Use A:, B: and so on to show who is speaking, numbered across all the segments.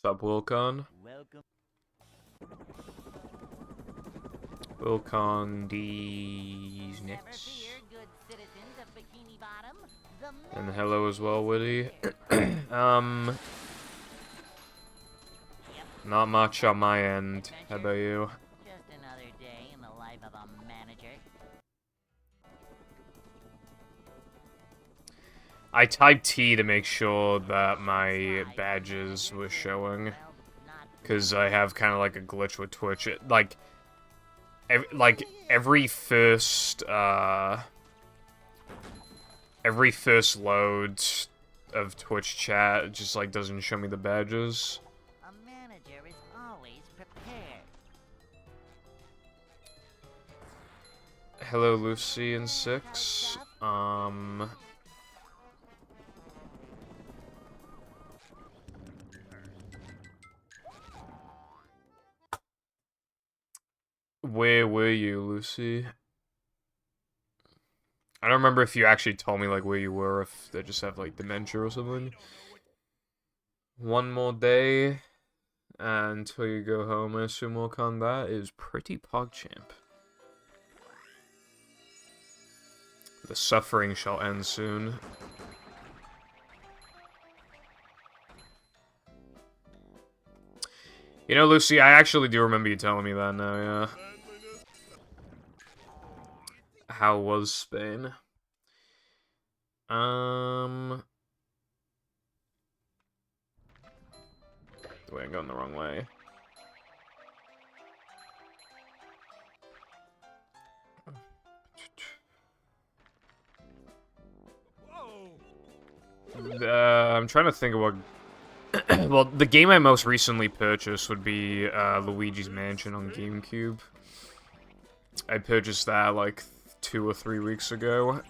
A: Sup, Wilcon?
B: Welcome.
A: Wilcon D's
B: Never
A: next.
B: fear, good citizens of Bikini Bottom. The
A: And hello as well, Woody. Not much on my end. How about you?
B: Just another day in the life of a manager.
A: I typed T to make sure that my badges were showing.
B: Well, not
A: Because I have kind of like a glitch with Twitch. Every first load of Twitch chat, it just like doesn't show me the badges.
B: a manager is always prepared.
A: Hello, Lucy and Six. Where were you, Lucy? I don't remember if you actually told me like where you were, if they just have like dementia or something. One more day until you go home. I assume Wilcon, that is pretty PogChamp. The suffering shall end soon. You know, Lucy, I actually do remember you telling me that now, yeah. How was Spain? Wait, I'm going the wrong way. I'm trying to think of what... well, the game I most recently purchased would be Luigi's Mansion on GameCube. I purchased that like 2 or 3 weeks ago.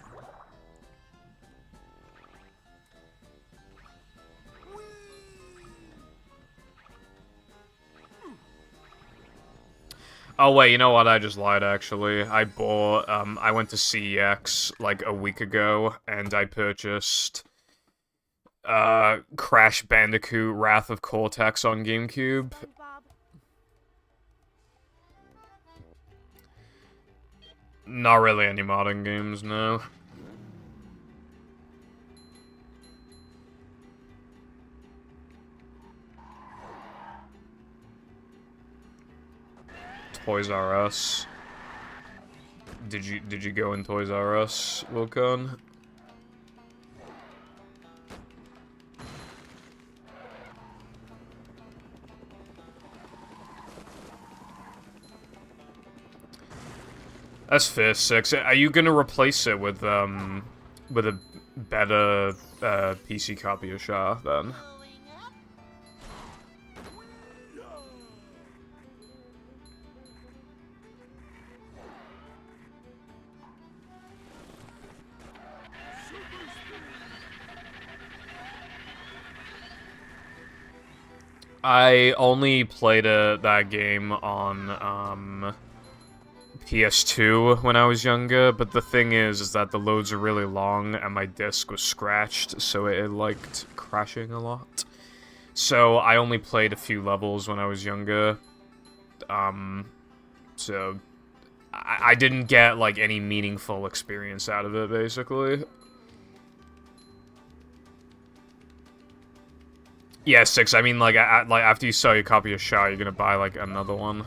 A: Oh wait, you know what? I just lied actually. I went to CEX like a week ago and I purchased Crash Bandicoot Wrath of Cortex on GameCube. Not really any modern games, no. Toys R Us. Did you go in Toys R Us, Wilcon? That's fair, Six. Are you gonna replace it with a better PC copy of Shah then? I only played that game on PS2 when I was younger, but the thing is that the loads are really long and my disc was scratched, so it liked crashing a lot. So I only played a few levels when I was younger. So I didn't get like any meaningful experience out of it, basically. Yeah, Six. I mean, like, after you sell your copy of Shah, you're gonna buy like another one.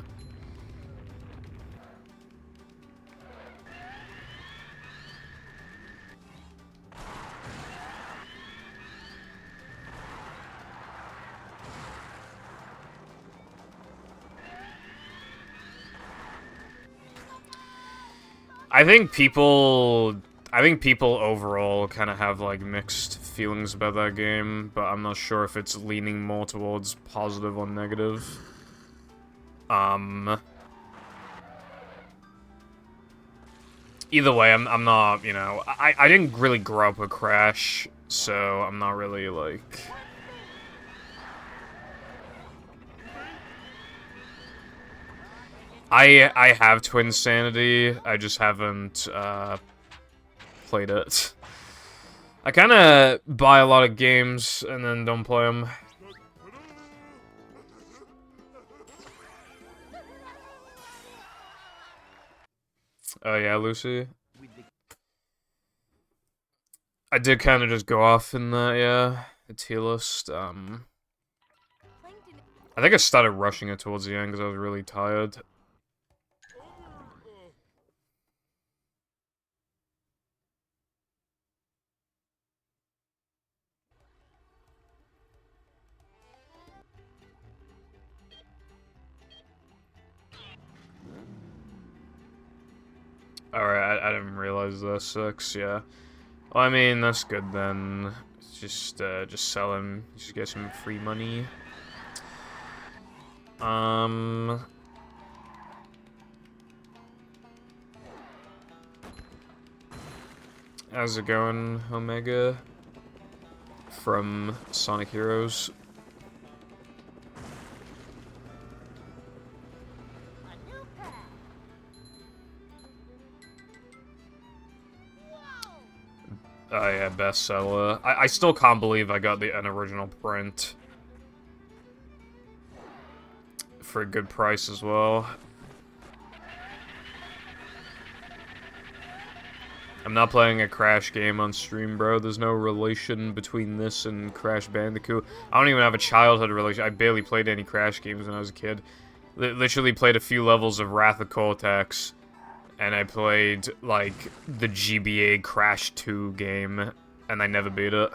A: I think people overall kind of have like mixed feelings about that game, but I'm not sure if it's leaning more towards positive or negative. Either way, I'm not, you know, I didn't really grow up with Crash, so I'm not really like... I have Twinsanity, I just haven't, played it. I kind of buy a lot of games and then don't play them. Oh yeah, Lucy. I did kind of just go off in the, yeah, the tier list. I think I started rushing it towards the end because I was really tired. Alright, I didn't realize that 6, yeah. Well, I mean, that's good then. Just sell him, just get some free money. How's it going, Omega? From Sonic Heroes.
B: A new pack. Whoa!
A: Oh yeah, bestseller. I still can't believe I got an original print. For a good price as well. I'm not playing a Crash game on stream, bro. There's no relation between this and Crash Bandicoot. I don't even have a childhood relation. I barely played any Crash games when I was a kid. Literally played a few levels of Wrath of Cortex. And I played, like, the GBA Crash 2 game. And I never beat it.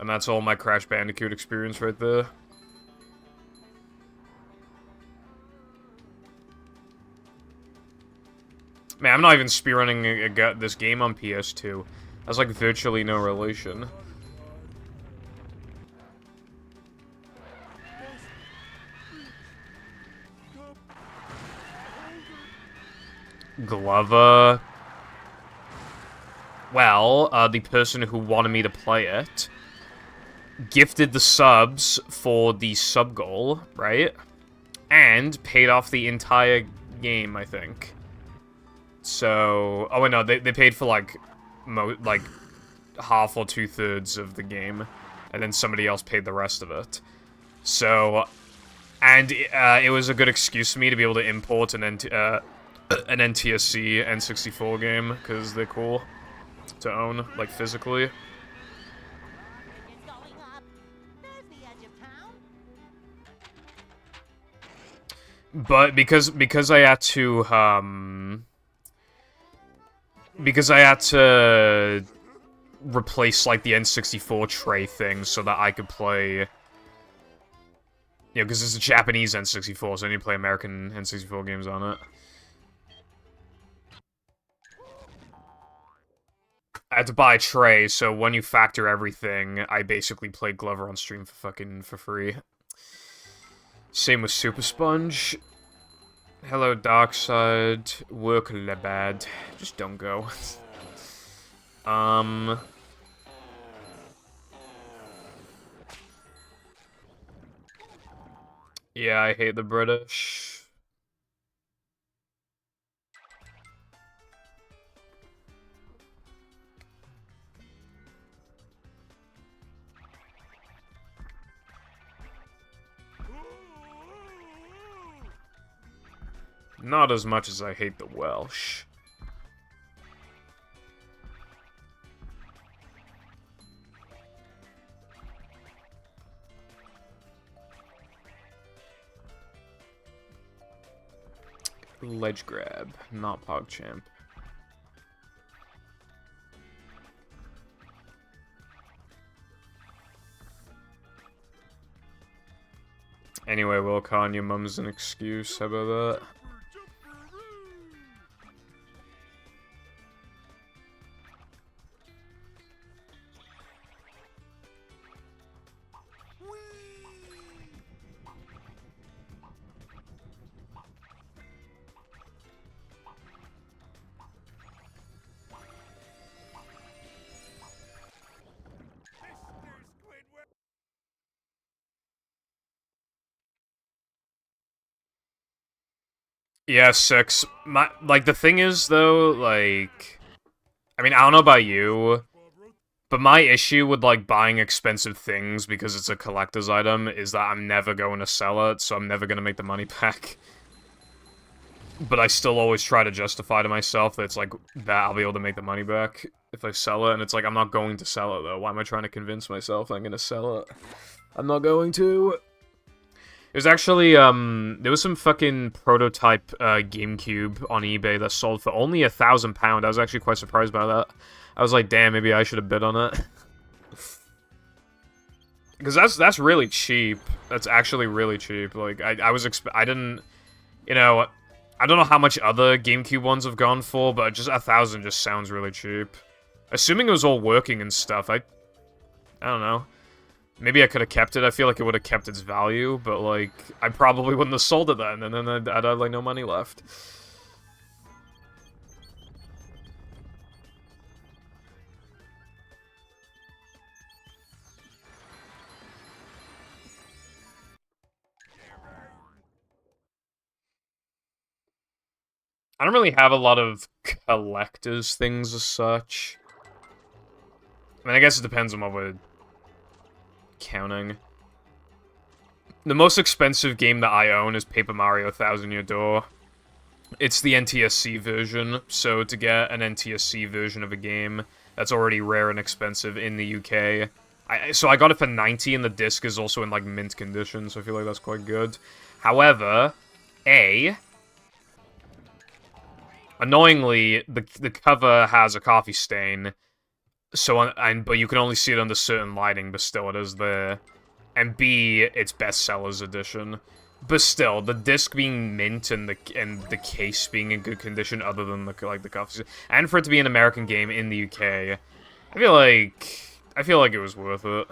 A: And that's all my Crash Bandicoot experience right there. Man, I'm not even speedrunning this game on PS2. That's like virtually no relation. Glover. Well, the person who wanted me to play it gifted the subs for the sub goal, right? And paid off the entire game, I think. So, oh wait, no, they paid for like half or 2/3 of the game, and then somebody else paid the rest of it. So, and it was a good excuse for me to be able to import an NTSC N64 game because they're cool to own, like physically.
B: It's going up. There's the edge of town.
A: But because I had to replace, like, the N64 tray thing so that I could play... You know, because it's a Japanese N64, so I need to play American N64 games on it. I had to buy a tray, so when you factor everything, I basically played Glover on stream for free. Same with Super Sponge. Hello, Darkside. Work bad. Just don't go. Yeah, I hate the British. Not as much as I hate the Welsh. Ledge grab, not PogChamp. Anyway, Wilcon, your mum's an excuse. How about that? Yeah, 6. Like, the thing is, though, like... I mean, I don't know about you, but my issue with, like, buying expensive things because it's a collector's item is that I'm never going to sell it, so I'm never going to make the money back. but I still always try to justify to myself that it's like, that I'll be able to make the money back if I sell it, and it's like, I'm not going to sell it, though. Why am I trying to convince myself I'm gonna sell it? I'm not going to. There's actually, there was some fucking prototype, GameCube on eBay that sold for only £1,000. I was actually quite surprised by that. I was like, damn, maybe I should have bid on it. Because that's really cheap. That's actually really cheap. Like, I didn't, you know, I don't know how much other GameCube ones have gone for, but just 1,000 just sounds really cheap. Assuming it was all working and stuff, I don't know. Maybe I could have kept it. I feel like it would have kept its value, but, like, I probably wouldn't have sold it then, and then I'd have, like, no money left. I don't really have a lot of collector's things as such. I mean, I guess it depends on what we're counting. The most expensive game that I own is Paper Mario Thousand Year Door. It's the NTSC version, so to get an NTSC version of a game that's already rare and expensive in the UK, so I got it for 90, and the disc is also in, like, mint condition, so I feel like that's quite good. However, annoyingly, the cover has a coffee stain, so but you can only see it under certain lighting, but still it is there. And B, it's bestsellers edition. But still, the disc being mint and the case being in good condition, other than the coffee, and for it to be an American game in the UK, I feel like it was worth it.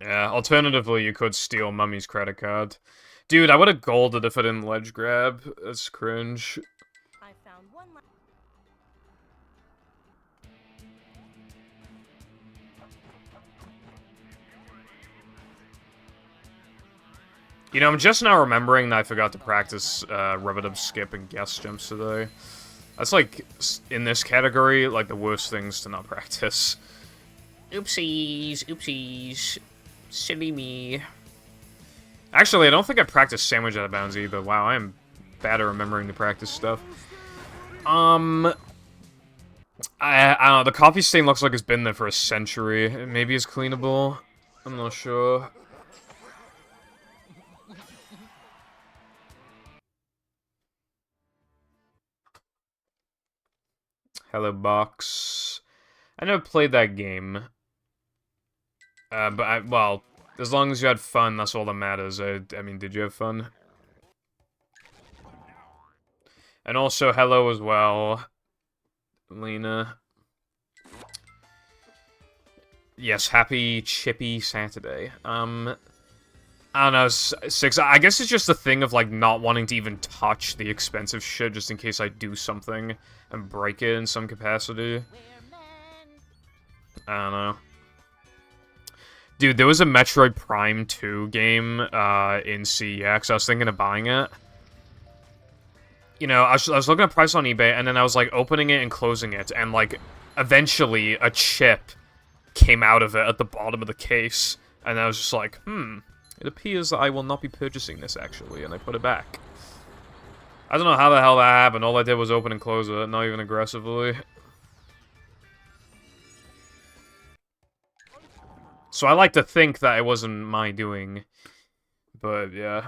A: Yeah, alternatively, you could steal Mummy's credit card. Dude, I would have golded if I didn't ledge grab. That's cringe.
B: I found one.
A: You know, I'm just now remembering that I forgot to practice rub-a-dub skip and guess jumps today. That's, like, in this category, like, the worst things to not practice. Oopsies, oopsies. Silly me. Actually, I don't think I practiced sandwich out of bounds either. Wow, I am bad at remembering to practice stuff. I don't know, the coffee stain looks like it's been there for a century. Maybe it's cleanable. I'm not sure. Hello, Box. I never played that game. Well, as long as you had fun, that's all that matters. I mean, did you have fun? And also, hello as well, Lena. Yes, happy Chippy Saturday. I don't know, 6, I guess it's just a thing of, like, not wanting to even touch the expensive shit just in case I do something and break it in some capacity. I don't know. Dude, there was a Metroid Prime 2 game in CEX. I was thinking of buying it. You know, I was looking at price on eBay, and then I was, like, opening it and closing it, and, like, eventually a chip came out of it at the bottom of the case, and I was just like, it appears that I will not be purchasing this, actually, and I put it back. I don't know how the hell that happened. All I did was open and close it, not even aggressively. So I like to think that it wasn't my doing, but yeah.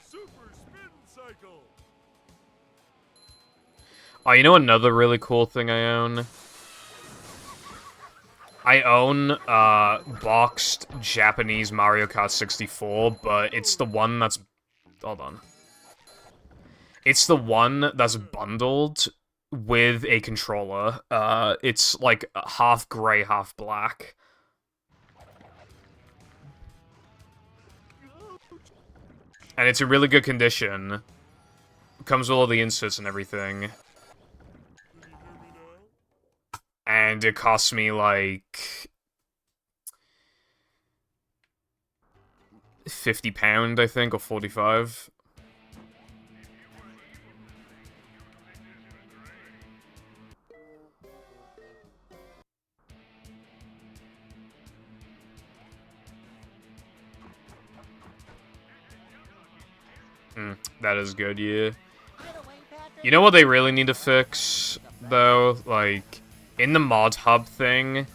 C: Super spin cycle.
A: Oh, you know another really cool thing I own? I own, boxed Japanese Mario Kart 64, but it's the one that's... Hold on. It's the one that's bundled with a controller. It's, like, half gray, half black. And it's in really good condition. Comes with all the inserts and everything. And it costs me, like, £50, I think, or 45. That is good, yeah. You know what they really need to fix, though? Like, in the mod hub thing,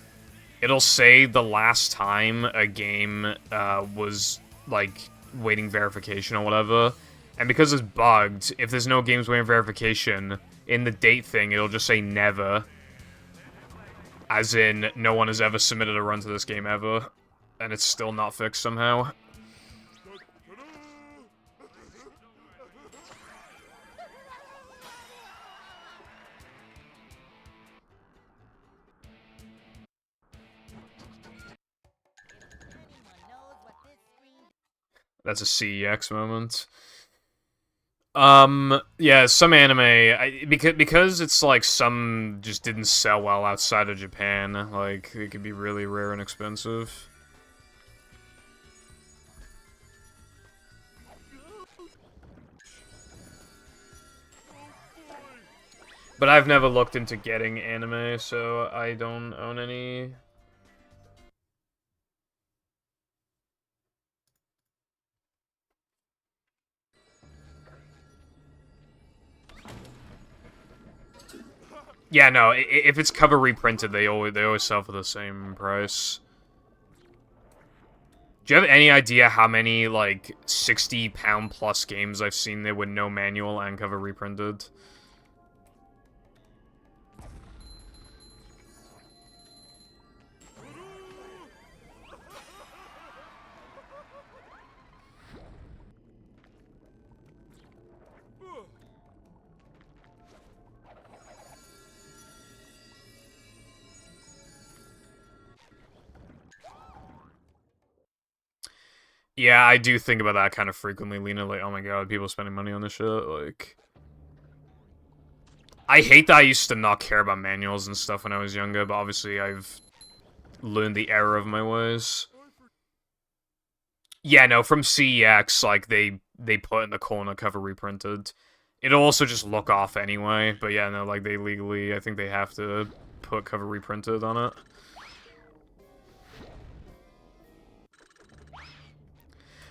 A: it'll say the last time a game was, like, waiting verification or whatever. And because it's bugged, if there's no games waiting verification, in the date thing, it'll just say never. As in, no one has ever submitted a run to this game ever. And it's still not fixed somehow. That's a CEX moment. Yeah, some anime, because it's like some just didn't sell well outside of Japan, like, it could be really rare and expensive. But I've never looked into getting anime, so I don't own any. Yeah, no, if it's cover reprinted, they always sell for the same price. Do you have any idea how many, like, £60 plus games I've seen there with no manual and cover reprinted? Yeah, I do think about that kind of frequently, Lena. Like, oh my god, people spending money on this shit. Like, I hate that I used to not care about manuals and stuff when I was younger, but obviously I've learned the error of my ways. Yeah, no, from CEX, like, they put in the corner cover reprinted. It'll also just look off anyway, but yeah, no, like, they legally, I think they have to put cover reprinted on it.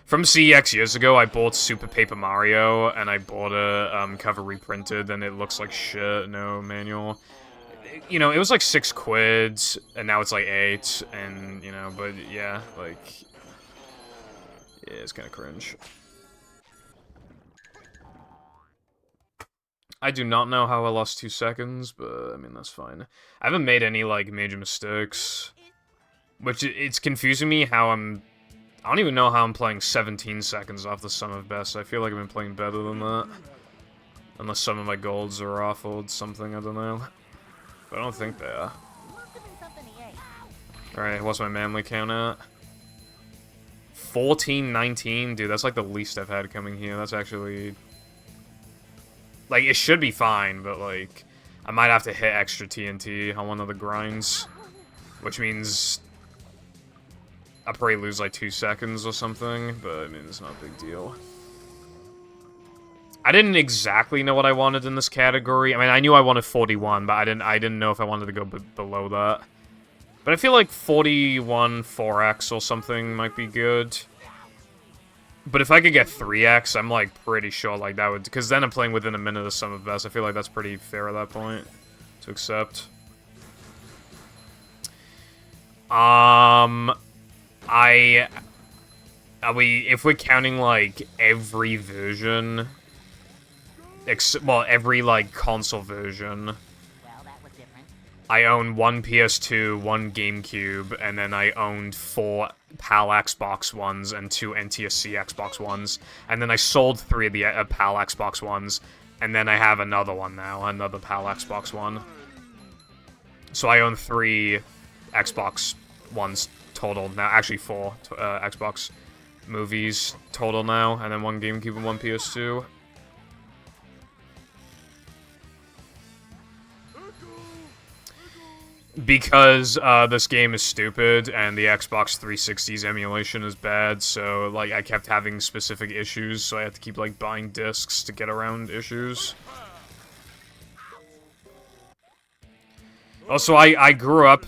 A: From CEX years ago, I bought Super Paper Mario, and I bought a cover reprinted, and it looks like shit, no manual. You know, it was like £6, and now it's like 8, and, you know, but yeah, like, yeah, it's kind of cringe. I do not know how I lost 2 seconds, but, I mean, that's fine. I haven't made any, like, major mistakes. Which, it's confusing me how I don't even know how I'm playing 17 seconds off the sum of best. I feel like I've been playing better than that. Unless some of my golds are off or something, I don't know. But I don't think they are. Alright, what's my manly count at? 14-19? Dude, that's like the least I've had coming here. That's actually... Like, it should be fine, but like... I might have to hit extra TNT on one of the grinds. Which means... I'll probably lose like 2 seconds or something, but I mean, it's not a big deal. I didn't exactly know what I wanted in this category. I mean, I knew I wanted 41, but I didn't know if I wanted to go below that. But I feel like 41 4x or something might be good. But if I could get 3x, I'm like pretty sure like that would, because then I'm playing within a minute of sum of best. I feel like that's pretty fair at that point to accept. If we're counting, like, every version, well, every, like, console version, I own one PS2, one GameCube, and then I owned 4 PAL Xbox Ones and 2 NTSC Xbox Ones, and then I sold 3 of the PAL Xbox Ones, and then I have another one now, another PAL Xbox One. So I own 3 Xbox Ones total now, actually 4 Xbox movies total now, and then 1 GameCube and 1 PS2. because this game is stupid and the Xbox 360's emulation is bad, so like I kept having specific issues, so I had to keep like buying discs to get around issues. Also, I grew up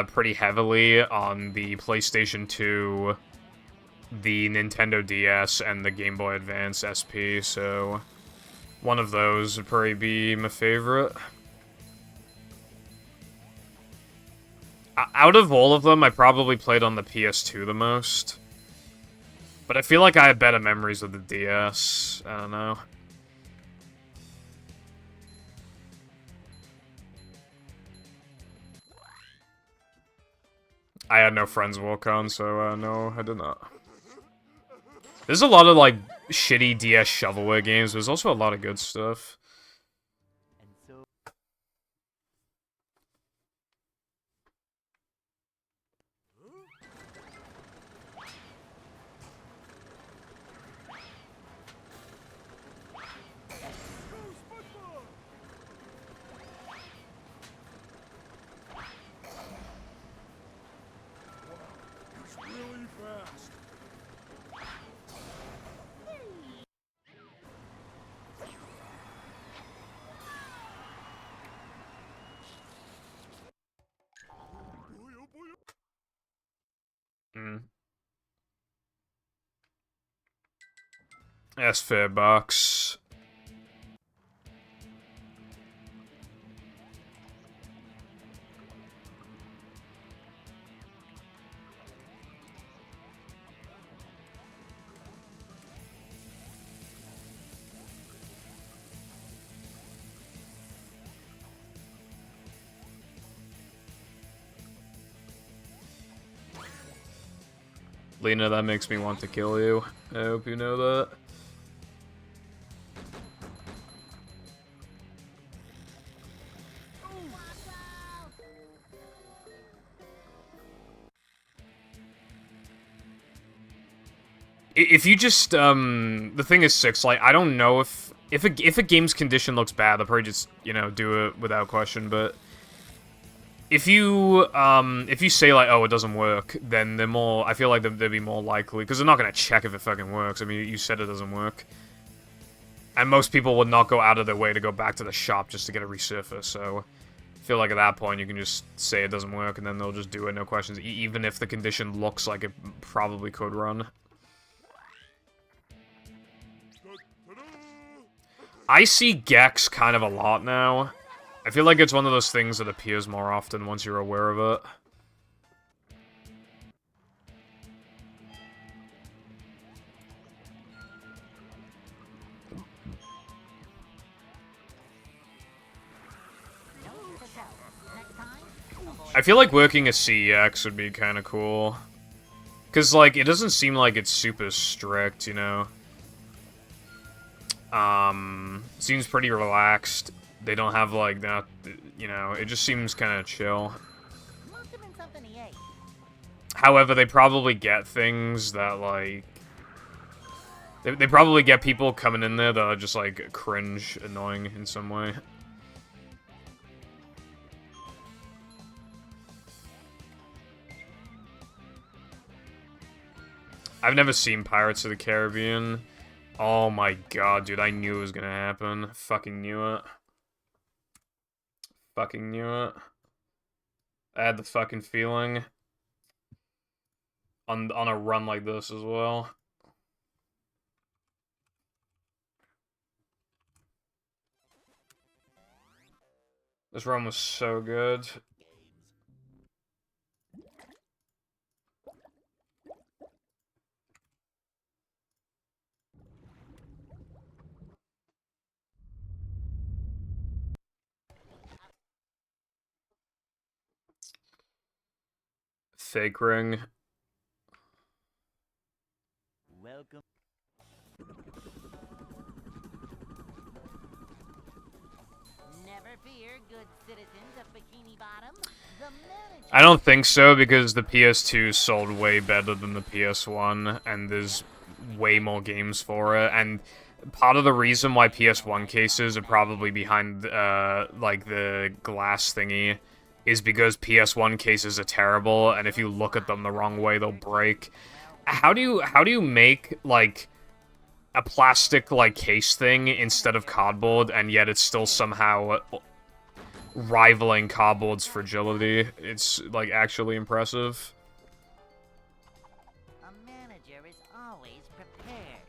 A: pretty heavily on the PlayStation 2, the Nintendo DS, and the Game Boy Advance SP, so one of those would probably be my favorite. Out of all of them, I probably played on the PS2 the most. But I feel like I have better memories of the DS. I don't know. I had no friends walk on, so no, I did not. There's a lot of, like, shitty DS shovelware games. There's also a lot of good stuff.
C: Really fast. Boy, oh boy,
A: Mm. That's fair, box. Lena, that makes me want to kill you. I hope you know that. If you just, the thing is, Six, like, I don't know if a game's condition looks bad, they'll probably just, you know, do it without question, but if you say, like, oh, it doesn't work, then they're more, I feel like they'd be more likely, because they're not gonna check if it fucking works. I mean, you said it doesn't work. And most people would not go out of their way to go back to the shop just to get a resurface, so I feel like at that point you can just say it doesn't work, and then they'll just do it, no questions, even if the condition looks like it probably could run. I see Gex kind of a lot now. I feel like it's one of those things that appears more often once you're aware of it. I feel like working a CEX would be kind of cool. Because, like, it doesn't seem like it's super strict, you know? Seems pretty relaxed. They don't have, like, that, you know, it just seems kind of chill.
B: Must have been something he ate.
A: However, they probably get things that, like... They probably get people coming in there that are just, like, cringe, annoying in some way. I've never seen Pirates of the Caribbean. Oh my god, dude, I knew it was gonna happen. Fucking knew it. Fucking knew it. I had the fucking feeling. On a run like this as well. This run was so good. Fake ring.
B: Welcome. Never fear, good citizens of Bikini Bottom. The manager.
A: I don't think so, because the PS2 sold way better than the PS1, and there's way more games for it, and part of the reason why PS1 cases are probably behind, like, the glass thingy is because PS1 cases are terrible, and if you look at them the wrong way, they'll break. How do you make, like, a plastic, like, case thing instead of cardboard, and yet it's still somehow rivaling cardboard's fragility? It's, like, actually impressive.
B: A manager is always prepared.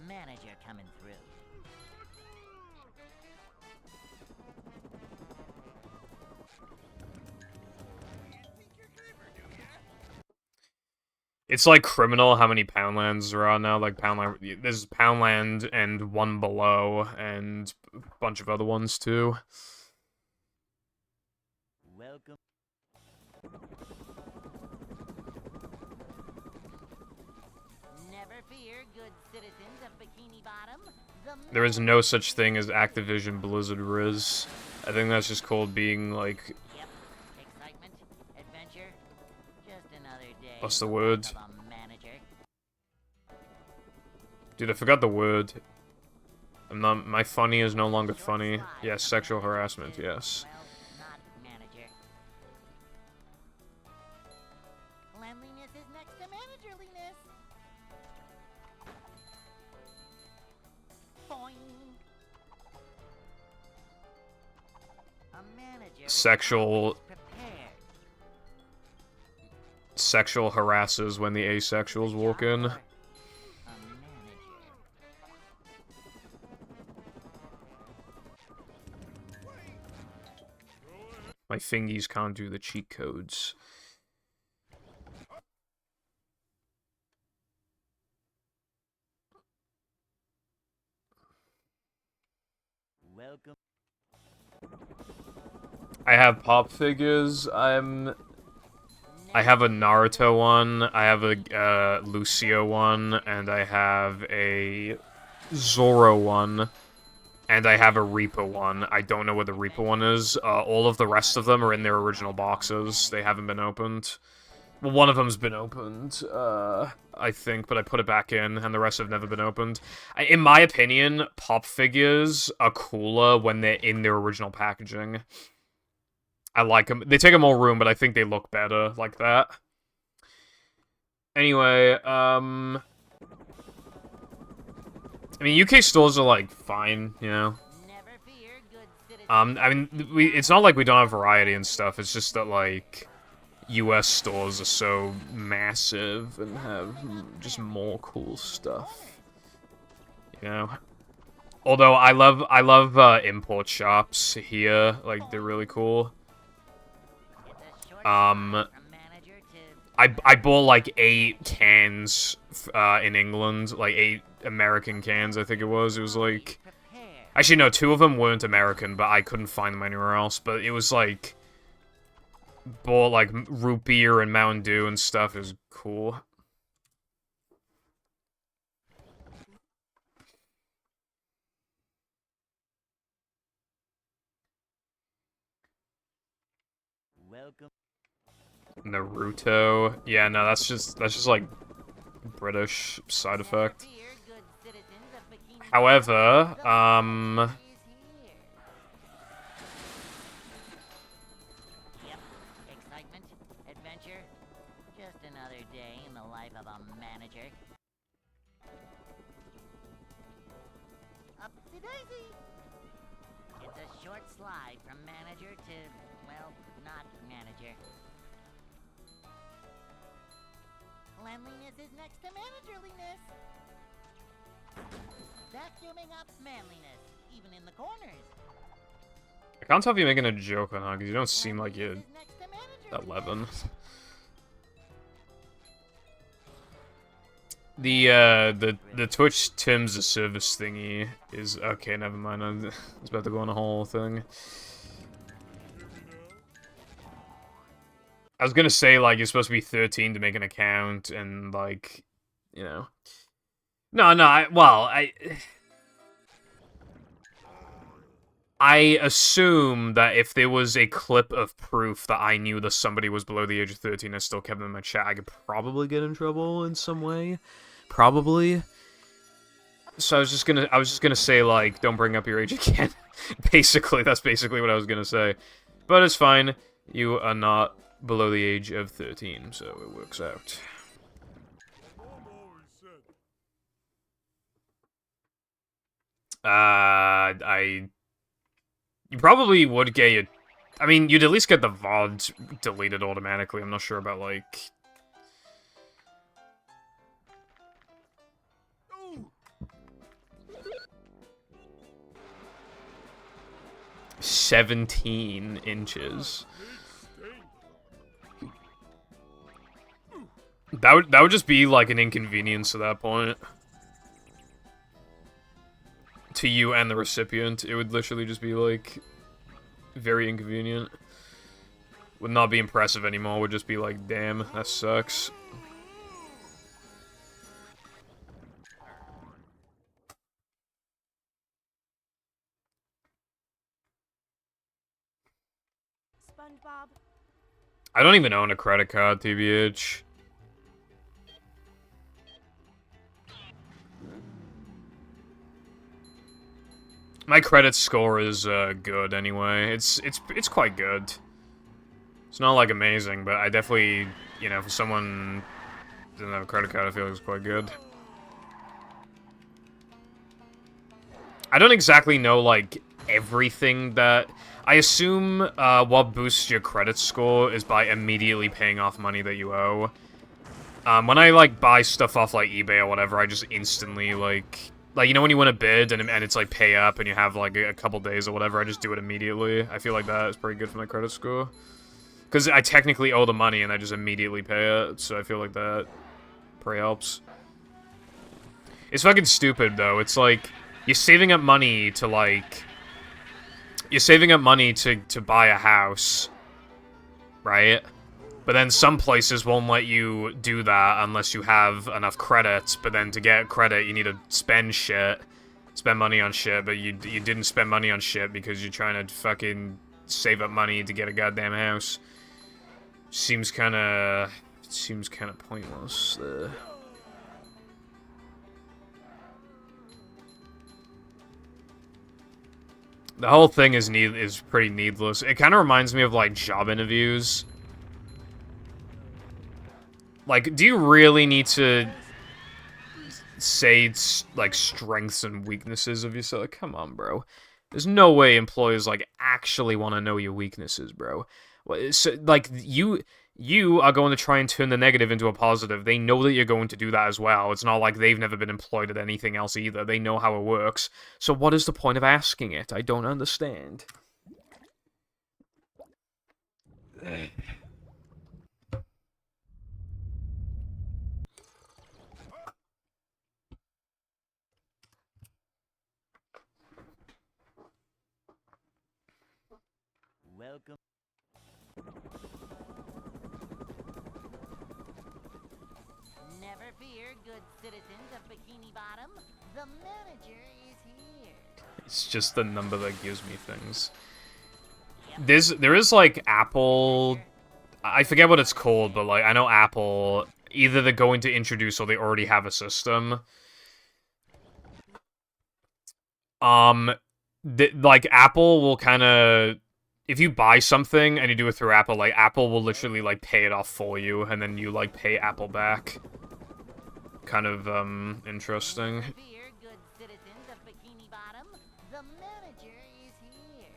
B: Manager coming through.
A: It's like criminal how many Poundlands there are now. Like Poundland, there's Poundland and One Below and a bunch of other ones too.
B: Welcome. Never fear, good citizens of Bikini Bottom.
A: There is no such thing as Activision Blizzard Riz. I think that's just called being like.
B: Yep. Excitement, adventure, just another day.
A: What's the word?
B: Of a manager.
A: Dude, I forgot the word. I'm not. My funny is no longer funny. Yes, sexual harassment. Yes.
B: Well, not manager. Cleanliness is next to managerliness. Boing. A manager is
A: Sexual-
B: always prepared.
A: Sexual harasses when the asexuals walk in.
B: A manager.
A: My fingies can't do the cheat codes.
B: Welcome.
A: I have pop figures. I have a Naruto one. I have a Lucio one, and I have a Zoro one, and I have a Reaper one. I don't know what the Reaper one is. All of the rest of them are in their original boxes. They haven't been opened. Well, one of them's been opened, I think, but I put it back in, and the rest have never been opened. In my opinion, pop figures are cooler when they're in their original packaging. I like them. They take up more room, but I think they look better like that. Anyway, I mean, UK stores are, like, fine, you know?
B: Never fear, good citizens.
A: I mean, it's not like we don't have variety and stuff, it's just that, like, US stores are so massive and have just more cool stuff. You know? Although, I love import shops here, like, they're really cool.
B: It's a short slide from manager to
A: I bought, like, 8 cans, in England, like, 8 American cans, I think it was. It was, like...
B: prepared.
A: Actually, no, 2 of them weren't American, but I couldn't find them anywhere else. But it was, like... Bought, like, root beer and Mountain Dew and stuff. It was cool.
B: Welcome.
A: Naruto. Yeah, no, that's just like British side effect.
B: Never fear, good citizens of Bikini
A: However,
B: Bottom. Is here. Yep. Excitement, adventure, just another day in the life of a manager. Upsy daisy. It's a short slide from manager to, well, not manager. Cleanliness is next to managerliness. Vacuuming up manliness, even in the corners.
A: I can't tell if you're making a joke or not, because you don't seem like you're
B: Cleanliness is next to managerliness.
A: 11. The Twitch Tim's a service thingy is okay. Never mind. I was about to go on a whole thing. I was gonna say, like, you're supposed to be 13 to make an account, and, like, you know. No, I assume that if there was a clip of proof that I knew that somebody was below the age of 13 and still kept them in my chat, I could probably get in trouble in some way. Probably. So I was just gonna say, like, don't bring up your age again. Basically, that's basically what I was gonna say. But it's fine. You are not below the age of 13, so it works out.
C: Mom always said,
A: You probably would get your... I mean, you'd at least get the VOD deleted automatically. I'm not sure about, like...
C: "Ooh,
A: 17 inches.
C: big stink."
A: That would just be, like, an inconvenience at that point. To you and the recipient, it would literally just be, like, very inconvenient. Would not be impressive anymore, would just be like, damn, that sucks.
D: SpongeBob.
A: I don't even own a credit card, TBH. My credit score is good anyway. It's quite good. It's not like amazing, but I definitely, you know, for someone who doesn't have a credit card, I feel like it's quite good. I don't exactly know like everything that I assume what boosts your credit score is by immediately paying off money that you owe. When I like buy stuff off like eBay or whatever, I just instantly like you know when you win a bid and it's like pay up and you have like a couple days or whatever, I just do it immediately. I feel like that is pretty good for my credit score. Because I technically owe the money and I just immediately pay it, so I feel like that pretty helps. It's fucking stupid though, it's like, you're saving up money to like... You're saving up money to buy a house, right? But then some places won't let you do that unless you have enough credits, but then to get credit, you need to spend shit. Spend money on shit, but you didn't spend money on shit because you're trying to fucking save up money to get a goddamn house. Seems kinda pointless. The whole thing is pretty needless. It kind of reminds me of, like, job interviews. Like, do you really need to say, like, strengths and weaknesses of yourself? Like, come on, bro. There's no way employers, like, actually want to know your weaknesses, bro. So, like, you are going to try and turn the negative into a positive. They know that you're going to do that as well. It's not like they've never been employed at anything else either. They know how it works. So what is the point of asking it? I don't understand.
B: Welcome. Never fear, good citizens of Bikini Bottom. The manager is here.
A: It's just the number that gives me things. There is like Apple, I forget what it's called, but like I know Apple, either they're going to introduce or they already have a system. Like Apple will kind of, if you buy something and you do it through Apple, like Apple will literally like pay it off for you, and then you like pay Apple back. Kind of interesting.
B: Never fear, good citizens of Bikini Bottom. The manager is here.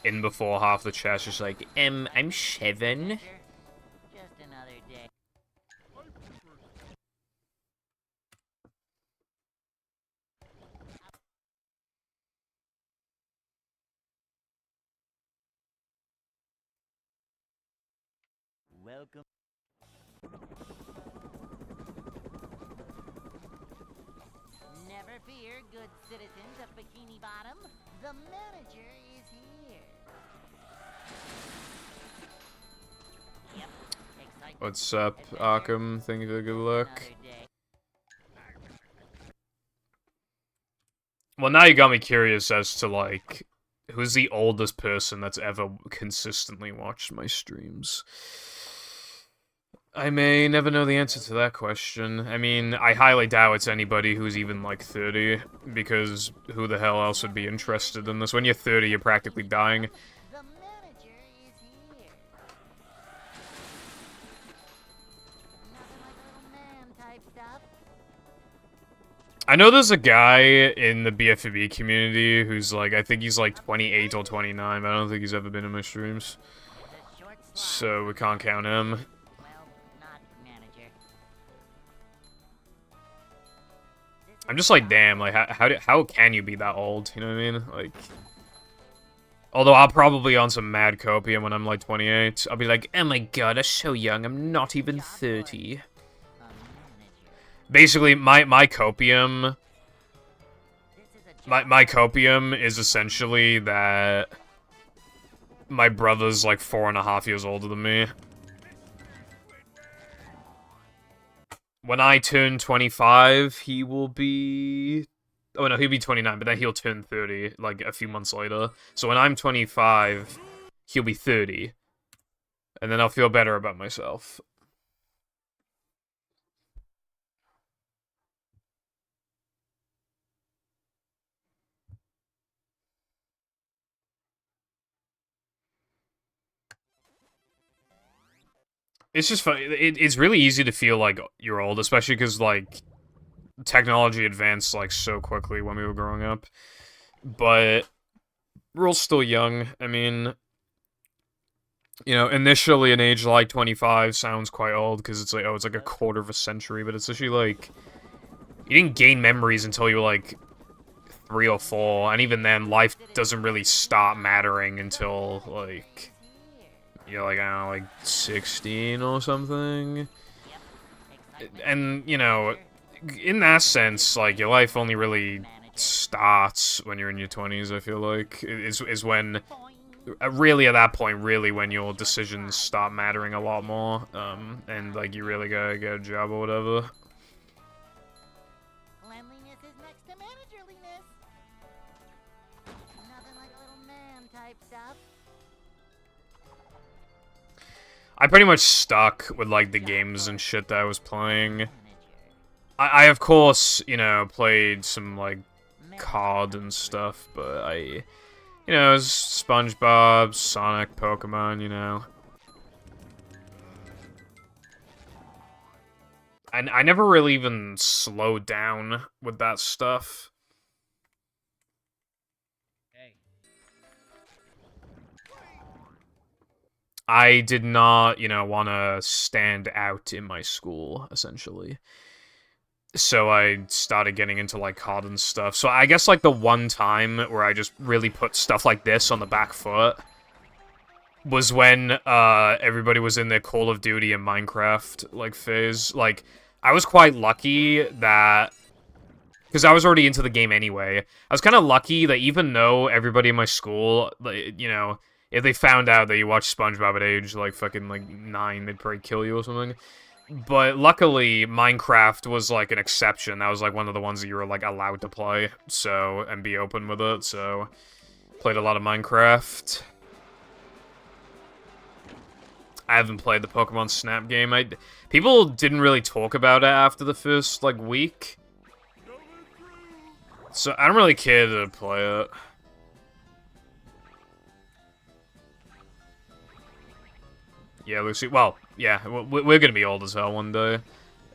A: In before half the chat's just like, I'm 7.
B: Just another day.
C: I prefer
B: Welcome. Never fear, good citizens of Bikini Bottom. The manager is here. Yep. Excitement.
A: What's up, Arkham? Thank you for the good luck.
B: Another day.
A: Well, now you got me curious as to, like, who's the oldest person that's ever consistently watched my streams? I may never know the answer to that question. I mean, I highly doubt it's anybody who's even like 30, because who the hell else would be interested in this? When you're 30, you're practically dying.
B: The manager is here. Nothing like a little man type stuff.
A: I know there's a guy in the BFB community who's like, I think he's like 28 or 29, but I don't think he's ever been in my streams.
B: There's a short slot.
A: So we can't count him.
B: Well, not manager.
A: I'm just like, damn, like, how can you be that old? You know what I mean? Like, although I'll probably on some mad copium when I'm like 28. I'll be like, oh my god, I'm so young, I'm not even 30.
B: A manager.
A: Basically, my copium,
B: This is a
A: my copium is essentially that my brother's like 4.5 years older than me. When I turn 25, he will be... Oh, no, he'll be 29, but then he'll turn 30, like, a few months later. So when I'm 25, he'll be 30. And then I'll feel better about myself. It's just funny. It's really easy to feel like you're old, especially because, like, technology advanced, like, so quickly when we were growing up. But we're all still young. I mean, you know, initially an age like 25 sounds quite old because it's like, oh, it's like a quarter of a century, but it's actually like, you didn't gain memories until you were like 3 or 4, and even then, life doesn't really stop mattering until like, you're like, I don't know, like 16 or something. And, you know, in that sense, like, your life only really starts when you're in your 20s, I feel like, is when, really at that point, really when your decisions start mattering a lot more, and, like, you really gotta get a job or whatever.
B: Cleanliness is next to managerliness. Nothing like a little man type stuff.
A: I pretty much stuck with, like, the games and shit that I was playing.
B: Manager.
A: I of course, you know, played some, like, COD and stuff, but you know, it was SpongeBob, Sonic, Pokemon, you know. And I never really even slowed down with that stuff. I did not, you know, want to stand out in my school, essentially. So I started getting into, like, COD and stuff. So I guess, like, the one time where I just really put stuff like this on the back foot was when everybody was in their Call of Duty and Minecraft, like, phase. Like, I was quite lucky that... Because I was already into the game anyway. I was kind of lucky that even though everybody in my school, like, you know, if they found out that you watched SpongeBob at age, like, fucking, like, 9, they'd probably kill you or something. But luckily, Minecraft was, like, an exception. That was, like, one of the ones that you were, like, allowed to play, so, and be open with it, so... Played a lot of Minecraft. I haven't played the Pokemon Snap game. People didn't really talk about it after the first, like, week. So, I don't really care to play it. Yeah, Lucy. Well, yeah, we're gonna be old as hell one day.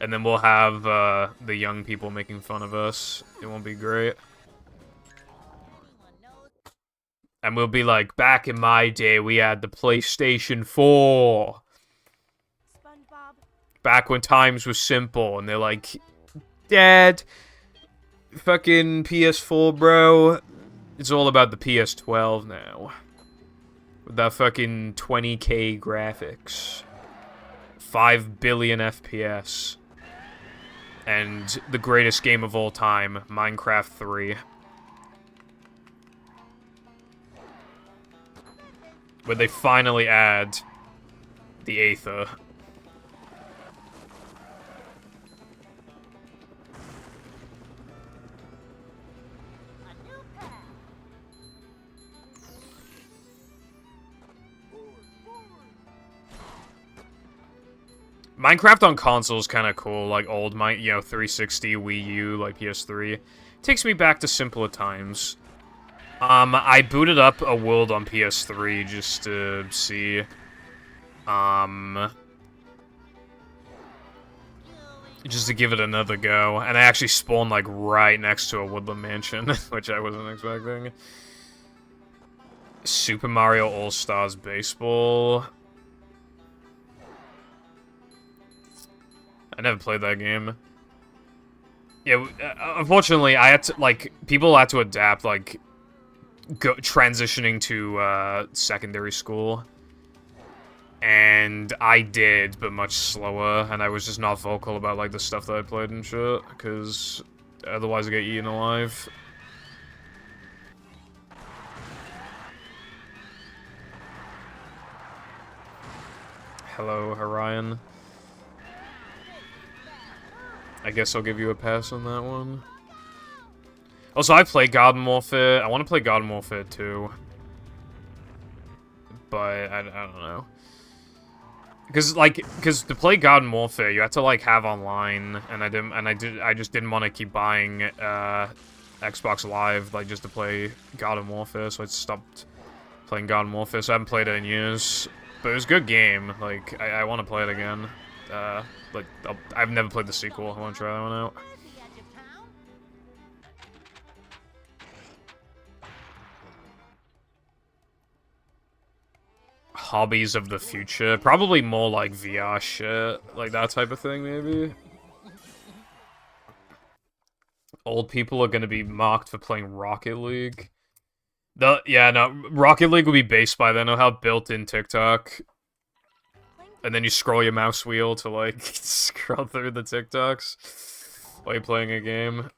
A: And then we'll have, the young people making fun of us. It won't be great.
B: Anyone knows?
A: And we'll be like, back in my day, we had the PlayStation 4.
D: SpongeBob,
A: Back when times were simple. And they're like, Dad, fucking PS4, bro. It's all about the PS12 now. With that fucking 20K graphics. 5 billion FPS. And the greatest game of all time, Minecraft 3. Where they finally add the Aether.
B: A new path.
A: Minecraft on console is kind of cool, like old, 360, Wii U, like PS3. Takes me back to simpler times. I booted up a world on PS3 just to see. Just to give it another go, and I actually spawned, like, right next to a woodland mansion, which I wasn't expecting. Super Mario All-Stars Baseball. I never played that game. Yeah, unfortunately, I had to, like, people had to adapt, like, transitioning to, secondary school. And I did, but much slower, and I was just not vocal about, like, the stuff that I played and shit, because otherwise I get eaten alive. Hello, Orion. I guess I'll give you a pass on that one. Also, I played Garden Warfare. I want to play Garden Warfare 2. But, I don't know. Because to play Garden Warfare, you have to, like, have online, and I just didn't want to keep buying, Xbox Live, like, just to play Garden Warfare, so I stopped playing Garden Warfare, so I haven't played it in years. But it was a good game, like, I want to play it again. Like, I've never played the sequel, I want to try that one out. Hobbies of the future. Probably more like VR shit. Like that type of thing, maybe. Old people are gonna be mocked for playing Rocket League. Yeah, no, Rocket League will be based by then. I'll have built-in TikTok. And then you scroll your mouse wheel to, like, scroll through the TikToks while you're playing a game.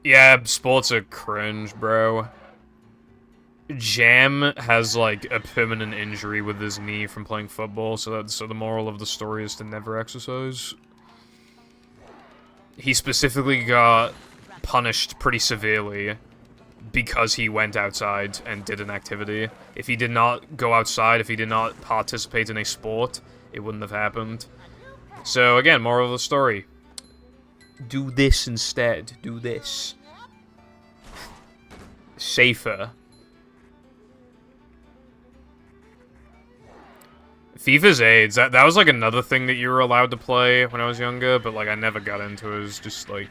A: Yeah, sports are cringe, bro. Jam has, like, a permanent injury with his knee from playing football, so the moral of the story is to never exercise. He specifically got punished pretty severely because he went outside and did an activity. If he did not go outside, if he did not participate in a sport, it wouldn't have happened. So, again, moral of the story. Do this instead. Do this. Safer. FIFA's AIDS. That was, like, another thing that you were allowed to play when I was younger, but, like, I never got into it. It was just, like...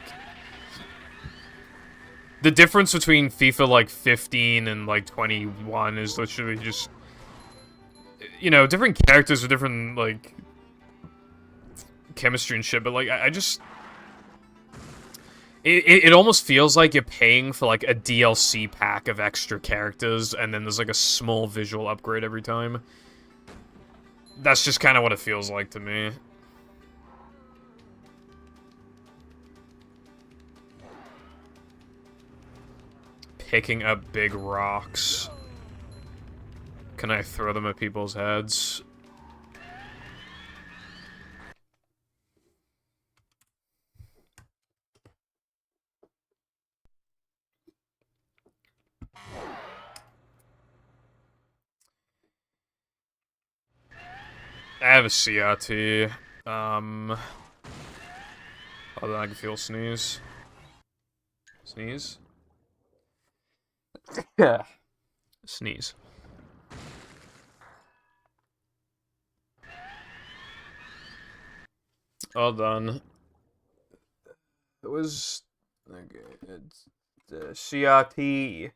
A: The difference between FIFA, like, 15 and, like, 21 is literally just... You know, different characters with different, like... chemistry and shit, but, like, I just... It almost feels like you're paying for, like, a DLC pack of extra characters, and then there's, like, a small visual upgrade every time. That's just kind of what it feels like to me. Picking up big rocks. Can I throw them at people's heads? I have a CRT. Hold on, I can feel sneeze. Sneeze? Yeah. Sneeze. All done. It was... Okay, it's... The CRT.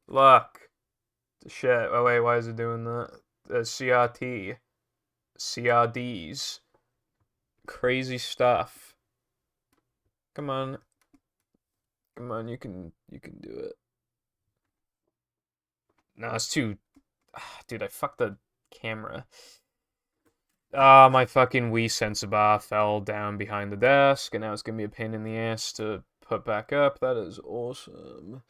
A: Look. The shit. Oh wait, why is it doing that? The CRT. CRDs. Crazy stuff. Come on. Come on, you can do it. No, it's too... Dude, I fucked the camera. Ah, my fucking Wii sensor bar fell down behind the desk, and now it's gonna be a pain in the ass to put back up. That is awesome.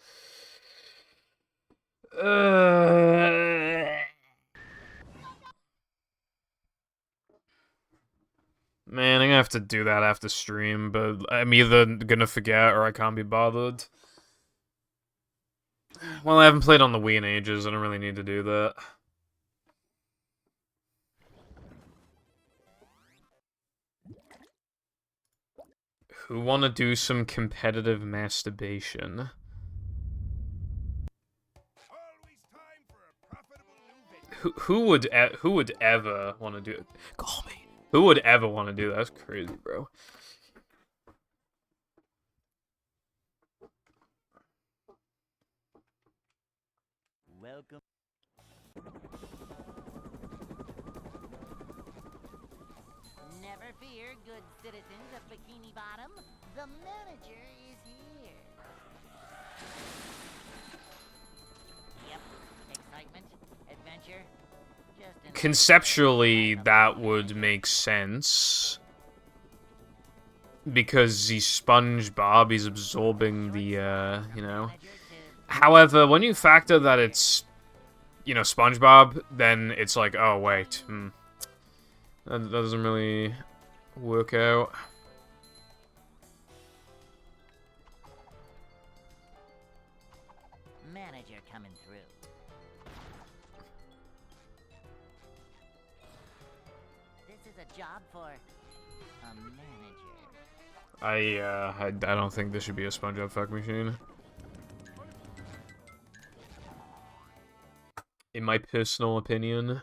A: Man, I'm gonna have to do that after stream, but I'm either gonna forget or I can't be bothered. Well, I haven't played on the Wii in ages, I don't really need to do that. Who wanna do some competitive masturbation? Who would ever want to do it? Call me. Who would ever want to do that? That's crazy, bro.
B: Welcome. Never fear, good citizens of Bikini Bottom. The manager is here. Yep. Excitement, adventure. Just another
A: Conceptually,
B: day
A: that would make sense. Because he's SpongeBob, he's absorbing the, you know. However, when you factor that it's, you know, SpongeBob, then it's like, oh, wait, that doesn't really work out.
B: Manager coming through. This is a job for a manager.
A: I don't think this should be a SpongeBob fuck machine. In my personal opinion.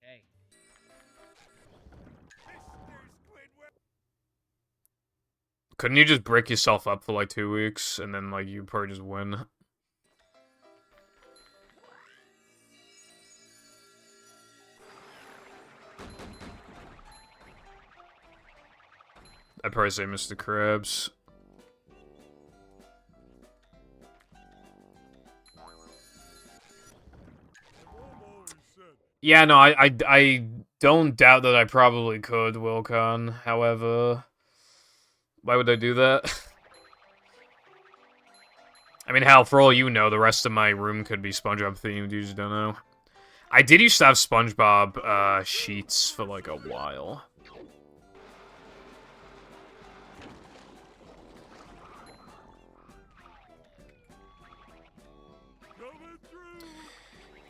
E: Hey.
A: Couldn't you just break yourself up for like 2 weeks and then like you probably just win? I'd probably say Mr. Krabs. Yeah, no, I don't doubt that I probably could, Wilcon. However, why would I do that? I mean, hell, for all you know, the rest of my room could be SpongeBob themed, you just don't know. I did used to have SpongeBob, sheets for, like, a while.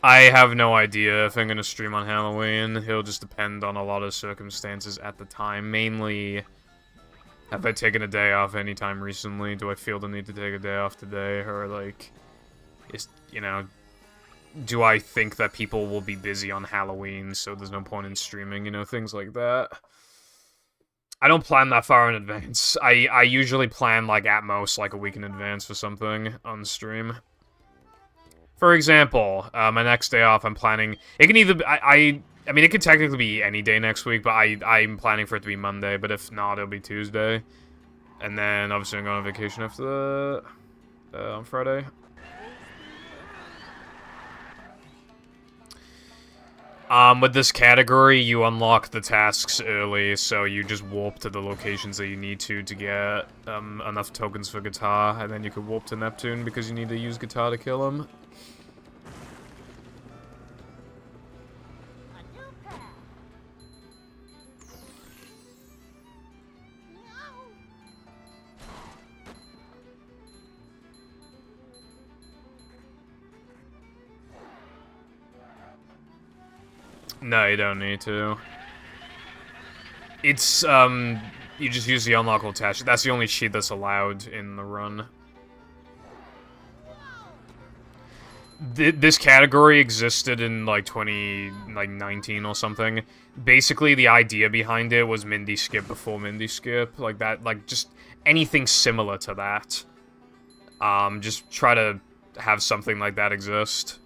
A: I have no idea if I'm gonna stream on Halloween. It'll just depend on a lot of circumstances at the time. Mainly, have I taken a day off anytime recently? Do I feel the need to take a day off today? Or, like, you know, do I think that people will be busy on Halloween, so there's no point in streaming, you know, things like that. I don't plan that far in advance. I usually plan, like, at most, like, a week in advance for something on stream. For example, my next day off, I'm planning... It can either... I mean, it could technically be any day next week, but I'm planning for it to be Monday, but if not, it'll be Tuesday. And then, obviously, I'm going on vacation after that, on Friday. With this category, you unlock the tasks early, so you just warp to the locations that you need to get, enough tokens for Guitar, and then you can warp to Neptune because you need to use Guitar to kill him. No, you don't need to. It's, you just use the unlockable attach. That's the only sheet that's allowed in the run. This category existed in, like, 2019 or something. Basically, the idea behind it was Mindy Skip before Mindy Skip. Like, that, like, just anything similar to that. Just try to have something like that exist.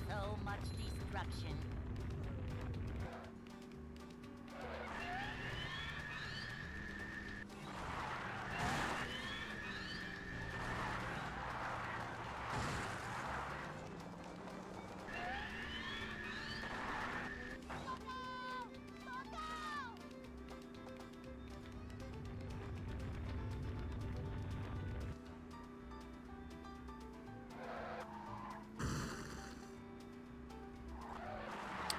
B: So much destruction.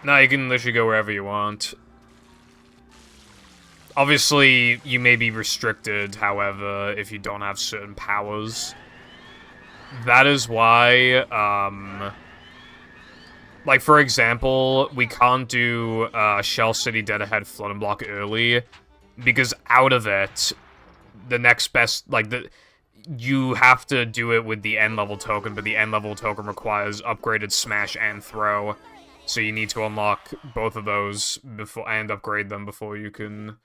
A: No, you can literally go wherever you want. Obviously, you may be restricted, however, if you don't have certain powers. That is why, like, for example, we can't do Shell City Dead Ahead Flood and Block early, because out of it, the next best, like, you have to do it with the end level token, but the end level token requires upgraded Smash and Throw, so you need to unlock both of those before and upgrade them before you can...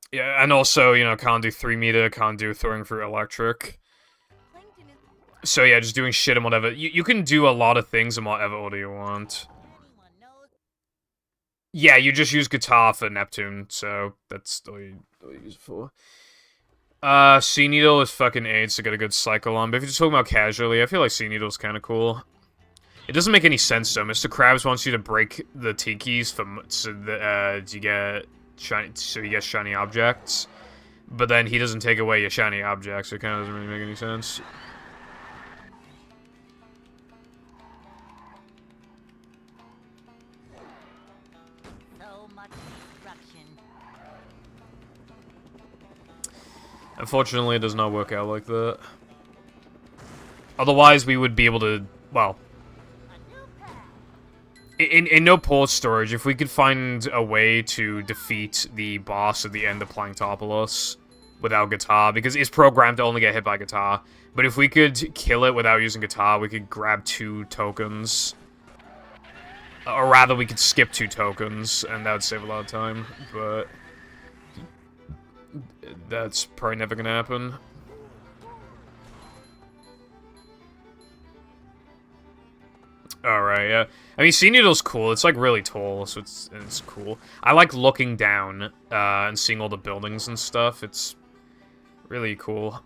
A: Yeah, and also, you know, can't do 3 meter, can't do throwing through electric.
D: Plankton is
A: So yeah, just doing shit in whatever. You can do a lot of things in whatever order you want.
B: Anyone knows?
A: Yeah, you just use guitar for Neptune, so that's all you use it for. Sea Needle is fucking AIDS to get a good cycle on, but if you're just talking about casually, I feel like Sea Needle's kind of cool. It doesn't make any sense though. Mr. Krabs wants you to break the tikis to get shiny objects, but then he doesn't take away your shiny objects, so it kind of doesn't really make any sense.
B: So much destruction.
A: Unfortunately, it does not work out like that. Otherwise, we would be able to, well... In no port storage, if we could find a way to defeat the boss at the end of Planktopolis without guitar, because it's programmed to only get hit by guitar, but if we could kill it without using guitar, we could grab 2 tokens. Or rather, we could skip 2 tokens, and that would save a lot of time, but... that's probably never gonna happen. Alright, yeah. I mean, Sea Needle's cool. It's, like, really tall, so it's cool. I like looking down, and seeing all the buildings and stuff. It's really cool.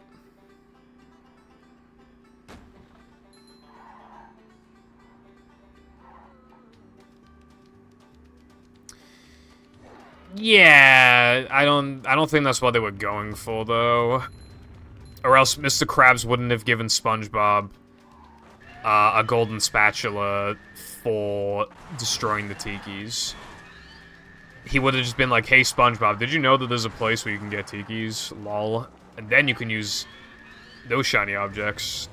A: Yeah, I don't think that's what they were going for, though. Or else Mr. Krabs wouldn't have given SpongeBob a golden spatula for destroying the tikis. He would have just been like, hey, SpongeBob, did you know that there's a place where you can get tikis? Lol. And then you can use those shiny objects.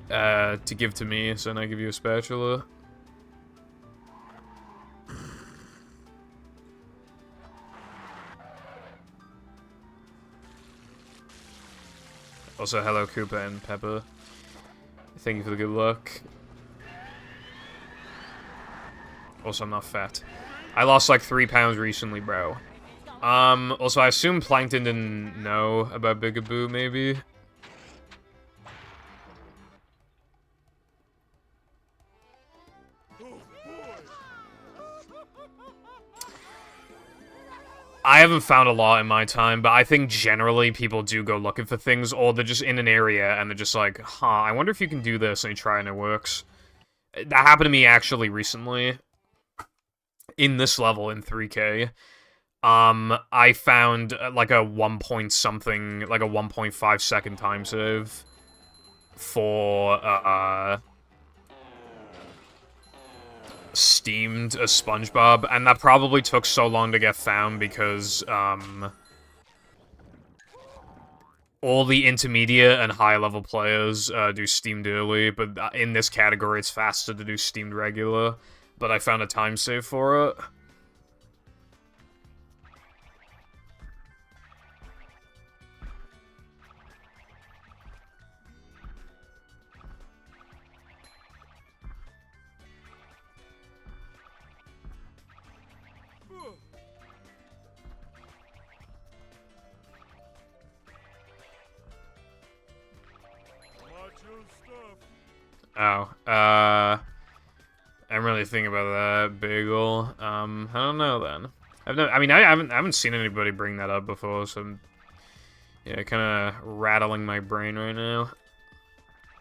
A: To give to me, so then I give you a spatula. Also, hello, Koopa and Peppa. Thank you for the good luck. Also, I'm not fat. I lost like 3 pounds recently, bro. Also, I assume Plankton didn't know about Bigaboo, maybe? I haven't found a lot in my time, but I think generally people do go looking for things, or they're just in an area and they're just like, huh, I wonder if you can do this, and you try and it works. That happened to me actually recently. In this level, in 3K. I found like a 1 point something, like a 1.5 second time save for, steamed a SpongeBob, and that probably took so long to get found because, all the intermediate and high level players, do steamed early, but in this category it's faster to do steamed regular, but I found a time save for it.
C: Macho stuff.
A: Oh, I'm really thinking about that bagel. I don't know then. I haven't seen anybody bring that up before, so I'm, yeah, kind of rattling my brain right now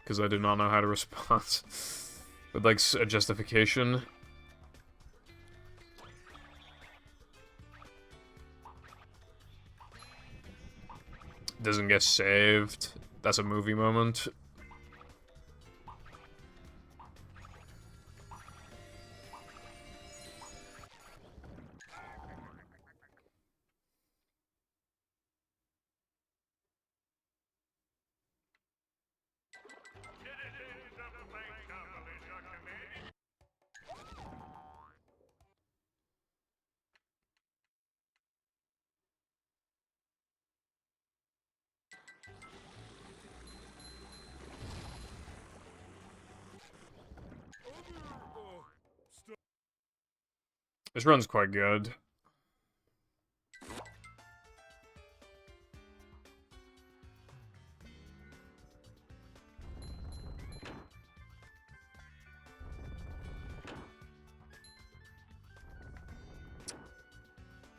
A: because I do not know how to respond with like a justification. Doesn't get saved. That's a movie moment. This run's quite good.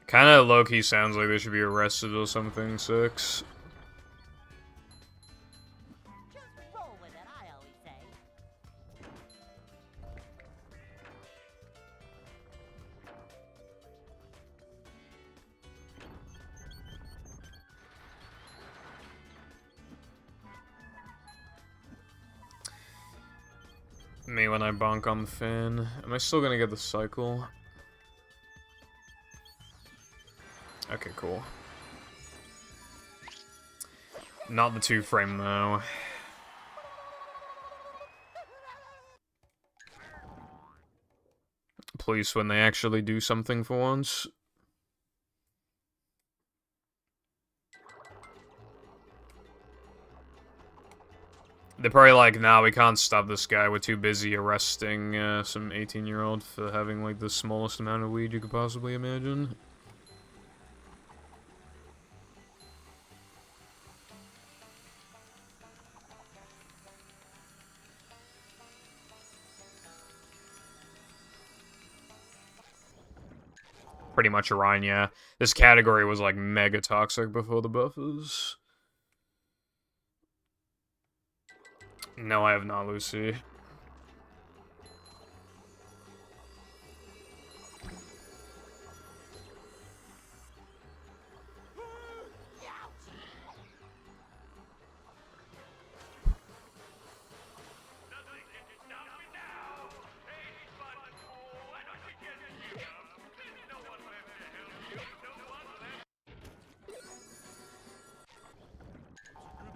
A: Kinda low-key sounds like they should be arrested or something, 6.
B: Just roll with it, I always say.
A: Me when I bonk on the fin. Am I still gonna get the cycle? Okay, cool. Not the 2-frame, though. Please, when they actually do something for once. They're probably like, nah, we can't stop this guy. We're too busy arresting some 18-year-old for having, like, the smallest amount of weed you could possibly imagine. Pretty much Orion, yeah. This category was, like, mega toxic before the buffers. No, I have not, Lucy.
C: Good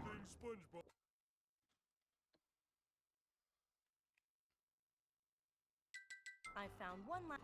C: thing SpongeBob.
D: I found one last.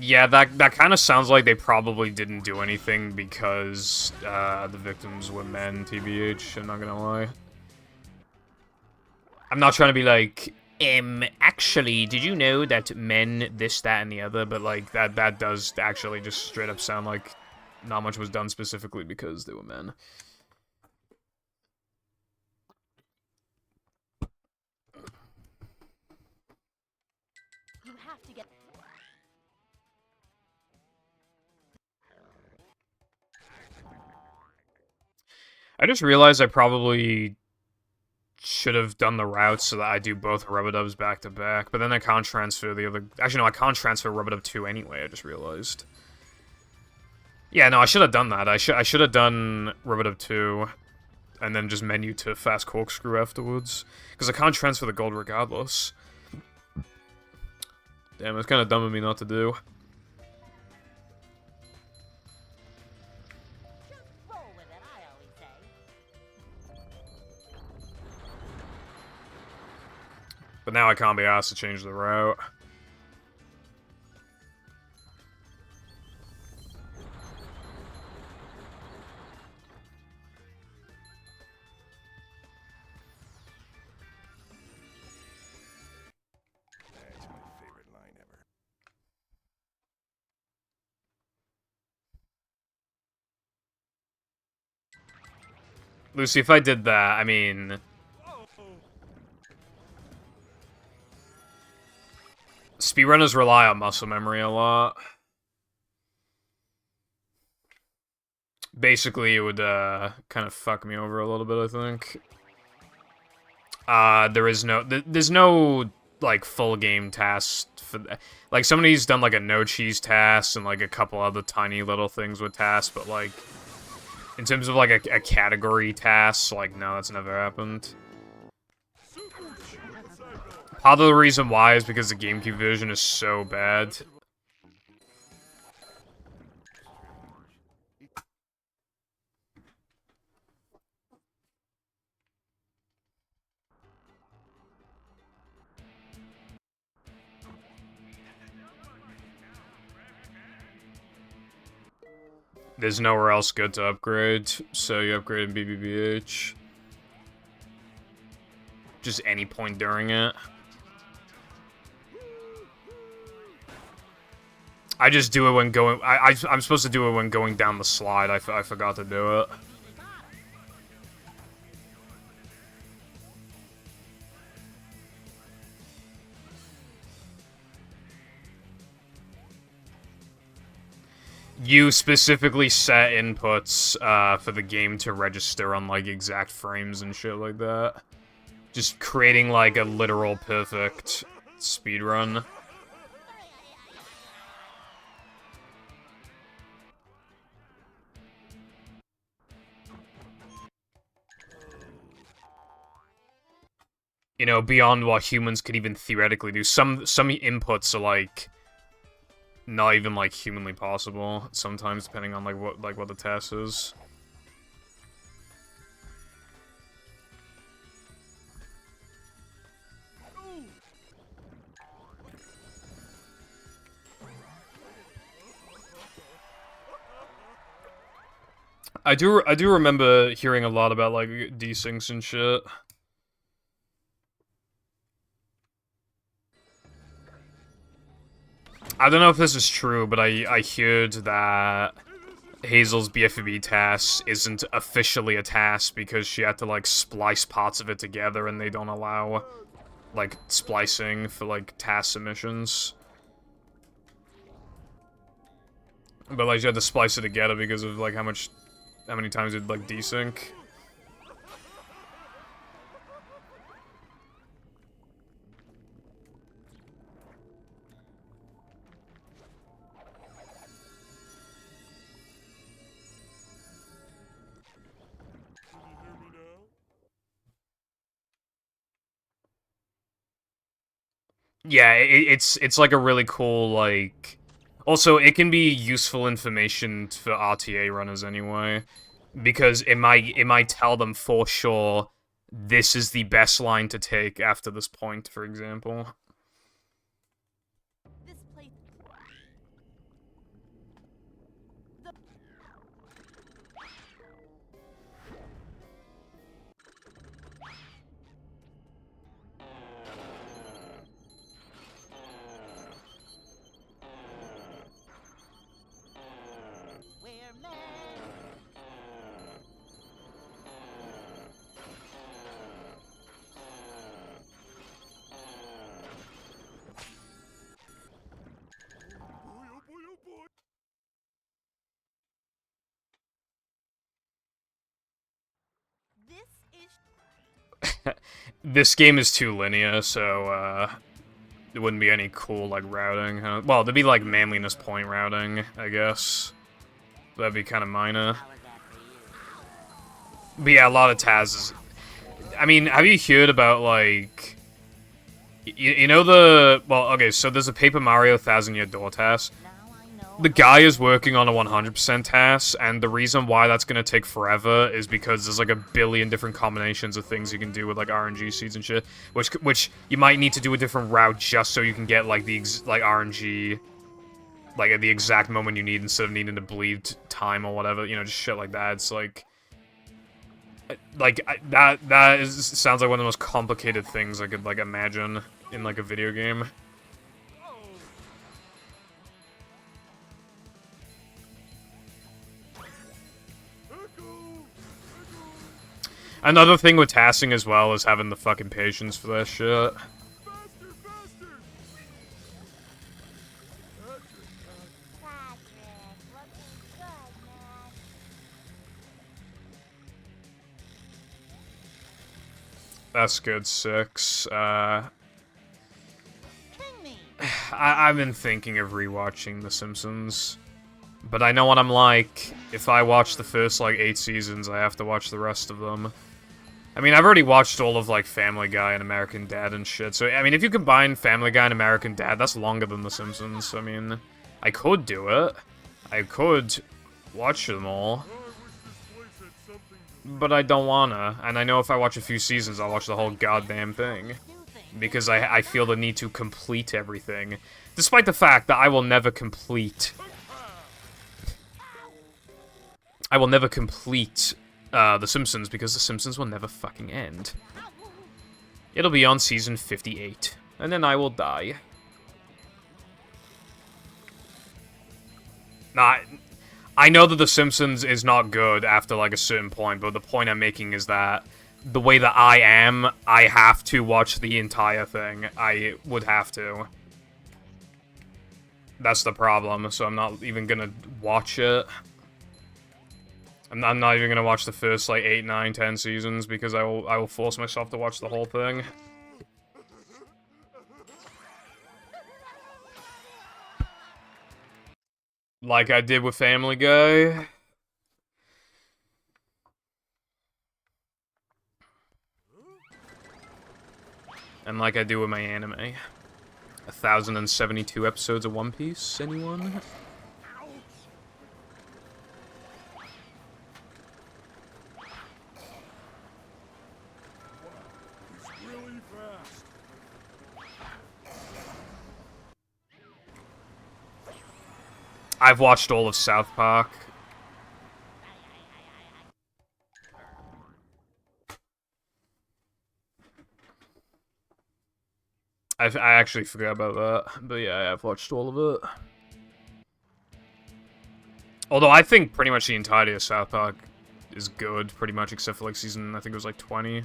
A: Yeah, that kind of sounds like they probably didn't do anything because the victims were men, TBH, I'm not gonna lie. I'm not trying to be like, actually, did you know that men this, that, and the other? But, like, that does actually just straight up sound like not much was done specifically because they were men.
D: You have to get.
A: I just realized I probably should have done the routes so that I do both Rubadubs back to back, but then I can't transfer the other... Actually, no, I can't transfer Rubadub 2 anyway, I just realized. Yeah, no, I should have done that. I should have done Rubadub 2, and then just menu to Fast Corkscrew afterwards, because I can't transfer the gold regardless. Damn, it's kind of dumb of me not to do. But now I can't be asked to change the route.
C: That's my favorite line ever.
A: Lucy, if I did that, I mean... Speedrunners rely on muscle memory a lot. Basically, it would kind of fuck me over a little bit, I think. There's no like full game tasks for that. Like somebody's done like a no cheese task and like a couple other tiny little things with tasks, but like in terms of like a category task, like no, that's never happened. Part of the reason why is because the GameCube version is so bad. There's nowhere else good to upgrade, so you upgrade in BBBH. Just any point during it. I just do it when going... I'm supposed to do it when going down the slide. I forgot to do it. You specifically set inputs for the game to register on like exact frames and shit like that. Just creating like a literal perfect speedrun. You know, beyond what humans could even theoretically do. Some inputs are like not even like humanly possible sometimes, depending on what the task is. I do remember hearing a lot about like desyncs and shit. I don't know if this is true, but I heard that Hazel's BFB task isn't officially a task because she had to like splice parts of it together and they don't allow like splicing for like task submissions. But like she had to splice it together because of like how many times it'd like desync. Yeah, it's like a really cool, like... Also, it can be useful information for RTA runners anyway, because it might tell them for sure this is the best line to take after this point, for example.
D: This place.
B: We're men.
C: Boy, oh boy, oh boy.
D: This is.
A: This game is too linear, so, there wouldn't be any cool, like, routing. Well, there'd be, like, manliness point routing, I guess. That'd be kind of minor.
B: How was that for you?
A: But yeah, a lot of Taz's. I mean, have you heard about, like... You know the... Well, okay, so there's a Paper Mario 1000-Year Door task.
B: Now I know.
A: The guy is working on a 100% task, and the reason why that's gonna take forever is because there's like a billion different combinations of things you can do with like RNG seeds and shit, which you might need to do a different route just so you can get like the RNG like at the exact moment you need instead of needing to bleed time or whatever, you know, just shit like that. It's like sounds like one of the most complicated things I could like imagine in like a video game. Another thing with tasking as well is having the fucking patience for that shit.
C: Faster, faster.
A: That's good, 6.
B: King me.
A: I've been thinking of rewatching The Simpsons. But I know what I'm like. If I watch the first, like, 8 seasons, I have to watch the rest of them. I mean, I've already watched all of, like, Family Guy and American Dad and shit. So, I mean, if you combine Family Guy and American Dad, that's longer than The Simpsons. I mean, I could do it. I could watch them all. But I don't wanna. And I know if I watch a few seasons, I'll watch the whole goddamn thing.
B: Do things.
A: Because I feel the need to complete everything. Despite the fact that I will never complete... The Simpsons, because The Simpsons will never fucking end. It'll be on season 58. And then I will die. Nah, I know that The Simpsons is not good after, like, a certain point, but the point I'm making is that the way that I am, I have to watch the entire thing. I would have to. That's the problem, so I'm not even gonna watch it. I'm not even gonna watch the first, like, 8, 9, 10 seasons, because I will force myself to watch the whole thing. Like I did with Family Guy. And like I do with my anime. 1,072 episodes of One Piece, anyone?
C: He's really fast.
A: I've watched all of South Park. I actually forgot about that, but yeah, I've watched all of it. Although I think pretty much the entirety of South Park is good, pretty much, except for like season, I think it was like 20.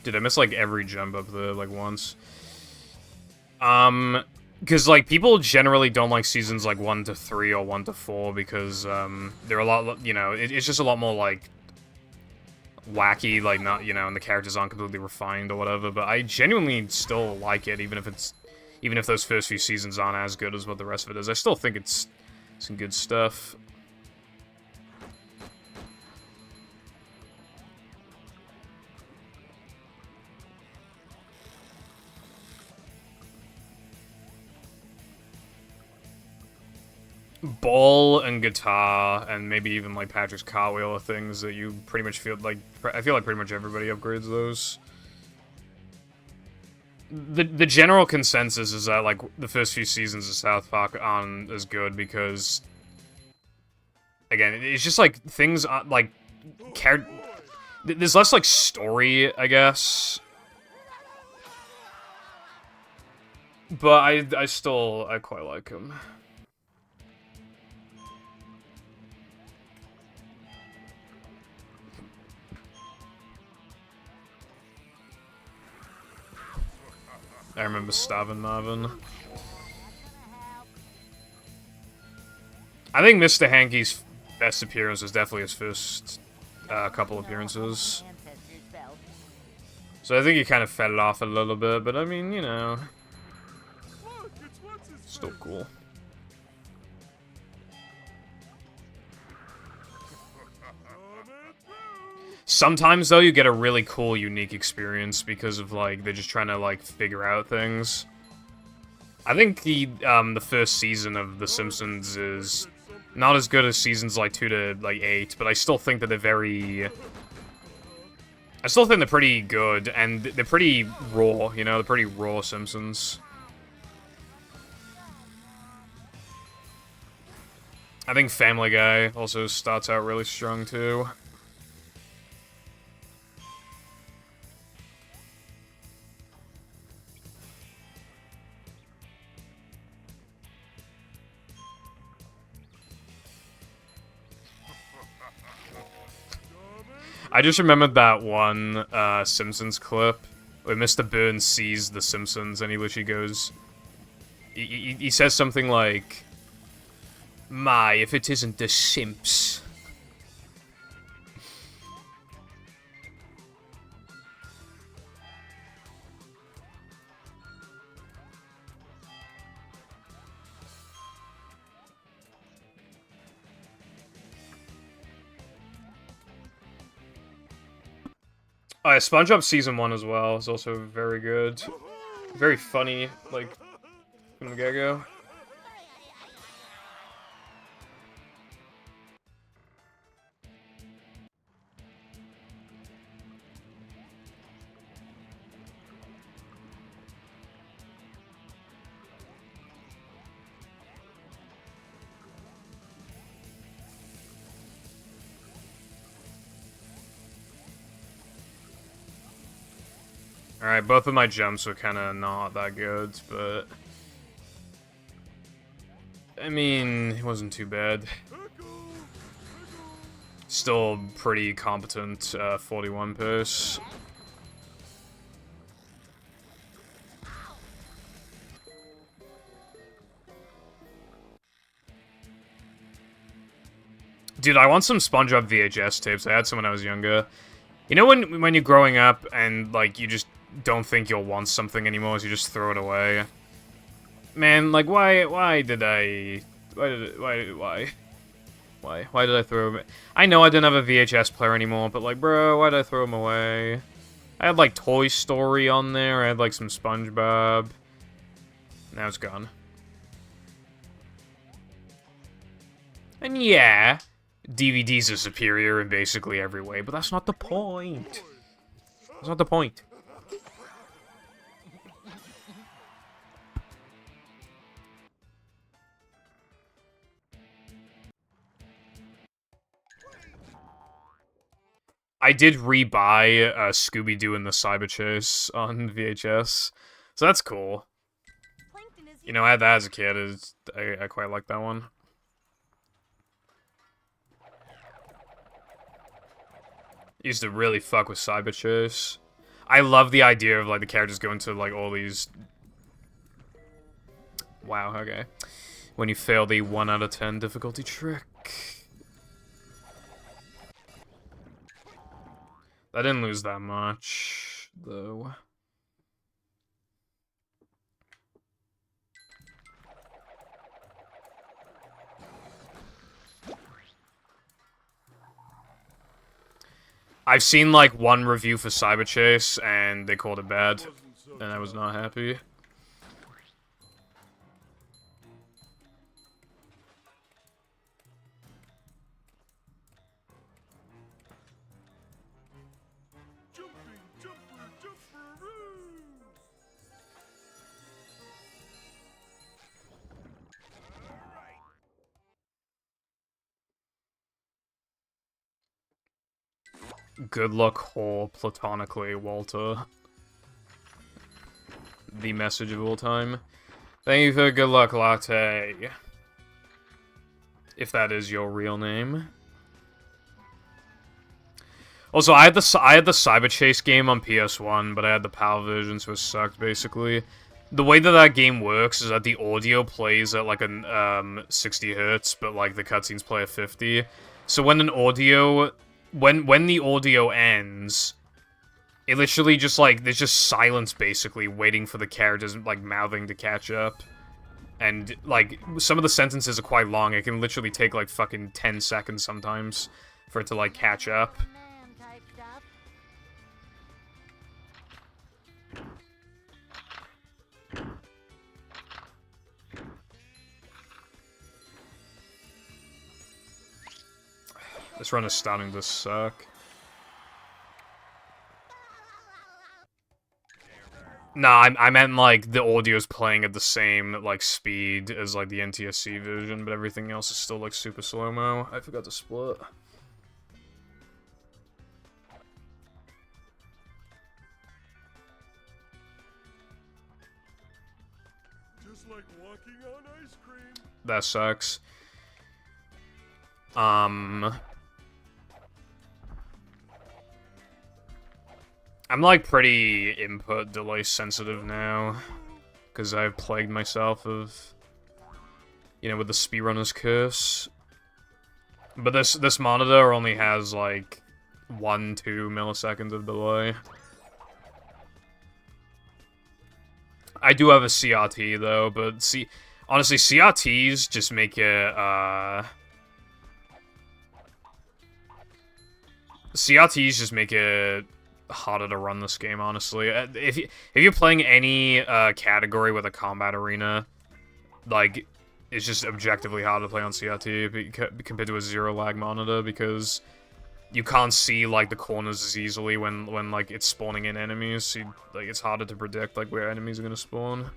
A: Dude, I missed like every jump up there like once. Because like people generally don't like seasons like 1 to 3 or 1 to 4 because they're a lot, you know, it's just a lot more like wacky, like not, you know, and the characters aren't completely refined or whatever. But I genuinely still like it, even if those first few seasons aren't as good as what the rest of it is. I still think it's some good stuff. Ball and guitar, and maybe even like Patrick's cartwheel are things that you pretty much feel like. I feel like pretty much everybody upgrades those. The general consensus is that like the first few seasons of South Park aren't as good because, again, it's just like things like there's less like story, I guess. But I quite like them. I remember Stabbing Marvin. I think Mr. Hankey's best appearance was definitely his first couple appearances.
B: Ancestors belt.
A: So I think he kind of fell off a little bit, but I mean, you know,
C: Look, it's what's his
A: still
C: face.
A: cool. Sometimes, though, you get a really cool, unique experience because of, like, they're just trying to, like, figure out things. I think the first season of The Simpsons is not as good as seasons, like, 2 to, like, 8, but I still think that they're very... I still think they're pretty good, and they're pretty raw, you know? They're pretty raw Simpsons. I think Family Guy also starts out really strong, too. I just remembered that one Simpsons clip where Mr. Burns sees The Simpsons and he literally goes... He says something like... My, if it isn't the Simps. Oh, yeah, SpongeBob Season 1 as well is also very good. Very funny, like, from the get-go. Alright, both of my jumps were kind of not that good, but... I mean, it wasn't too bad. Still pretty competent 41 purse. Dude, I want some SpongeBob VHS tapes. I had some when I was younger. You know when you're growing up and, like, you just don't think you'll want something anymore, so you just throw it away? Man, like, why did I throw them? I know I didn't have a VHS player anymore, but, like, bro, why did I throw them away? I had, like, Toy Story on there, I had, like, some SpongeBob. Now it's gone. And yeah, DVDs are superior in basically every way, but that's not the point. That's not the point. I did rebuy Scooby-Doo and the Cyber Chase on VHS, so that's cool. You know, I had that as a kid. I quite like that one. Used to really fuck with Cyber Chase. I love the idea of, like, the characters going to, like, all these... Wow, okay. When you fail the 1 out of 10 difficulty trick. I didn't lose that much, though. I've seen, like, one review for Cyber Chase, and they called it bad, and I was not happy. Good luck, whore, platonically, Walter. The message of all time. Thank you for good luck, latte. If that is your real name. Also, I had the Cyber Chase game on PS1, but I had the PAL version, so it sucked, basically. The way that that game works is that the audio plays at, like, a 60 hertz, but, like, the cutscenes play at 50. So when an audio... When the audio ends, it literally just, like, there's just silence, basically, waiting for the characters, like, mouthing to catch up. And, like, some of the sentences are quite long. It can literally take, like, fucking 10 seconds sometimes for it to, like, catch up. This run is starting to suck. Nah, I meant, like, the audio's playing at the same, like, speed as, like, the NTSC version, but everything else is still, like, super slow-mo. I forgot to split.
C: Just like walking on ice cream.
A: That sucks. I'm like pretty input delay sensitive now, because I've plagued myself of, you know, with the speedrunner's curse. But this monitor only has like 1-2 milliseconds of delay. I do have a CRT though, but honestly, CRTs just make it CRTs just make it harder to run this game, honestly. If you're playing any category with a combat arena, like, it's just objectively hard to play on CRT compared to a zero lag monitor, because you can't see like the corners as easily when like it's spawning in enemies. So like it's harder to predict like where enemies are gonna spawn.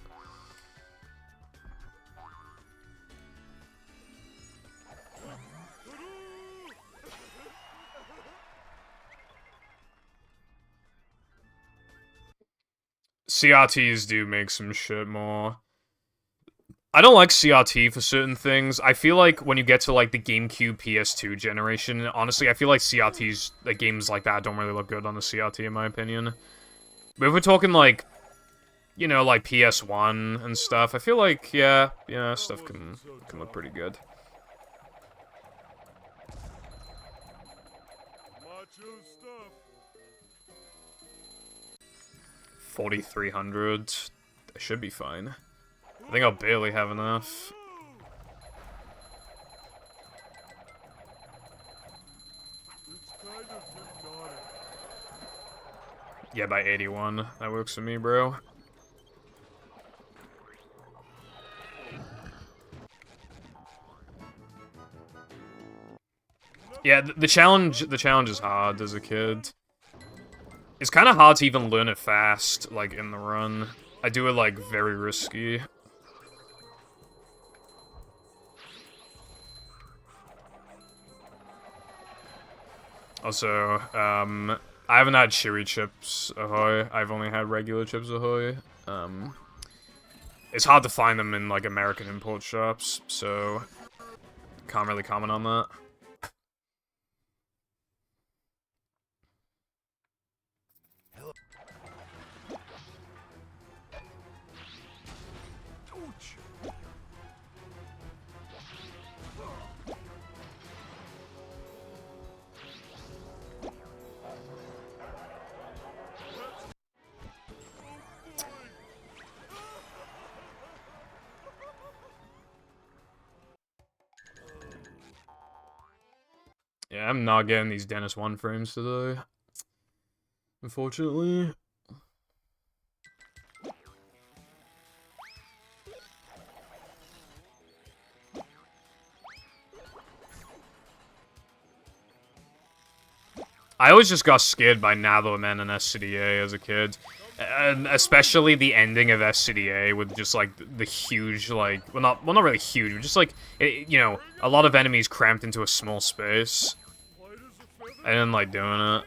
A: CRTs do make some shit more. I don't like CRT for certain things. I feel like when you get to like the GameCube PS2 generation, honestly, I feel like CRTs, like games like that, don't really look good on the CRT in my opinion. But if we're talking like, you know, like PS1 and stuff, I feel like, yeah, stuff can look pretty good.
C: Macho stuff.
A: 4,300. I should be fine. I think I'll barely have enough.
C: It's kind of hypnotic.
A: Yeah, by 81. That works for me, bro. Yeah, the challenge is hard as a kid. It's kind of hard to even learn it fast, like, in the run. I do it, like, very risky. Also, I haven't had Chewy Chips Ahoy. I've only had regular Chips Ahoy. It's hard to find them in, like, American import shops, so can't really comment on that. Yeah, I'm not getting these Dennis 1 frames today, unfortunately. I always just got scared by Natherman and SCDA as a kid. And especially the ending of SCDA with just, like, the huge, like... Well, not really huge, but just, like, you know, a lot of enemies cramped into a small space. I didn't like doing it.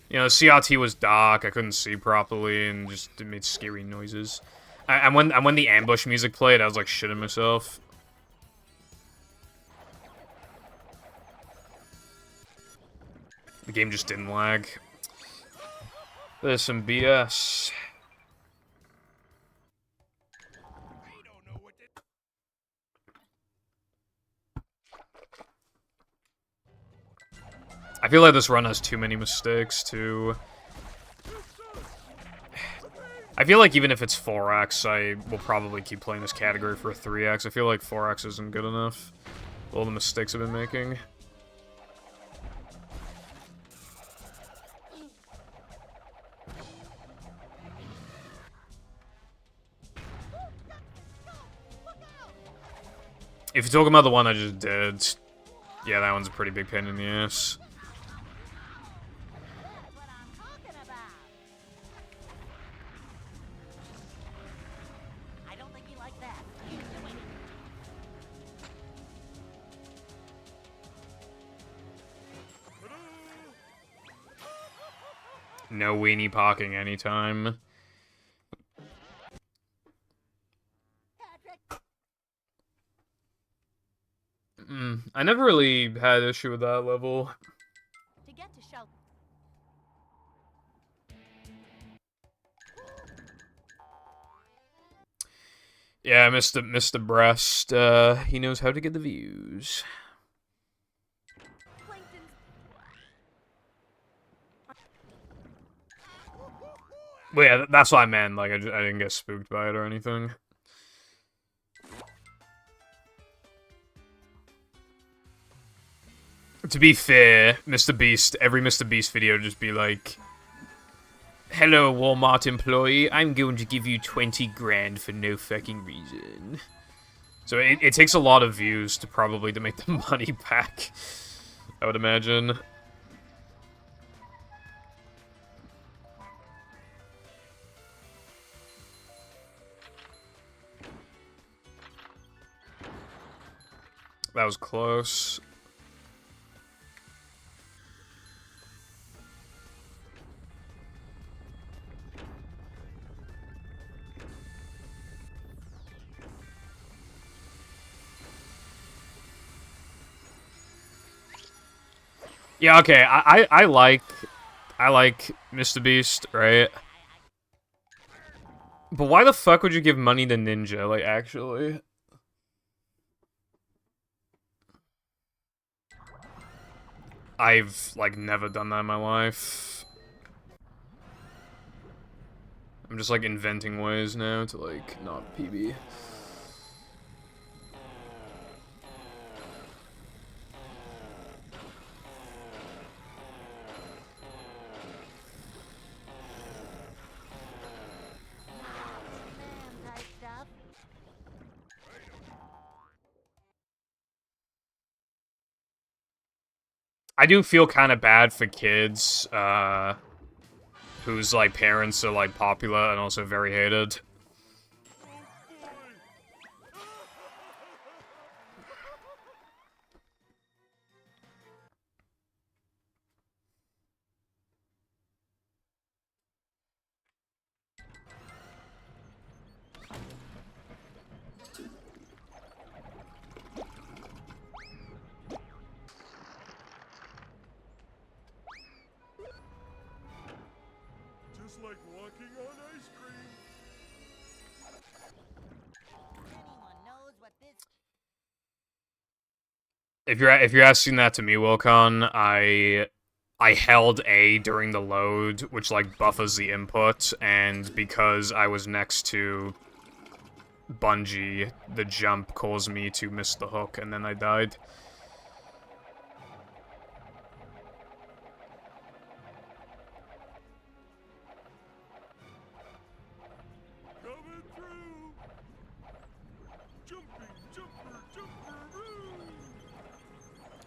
A: You know, the CRT was dark, I couldn't see properly, and just it made scary noises. And when the ambush music played, I was, like, shitting myself. The game just didn't lag. There's some BS. I feel like this run has too many mistakes, too. I feel like even if it's 4x, I will probably keep playing this category for a 3x. I feel like 4x isn't good enough. All the mistakes I've been making. If you're talking about the one I just did, yeah, that one's a pretty big pain in the ass.
B: That's what I'm talking about. I don't think he likes that. He's doing it.
A: No weenie parking anytime.
B: Patrick,
A: I never really had issue with that level.
B: to get to shelter.
A: Yeah, Mr. Breast, he knows how to get the views. Well, yeah, that's what I meant. Like, I didn't get spooked by it or anything. To be fair, Mr. Beast, every Mr. Beast video just be like, "Hello, Walmart employee, I'm going to give you 20 grand for no fucking reason." So it takes a lot of views to probably to make the money back, I would imagine. That was close. Yeah, okay, I like Mr. Beast, right? But why the fuck would you give money to Ninja, like, actually? I've, like, never done that in my life. I'm just, like, inventing ways now to, like, not PB.
B: Type stuff.
A: I do feel kind of bad for kids, whose, like, parents are, like, popular and also very hated.
C: Just like walking on ice cream.
B: Anyone knows what this
A: If you're asking that to me, Wilcon, I held A during the load, which, like, buffers the input, and because I was next to Bungie, the jump caused me to miss the hook, and then I died.
C: Coming through. Jumping, jumper,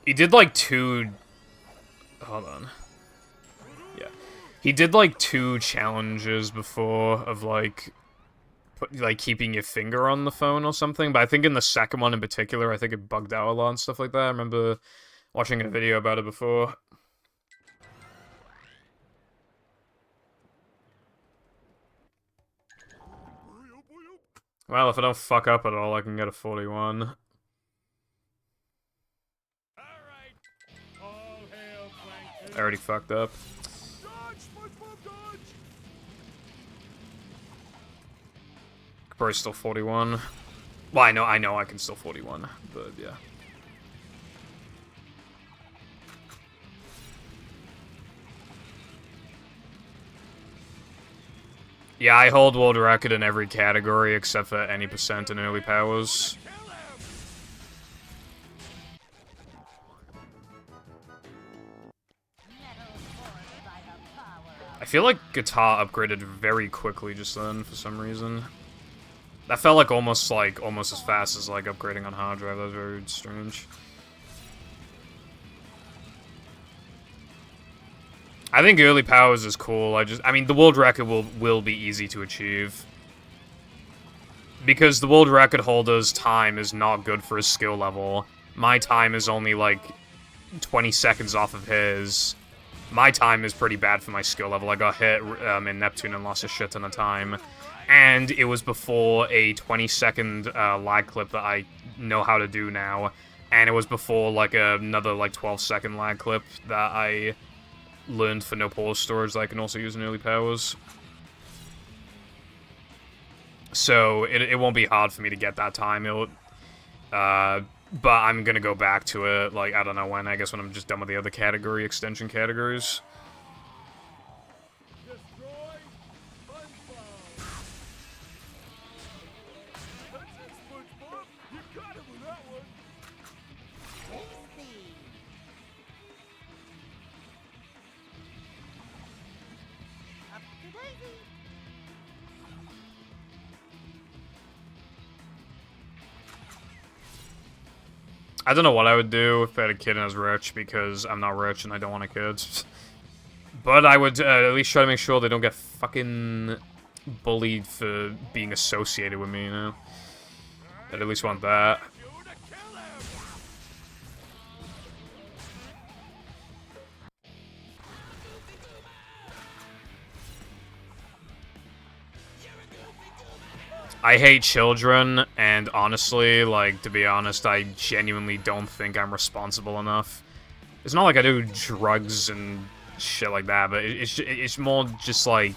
A: He did, like, two... Hold on. Yeah. He did, like, two challenges before of, like... keeping your finger on the phone or something, but I think in the second one in particular, I think it bugged out a lot and stuff like that. I remember watching a video about it before. Well, if I don't fuck up at all, I can get a 41.
C: Alright. All hail Plankton.
A: I already fucked up.
C: Dodge, SpongeBob, dodge!
A: Could probably still 41. Well, I know I can still 41, but yeah. Yeah, I hold world record in every category except for any percent in early powers. I feel like guitar upgraded very quickly just then for some reason. That felt like almost as fast as like upgrading on hard drive. That was very strange. I think early powers is cool. I mean, the world record will be easy to achieve. Because the world record holder's time is not good for his skill level. My time is only like 20 seconds off of his. My time is pretty bad for my skill level. I got hit in Neptune and lost a shit ton of time. And it was before a 20-second lag clip that I know how to do now. And it was before like another like 12-second lag clip that I learned for no pause storage that I can also use in early powers. So it won't be hard for me to get that time. But I'm gonna go back to it, like, I don't know when, I guess when I'm just done with the other category, extension categories.
C: Destroy SpongeBob. That's it, SpongeBob. You got him with that one.
B: Tasty. Up to daisy.
A: I don't know what I would do if I had a kid and I was rich, because I'm not rich and I don't want a kid. But I would at least try to make sure they don't get fucking bullied for being associated with me, you know? I'd at least want that.
C: You to kill him.
A: I hate children, and honestly, like, to be honest, I genuinely don't think I'm responsible enough. It's not like I do drugs and shit like that, but it's more just like...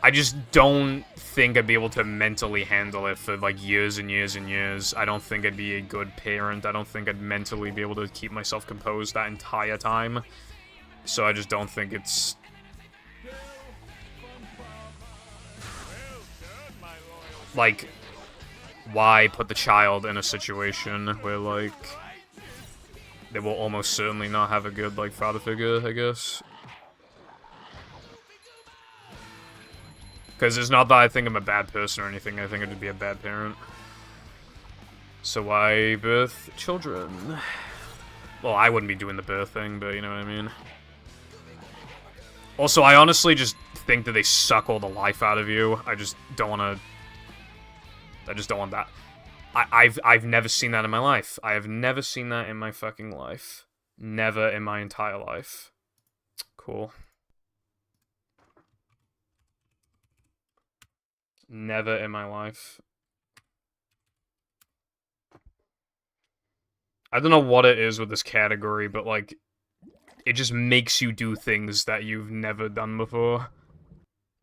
A: I just don't think I'd be able to mentally handle it for, like, years and years and years. I don't think I'd be a good parent. I don't think I'd mentally be able to keep myself composed that entire time. So I just don't think it's... Like, why put the child in a situation where, like, they will almost certainly not have a good, like, father figure, I guess. Because it's not that I think I'm a bad person or anything, I think I'd be a bad parent. So why birth children? Well, I wouldn't be doing the birth thing, but you know what I mean. Also, I honestly just think that they suck all the life out of you. I just don't want to... I just don't want that. I've never seen that in my life. I have never seen that in my fucking life. Never in my entire life. Cool. Never in my life. I don't know what it is with this category, but, like, it just makes you do things that you've never done before.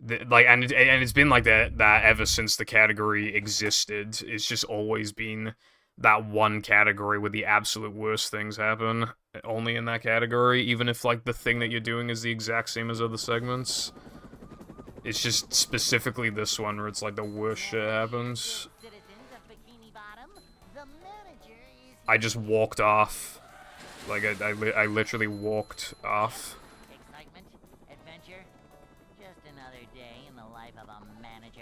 A: And it's been like that ever since the category existed. It's just always been that one category where the absolute worst things happen. Only in that category, even if, like, the thing that you're doing is the exact same as other segments. It's just specifically this one where it's like the worst shit happens.
B: Citizens of Bikini Bottom, the manager is...
A: I just walked off. Like, I literally walked off.
B: Excitement, adventure, just another day in the life of a manager.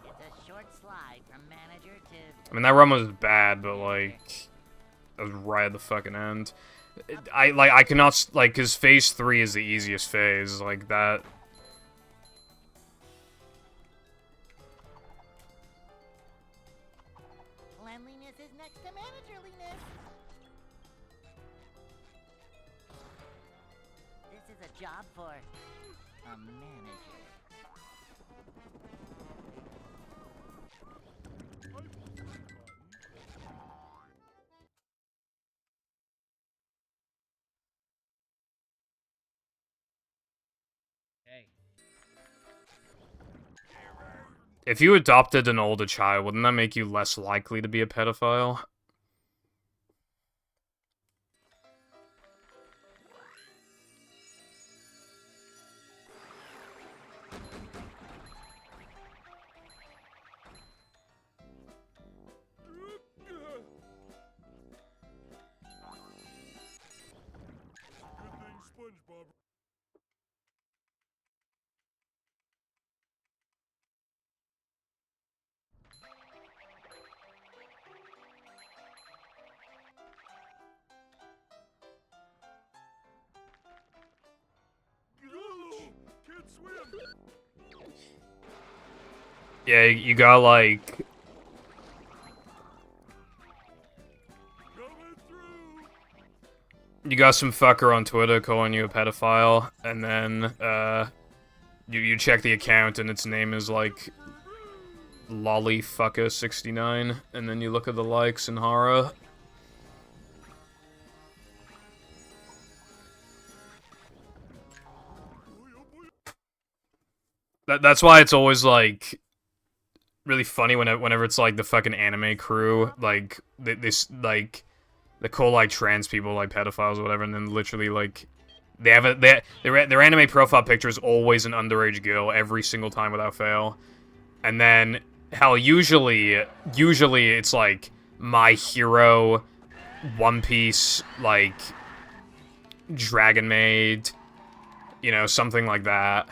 B: It's a short slide from manager to...
A: I mean, that run was bad, but, like, that was right at the fucking end. I cannot, like, because phase 3 is the easiest phase, like, that...
B: Cleanliness is next to managerliness. This is a job for a manager.
A: If you adopted an older child, wouldn't that make you less likely to be a pedophile?
C: Good thing SpongeBob. Can't swim.
A: Yeah, you got, like...
C: Coming through.
A: You got some fucker on Twitter calling you a pedophile, and then, you check the account and its name is, like, lollyfucker69, and then you look at the likes and horror. That's why it's always like really funny whenever it's like the fucking anime crew, like this like they call like trans people like pedophiles or whatever, and then literally like they have their anime profile picture is always an underage girl every single time without fail, and then hell usually it's like My Hero, One Piece, like Dragon Maid, you know, something like that.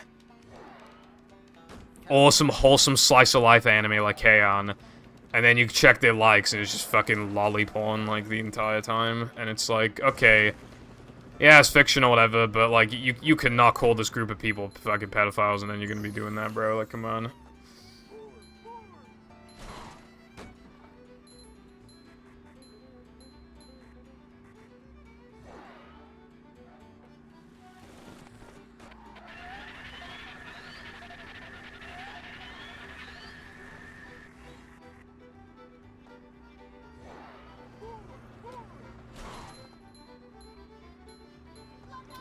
A: Or some wholesome slice of life anime like K-On! And then you check their likes and it's just fucking lolly porn like the entire time. And it's like, okay, yeah, it's fiction or whatever, but like you cannot call this group of people fucking pedophiles and then you're gonna be doing that, bro. Like, come on.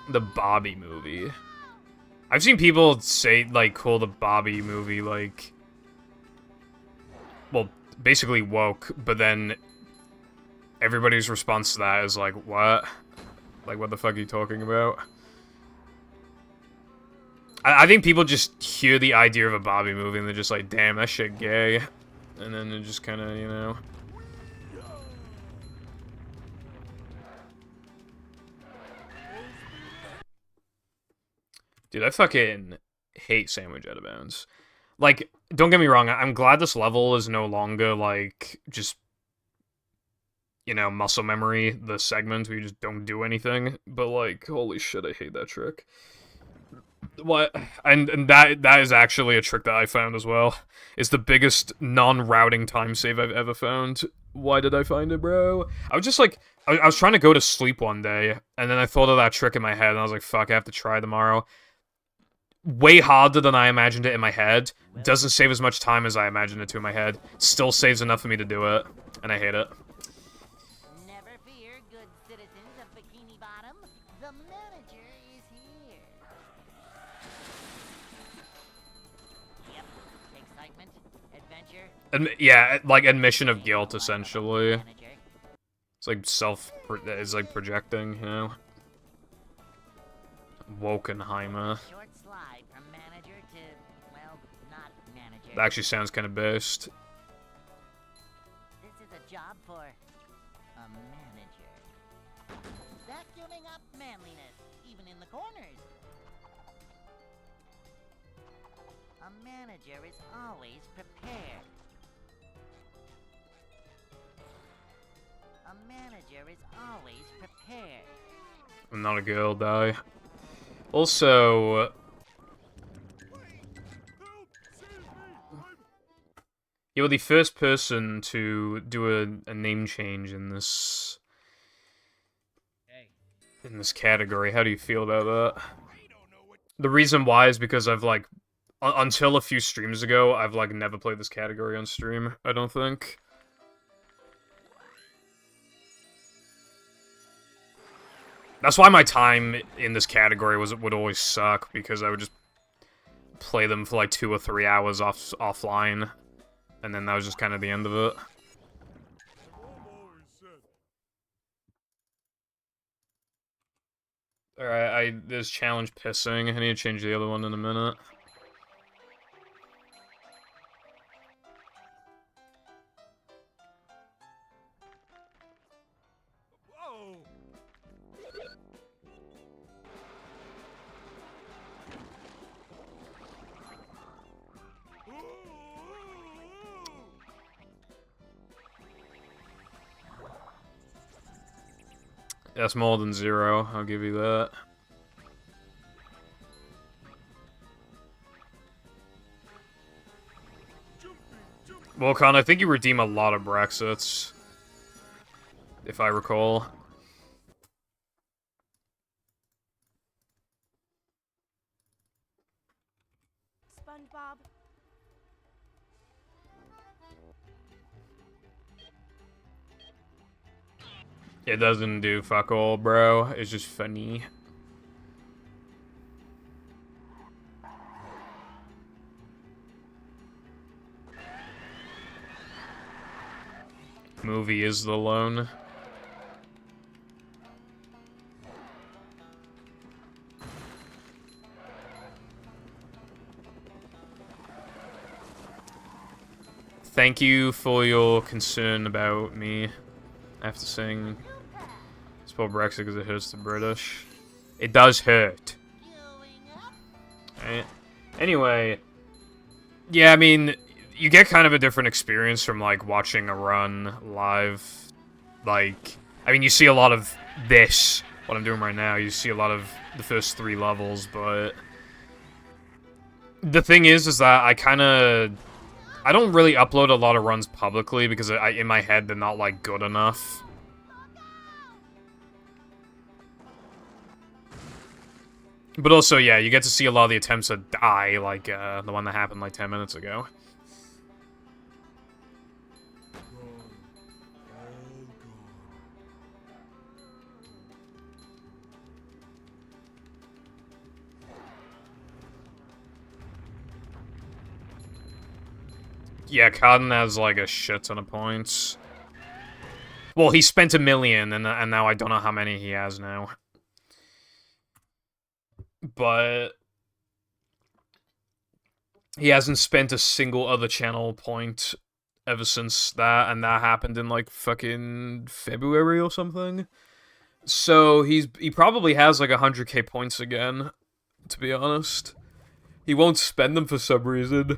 A: The Bobby movie. I've seen people say, like, call the Bobby movie, like, well, basically woke, but then everybody's response to that is like, what? Like, what the fuck are you talking about? I think people just hear the idea of a Bobby movie and they're just like, damn, that shit gay. And then it just kind of, you know... Dude, I fucking hate Sandwich Out of Bounds. Like, don't get me wrong, I'm glad this level is no longer, like, just, you know, muscle memory, the segment where you just don't do anything. But, like, holy shit, I hate that trick. What? And that is actually a trick that I found as well. It's the biggest non-routing time save I've ever found. Why did I find it, bro? I was just like, I was trying to go to sleep one day, and then I thought of that trick in my head, and I was like, fuck, I have to try tomorrow. Way harder than I imagined it in my head. Doesn't save as much time as I imagined it to in my head. Still saves enough for me to do it, and I hate it.
B: Never fear, good citizens of Bikini Bottom. The manager is here. Yep. Excitement, adventure.
A: Yeah, like admission of guilt, essentially.
B: Manager.
A: It's like it's like projecting, you know? Wokenheimer.
B: Short slide from manager to, well, not manager.
A: That actually sounds kind of based.
B: This is a job for a manager. Vacuuming up manliness, even in the corners. A manager is always prepared. A manager is always prepared.
A: I'm not a girl, die. Also... You were the first person to do a name change in this... in this category. How do you feel about that? The reason why is because I've, like... until a few streams ago, I've, like, never played this category on stream, I don't think. That's why my time in this category would always suck, because I would just play them for like 2 or 3 hours offline, and then that was just kind of the end of it. Alright, there's challenge pissing. I need to change the other one in a minute. That's more than 0, I'll give you that. Well, Con, I think you redeem a lot of Brexits, if I recall.
E: SpongeBob.
A: It doesn't do fuck all, bro. It's just funny. movie is The Loan. Thank you for your concern about me. I have to sing spell Brexit because it hurts the British. It does hurt. Right. Anyway, yeah, I mean, you get kind of a different experience from, like, watching a run live. Like, I mean, you see a lot of this, what I'm doing right now. You see a lot of the first 3 levels, but the thing is that I don't really upload a lot of runs publicly because in my head they're not, like, good enough. But also, yeah, you get to see a lot of the attempts that die, like the one that happened like 10 minutes ago. Yeah, Cotton has like a shit ton of points. Well, he spent 1 million, and now I don't know how many he has now. But he hasn't spent a single other channel point ever since that, and that happened in like fucking February or something. So he probably has like 100k points again, to be honest. He won't spend them for some reason.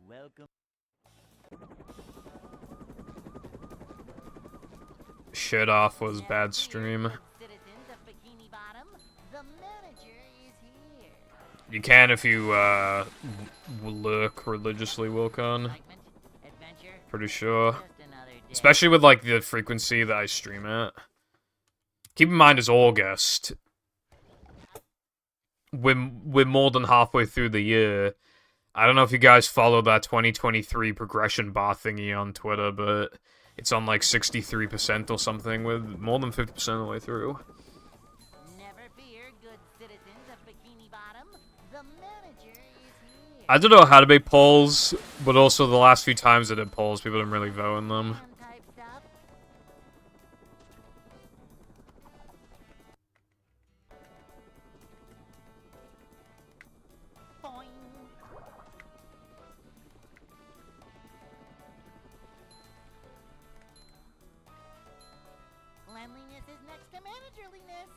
B: Welcome.
A: Shit off was bad stream.
B: Citizens of Bikini Bottom, the manager is here.
A: You can if you lurk religiously, Wilcon.
B: Excitement, adventure,
A: Pretty sure.
B: just another day.
A: Especially with like the frequency that I stream at. Keep in mind it's August. We're more than halfway through the year. I don't know if you guys follow that 2023 progression bar thingy on Twitter, but it's on like 63% or something, with more than 50% of the way through.
B: Never fear, good citizens of Bikini Bottom, the manager is here.
A: I don't know how to make polls, but also the last few times I did polls, people didn't really vote in them.
B: Type stuff. Boing. Cleanliness is next to managerliness.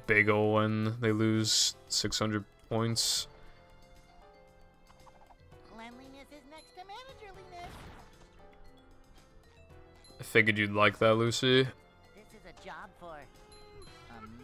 A: Big ol' when they lose 600 points.
B: Cleanliness is next to managerliness.
A: I figured you'd like that, Lucy.
B: This is a job for a manager.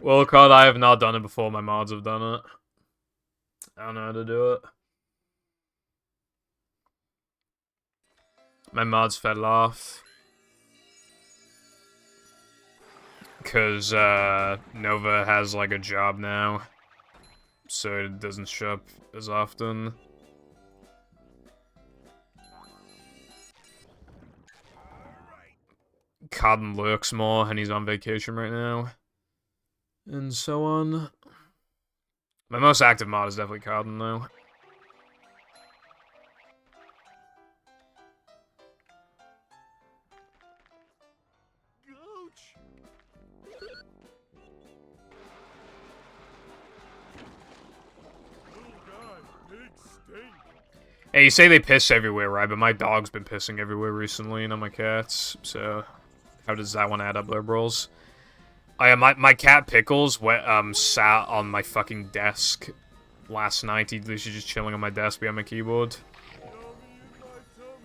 A: Well, Cod, I have not done it before. My mods have done it. I don't know how to do it. My mods fell off. Because Nova has like a job now. So it doesn't show up as often. Cotton lurks more and he's on vacation right now. And so on. My most active mod is definitely Cotton, though.
C: Gooch! Little guy, big stink.
A: Hey, you say they piss everywhere, right? But my dog's been pissing everywhere recently, and not my cats. So, how does that one add up, liberals? My cat Pickles sat on my fucking desk last night. He's literally just chilling on my desk behind my keyboard.
C: Yummy in my tummy.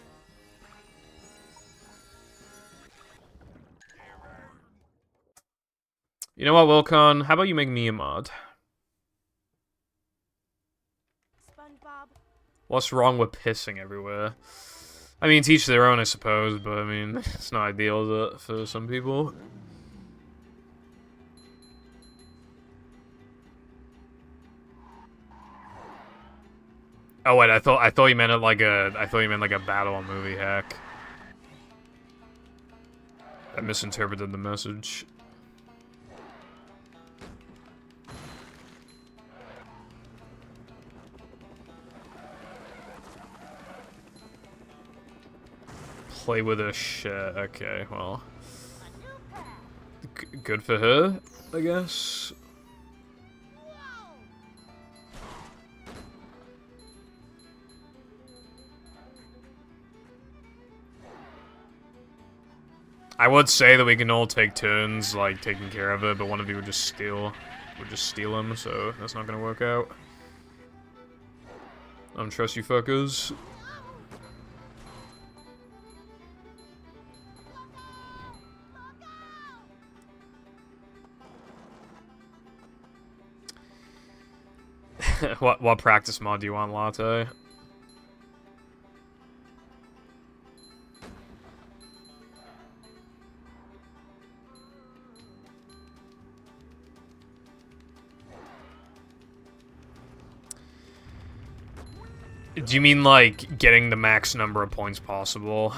A: You know what, Wilcon? How about you make me a mod?
E: SpongeBob.
A: What's wrong with pissing everywhere? I mean, teach their own, I suppose, but I mean, it's not ideal, is it, for some people? Oh wait, I thought you meant it like a battle on movie hack. I misinterpreted the message. Play with a shit. Okay, well. Good for her, I guess. I would say that we can all take turns, like, taking care of it, but one of you would just steal him, so that's not gonna work out. I don't trust you fuckers. What practice mod do you want, Latte? Do you mean, like, getting the max number of points possible?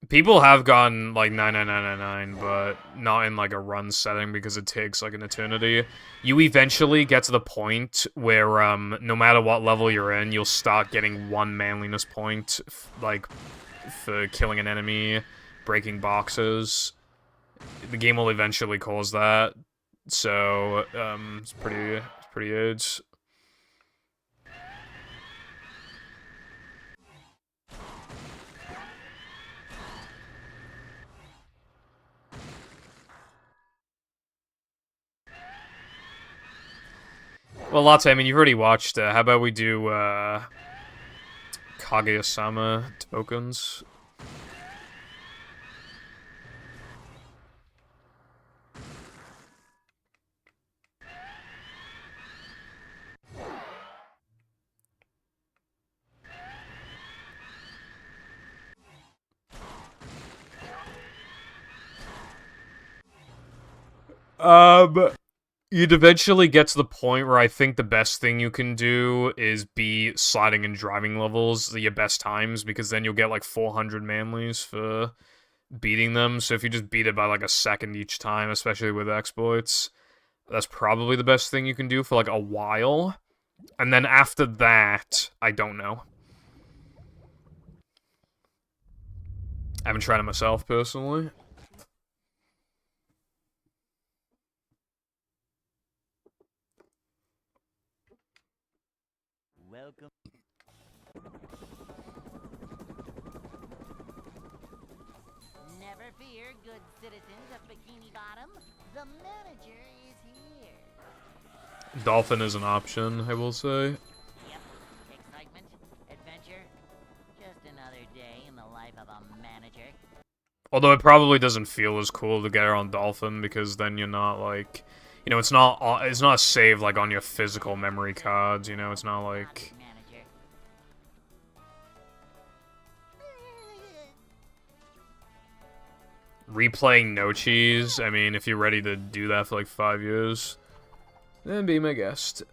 A: People have gotten, like, 99999, but not in, like, a run setting because it takes, like, an eternity. You eventually get to the point where, no matter what level you're in, you'll start getting one manliness point, like, for killing an enemy, breaking boxes. The game will eventually cause that, so, it's pretty good. Well, Latte, I mean, you've already watched, how about we do, Kaguya-sama tokens? You'd eventually get to the point where I think the best thing you can do is be sliding and driving levels your best times, because then you'll get like 400 manlies for beating them. So if you just beat it by like a second each time, especially with exploits, that's probably the best thing you can do for like a while. And then after that, I don't know. I haven't tried it myself personally.
B: Welcome. Never fear, good citizens of Bikini Bottom. The manager is here.
A: Dolphin is an option, I will say.
B: Yep. Excitement, adventure. Just another day in the life of a manager.
A: Although it probably doesn't feel as cool to get her on Dolphin, because then you're not, like... You know, it's not saved, like, on your physical memory cards, you know? It's not like...
B: Manager.
A: Replaying No Cheese, I mean, if you're ready to do that for, like, 5 years, then be my guest.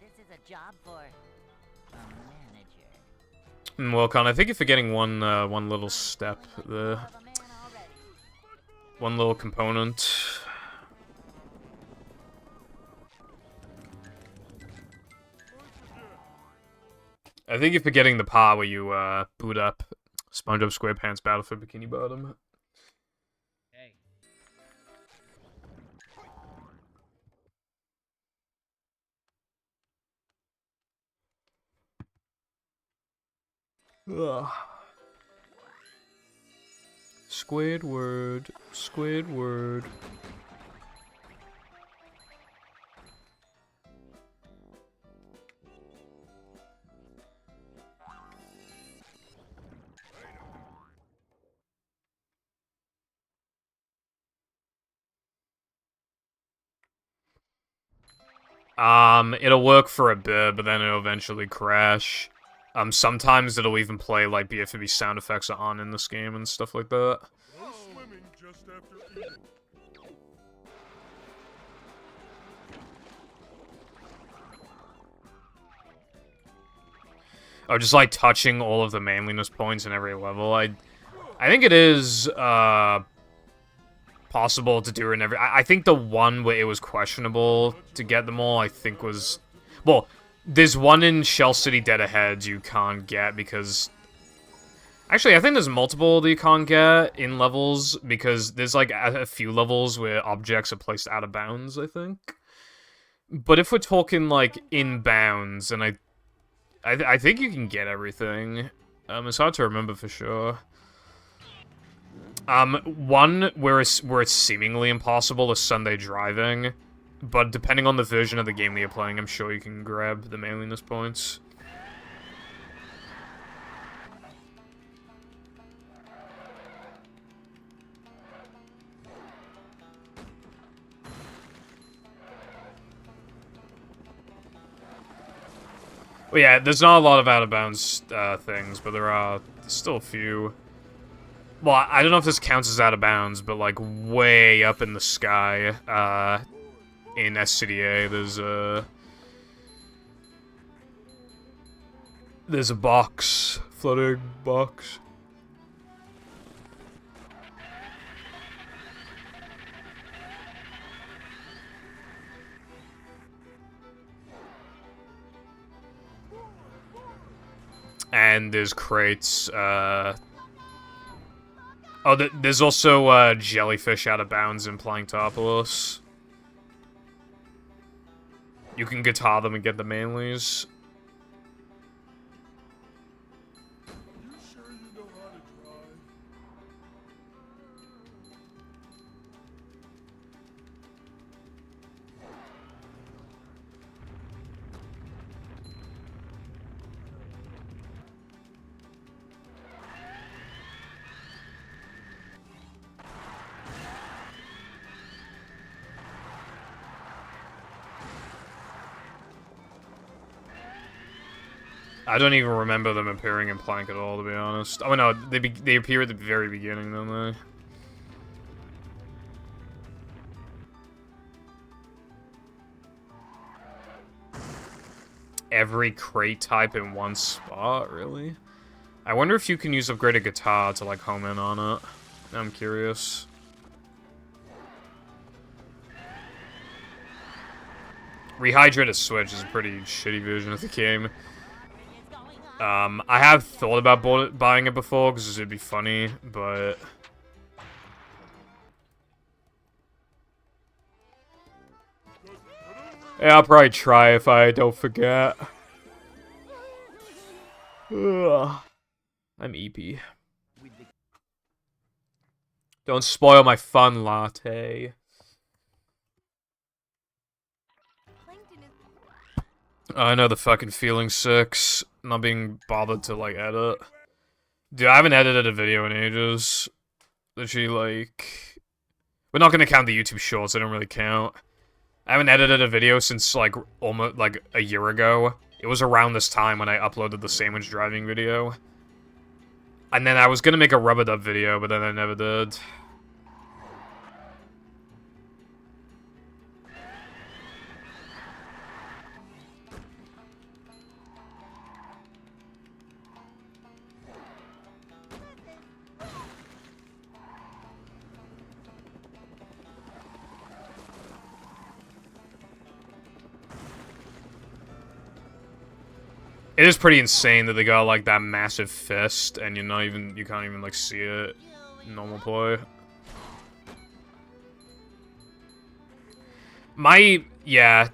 B: This is a job for a manager.
A: Well, Con, I think you're forgetting one little step, one little component. I think you're forgetting the part where you, boot up SpongeBob SquarePants Battle for Bikini Bottom.
B: Hey.
A: Ugh. Squidward, Squidward. It'll work for a bit, but then it'll eventually crash. Sometimes it'll even play, like, BFB sound effects are on in this game and stuff like that.
C: No swimming just after eating.
A: Oh, just, like, touching all of the manliness points in every level. I think it is, possible to do in every... I think the one where it was questionable to get them all, I think was... Well, there's one in Shell City Dead Ahead you can't get because... Actually, I think there's multiple that you can't get in levels because there's, like, a few levels where objects are placed out of bounds, I think. But if we're talking, like, in bounds, and I think you can get everything. It's hard to remember for sure. One where it's seemingly impossible is Sunday Driving, but depending on the version of the game that you're playing, I'm sure you can grab the manliness points. Well, yeah, there's not a lot of out-of-bounds things, but there are still a few. Well, I don't know if this counts as out-of-bounds, but, like, way up in the sky, in SCDA, there's a box, floating box. And there's crates, Oh, there's also, jellyfish out of bounds in Planktopolis. You can guitar them and get the manlies.
C: You sure you know how to drive?
A: I don't even remember them appearing in Plank at all, to be honest. Oh no, they appear at the very beginning, don't they? Every crate type in one spot, really? I wonder if you can use upgraded guitar to, like, home in on it. I'm curious. Rehydrated Switch is a pretty shitty version of the game. I have thought about buying it before, because it'd be funny, but... Yeah, I'll probably try if I don't forget. Ugh. I'm EP. Don't spoil my fun, latte. I know the fucking feeling 6. Not being bothered to, like, edit. Dude, I haven't edited a video in ages. Literally, like... We're not gonna count the YouTube shorts, they don't really count. I haven't edited a video since, like, almost, like, a year ago. It was around this time when I uploaded the sandwich driving video. And then I was gonna make a rubber dub video, but then I never did. It is pretty insane that they got, like, that massive fist, and you can't even, like, see it in normal play. Yeah,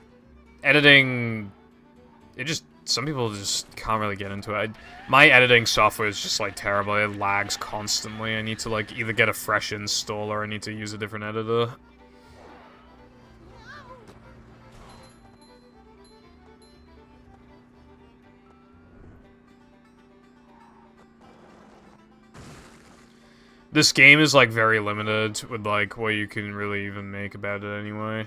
A: editing, some people just can't really get into it. My editing software is just, like, terrible. It lags constantly. I need to, like, either get a fresh install or I need to use a different editor. This game is, like, very limited with, like, what you can really even make about it anyway.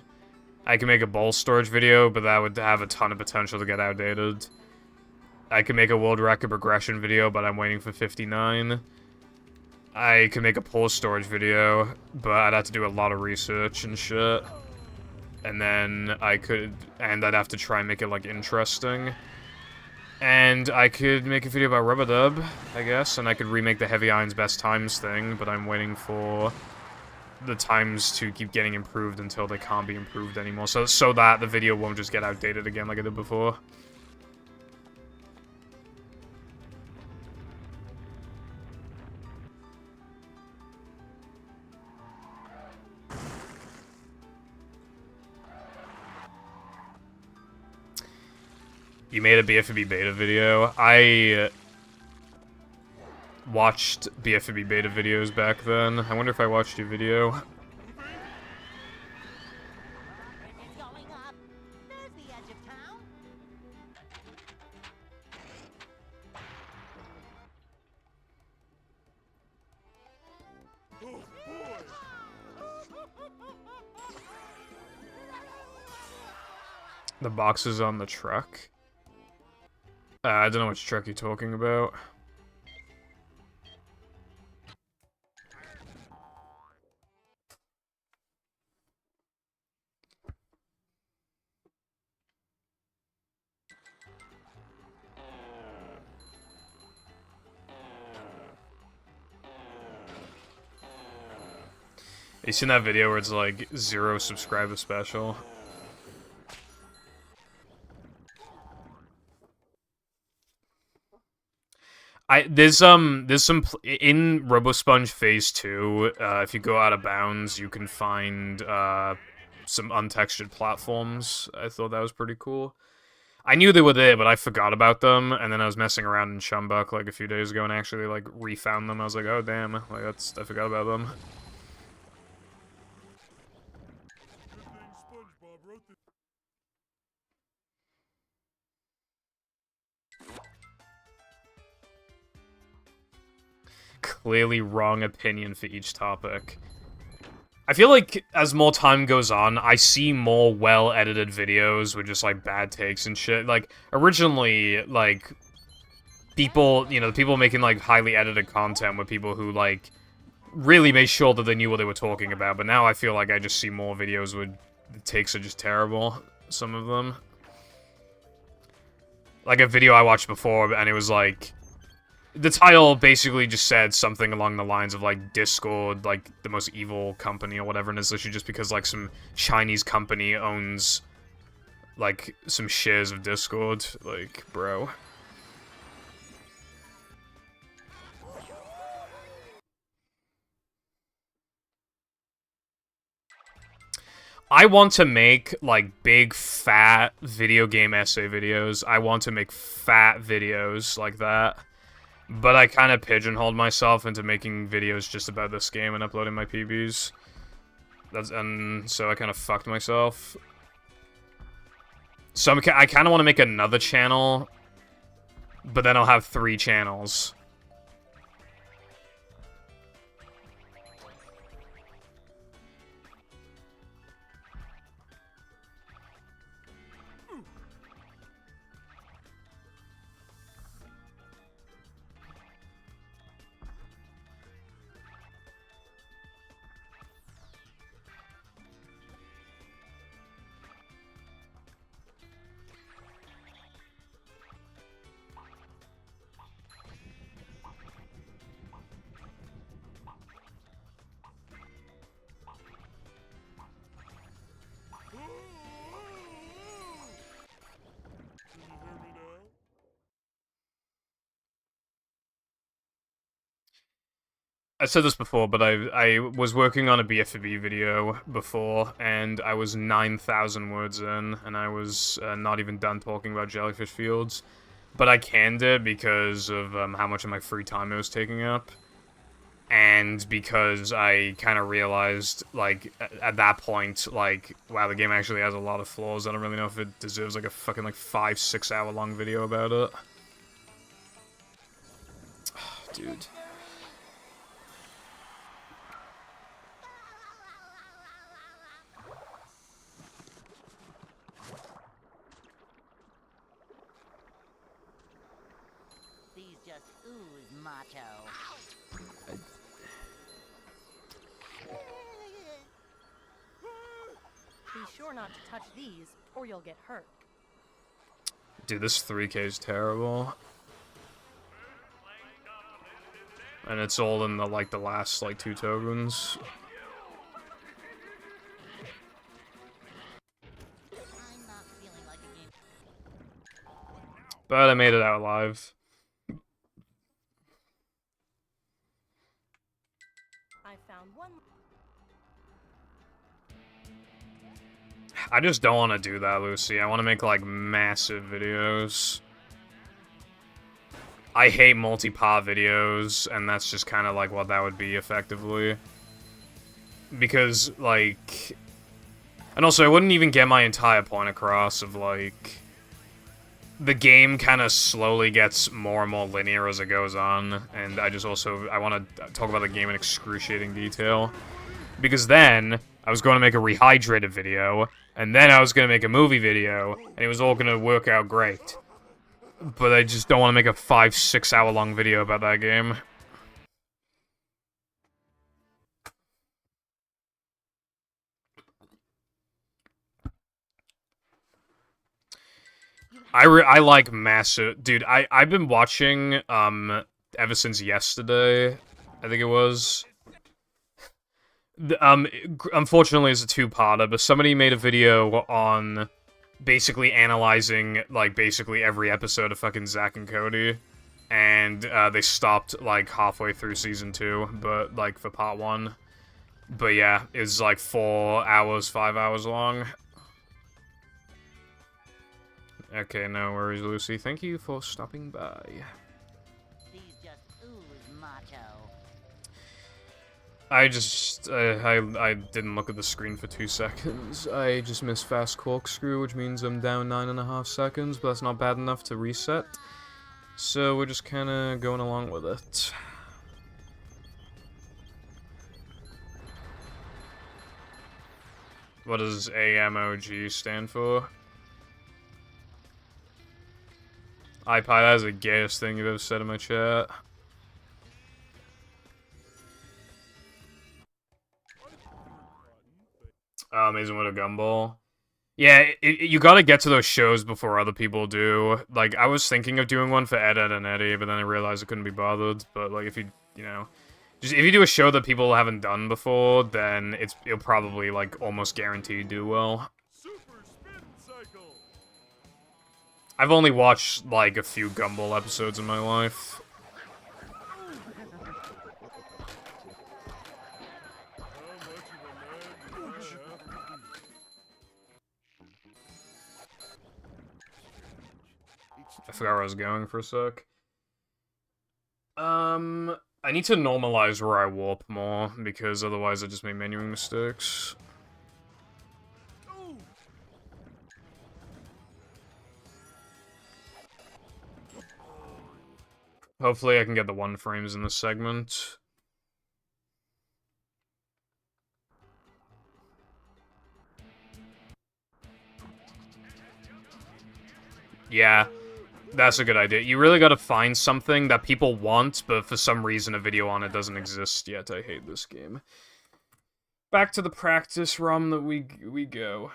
A: I can make a bowl storage video, but that would have a ton of potential to get outdated. I can make a world record progression video, but I'm waiting for 59. I could make a pull storage video, but I'd have to do a lot of research and shit. And then and I'd have to try and make it, like, interesting. And I could make a video about Rub-a-Dub, I guess, and I could remake the Heavy Iron's Best Times thing, but I'm waiting for the times to keep getting improved until they can't be improved anymore, so that the video won't just get outdated again like I did before. You made a BFB beta video. I watched BFB beta videos back then. I wonder if I watched your video.
B: It's going up. There's the edge of town.
C: Oh boy!
A: The box is on the truck. I don't know which truck you're talking about. You seen that video where it's like 0 subscriber special? There's some in RoboSponge Phase 2, if you go out of bounds, you can find some untextured platforms. I thought that was pretty cool. I knew they were there, but I forgot about them, and then I was messing around in Shumbuck like a few days ago and actually like refound them. I was like, oh damn, like I forgot about them.
C: Good thing SpongeBob wrote this.
A: Clearly wrong opinion for each topic. I feel like as more time goes on, I see more well-edited videos with just, like, bad takes and shit. Like, originally, like, people, you know, the people making, like, highly edited content were people who, like, really made sure that they knew what they were talking about. But now I feel like I just see more videos where the takes are just terrible, some of them. Like, a video I watched before, and it was, like... The title basically just said something along the lines of, like, Discord, like, the most evil company or whatever, and it's literally just because, like, some Chinese company owns, like, some shares of Discord. Like, bro. I want to make, like, big, fat video game essay videos. I want to make fat videos like that. But I kind of pigeonholed myself into making videos just about this game and uploading my PBs. And so I kind of fucked myself. So I kind of want to make another channel, but then I'll have 3 channels.
C: Can you hear me now?
A: I said this before, but I was working on a BFB video before, and I was 9,000 words in, and I was not even done talking about Jellyfish Fields. But I canned it because of how much of my free time it was taking up. And because I kind of realized, like, at that point, like, wow, the game actually has a lot of flaws. I don't really know if it deserves, like, a fucking, like, 5-6 hour long video about it. Dude.
B: just ooze macho.
E: Be sure not to touch these, or you'll get hurt.
A: Dude, this 3K is terrible. And it's all in the, like, the last, like, 2 tokens.
B: I'm not feeling like a game.
A: But I made it out alive.
E: I found one.
A: I just don't want to do that, Lucy. I want to make, like, massive videos. I hate multi-part videos, and that's just kind of, like, what that would be, effectively. Because, like... And also, I wouldn't even get my entire point across of, like... The game kind of slowly gets more and more linear as it goes on, and I just also... I want to talk about the game in excruciating detail. Because then, I was going to make a rehydrated video, and then I was going to make a movie video, and it was all going to work out great. But I just don't want to make a 5-6 hour long video about that game. I like massive... Dude, I've been watching, ever since yesterday, I think it was. Unfortunately, it's a two-parter, but somebody made a video on basically analyzing, like, basically every episode of fucking Zack and Cody. And, they stopped, like, halfway through Season 2, but, like, for Part 1. But yeah, it's, like, 4 hours, 5 hours long. Okay, no worries, Lucy. Thank you for stopping by.
B: These just ooze macho.
A: I just, I didn't look at the screen for 2 seconds. I just missed fast corkscrew, which means I'm down 9.5 seconds, but that's not bad enough to reset. So we're just kinda going along with it. What does AMOG stand for? iPie, that is the gayest thing you've ever said in my chat. Amazing What a Gumball. Yeah, you gotta get to those shows before other people do. Like, I was thinking of doing one for Ed, Edd, and Eddy, but then I realized I couldn't be bothered. But, like, if you know... Just, if you do a show that people haven't done before, then it'll probably, like, almost guaranteed do well.
C: Super spin cycle.
A: I've only watched, like, a few Gumball episodes in my life.
C: How much of a man do I have to be?
A: I forgot where I was going for a sec. I need to normalize where I warp more, because otherwise I just make menuing mistakes.
C: Ooh.
A: Hopefully I can get the 1 frames in this segment. Yeah, that's a good idea. You really gotta find something that people want, but for some reason a video on it doesn't exist yet. I hate this game. Back to the practice ROM that we go.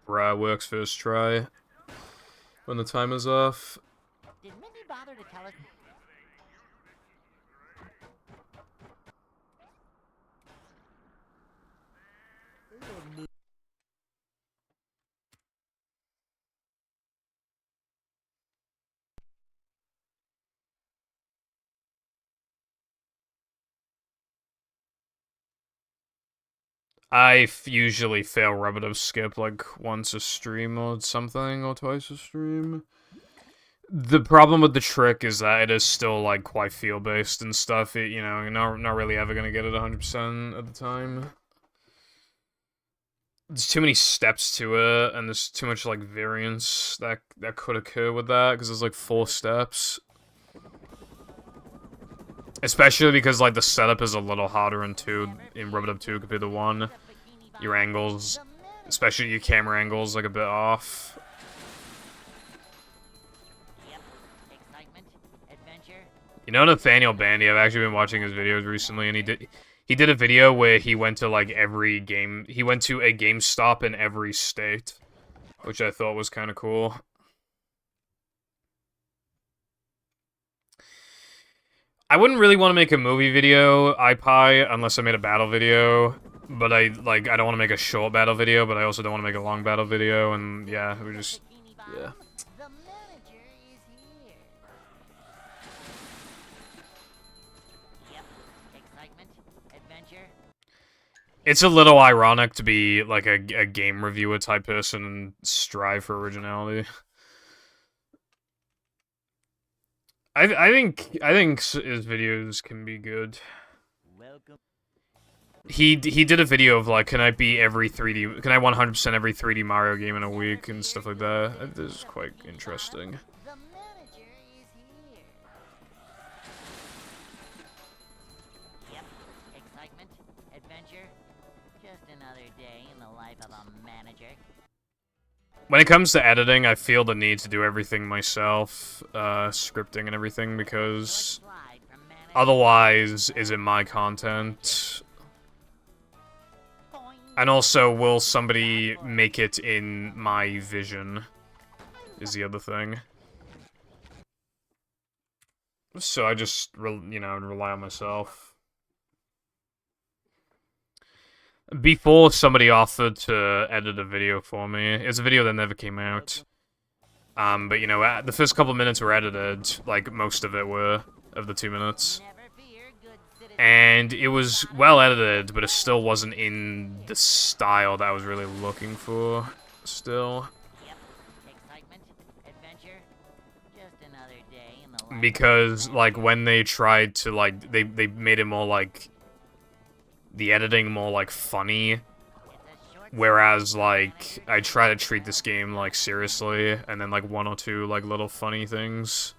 A: Right, works first try. When the timer's off.
B: Did Mindy bother to tell us?
A: I usually fail repetitive skip like once a stream or something, or twice a stream. The problem with the trick is that it is still like quite feel-based and stuff. You know, you're not really ever gonna get it 100% at the time. There's too many steps to it, and there's too much like variance that could occur with that because there's like 4 steps. Especially because, like, the setup is a little harder in Rub-a-Dub 2 compared to 1. Your angles, especially your camera angles, like, a bit off. You know Nathaniel Bandy, I've actually been watching his videos recently, and he did a video where he went to, like, he went to a GameStop in every state, which I thought was kind of cool. I wouldn't really want to make a movie video, iPie, unless I made a battle video. But I don't want to make a short battle video, but I also don't want to make a long battle video, and yeah, we just, yeah.
B: The manager is here. Yep. Excitement, adventure.
A: It's a little ironic to be, like, a game reviewer type person and strive for originality. I think his videos can be good.
B: Welcome.
A: He did a video of, like, can I 100% every 3D Mario game in a week and stuff like that. This is quite interesting.
B: The manager is here. Yep. Excitement, adventure. Just another day in the life of a manager.
A: When it comes to editing, I feel the need to do everything myself, scripting and everything, because otherwise, is it my content? And also, will somebody make it in my vision, is the other thing. So I just, rely on myself. Before somebody offered to edit a video for me, it's a video that never came out. But the first couple minutes were edited, like most of it were, of the 2 minutes. And it was well edited, but it still wasn't in the style that I was really looking for, still. Because, like, when they tried to, like, they made it more, like, the editing more, like, funny, whereas, like, I try to treat this game, like, seriously, and then, like, 1 or 2, like, little funny things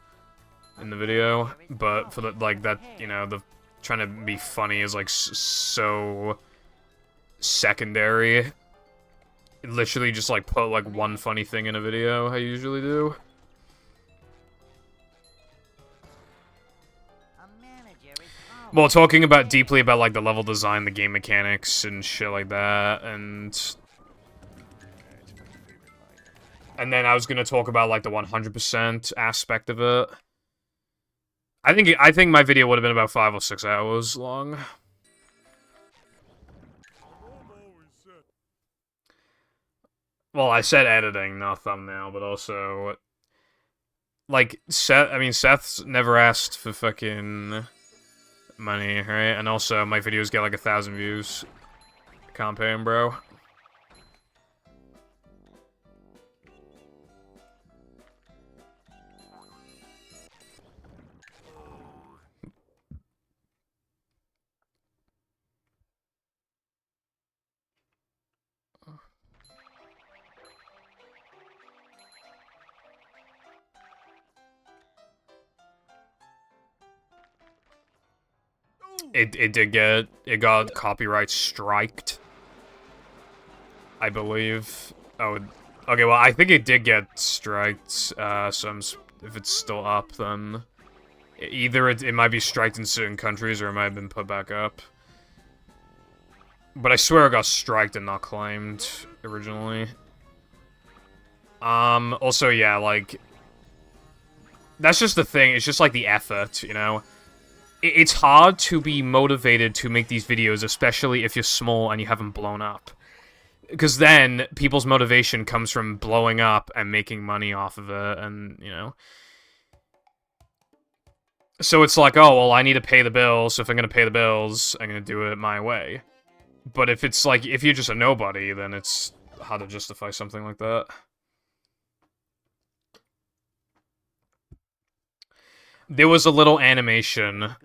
A: in the video, but for the, like, that, the trying to be funny is, like, so secondary. Literally just, like, put, like, one funny thing in a video, I usually do. Well, talking deeply about, like, the level design, the game mechanics, and shit like that, and then I was gonna talk about, like, the 100% aspect of it. I think my video would have been about 5 or 6 hours long. Well, I said editing, not thumbnail, but also, like, Seth's never asked for fucking money, right? And also, my videos get like 1,000 views. Can't pay him, bro. It got copyright striked, I believe. Oh, okay, well, I think it did get striked, so if it's still up, then either it might be striked in certain countries, or it might have been put back up. But I swear it got striked and not claimed, originally. Also, yeah, like, that's just the thing, it's just, like, the effort, you know? It's hard to be motivated to make these videos, especially if you're small and you haven't blown up. Because then, people's motivation comes from blowing up and making money off of it, and, you know. So it's like, oh, well, I need to pay the bills, so if I'm gonna pay the bills, I'm gonna do it my way. But if it's like, if you're just a nobody, then it's hard to justify something like that. There was a little animation,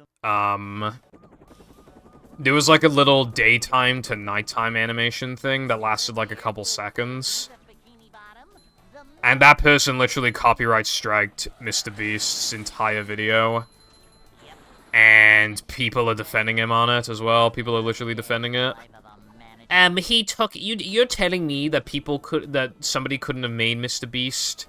A: there was like a little daytime to nighttime animation thing that lasted like a couple seconds. And that person literally copyright striked Mr. Beast's entire video. And people are defending him on it as well. People are literally defending it.
B: Life of a manager.
A: He took you're telling me that somebody couldn't have made Mr. Beast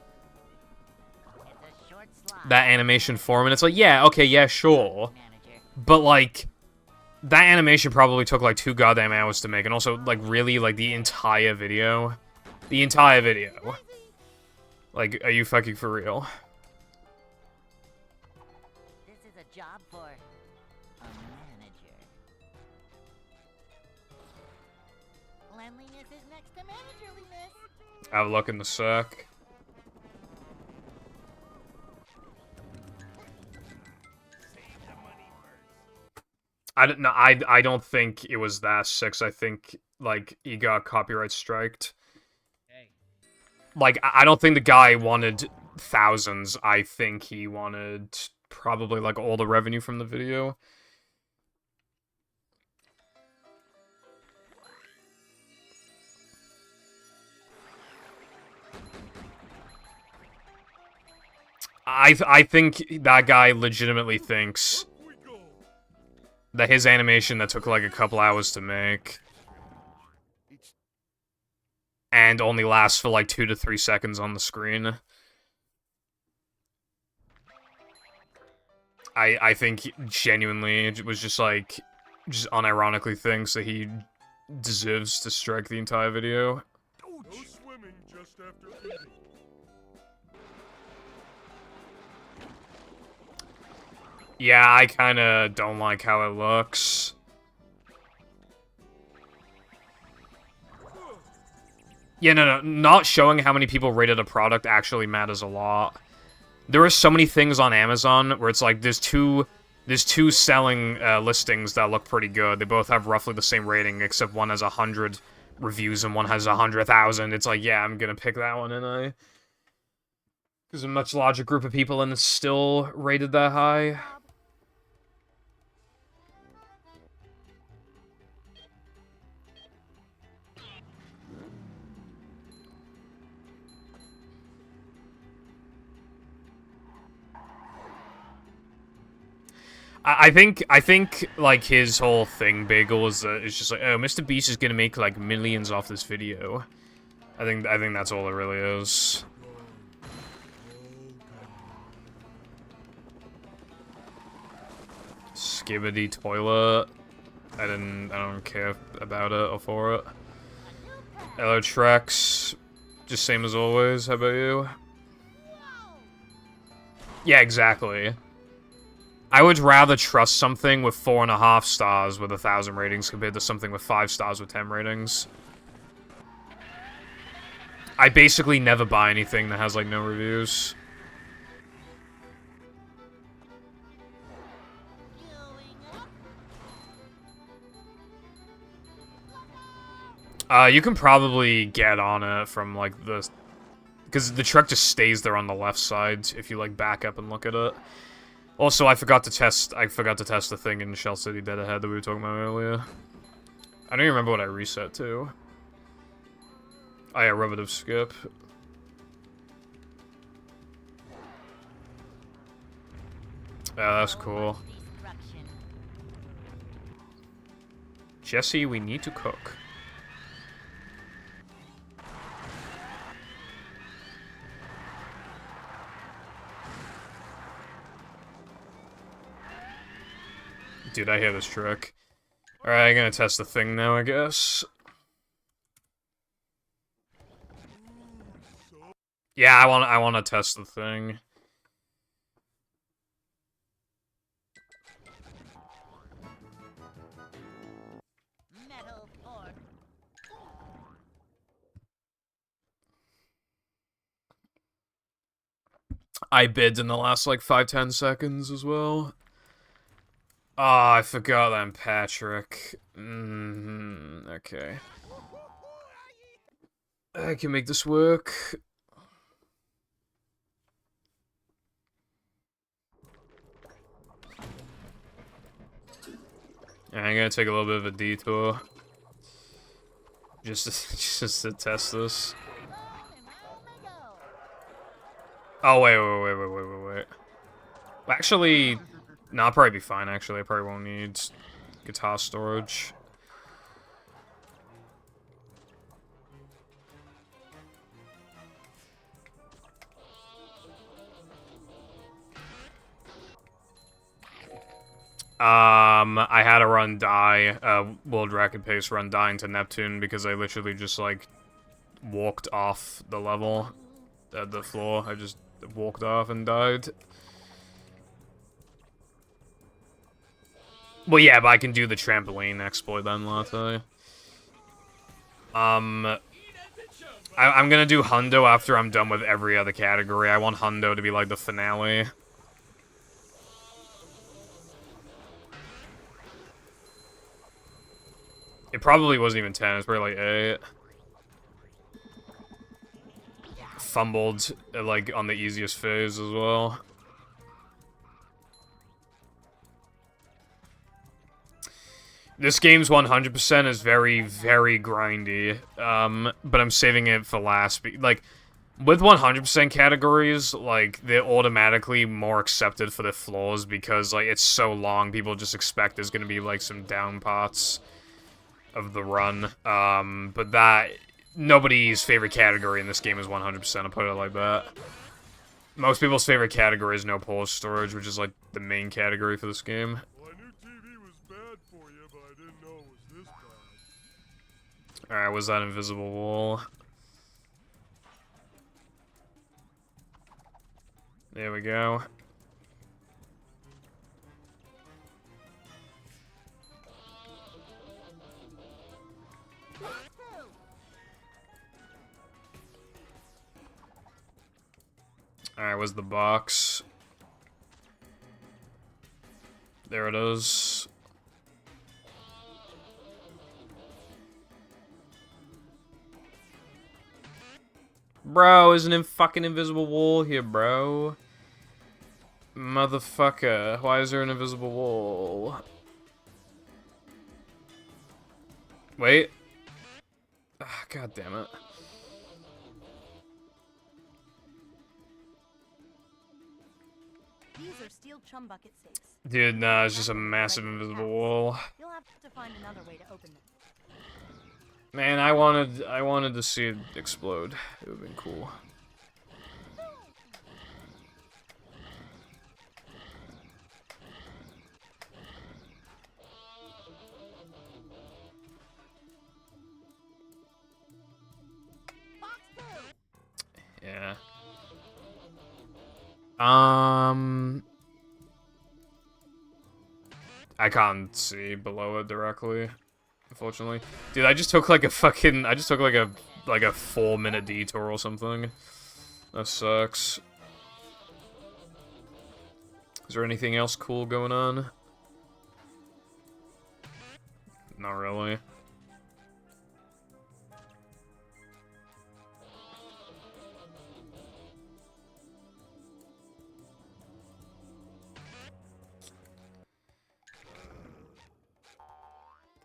B: It's a short slide.
A: that animation for him, and it's like, yeah, okay, yeah, sure.
B: Manager.
A: But like that animation probably took like 2 goddamn hours to make, and also like really like the entire video. The entire video. Like, are you fucking for real?
B: This is a job for a manager. Cleanliness is next to managerliness.
A: Have a look in the sec. I don't think it was that 6. I think like he got copyright striked. Like I don't think the guy wanted thousands. I think he wanted probably like all the revenue from the video. I think that guy legitimately thinks
C: We go.
A: that his animation that took like a couple hours to make and only lasts for like 2 to 3 seconds on the screen. I think genuinely it was just like just unironically thinks that he deserves to strike the entire video.
C: No swimming just after eating.
A: Yeah, I kinda don't like how it looks. Yeah, no, not showing how many people rated a product actually matters a lot. There are so many things on Amazon where it's like there's two selling listings that look pretty good. They both have roughly the same rating, except one has 100 reviews and one has 100,000. It's like, yeah, I'm gonna pick that one, and I. There's a much larger group of people and it's still rated that high. I think, like, his whole thing, Bagel, is just like, oh, Mr. Beast is gonna make, like, millions off this video. I think that's all it really is. Skibbity toilet. I don't care about it or for it. Hello, Trex. Just same as always. How about you? Yeah, exactly. I would rather trust something with 4.5 stars with 1,000 ratings compared to something with 5 stars with 10 ratings. I basically never buy anything that has, like, no reviews. You can probably get on it from, like, the... Because the truck just stays there on the left side if you, like, back up and look at it. Also, I forgot to test the thing in Shell City Dead Ahead that we were talking about earlier. I don't even remember what I reset to. Oh yeah, Revocative Skip. Yeah, that's cool. Jesse, we need to cook. Dude, I hear this truck. Alright, I'm gonna test the thing now, I guess. Yeah, I wanna test the thing.
B: Metal fork.
A: I bid in the last, like, 5-10 seconds as well. Ah, I forgot I'm Patrick. Okay. I can make this work. Yeah, I'm gonna take a little bit of a detour. Just to test this. Oh, wait. Actually, Nah, I'll probably be fine, actually. I probably won't need guitar storage. I had to run World Record Pace run die into Neptune because I literally just, like, walked off the level, the floor. I just walked off and died. Well, yeah, but I can do the trampoline exploit then, latte. I'm gonna do Hundo after I'm done with every other category. I want Hundo to be, like, the finale. It probably wasn't even 10, it's probably like 8. Fumbled, like, on the easiest phase as well. This game's 100% is very, very grindy, but I'm saving it for last. Like, with 100% categories, like, they're automatically more accepted for the flaws because, like, it's so long, people just expect there's gonna be, like, some down parts of the run, but that, nobody's favorite category in this game is 100%, I'll put it like that. Most people's favorite category is no pause storage, which is, like, the main category for this game.
C: Well, I knew TV was bad for you, but I didn't know it was this bad.
A: Alright, was that invisible wall? There we go. Alright, was the box. There it is. Bro, isn't it fucking invisible wall here, bro? Motherfucker, why is there an invisible wall? Wait. Ah, God damn it.
E: These are steel chum bucket safes.
A: Dude, nah, it's just a massive invisible wall.
E: You'll have to find another way to open them.
A: Man, I wanted to see it explode. It would've been cool. Yeah. I can't see below it directly, unfortunately. Dude, I just took like a 4-minute detour or something. That sucks. Is there anything else cool going on? Not really.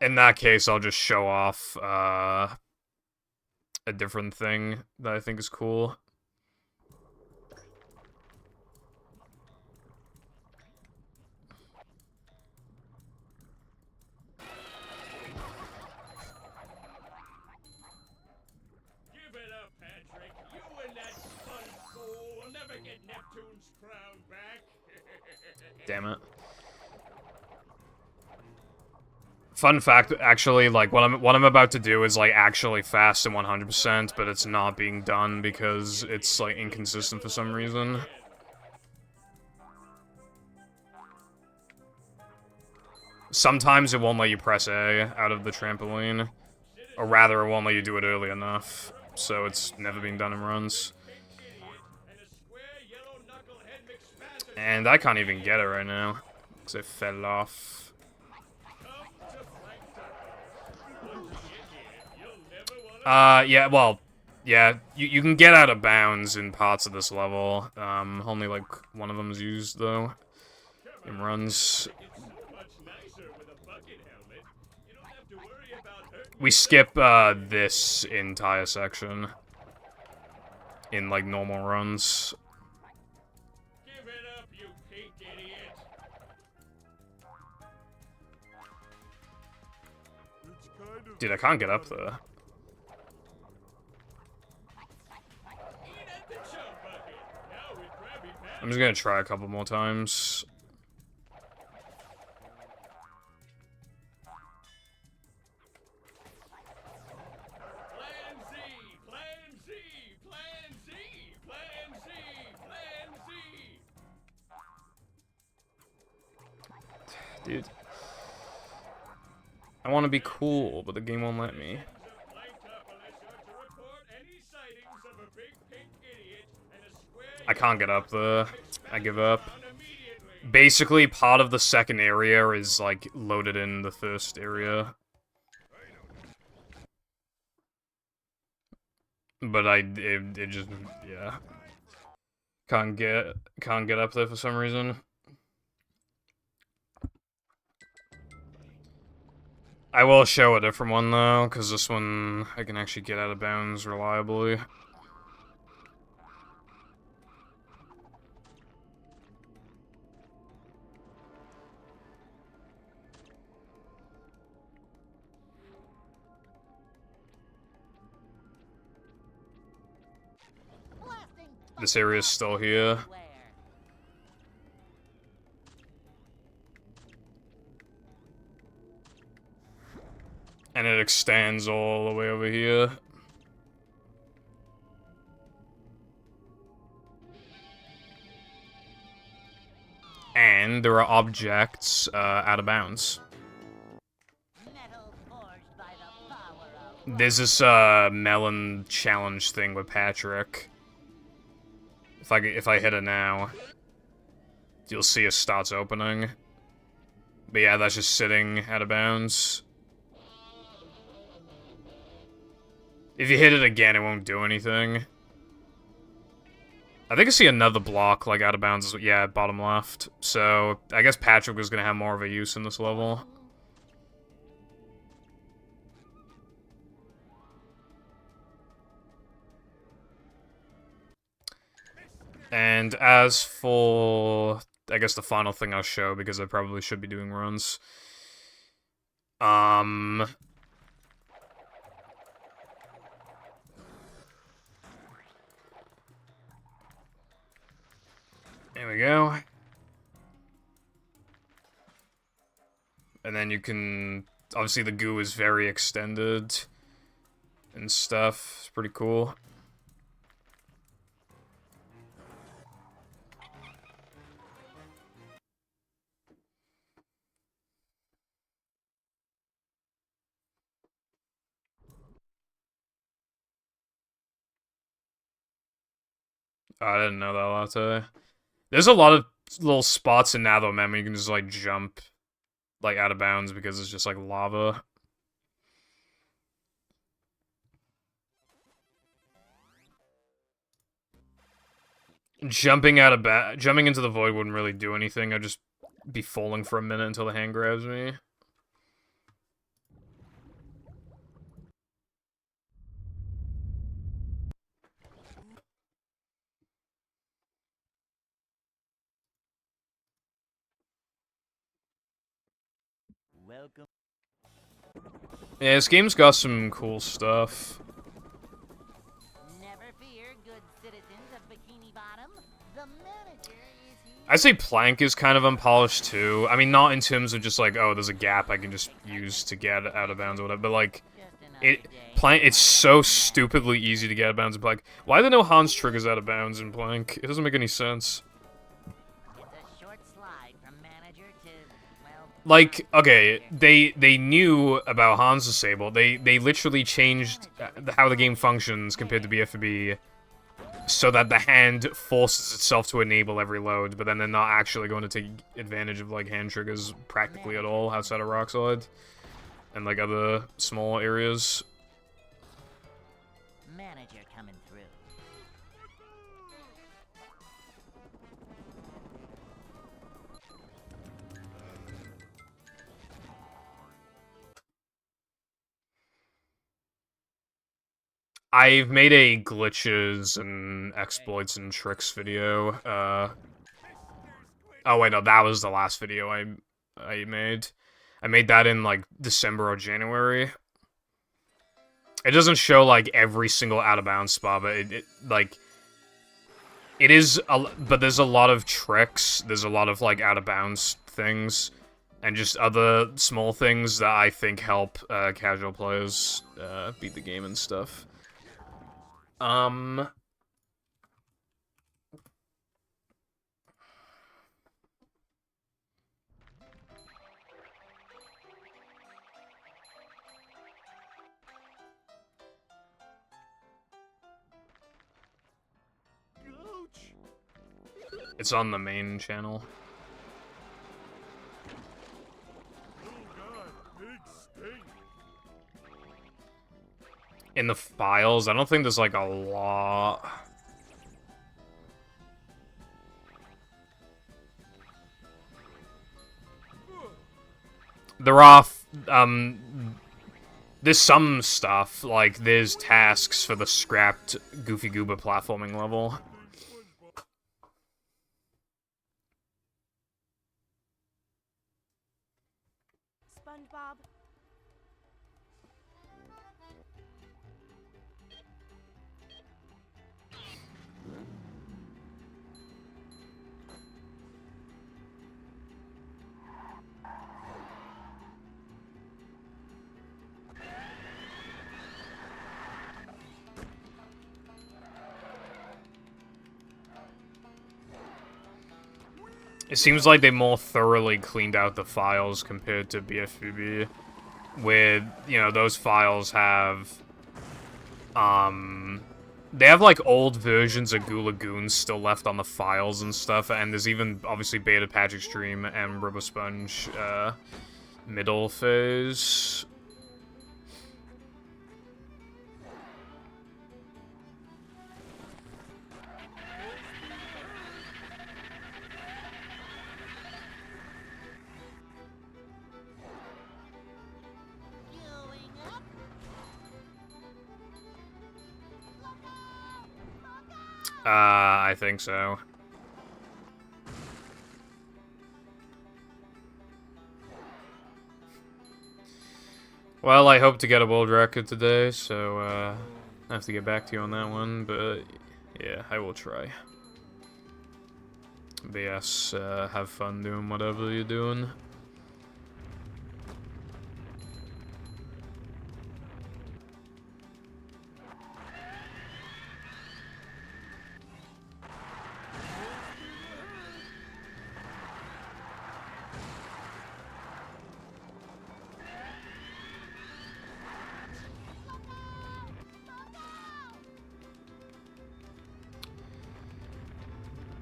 A: In that case, I'll just show off a different thing that I think is cool.
D: Give it up, Patrick. You and that fun fool will never get Neptune's crown back.
A: Damn it. Fun fact, actually, like, what I'm about to do is, like, actually fast and 100%, but it's not being done because it's, like, inconsistent for some reason. Sometimes it won't let you press A out of the trampoline, or rather, it won't let you do it early enough, so it's never been done in runs. And I can't even get it right now, because it fell off. Yeah, well, yeah, you can get out of bounds in parts of this level. Only, like, one of them's used, though, in runs. We skip, this entire section in, like, normal runs.
D: Give it up, you pink idiot.
A: Dude, I can't get up there.
D: Eat at the chump bucket. Now with Krabby Patty.
A: I'm just gonna try a couple more times.
D: Plan Z, Plan Z, Plan Z, Plan Z, Plan Z.
A: Dude. I want to be cool, but the game won't let me.
D: Blanked up militia to report any sightings of a big pink idiot and a square
A: I can't get up there. I give up.
D: down immediately.
A: Basically, part of the second area is, like, loaded in the first area. But it just, yeah. Can't get up there for some reason. I will show a different one, though, because this one, I can actually get out of bounds reliably.
B: Blasting
A: This area is still here.
B: everywhere.
A: And it extends all the way over here. And there are objects out of bounds.
B: Metal forged by the power of
A: There's this melon challenge thing with Patrick. If I hit it now, you'll see it starts opening. But yeah, that's just sitting out of bounds. If you hit it again, it won't do anything. I think I see another block, like, out of bounds. Yeah, bottom left. So, I guess Patrick was gonna have more of a use in this level. And as for, I guess the final thing I'll show, because I probably should be doing runs. There we go. And then you can, obviously the goo is very extended and stuff. It's pretty cool. I didn't know that latte. There's a lot of little spots in Natho Mem where you can just, like, jump, like, out of bounds because it's just, like, lava. Jumping into the void wouldn't really do anything. I'd just be falling for a minute until the hand grabs me.
B: welcome.
A: Yeah, this game's got some cool stuff.
B: Never fear, good citizens of Bikini Bottom. The manager is here.
A: I'd say Plank is kind of unpolished too. I mean, not in terms of just like, oh, there's a gap I can just use to get out of bounds or whatever, but like,
B: Just another day.
A: it's so stupidly easy to get out of bounds in Plank. Why are there no Hans triggers out of bounds in Plank? It doesn't make any sense.
B: It's a short slide from manager to, well,
A: Like, okay, they knew about Hans Disable. They literally changed how the game functions compared to BFB so that the hand forces itself to enable every load, but then they're not actually going to take advantage of, like, hand triggers practically at all outside of Rockslide and, like, other small areas.
B: manager coming through.
A: I've made a glitches and exploits and tricks video. Oh wait, no, that was the last video I made. I made that in like December or January. It doesn't show, like, every single out-of-bounds spot, but it is, but there's a lot of tricks, there's a lot of, like, out-of-bounds things, and just other small things that I think help, casual players, beat the game and stuff. It's on the main channel. In the files, I don't think there's, like, a lot. There are, there's some stuff, like, there's tasks for the scrapped Goofy Gooba platforming level.
E: SpongeBob.
A: It seems like they more thoroughly cleaned out the files compared to BFBB, where, you know, those files have, they have, like, old versions of Goo Lagoons still left on the files and stuff, and there's even, obviously, Beta Patch Extreme and RoboSponge, middle phase. I think so. Well, I hope to get a world record today, so, I have to get back to you on that one, but, yeah, I will try. But yes, have fun doing whatever you're doing.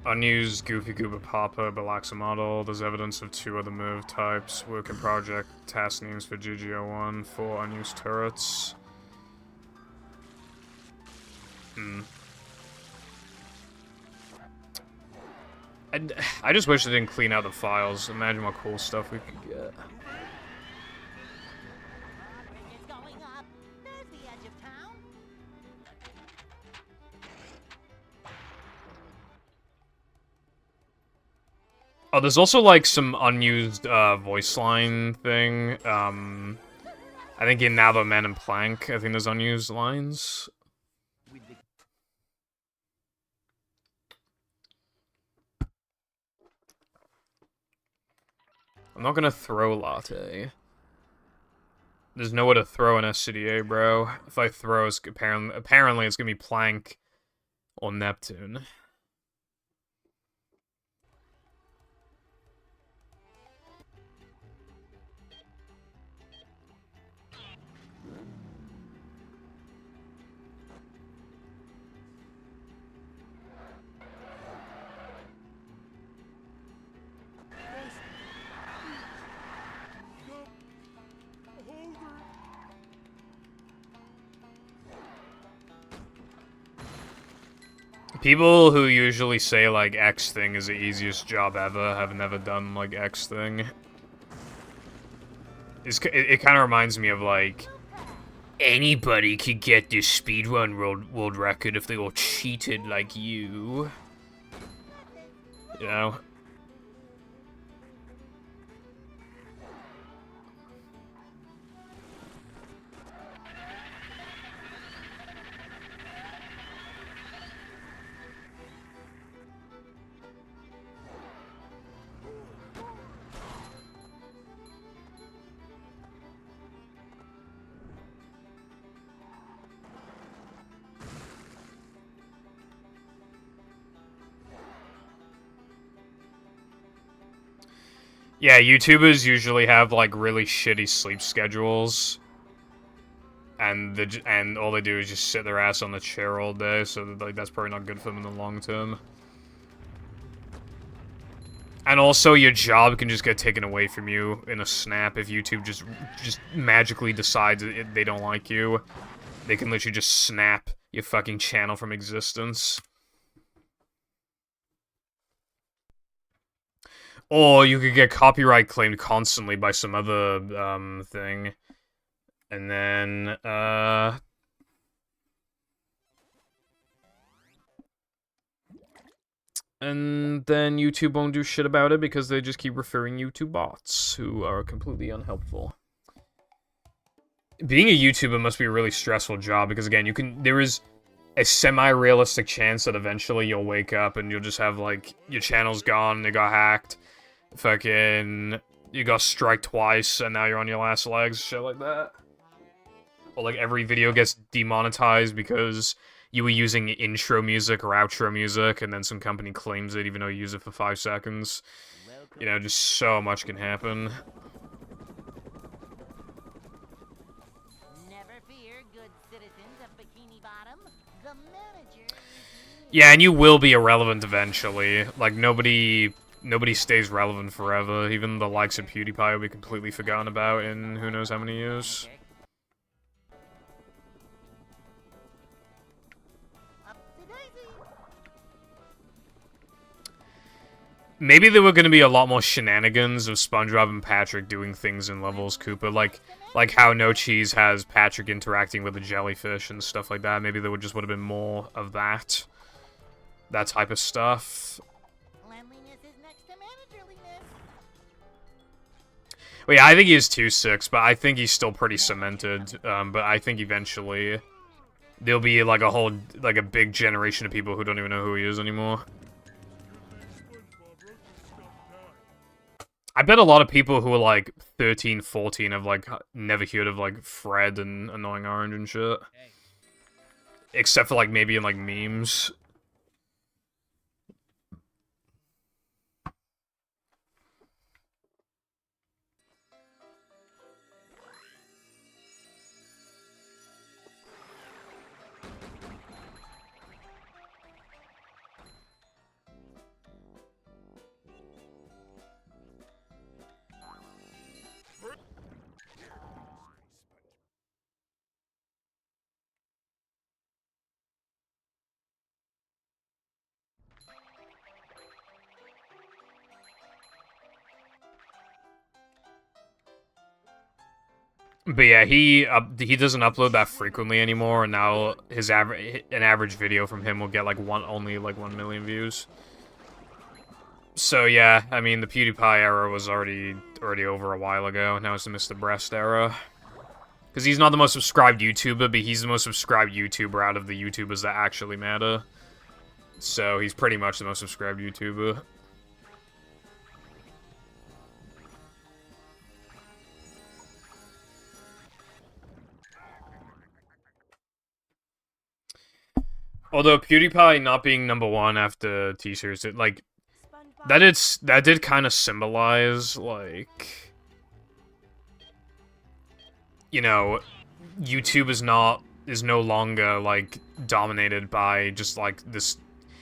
A: Unused Goofy Gooba Papa Balaxa model. There's evidence of 2 other move types. Work in project. Task names for GG01. 4 unused turrets. I just wish they didn't clean out the files. Imagine what cool stuff we could get.
B: Bridge is going up. There's the edge of town.
A: Oh, there's also, like, some unused, voice line thing. I think in Now the Men and Plank, I think there's unused lines. I'm not gonna throw Latte. There's nowhere to throw an SCDA, bro. If I throw, it's apparently it's gonna be Plank or Neptune. People who usually say, like, X thing is the easiest job ever have never done, like, X thing. It kind of reminds me of, like, anybody could get this speedrun world record if they all cheated like you. You know? Yeah, YouTubers usually have like really shitty sleep schedules, and and all they do is just sit their ass on the chair all day. So like that's probably not good for them in the long term. And also, your job can just get taken away from you in a snap if YouTube just magically decides they don't like you. They can literally just snap your fucking channel from existence. Or you could get copyright claimed constantly by some other, thing. And then, and then YouTube won't do shit about it because they just keep referring you to bots who are completely unhelpful. Being a YouTuber must be a really stressful job because, again, there is a semi-realistic chance that eventually you'll wake up and you'll just have, like, your channel's gone, it got hacked, fucking, you got striked twice, and now you're on your last legs, shit like that. Or, like, every video gets demonetized because you were using intro music or outro music, and then some company claims it even though you use it for 5 seconds. You know, just so much can happen.
B: Never fear, good citizens of Bikini Bottom. The manager.
A: Yeah, and you will be irrelevant eventually. Like, nobody stays relevant forever. Even the likes of PewDiePie will be completely forgotten about in who knows how many years. Maybe there were going to be a lot more shenanigans of SpongeBob and Patrick doing things in levels, Koopa, like how No Cheese has Patrick interacting with the jellyfish and stuff like that. Maybe there would have been more of that type of stuff.
B: Cleanliness is next to managerliness.
A: Well, yeah, I think he is 2-6, but I think he's still pretty cemented. But I think eventually there'll be like a big generation of people who don't even know who he is anymore. I bet a lot of people who are like 13, 14 have like never heard of like Fred and Annoying Orange and shit. Except for like maybe in like memes. But yeah, he doesn't upload that frequently anymore, and now an average video from him will get like only 1 million views. So yeah, I mean the PewDiePie era was already over a while ago. Now it's the Mr. Breast era. Because he's not the most subscribed YouTuber, but he's the most subscribed YouTuber out of the YouTubers that actually matter. So he's pretty much the most subscribed YouTuber. Although PewDiePie not being #1 after T-Series, like, that did kind of symbolize, like, you know, YouTube is no longer, like, dominated by just, like, this,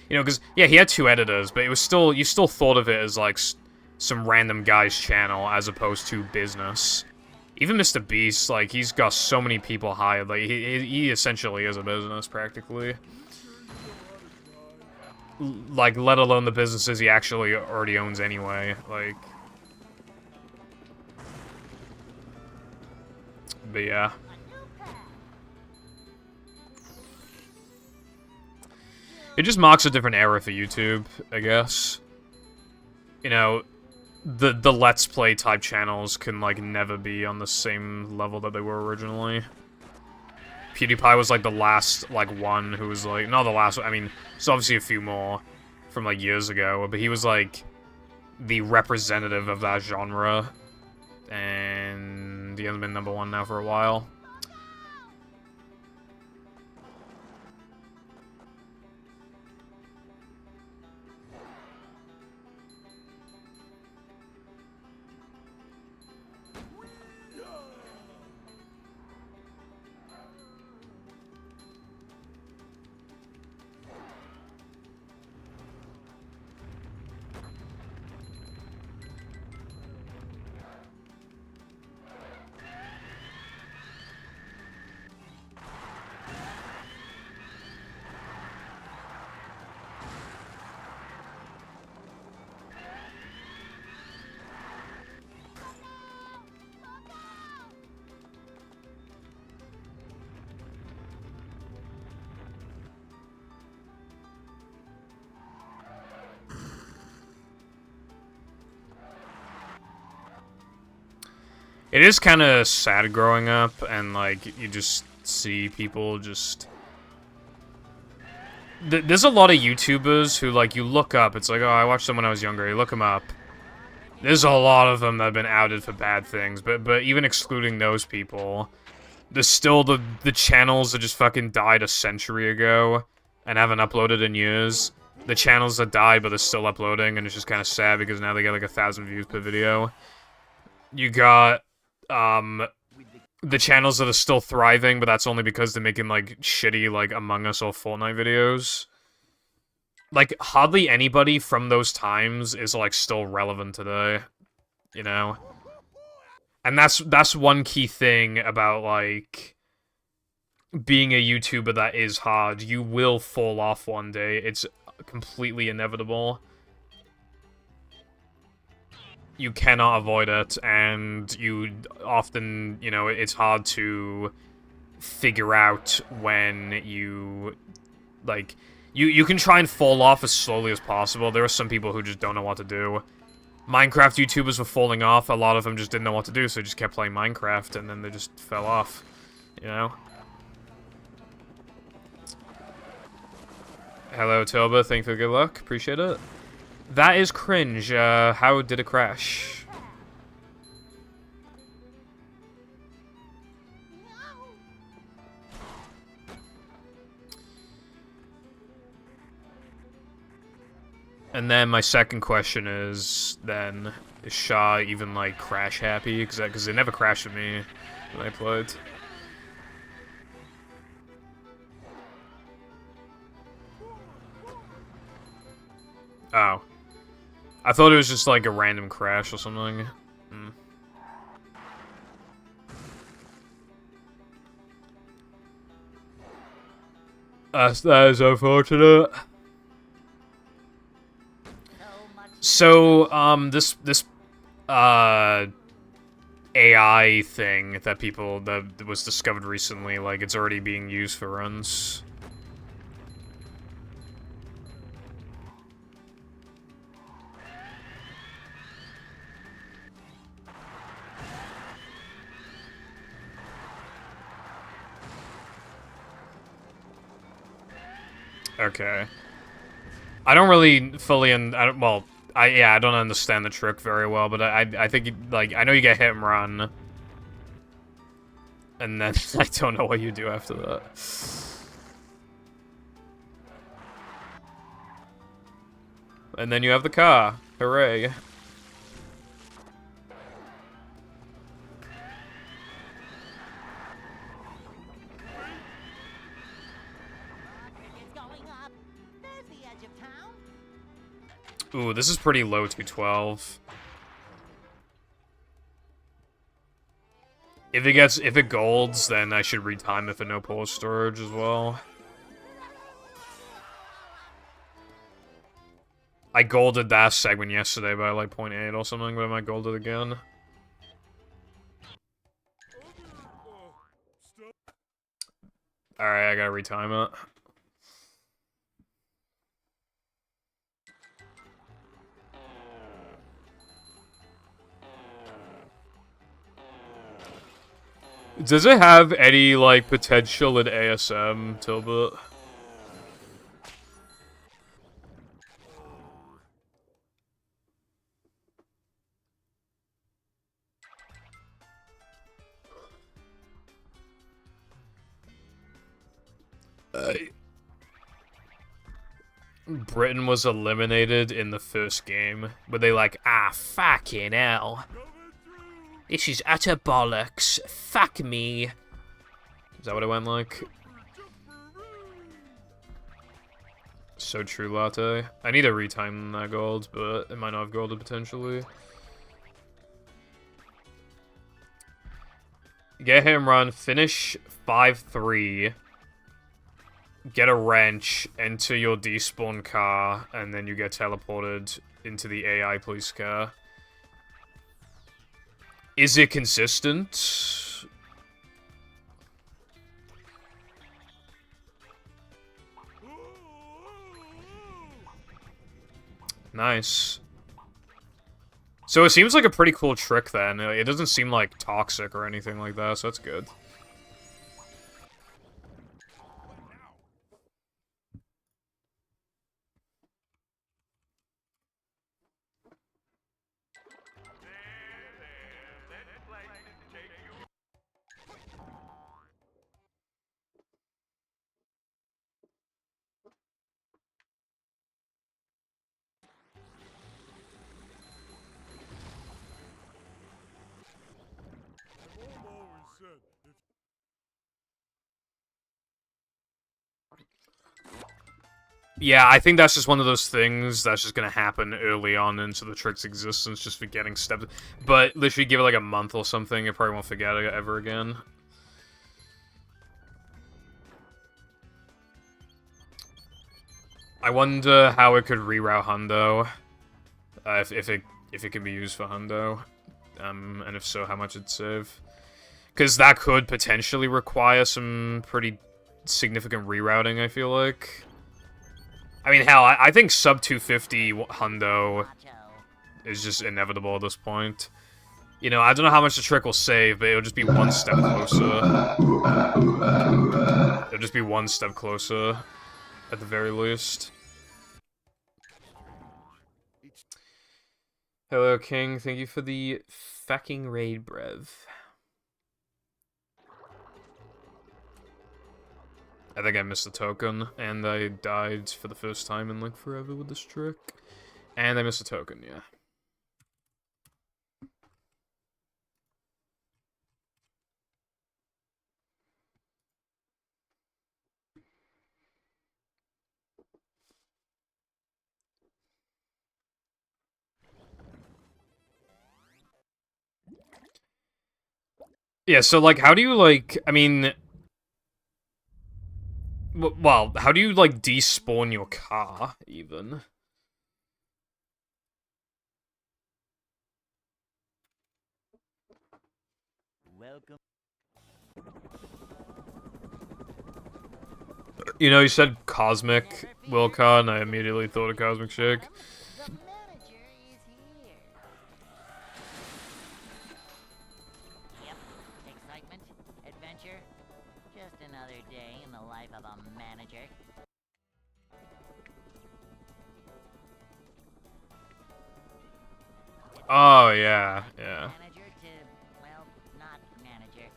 A: you know, because, yeah, he had 2 editors, but it was still, you still thought of it as, like, some random guy's channel as opposed to business. Even Mr. Beast, like, he's got so many people hired, like, he essentially is a business, practically. Like, let alone the businesses he actually already owns anyway, like... But yeah. It just marks a different era for YouTube, I guess. You know, the Let's Play type channels can, like, never be on the same level that they were originally. PewDiePie was, like, the last, like, one who was, like... Not the last one, I mean, there's obviously a few more from, like, years ago, but he was, like, the representative of that genre. And he hasn't been #1 now for a while. It is kind of sad growing up, and like you just see people just. There's a lot of YouTubers who like you look up. It's like, oh, I watched them when I was younger. You look them up. There's a lot of them that have been outed for bad things, but even excluding those people, there's still the channels that just fucking died a century ago and haven't uploaded in years. The channels that died, but they're still uploading, and it's just kind of sad because now they get like 1,000 views per video. You got the channels that are still thriving, but that's only because they're making like shitty like Among Us or Fortnite videos. Like hardly anybody from those times is like still relevant today, you know? And that's one key thing about like being a YouTuber that is hard. You will fall off one day. It's completely inevitable. You cannot avoid it, and you often, you know, it's hard to figure out when you, like, you can try and fall off as slowly as possible. There are some people who just don't know what to do. Minecraft YouTubers were falling off, a lot of them just didn't know what to do, so they just kept playing Minecraft, and then they just fell off, you know? Hello, Toba, thank you for the good luck, appreciate it. That is cringe. How did it crash? And then my second question is, then, is Shaw even, like, crash happy? Because it never crashed with me when I played. Oh. I thought it was just like a random crash or something. That is unfortunate. So, this AI thing that was discovered recently, like, it's already being used for runs. Okay. I don't really fully, I don't understand the trick very well, but I think, like, I know you get hit and run. And then, I don't know what you do after that. And then you have the car. Hooray. Ooh, this is pretty low 212. If it golds, then I should retime it for no pull storage as well. I golded that segment yesterday by like 0.8 or something, but I might gold it again. Alright, I gotta retime it. Does it have any, like, potential in ASM, Tilbert? Britain was eliminated in the first game. Were they like, ah, fucking hell. This is utter bollocks. Fuck me. Is that what it went like? So true, Latte. I need to retime that gold, but it might not have golded potentially. Get him run, finish 5-3. Get a wrench, enter your despawn car, and then you get teleported into the AI police car. Is it consistent? Nice. So it seems like a pretty cool trick then. It doesn't seem like toxic or anything like that, so that's good.
C: I've always said, if
A: Yeah, I think that's just one of those things that's just gonna happen early on into the trick's existence, just forgetting steps. But literally give it like a month or something, it probably won't forget it ever again. I wonder how it could reroute Hundo, if it can be used for Hundo, and if so, how much it'd save. Because that could potentially require some pretty significant rerouting, I feel like. I mean, hell, I think sub 250 Hundo
B: Macho.
A: is just inevitable at this point. You know, I don't know how much the trick will save, but it'll just be one step closer. It'll just be one step closer, at the very least. Hello, King. Thank you for the fucking raid, brev. I think I missed a token, and I died for the first time in like forever with this trick. And I missed a token, yeah. Yeah, so like, how do you like, I mean... Well, how do you, like, despawn your car, even?
B: Welcome.
A: You know, you said Cosmic Wilca, and I immediately thought of Cosmic Shake.
B: The manager is here. Yep. Excitement, adventure. Just another day in the life of a manager.
A: Oh, yeah, yeah.
B: Manager to, well, not manager.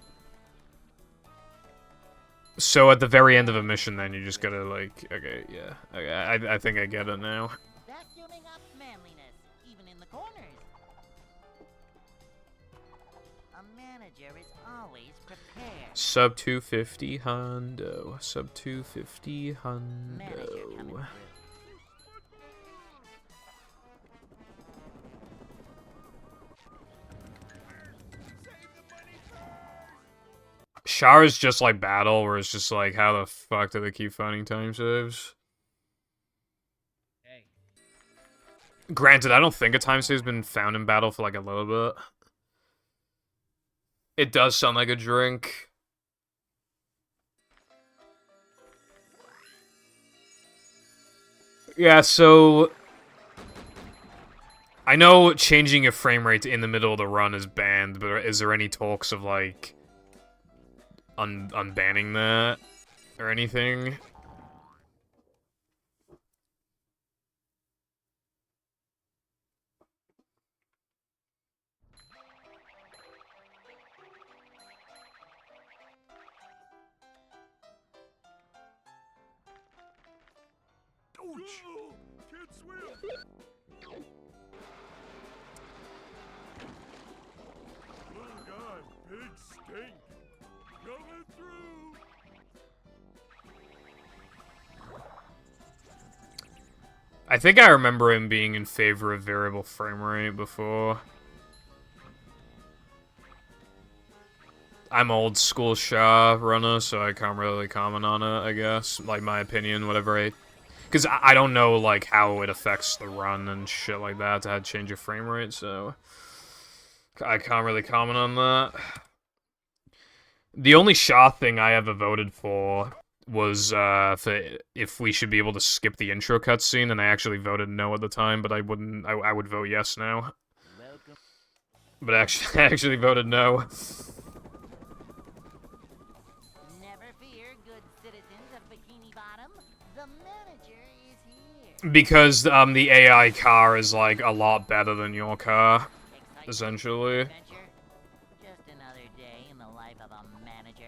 A: So at the very end of a mission, then, you just gotta, like, okay, yeah. Okay, I think I get it now.
B: Vacuuming up manliness, even in the corners. A manager is always prepared.
A: Sub 250 hundo. Sub 250
B: Manager coming
A: hundo.
B: through.
A: Char is just like Battle, where it's just like, how the fuck do they keep finding time saves?
D: Hey.
A: Granted, I don't think a time save's been found in Battle for like a little bit. It does sound like a drink. Yeah, so... I know changing your frame rate in the middle of the run is banned, but is there any talks of, like, unbanning that? Or anything?
C: Ouch! Can't swim! Little guy, big stink. Coming through!
A: I think I remember him being in favor of variable frame rate before. I'm old school Shaw runner, so I can't really comment on it, I guess. Like, my opinion, whatever I... Because I don't know, like, how it affects the run and shit like that to change your frame rate, so... I can't really comment on that. The only Shaw thing I ever voted for was, for if we should be able to skip the intro cutscene, and I actually voted no at the time, but I would vote yes now.
B: Welcome
A: But actually, I actually voted no.
B: Never fear, good citizens of Bikini Bottom. The manager is here.
A: Because the AI car is like a lot better than your car,
B: Excitement,
A: essentially.
B: adventure. Just another day in the life of a manager.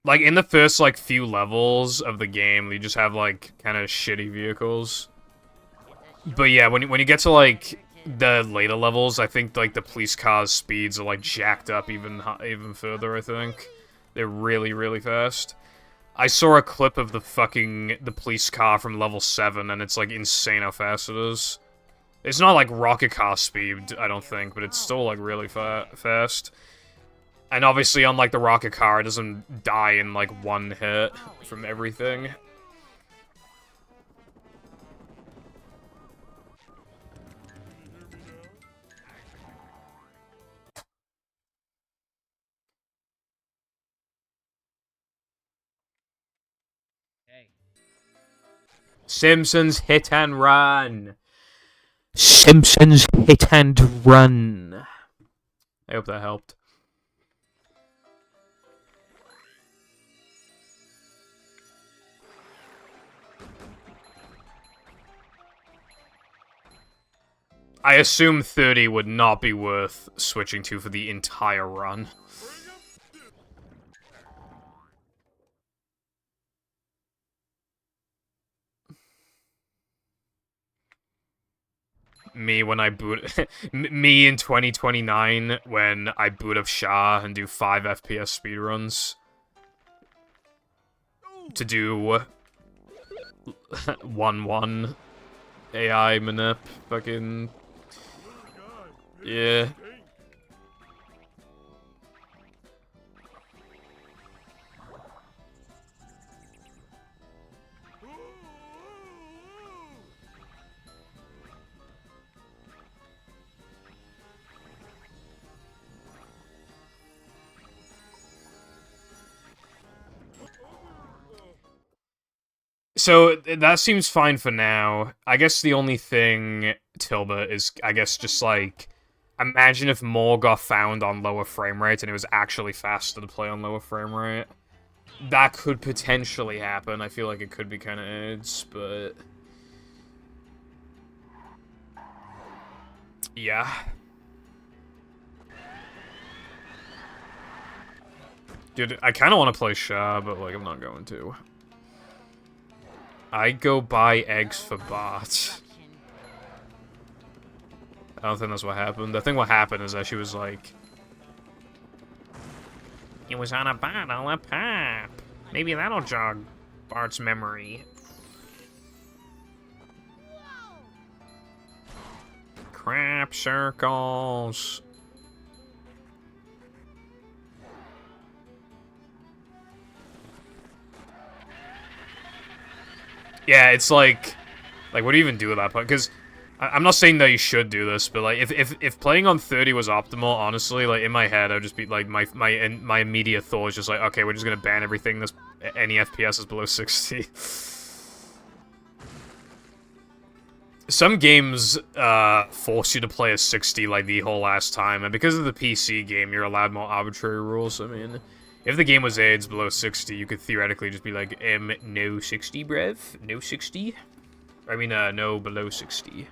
A: Like in the first like few levels of the game, you just have like kind of shitty vehicles. But yeah, when you get to like the later levels, I think like the police cars' speeds are like jacked up even further. I think they're really fast. I saw a clip of the police car from level 7, and it's like insane how fast it is. It's not like rocket car speed, I don't think, but it's still like really fast. And obviously, unlike the rocket car, it doesn't die in like one hit from everything. Simpsons Hit and Run. Simpsons Hit and Run. I hope that helped. I assume 30 would not be worth switching to for the entire run. Me when I boot... me in 2029 when I boot up SHA and do 5 FPS speedruns. To do... 1-1 AI manip fucking... Yeah. So, that seems fine for now. I guess the only thing, Tilda, is, I guess, just like... Imagine if more got found on lower frame rate and it was actually faster to play on lower frame rate. That could potentially happen. I feel like it could be kind of AIDS, but... Yeah. Dude, I kind of want to play SHA, but, like, I'm not going to. I go buy eggs for bots. I don't think that's what happened. I think what happened is that she was like... It was on a bottle of pop. Maybe that'll jog Bart's memory. Crap circles. Yeah, it's like what do you even do with that point? Because I'm not saying that you should do this, but like if playing on 30 was optimal, honestly, like in my head, I'd just be like my immediate thought is just like, okay, we're just gonna ban everything that's any FPS is below 60. Some games force you to play a 60 like the whole last time, and because of the PC game, you're allowed more arbitrary rules. I mean, if the game was AIDS below 60, you could theoretically just be like, no 60, brev, no 60. I mean, no below 60.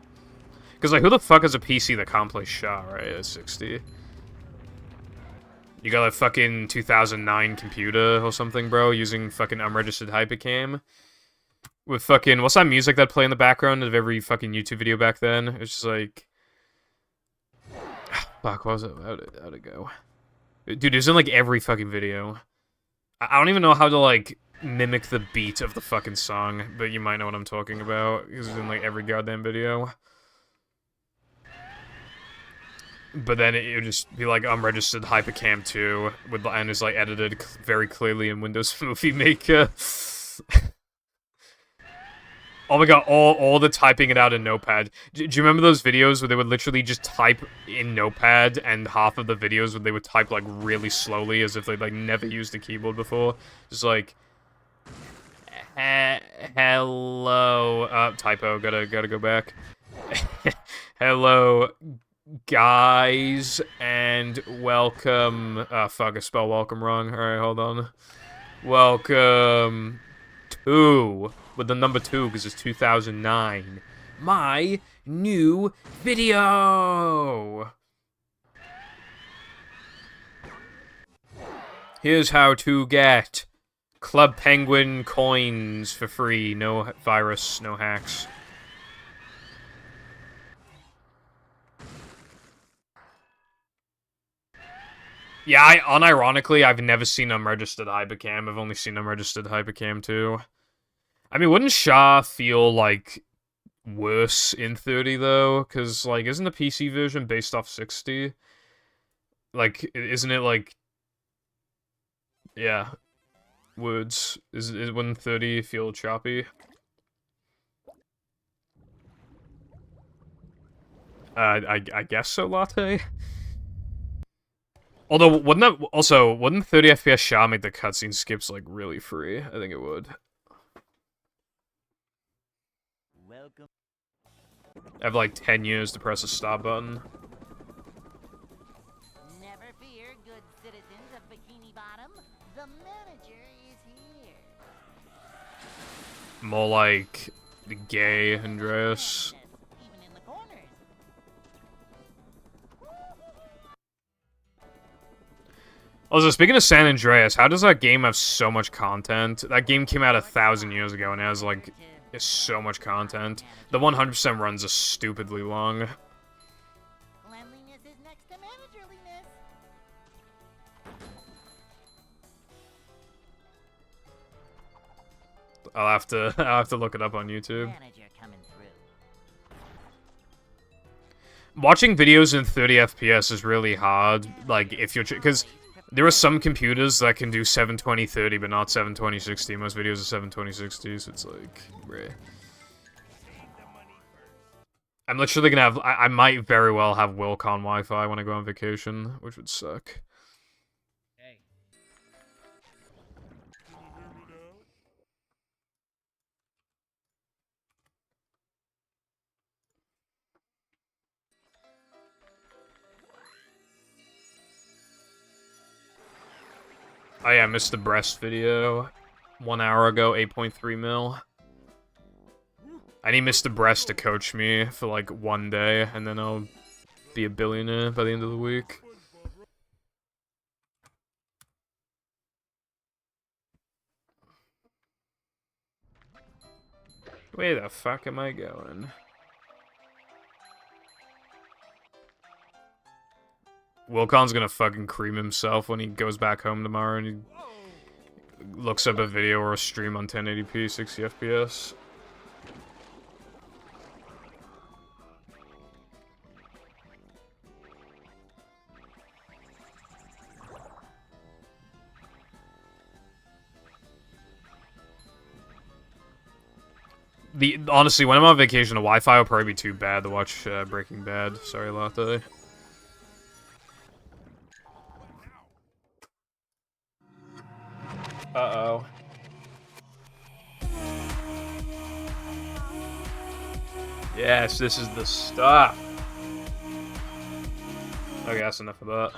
A: Because, like, who the fuck has a PC that can't play SHA, right, at 60? You got a fucking 2009 computer or something, bro, using fucking unregistered Hypercam? With fucking... What's that music that play in the background of every fucking YouTube video back then? It's just like... Fuck, what was it? How'd it go? Dude, it was in, like, every fucking video. I don't even know how to, like, mimic the beat of the fucking song, but you might know what I'm talking about, because it's in, like, every goddamn video. But then it would just be like unregistered Hypercam 2, and it's like edited very clearly in Windows Movie Maker. Oh my god, all the typing it out in Notepad. Do you remember those videos where they would literally just type in Notepad, and half of the videos where they would type like really slowly as if they'd like never used a keyboard before? Just like... Hello... typo, gotta go back. Hello... guys, and welcome. Fuck, I spelled welcome wrong. Alright, hold on. Welcome to, with the number 2, because it's 2009. My new video! Here's how to get Club Penguin coins for free. No virus, no hacks. Yeah, unironically, I've never seen unregistered Hypercam. I've only seen unregistered Hypercam too. I mean, wouldn't Shah feel, like, worse in 30, though? Because, like, isn't the PC version based off 60? Like, isn't it, like... Yeah. Words. Wouldn't 30 feel choppy? I guess so, Latte? Although, wouldn't 30 FPS Shah make the cutscene skips, like, really free? I think it would.
B: Welcome.
A: I have, like, 10 years to press a stop button.
B: Never fear, good citizens of Bikini Bottom. The manager is here.
A: More like the gay Andreas.
B: Even in the corners.
A: Also, speaking of San Andreas, how does that game have so much content? That game came out 1,000 years ago and it has, like, so much content. The 100% runs are stupidly long.
B: Cleanliness is next to managerliness.
A: I'll have to look it up on YouTube.
B: Manager coming through.
A: Watching videos in 30 FPS is really hard. Like, if you're, because there are some computers that can do 720 30, but not 720 60. Most videos are 720 60, so it's like, rare. I'm literally gonna have, I might very well have Wilcon Wi-Fi when I go on vacation, which would suck.
D: Hey.
C: Can you hear me now?
A: Oh yeah, I missed the breast video 1 hour ago, 8.3 mil. I need Mr. Breast to coach me for like 1 day, and then I'll be a billionaire by the end of the week. Where the fuck am I going? Wilcon's gonna fucking cream himself when he goes back home tomorrow and he looks up a video or a stream on 1080p, 60 FPS. Honestly, when I'm on vacation, the Wi-Fi will probably be too bad to watch Breaking Bad. Sorry, Latte. Uh-oh. Yes, this is the stuff. Okay, that's enough of that.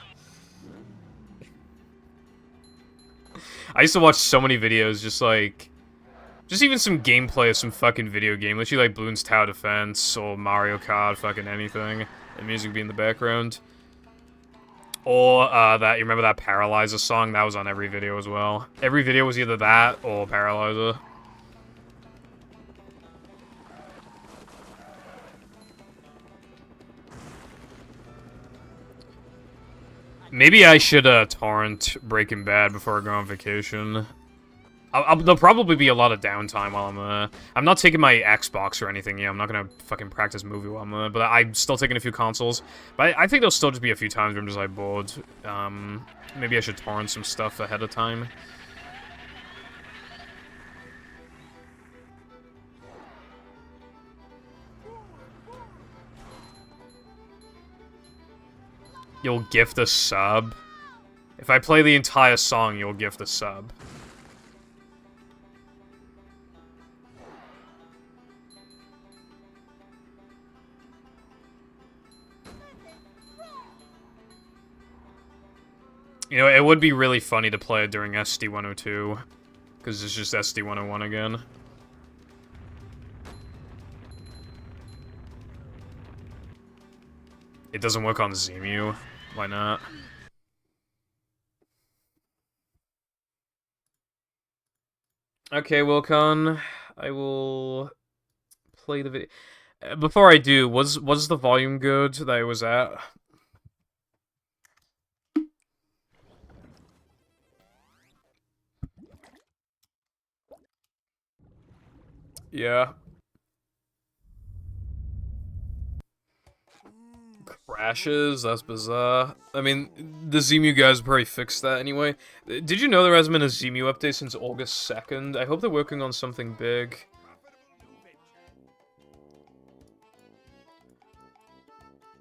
A: I used to watch so many videos, just even some gameplay of some fucking video game. Literally like Bloons Tower Defense or Mario Kart, fucking anything. And music be in the background. Or, you remember that Paralyzer song? That was on every video as well. Every video was either that or Paralyzer. Maybe I should, torrent Breaking Bad before I go on vacation. There'll probably be a lot of downtime while I'm there. I'm not taking my Xbox or anything, yeah, I'm not gonna fucking practice movie while I'm there, but I'm still taking a few consoles. But I think there'll still just be a few times where I'm just, like, bored. Maybe I should torrent some stuff ahead of time. You'll gift a sub? If I play the entire song, you'll gift a sub. You know, it would be really funny to play it during SD102, because it's just SD101 again. It doesn't work on Zemu. Why not? Okay, Wilcon, I will play the video. Before I do, was the volume good that I was at? Yeah. Crashes? That's bizarre. I mean, the Zemu guys probably fixed that anyway. Did you know there hasn't been a Zemu update since August 2nd? I hope they're working on something big.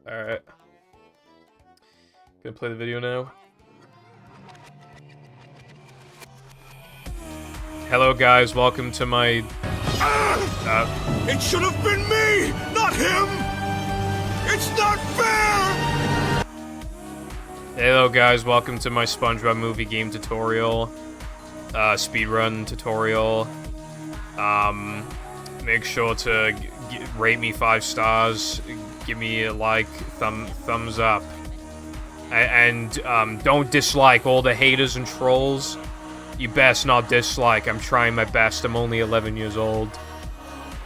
A: Alright. Gonna play the video now. Hello guys, welcome to my...
C: It should have been me, not him! It's not fair!
A: Hello guys, welcome to my SpongeBob movie game tutorial. Speedrun tutorial. Make sure to rate me 5 stars. Give me a like, thumbs up. And don't dislike all the haters and trolls. You best not dislike. I'm trying my best. I'm only 11 years old.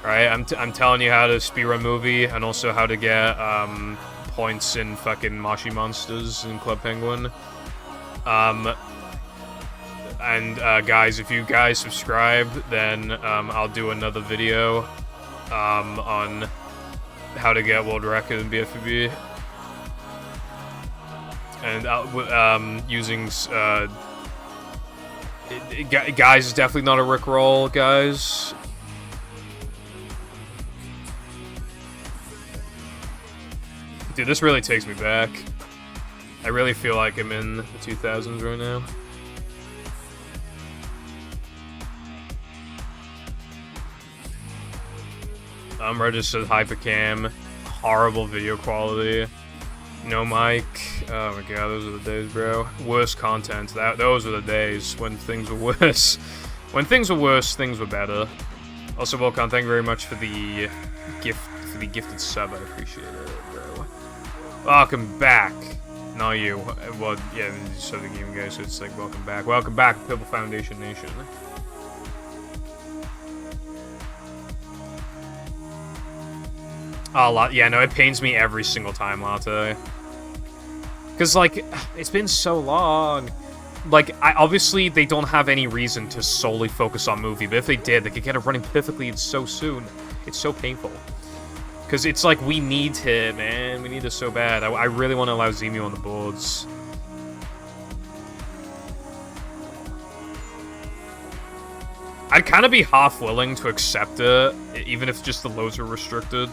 A: Alright, I'm telling you how to speedrun movie, and also how to get points in fucking Marshy Monsters in Club Penguin. Guys, if you guys subscribe, then I'll do another video on how to get world record in BFB. And using guys, is definitely not a Rickroll, guys. Dude, this really takes me back. I really feel like I'm in the 2000s right now. I'm registered Hypercam. Horrible video quality. No mic. Oh my god, those are the days, bro. Worst content. Those were the days when things were worse. When things were worse, things were better. Also, Volcon, thank you very much for the gifted sub. I appreciate it, bro. Welcome back. Not you. Well, yeah, so the game guys, so it's like welcome back. Welcome back, Purple Foundation Nation. Oh, yeah, no, it pains me every single time, Latte. Because, like, it's been so long. Like, obviously, they don't have any reason to solely focus on movie, but if they did, they could get it running perfectly so soon. It's so painful. Because it's like, we need him, man. We need this so bad. I really want to allow Zemu on the boards. I'd kind of be half willing to accept it, even if just the loads are restricted.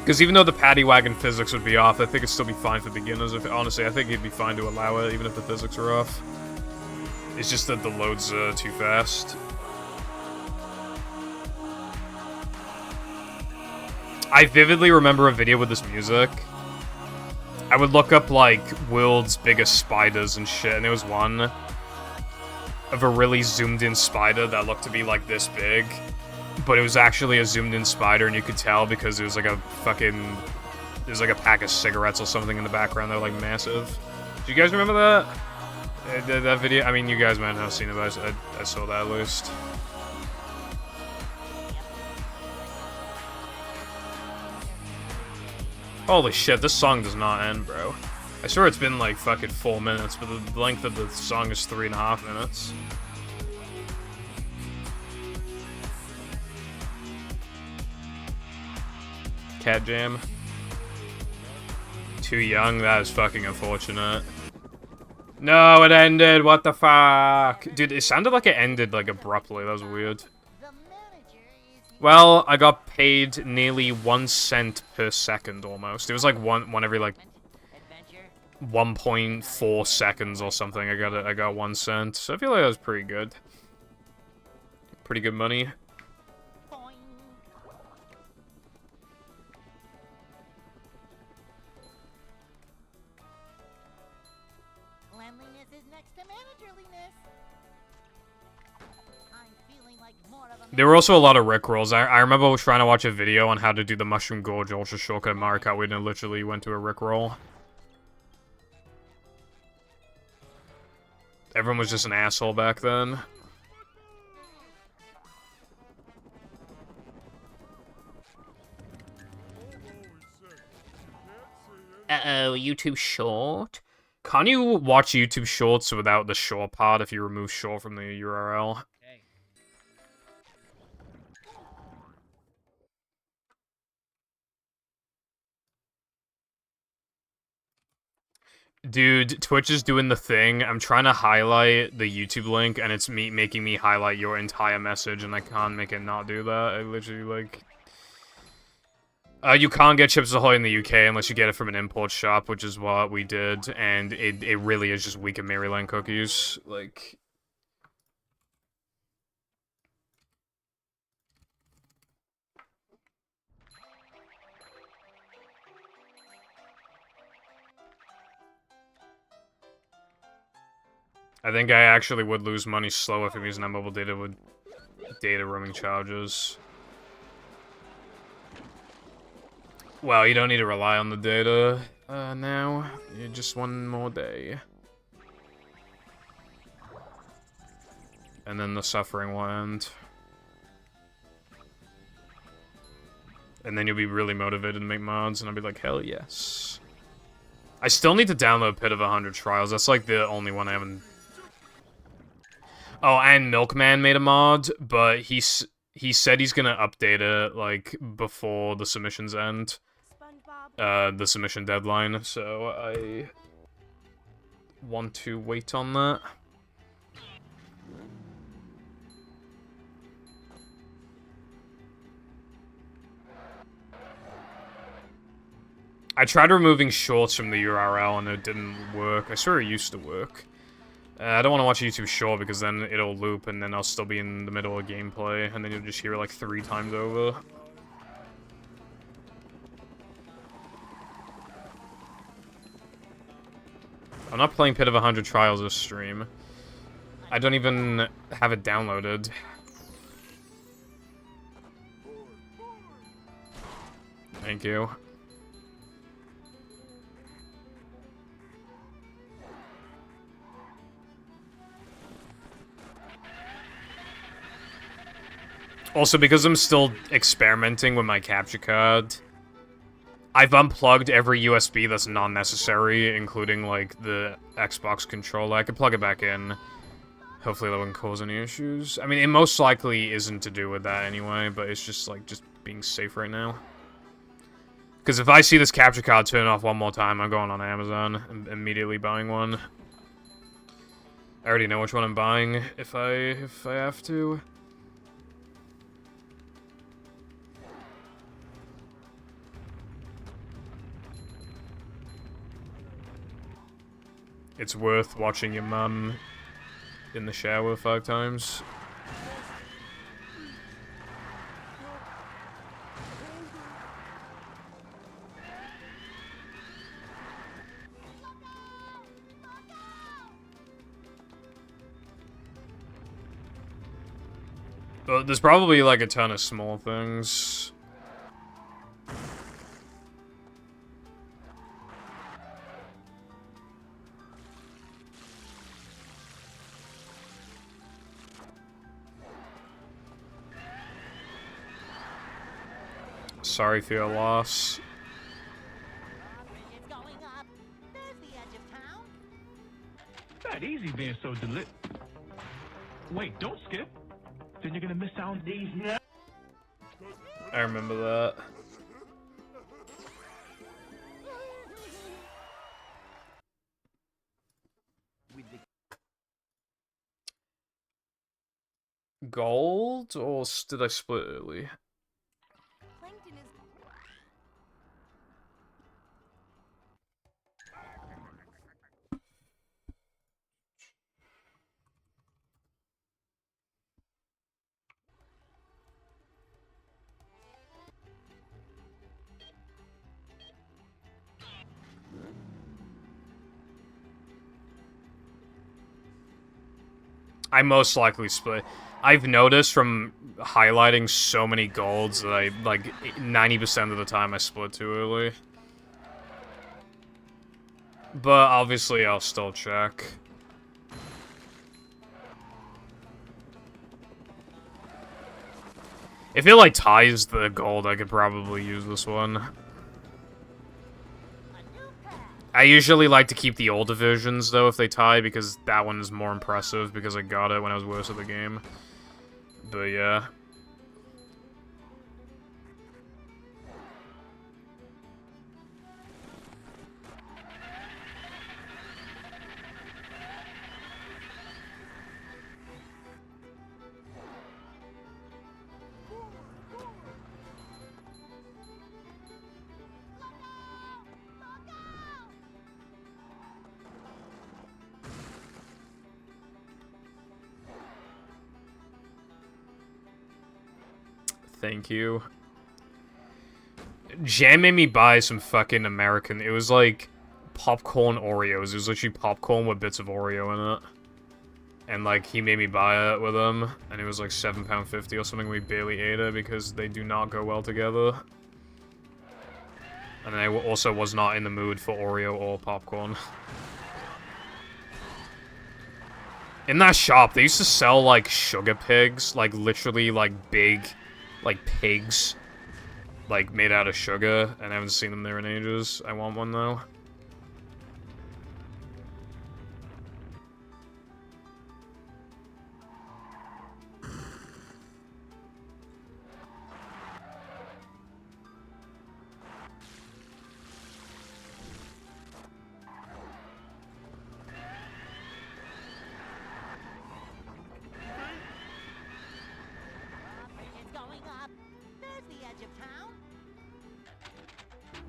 A: Because even though the paddy wagon physics would be off, I think it'd still be fine for beginners. Honestly, I think it'd be fine to allow it, even if the physics are off. It's just that the loads are too fast. I vividly remember a video with this music. I would look up, like, world's biggest spiders and shit, and there was one of a really zoomed-in spider that looked to be, like, this big. But it was actually a zoomed-in spider, and you could tell because it was like a fucking... There's like a pack of cigarettes or something in the background. They're like massive. Do you guys remember that? That video? I mean, you guys might not have seen it, but I saw that at least. Holy shit, this song does not end, bro. I swear it's been like fucking 4 minutes, but the length of the song is 3.5 minutes. Cat Jam. Too young, that is fucking unfortunate. No, it ended, what the fuck? Dude, it sounded like it ended, like, abruptly, that was weird. Well, I got paid nearly 1 cent per second, almost. It was like one every, like, 1.4 seconds or something. I got 1 cent, so I feel like that was pretty good. Pretty good money.
B: manliness is next to managerliness. I'm feeling like more of a
A: There were also a lot of rickrolls. I remember trying to watch a video on how to do the Mushroom Gorge Ultra Shortcut in Mario Kart Wii, and it literally went to a rickroll. Everyone was just an asshole back then. Uh-oh, YouTube Short? Can't you watch YouTube Shorts without the short part if you remove short from the URL? Dude, Twitch is doing the thing. I'm trying to highlight the YouTube link, and it's making me highlight your entire message, and I can't make it not do that. I literally, like... you can't get Chips Ahoy in the UK unless you get it from an import shop, which is what we did, and it really is just weak Maryland cookies. Like... I think I actually would lose money slow if I'm using that mobile data with data roaming charges. Well, you don't need to rely on the data now. You're just one more day. And then the suffering will end. And then you'll be really motivated to make mods, and I'll be like, hell yes. I still need to download Pit of 100 Trials. That's like the only one I haven't... Oh, and Milkman made a mod, but he said he's gonna update it, like, before the submissions end. The submission deadline, so I want to wait on that. I tried removing shorts from the URL and it didn't work. I swear it used to work. I don't want to watch a YouTube short because then it'll loop and then I'll still be in the middle of gameplay and then you'll just hear it like 3 times over. I'm not playing Pit of 100 Trials this stream. I don't even have it downloaded. Thank you. Also, because I'm still experimenting with my capture card, I've unplugged every USB that's non-necessary, including, like, the Xbox controller. I could plug it back in. Hopefully that wouldn't cause any issues. I mean, it most likely isn't to do with that anyway, but it's just, like, just being safe right now. Because if I see this capture card turn off one more time, I'm going on Amazon and immediately buying one. I already know which one I'm buying if I have to. It's worth watching your mum in the shower 5 times. But there's probably like a ton of small things. Sorry for your loss.
B: Bridge is going up. There's the edge of town.
F: That easy being so delit. Wait, don't skip. Then you're gonna miss out on these now.
A: I remember that. Gold? Or did I split early?
E: Plankton is
A: I most likely split. I've noticed from highlighting so many golds that I, like, 90% of the time I split too early. But obviously I'll still check. If it, like, ties the gold, I could probably use this one. I usually like to keep the older versions, though, if they tie, because that one is more impressive, because I got it when I was worse at the game. But, yeah. Thank you. Jam made me buy some fucking American. It was like popcorn Oreos. It was literally popcorn with bits of Oreo in it. And like he made me buy it with him, and it was like £7.50 or something. We barely ate it because they do not go well together. And I also was not in the mood for Oreo or popcorn. In that shop, they used to sell like sugar pigs, like literally like big, like pigs, like made out of sugar, and I haven't seen them there in ages. I want one though.
B: It's going up. There's the edge of town.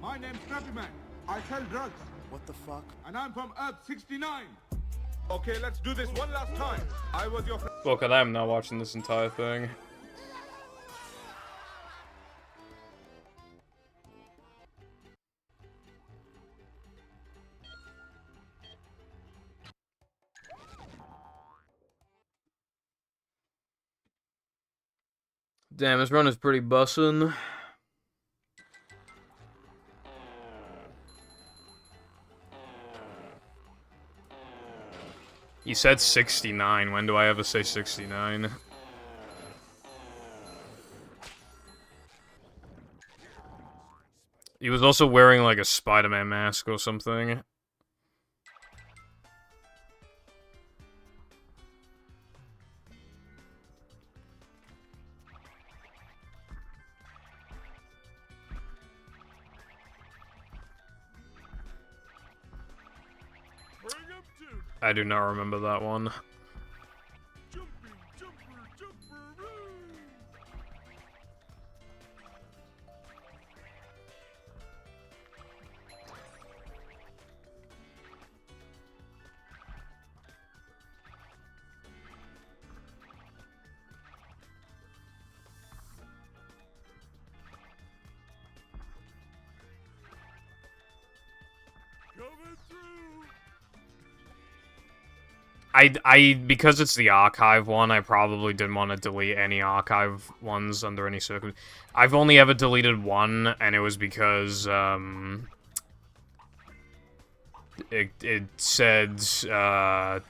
G: My name's Scrappy Man. I sell drugs.
H: What the fuck?
G: And I'm from Earth 69. Okay, let's do this one last time. I was your friend.
A: Look, I am not watching this entire thing. Damn, this run is pretty bussin'. You said 69. When do I ever say 69? He was also wearing like a Spider-Man mask or something.
C: Bring him to
A: I do not remember that one.
C: jumping, jumper, jumper, coming through.
A: Because it's the archive one, I probably didn't want to delete any archive ones under any circumstance. I've only ever deleted one, and it was because, it said a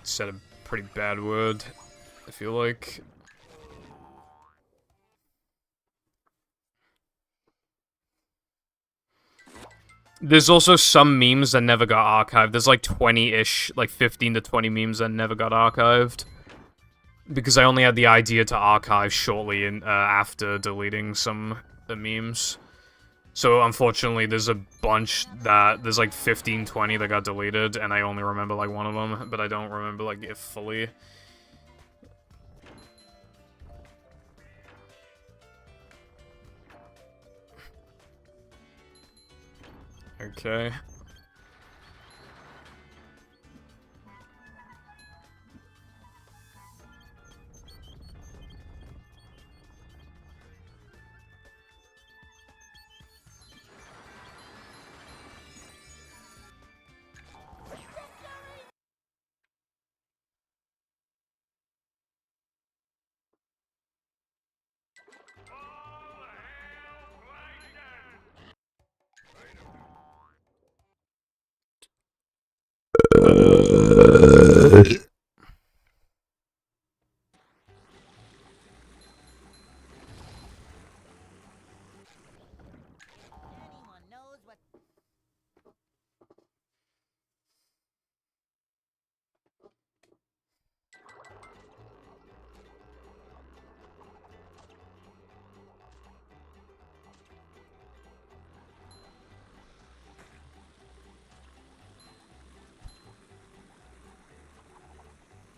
A: pretty bad word, I feel like. There's also some memes that never got archived. There's like 20-ish, like 15 to 20 memes that never got archived. Because I only had the idea to archive shortly after deleting some memes. So unfortunately, there's a bunch that, there's like 15, 20 that got deleted, and I only remember like one of them, but I don't remember like it fully. Okay.
B: Anyone knows what...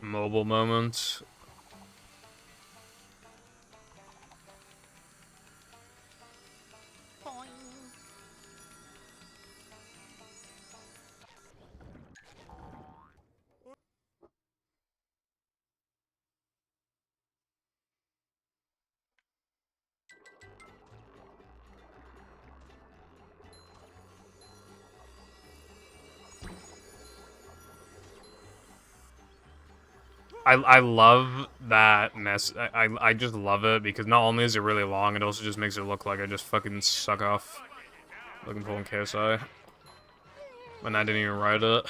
A: Mobile moments.
B: Boing.
A: I love that mess. I just love it because not only is it really long, it also just makes it look like I just fucking suck off looking for one KSI when I didn't even write it.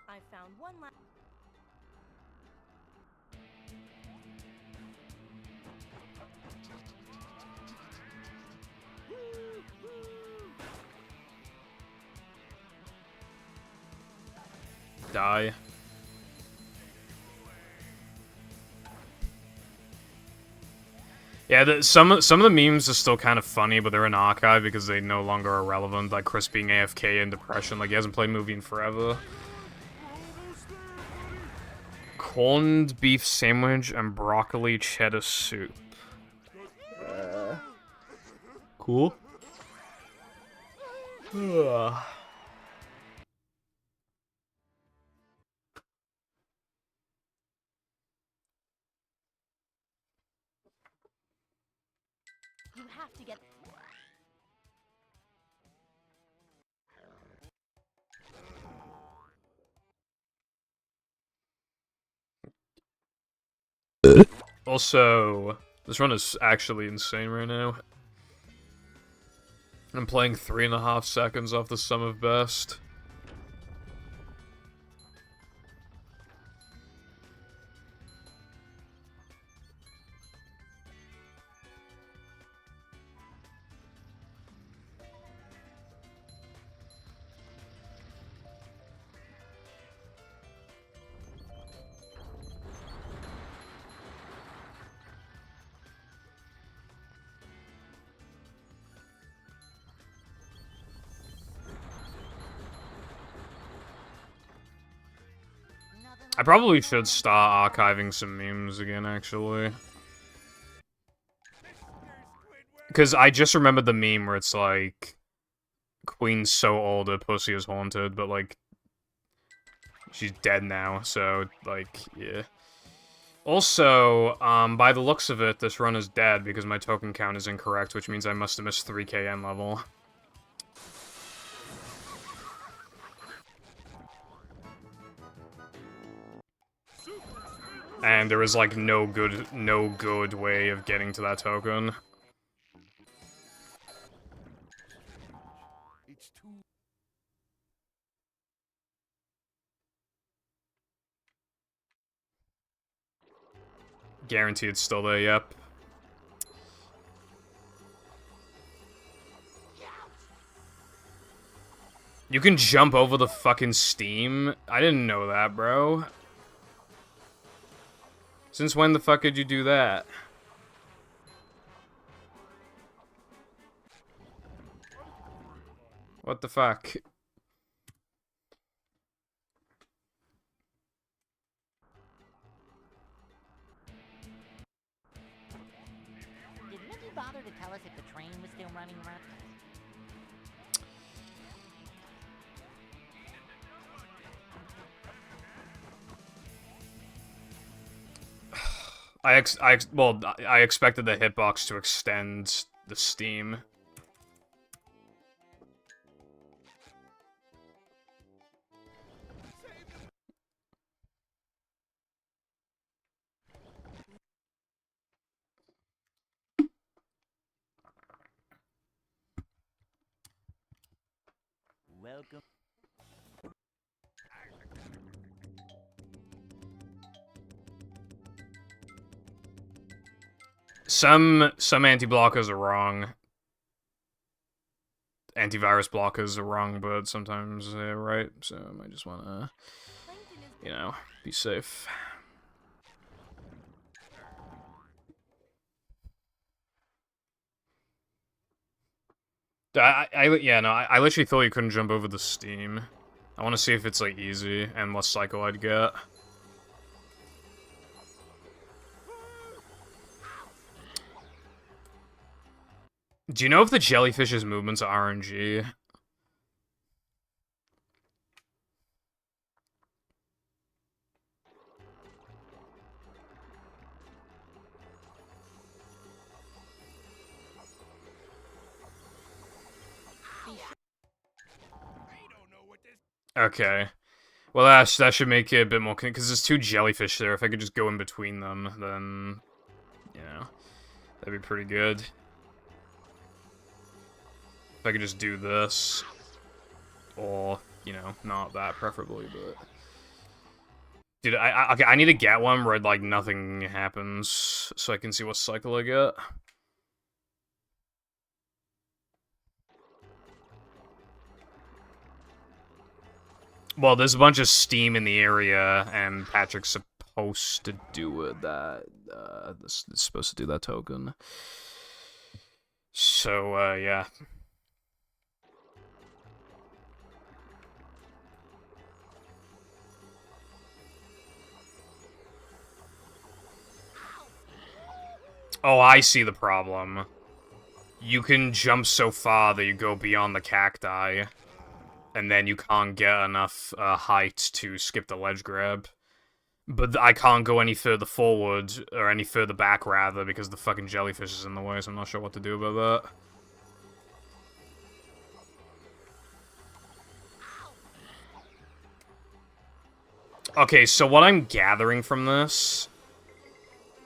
E: I found one last.
A: Die. Yeah, some of the memes are still kind of funny, but they're in archive because they no longer are relevant. Like Chris being AFK in depression, like he hasn't played movie in forever. Corned beef sandwich and broccoli cheddar soup. Cool. Ugh.
E: You have to get.
A: Also, this run is actually insane right now. I'm playing 3.5 seconds off the sum of best.
B: Nothing
A: I probably should start archiving some memes again, actually. Because I just remembered the meme where it's like, Queen's so old her pussy is haunted, but like, she's dead now, so, like, yeah. Also, by the looks of it, this run is dead because my token count is incorrect, which means I must have missed 3 KN level. And there is like no good way of getting to that token.
C: It's too.
A: Guarantee it's still there, yep. You can jump over the fucking Steam? I didn't know that, bro. Since when the fuck did you do that? What the fuck?
B: Did Mickey bother to tell us if the train was still running around?
A: I expected the hitbox to extend the Steam.
B: Welcome.
A: Some anti-blockers are wrong. Antivirus blockers are wrong, but sometimes they're right, so I might just wanna, you know, be safe. I literally thought you couldn't jump over the steam. I want to see if it's, like, easy, and what cycle I'd get. Do you know if the jellyfish's movements are RNG? Okay. Well, that should make it a bit more... Because there's two jellyfish there. If I could just go in between them, then... You know... That'd be pretty good. If I could just do this. Or, you know, not that, preferably, but... Dude, okay, I need to get one where, like, nothing happens, so I can see what cycle I get. Well, there's a bunch of steam in the area, and Patrick's supposed to do it. This is supposed to do that token. So, yeah. Oh, I see the problem. You can jump so far that you go beyond the cacti. And then you can't get enough height to skip the ledge grab. But I can't go any further forward, or any further back, rather, because the fucking jellyfish is in the way, so I'm not sure what to do about that. Okay, so what I'm gathering from this...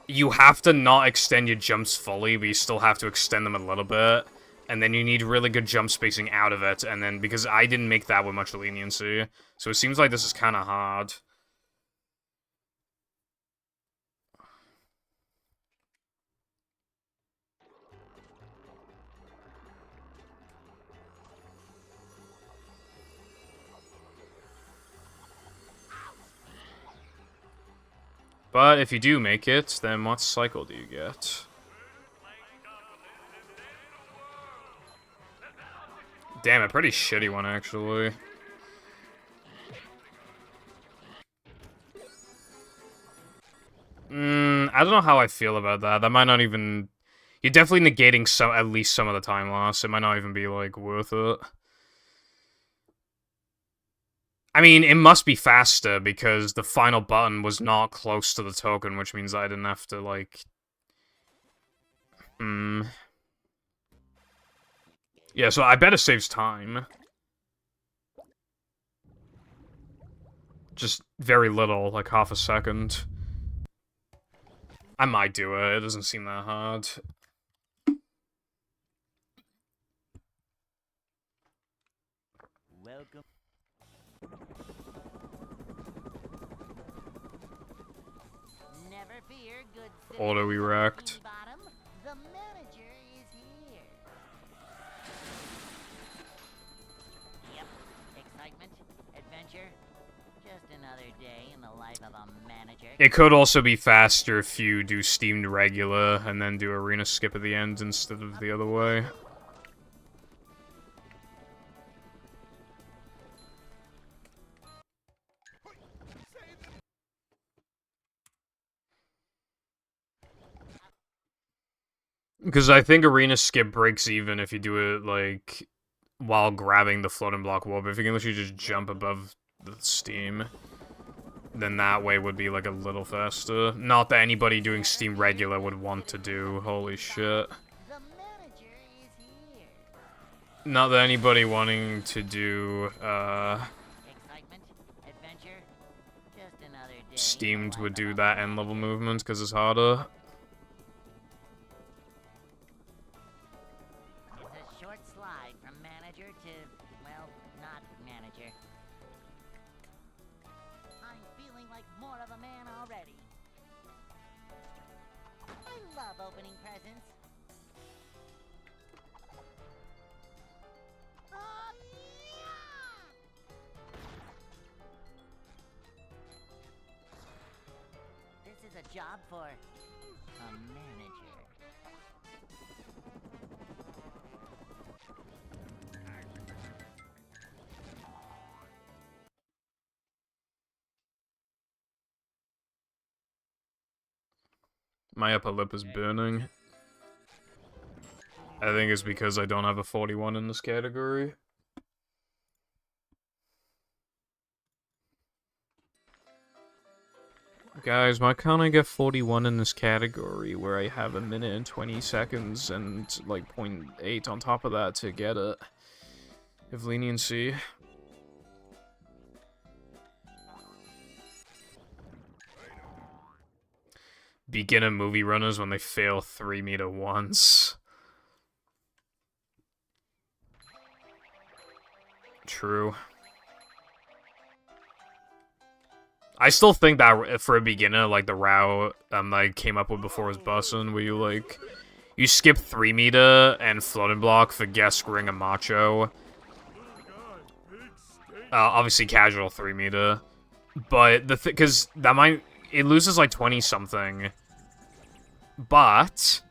A: You have to not extend your jumps fully, but you still have to extend them a little bit. And then you need really good jump spacing out of it, and then, because I didn't make that with much leniency, so it seems like this is kind of hard. But if you do make it, then what cycle do you get? Damn, a pretty shitty one, actually. I don't know how I feel about that. That might not even... You're definitely negating at least some of the time loss. It might not even be, like, worth it. I mean, it must be faster, because the final button was not close to the token, which means I didn't have to, like... Yeah, so I bet it saves time. Just very little, like half a second. I might do it, it doesn't seem that hard.
B: Welcome. Never fear, good citizen.
A: Auto erect.
B: Bottom, the manager is here. Yep, excitement, adventure, just another day in the life of a manager.
A: It could also be faster if you do steamed regular and then do arena skip at the end instead of the other way. Because I think arena skip breaks even if you do it, like, while grabbing the floating block wall, but if you can literally just jump above the steam, then that way would be, like, a little faster. Not that anybody doing steam regular would want to do, holy shit.
B: The manager is here.
A: Not that anybody wanting to do,
B: Excitement, adventure, just another day.
A: steamed would do that end level movement, because it's harder.
B: It's a short slide from manager to, well, not opening presents. This is a job for a manager.
A: My upper lip is burning. I think it's because I don't have a 41 in this category. Guys, why can't I get 41 in this category where I have 1 minute and 20 seconds and like 0.8 on top of that to get it? Of leniency. Beginner movie runners when they fail 3 meter once. True. I still think that for a beginner, like the route I came up with before was bussin', where you skip 3 meter and floating block for guess, ring, and macho. Obviously casual 3 meter, but because it loses like 20 something, but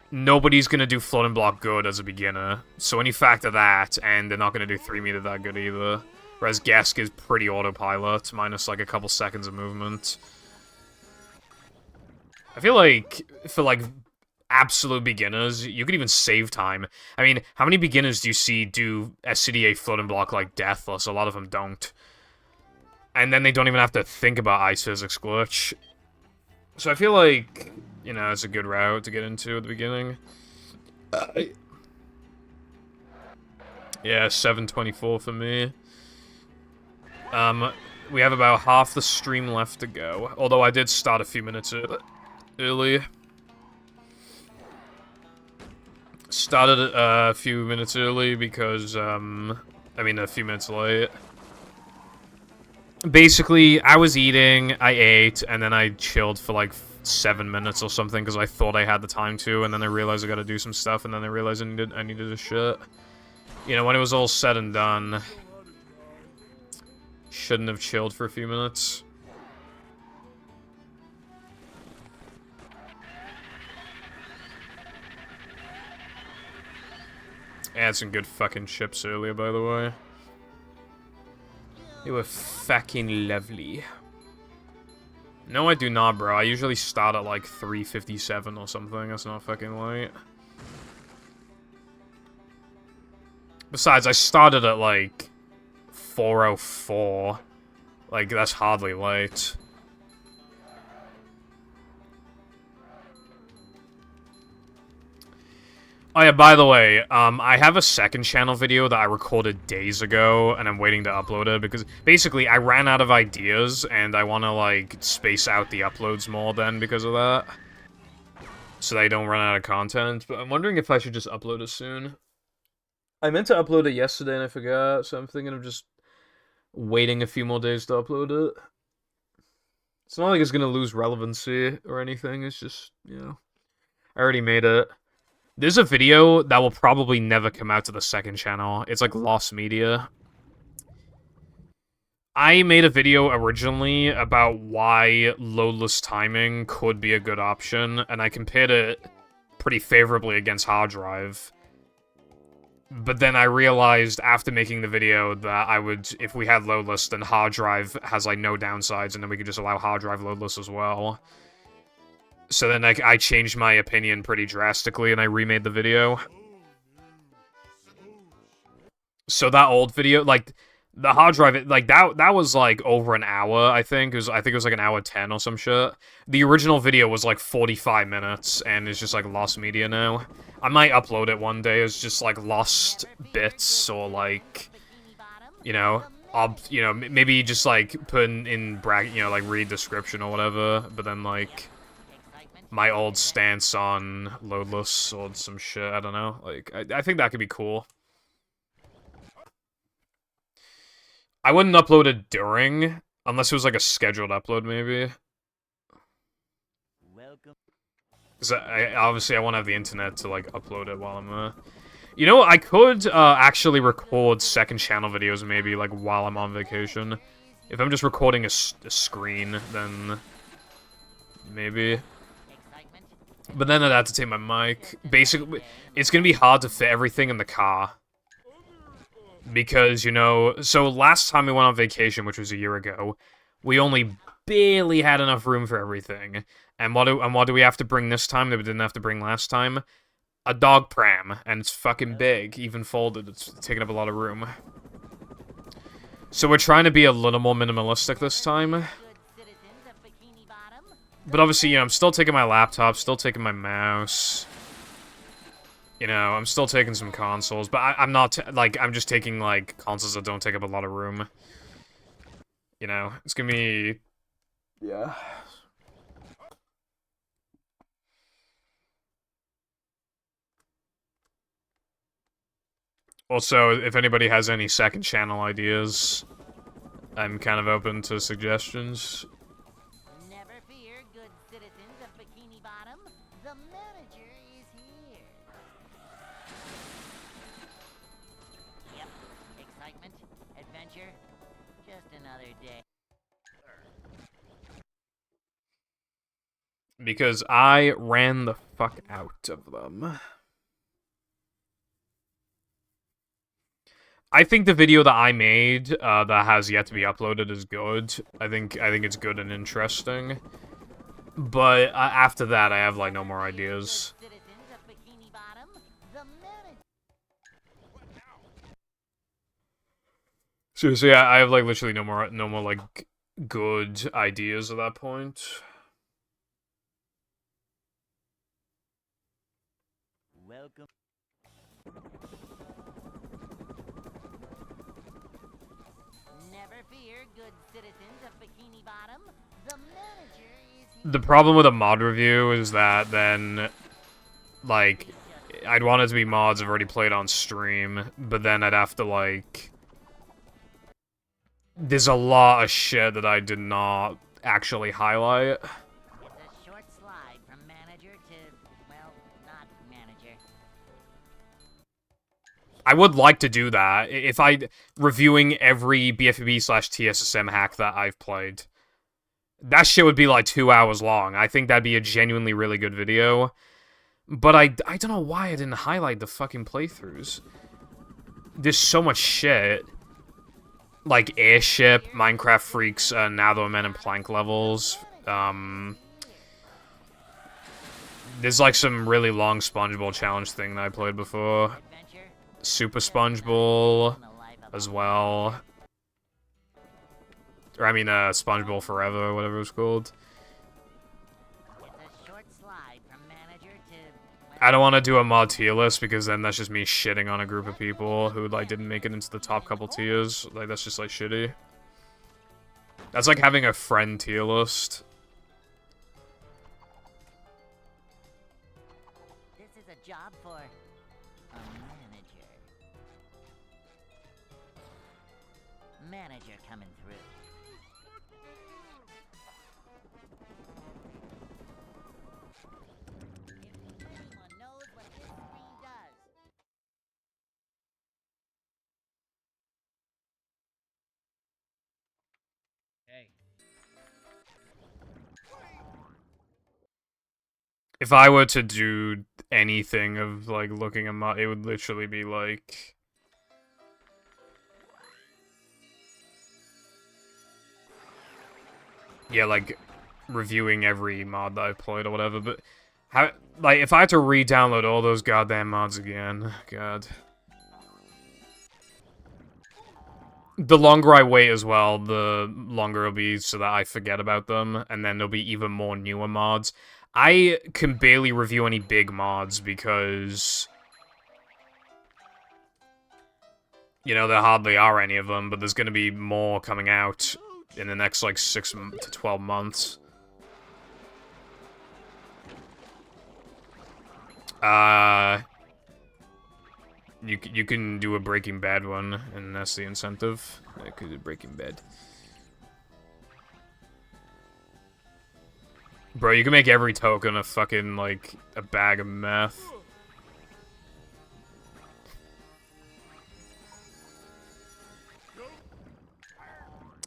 A: nobody's gonna do floating block good as a beginner. So when you factor that, and they're not gonna do 3 meter that good either. Whereas Gesk is pretty autopilot, minus like a couple seconds of movement. I feel like, for like absolute beginners, you could even save time. I mean, how many beginners do you see do SCDA floating block like Deathless? A lot of them don't. And then they don't even have to think about Ice Physics Glitch. So I feel like, you know, it's a good route to get into at the beginning. Yeah, 7:24 for me. We have about half the stream left to go. Although I did start a few minutes early. Started a few minutes early because, I mean, a few minutes late. Basically, I was eating, I ate, and then I chilled for like 7 minutes or something because I thought I had the time to, and then I realized I gotta do some stuff, and then I realized I needed a shit. You know, when it was all said and done, shouldn't have chilled for a few minutes. I had some good fucking chips earlier, by the way. They were fucking lovely. No, I do not, bro. I usually start at like 3:57 or something. That's not fucking late. Besides, I started at like 4:04. Like, that's hardly late. Oh yeah, by the way, I have a second channel video that I recorded days ago, and I'm waiting to upload it, because basically I ran out of ideas, and I want to, like, space out the uploads more then because of that. So that I don't run out of content, but I'm wondering if I should just upload it soon. I meant to upload it yesterday and I forgot, so I'm thinking of just waiting a few more days to upload it. It's not like it's gonna lose relevancy or anything, it's just, you know, I already made it. There's a video that will probably never come out to the second channel. It's like lost media. I made a video originally about why loadless timing could be a good option, and I compared it pretty favorably against hard drive. But then I realized after making the video that I would, if we had loadless, then hard drive has like no downsides, and then we could just allow hard drive loadless as well. So then I changed my opinion pretty drastically, and I remade the video. So that old video, like, the hard drive, like, that was, like, over an hour, I think. I think it was, like, an hour 10 or some shit. The original video was, like, 45 minutes, and it's just, like, lost media now. I might upload it one day as just, like, lost bits, or, like, you know, maybe just, like, put in bracket, you know, like, read description or whatever, but then, like, my old stance on loadless or some shit, I don't know. Like, I think that could be cool. I wouldn't upload it during, unless it was like a scheduled upload, maybe.
B: Welcome.
A: 'Cause obviously I want to have the internet to, like, upload it while I'm, You know, I could, actually record second channel videos maybe, like, while I'm on vacation. If I'm just recording a screen, then... maybe. But then I'd have to take my mic. Basically, it's gonna be hard to fit everything in the car. Because, you know, so last time we went on vacation, which was a year ago, we only barely had enough room for everything. And what do we have to bring this time that we didn't have to bring last time? A dog pram, and it's fucking big, even folded. It's taking up a lot of room. So we're trying to be a little more minimalistic this time. But obviously, you know, I'm still taking my laptop, still taking my mouse. You know, I'm still taking some consoles, but I'm not, like, I'm just taking, like, consoles that don't take up a lot of room. You know, it's gonna be... yeah. Also, if anybody has any second channel ideas, I'm kind of open to suggestions.
B: Never fear, good citizens of Bikini Bottom. The manager is here. Yep, excitement, adventure, just another day.
A: Because I ran the fuck out of them. I think the video that I made, that has yet to be uploaded is good. I think it's good and interesting. But after that, I have, like, no more ideas. Seriously, I have, like, literally no more, like, good ideas at that point.
B: Welcome. Never fear, good citizens of Bikini Bottom. The manager is here.
A: The problem with a mod review is that then, like, I'd want it to be mods I've already played on stream, but then I'd have to, like... there's a lot of shit that I did not actually highlight.
B: It's a short slide from manager to, well, not manager.
A: I would like to do that, if reviewing every BFB/TSSM hack that I've played. That shit would be like 2 hours long. I think that'd be a genuinely really good video. But I don't know why I didn't highlight the fucking playthroughs. There's so much shit. Like Airship, Minecraft Freaks, Now Men and Plank levels. There's like some really long SpongeBob challenge thing that I played before. Super SpongeBob as well. Or I mean, SpongeBob Forever, or whatever it was called. I don't want to do a mod tier list because then that's just me shitting on a group of people who like didn't make it into the top couple tiers. Like that's just like shitty. That's like having a friend tier list.
B: This is a job for a manager. Manager coming through. If anyone knows what this screen does.
D: Hey.
A: If I were to do anything of like looking at mod, it would literally be like... yeah, like reviewing every mod that I've played or whatever, but how, like, if I had to re-download all those goddamn mods again, god. The longer I wait as well, the longer it'll be so that I forget about them, and then there'll be even more newer mods. I can barely review any big mods because... you know, there hardly are any of them, but there's gonna be more coming out in the next, like, 6 to 12 months. You can do a Breaking Bad one, and that's the incentive. I could do Breaking Bad. Bro, you can make every token a fucking, like, a bag of meth.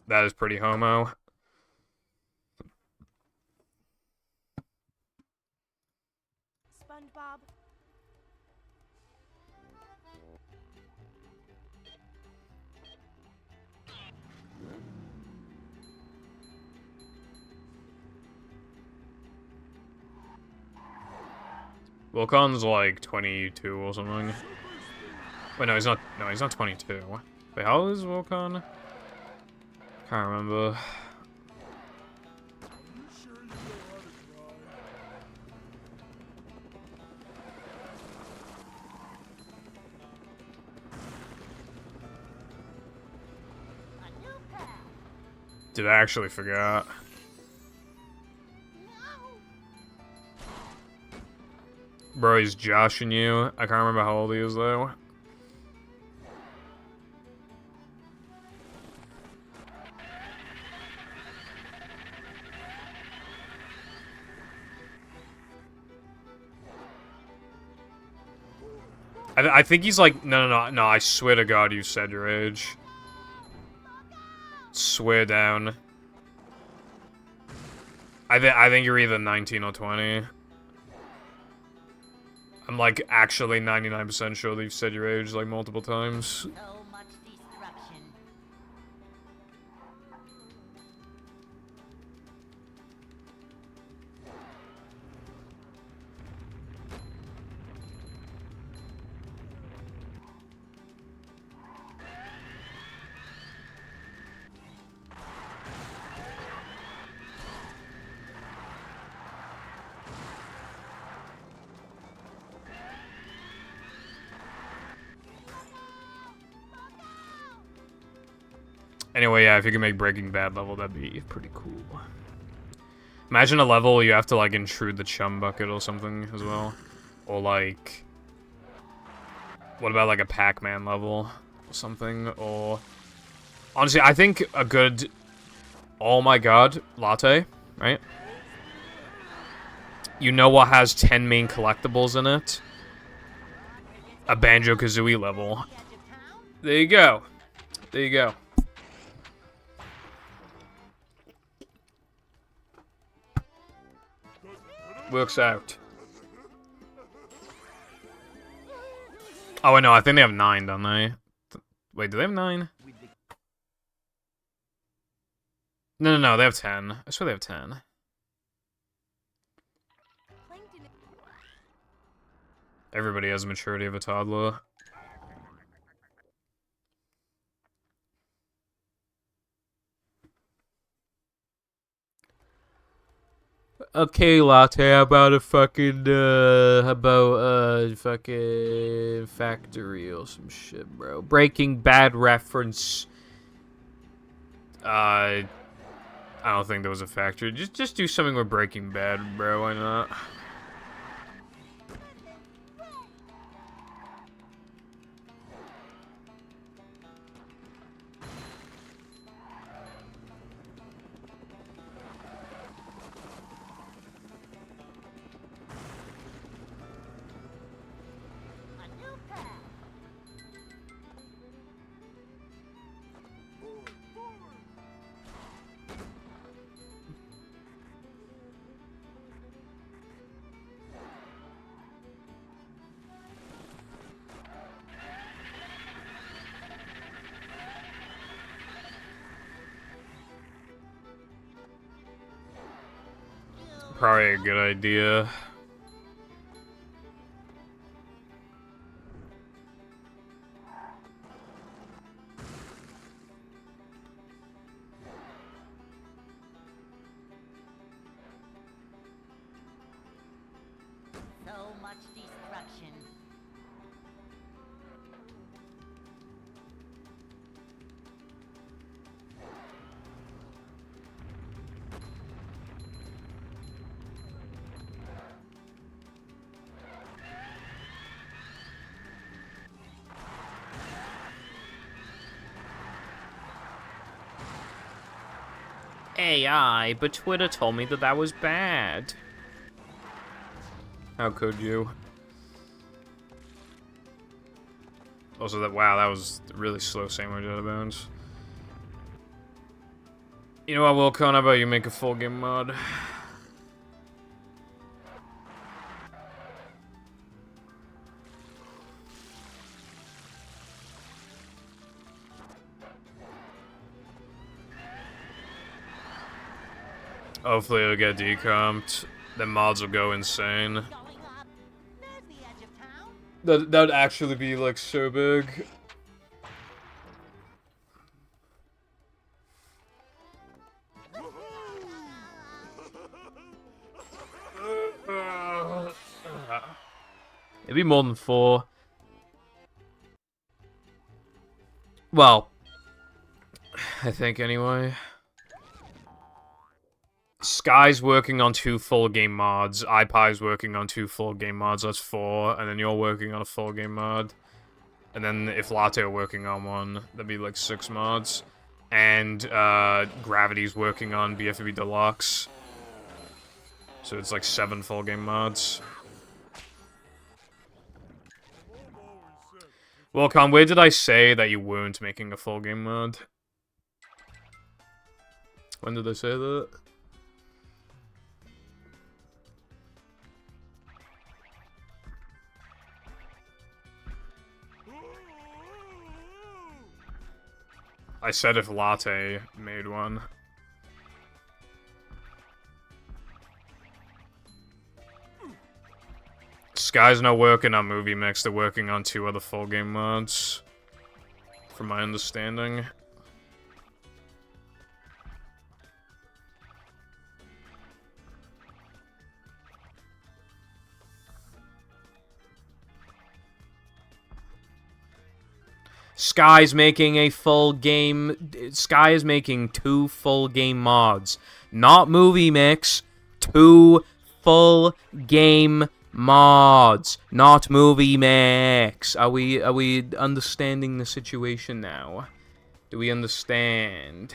A: That is pretty homo.
E: SpongeBob.
A: Wilcon's like 22 or something. Wait, no, he's not. No, he's not 22. Wait, how old is Wilcon? Can't remember. Did I actually forget? Bro, he's joshing you. I can't remember how old he is though. I think he's like, no, I swear to God you said your age. Swear down. I think you're either 19 or 20. I'm like actually 99% sure that you've said your age like multiple times.
B: So much destruction.
A: Anyway, yeah, if you can make Breaking Bad level, that'd be pretty cool. Imagine a level you have to, like, intrude the chum bucket or something as well. Or, like... What about, like, a Pac-Man level or something? Or... Honestly, I think a good... Oh my god, latte, right? You know what has 10 main collectibles in it? A Banjo-Kazooie level. There you go. There you go. Works out. Oh, wait, no, I think they have 9, don't they? Wait, do they have 9? No, they have 10. I swear they have 10. Everybody has the maturity of a toddler. Okay, latte, how about a fucking, fucking factory or some shit, bro. Breaking Bad reference. I don't think there was a factory. Just do something with Breaking Bad, bro, why not? Probably a good idea.
B: So much destruction.
A: AI, but Twitter told me that that was bad. How could you? Also, wow, that was really slow sandwich out of bounds. You know what, Wilcon, how about you make a full game mod? Hopefully it'll get decomped. Then mods will go insane.
B: Going up. There's the edge of town.
A: That'd actually be, like, so big. It'd be more than 4. Well, I think anyway. Sky's working on 2 full game mods. iPie's working on 2 full game mods. That's 4. And then you're working on a full game mod. And then if Latte are working on one, that'd be like 6 mods. And Gravity's working on BFB Deluxe. So it's like 7 full game mods. Well, Con, where did I say that you weren't making a full game mod? When did I say that? I said if Latte made one. Sky's not working on Movie Mix, they're working on 2 other full game mods. From my understanding. Sky's making a full game. Sky is making 2 full game mods. Not Movie Mix. 2 full game mods. Not Movie Mix. Are we understanding the situation now? Do we understand?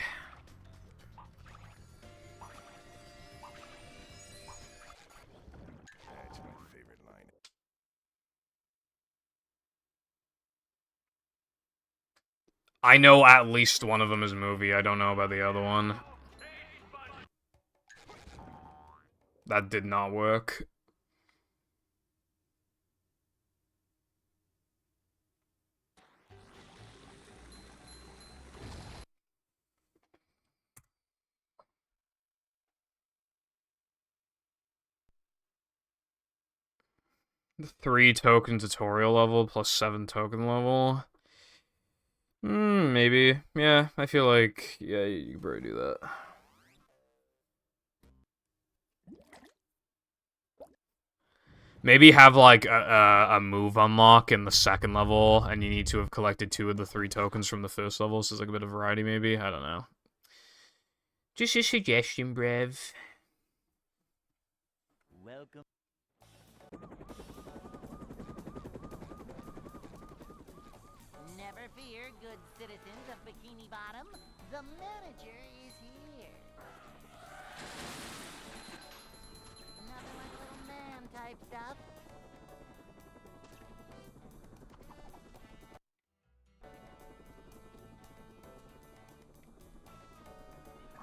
A: I know at least one of them is movie. I don't know about the other one. That did not work. The 3 token tutorial level plus 7 token level. Maybe. Yeah, I feel like, yeah, you can probably do that. Maybe have, like, a move unlock in the 2nd level, and you need to have collected 2 of the 3 tokens from the 1st level, so there's, like, a bit of variety, maybe? I don't know. Just a suggestion, Brev.
B: Welcome. Never fear, good citizens of Bikini Bottom. The manager is here. Nothing like little man type stuff.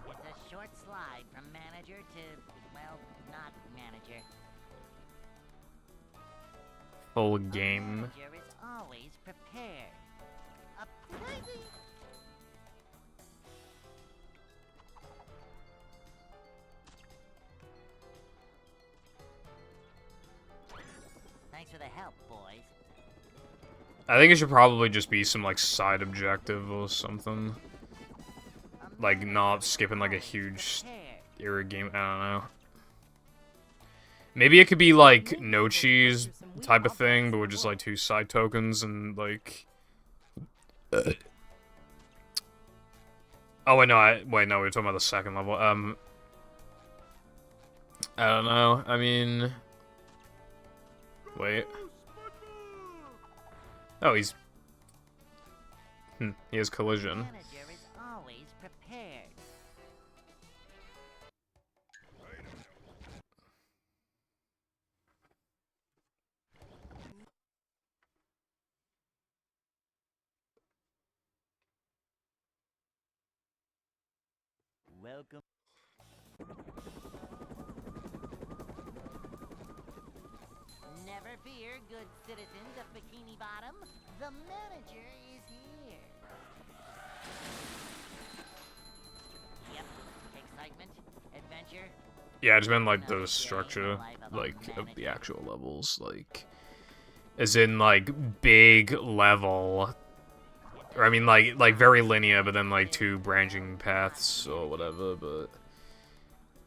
B: It's a short slide from manager to, well, not manager.
A: Full game.
B: Manager is always prepared. Crazy. Thanks for the help, boys.
A: I think it should probably just be some, like, side objective or something. Like, not skipping, like, a huge era game. I don't know. Maybe it could be, like, no cheese type of thing, but with just, like, 2 side tokens and, like... Oh, wait, no, we were talking about the 2nd level. I don't know. I mean... Wait. Oh, he's... he has collision.
B: Manager is always prepared. Welcome. Never fear, good citizens of Bikini Bottom. The manager is here. Yep. Excitement, adventure.
A: Yeah, I just meant like the structure, like of the actual levels, like as in like big level, or I mean like very linear, but then like two branching paths or whatever. But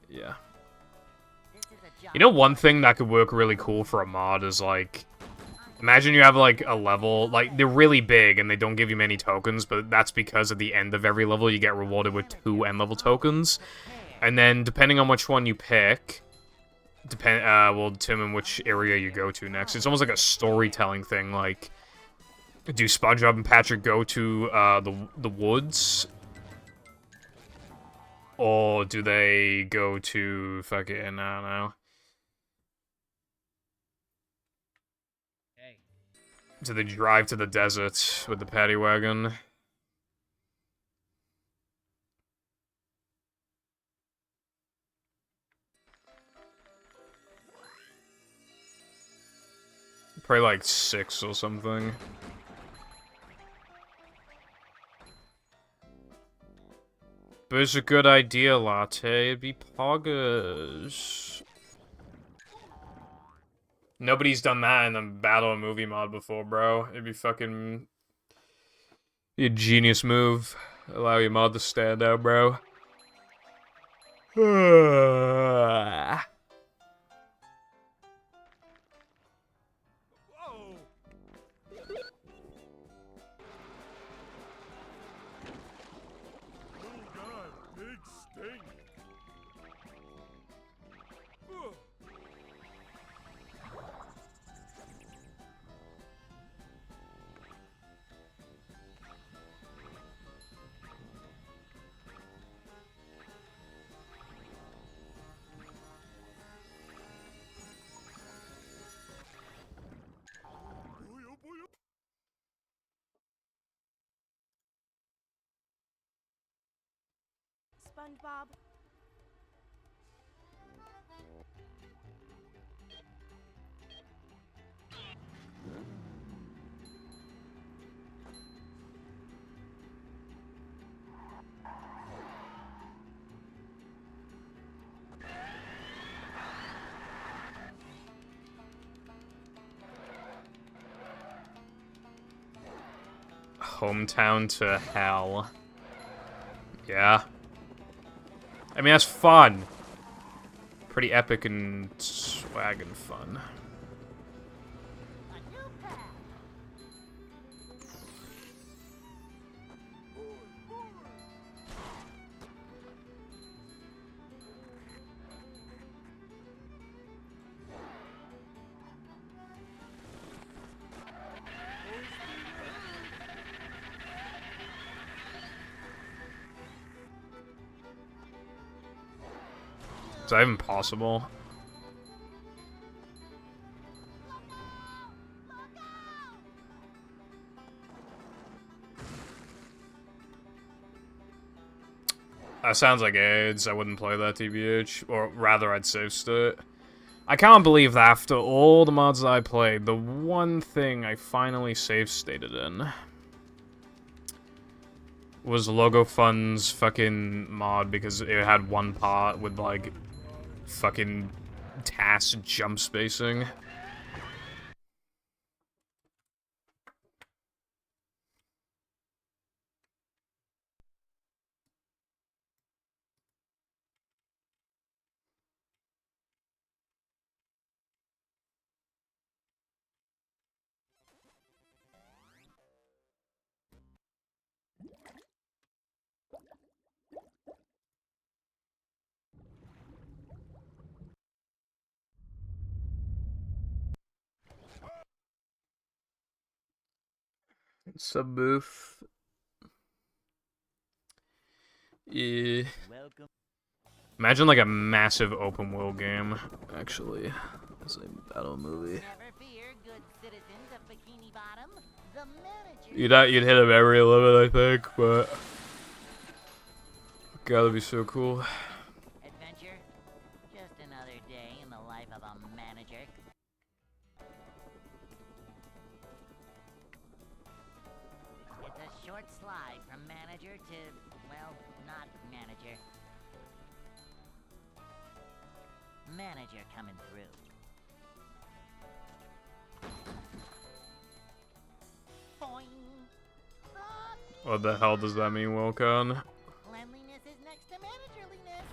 A: yeah, you know, one thing that could work really cool for a mod is like, imagine you have like a level, like they're really big and they don't give you many tokens, but that's because at the end of every level you get rewarded with 2 end level tokens. And then, depending on which one you pick, will determine which area you go to next. It's almost like a storytelling thing. Like, do SpongeBob and Patrick go to the woods, or do they go to fucking, I don't know? Do they drive to the desert with the paddy wagon? Probably like 6 or something. But it's a good idea, Latte. It'd be poggers. Nobody's done that in the Battle and Movie mod before, bro. It'd be fucking... be a genius move. Allow your mod to stand out, bro.
E: SpongeBob.
A: Hometown to hell. Yeah. I mean, that's fun. Pretty epic and swag and fun. Is that even possible? That sounds like AIDS. I wouldn't play that, TBH. Or rather, I'd save state. I can't believe that after all the mods that I played, the one thing I finally save stated in was Logo Fun's fucking mod, because it had one part with, like, fucking TAS jump spacing. Sub booth. Yeah.
B: Welcome.
A: Imagine like a massive open world game, actually. It's a battle movie.
B: Never fear, good citizens of Bikini Bottom. The manager.
A: You'd hit him every limit, I think, but God, that'd be so cool.
B: Adventure? Just another day in the life of a manager. It's a short slide from manager to, well, not manager. Manager coming through. Boing! Ah,
A: What the hell does that mean, Wilcon?
B: cleanliness is next to managerliness.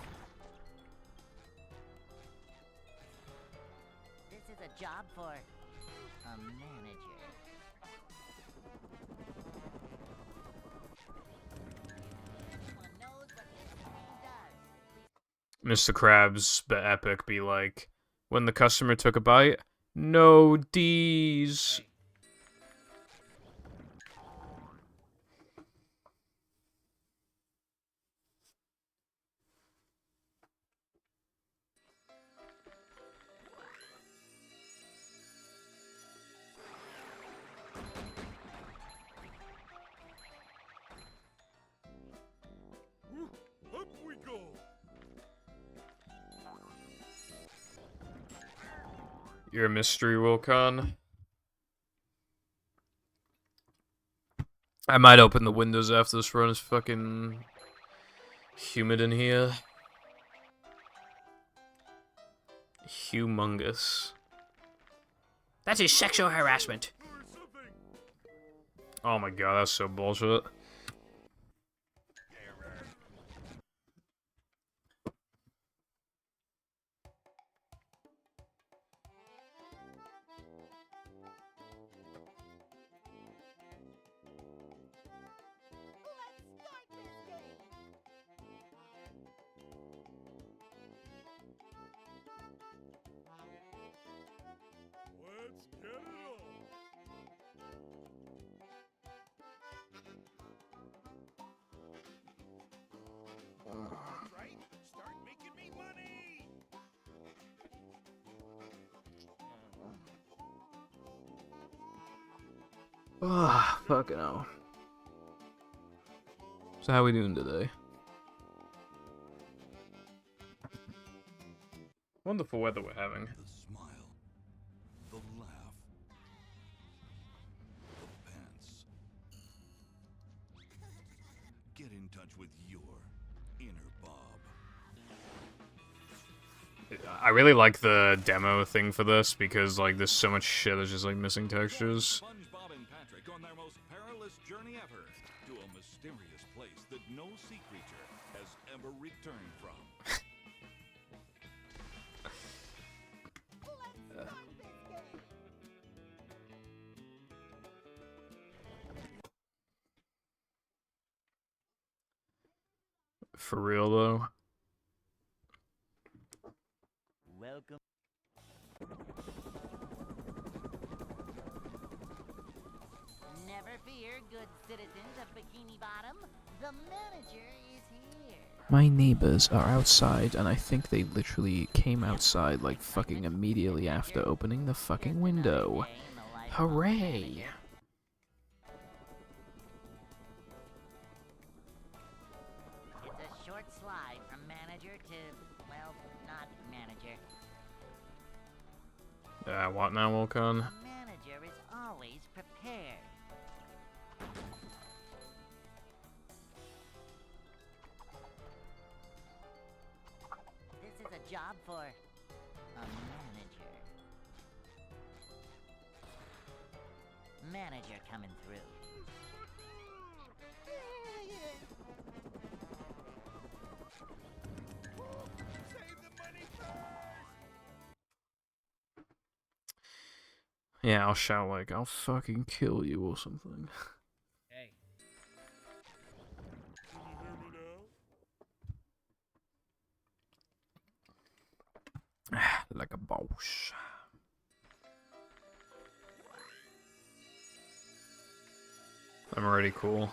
B: This is a job for a manager. Everyone knows what this machine does.
A: Mr. Krabs, the epic, be like, when the customer took a bite, no D's.
C: Up we go.
A: You're a mystery, Wilcon. I might open the windows after this run. It's fucking humid in here. Humongous. That is sexual harassment.
C: Or something.
A: Oh my god, that's so bullshit.
B: Let's start this game.
C: Let's get it on.
D: Right? Start making me money!
A: Ah, fucking hell. So how we doing today? Wonderful weather we're having.
H: The smile, the laugh, the pants. Get in touch with your inner Bob.
A: I really like the demo thing for this because like there's so much shit that's just like missing textures.
H: SpongeBob and Patrick on their most perilous journey ever to a mysterious place that no sea creature has ever returned from.
A: For real though.
B: Welcome. Never fear, good citizens of Bikini Bottom. The manager is here.
A: My neighbors are outside and I think they literally came outside like fucking immediately after opening the fucking window. Hooray!
B: It's a short slide from manager to, well, not manager.
A: What now, Wilcon?
B: A manager is always prepared. This is a job for a manager. Manager coming through.
D: Save the money first!
A: Yeah, I'll shout like, I'll fucking kill you or something.
D: Hey.
C: Can you hear me now?
A: Like a boss. I'm already cool.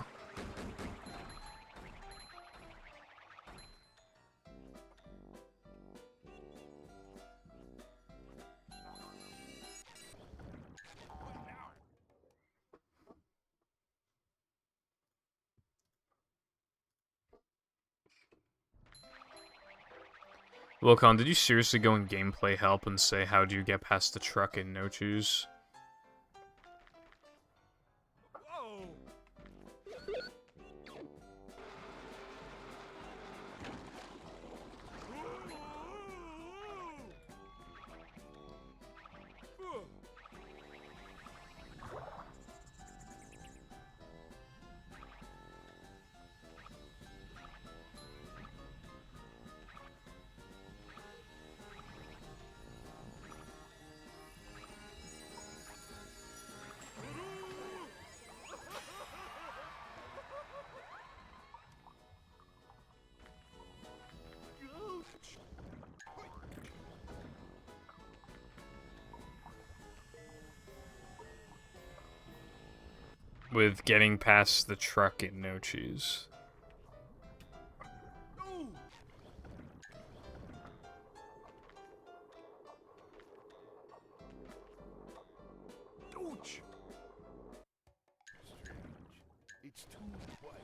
A: Wilcon, did you seriously go in gameplay help and say how do you get past the truck in No Choose?
C: Whoa!
A: With getting past the truck in No Choose.
C: Ouch! Strange. It's too quiet.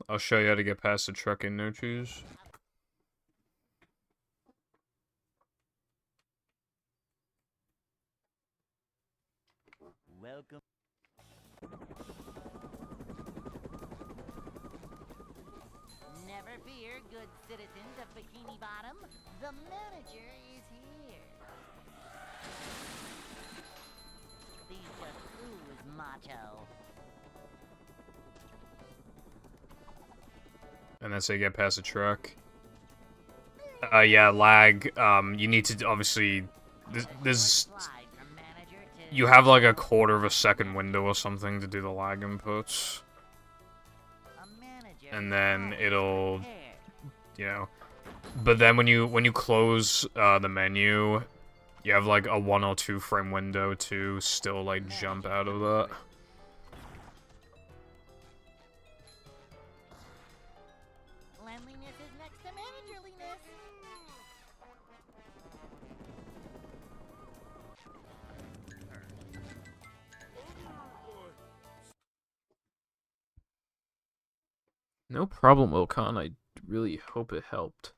A: I'll show you how to get past the truck in No Choose.
B: Welcome. Never fear, good citizens of Bikini Bottom. The manager is here. These just ooze macho.
A: And that's how you get past the truck. Yeah, lag. You need to obviously. There's.
B: Slide from manager to
A: You have like a quarter of a second window or something to do the lag inputs.
B: a manager.
A: And then it'll.
B: Prepared.
A: You know. But then when you close the menu, you have like a 1 or 2 frame window to still like jump out of that.
B: Cleanliness is next to managerliness.
A: No problem, Wilcon. I really hope it helped.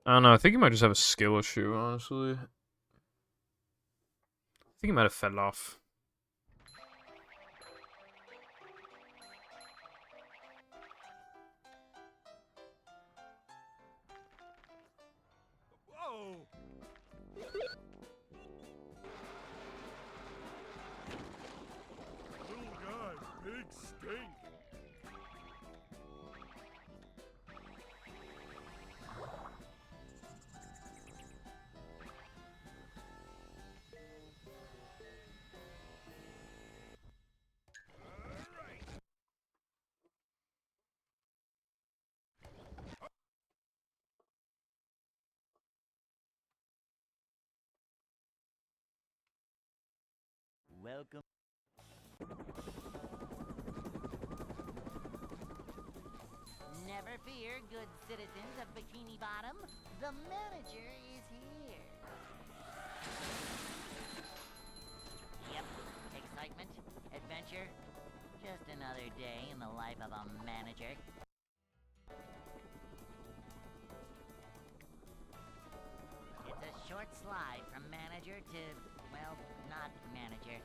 A: I don't know, I think he might just have a skill issue, honestly. I think he might have fell off.
C: Whoa! Little guy, big stink.
B: Welcome. Never fear, good citizens of Bikini Bottom. The manager is here. Yep, excitement, adventure. Just another day in the life of a manager. It's a short slide from manager to, well, not manager.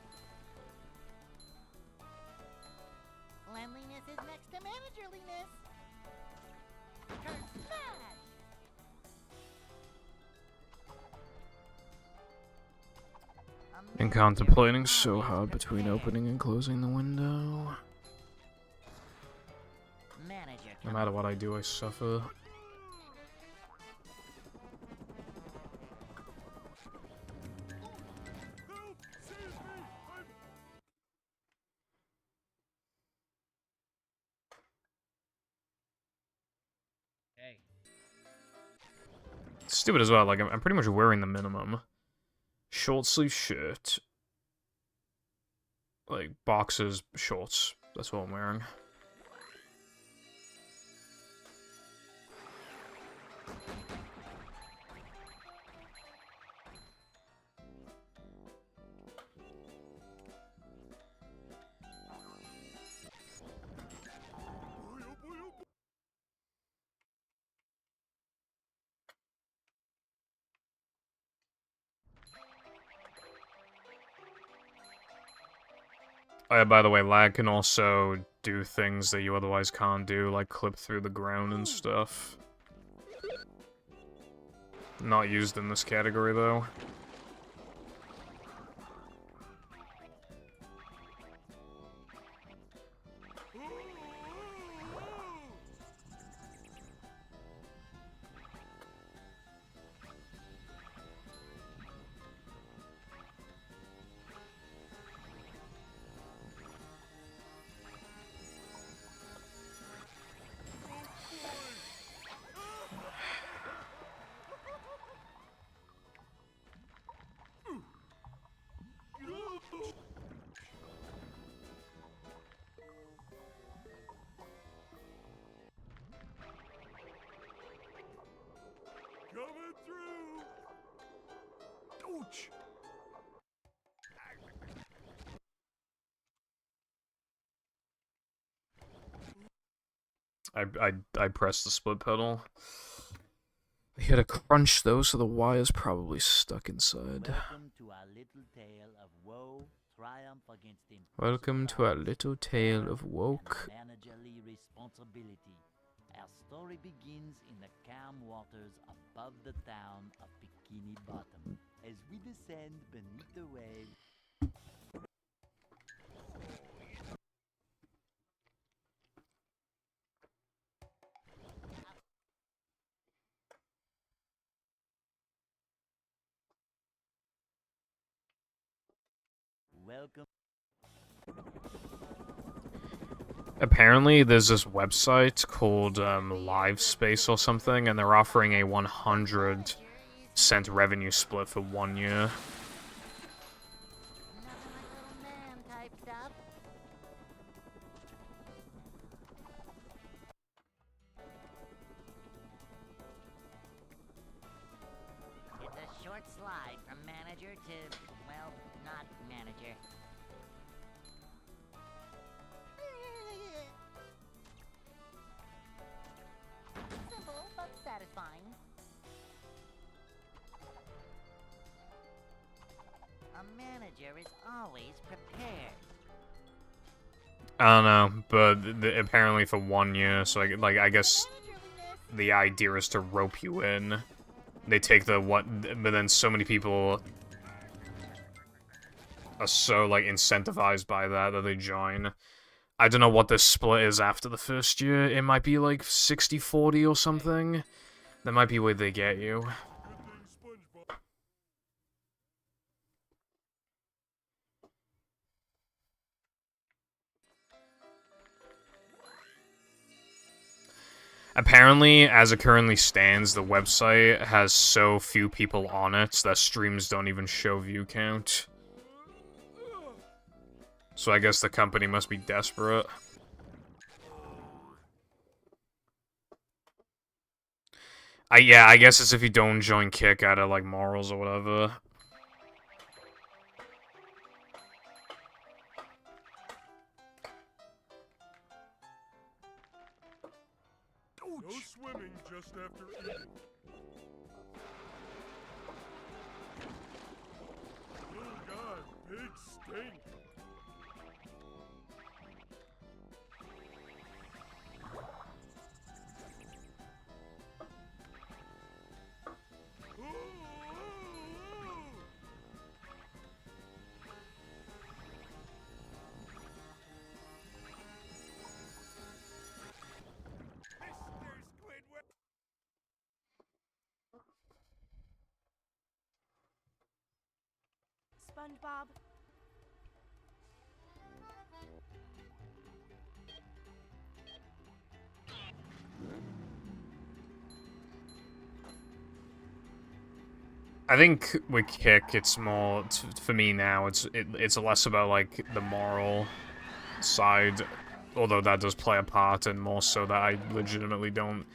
B: Cleanliness is next to managerliness. Turn smash! A
A: Been
B: manager
A: contemplating
B: is
A: so
B: always
A: hard between
B: prepared.
A: opening and closing the window.
B: Manager
A: No
B: coming.
A: matter what I do, I suffer.
C: Help! Save me! I'm...
A: stupid as well. Like, I'm pretty much wearing the minimum. Short sleeve shirt. Like, boxers, shorts. That's what I'm wearing. Oh yeah, by the way, lag can also do things that you otherwise can't do, like clip through the ground and stuff. Not used in this category, though.
C: Coming through. Ouch.
A: I pressed the split pedal. I had to crunch though, so the wire's probably stuck inside.
B: Welcome to our little tale of woe, triumph against
A: Welcome to our little tale of woke.
B: managerly responsibility. Our story begins in the calm waters above the town of Bikini Bottom. As we descend beneath the waves, welcome.
A: Apparently, there's this website called LiveSpace or something, and they're offering a 100-cent revenue split for 1 year.
B: Nothing like little man type stuff. It's a short slide from manager to, well, not manager. Simple but satisfying. A manager is always prepared.
A: I don't know, but apparently for 1 year, so I guess the idea is to rope you in. They take the but then so many people are so like incentivized by that they join. I don't know what the split is after the first year. It might be like 60-40 or something. That might be where they get you.
C: Good thing SpongeBob.
A: Apparently, as it currently stands, the website has so few people on it that streams don't even show view count. So I guess the company must be desperate. Yeah, I guess it's if you don't join Kick out of, like, morals or whatever.
C: No swimming just after eating. Oh god, big stink.
E: SpongeBob.
A: I think with Kick, it's more for me now. It's less about like the moral side, although that does play a part, and more so that I legitimately don't.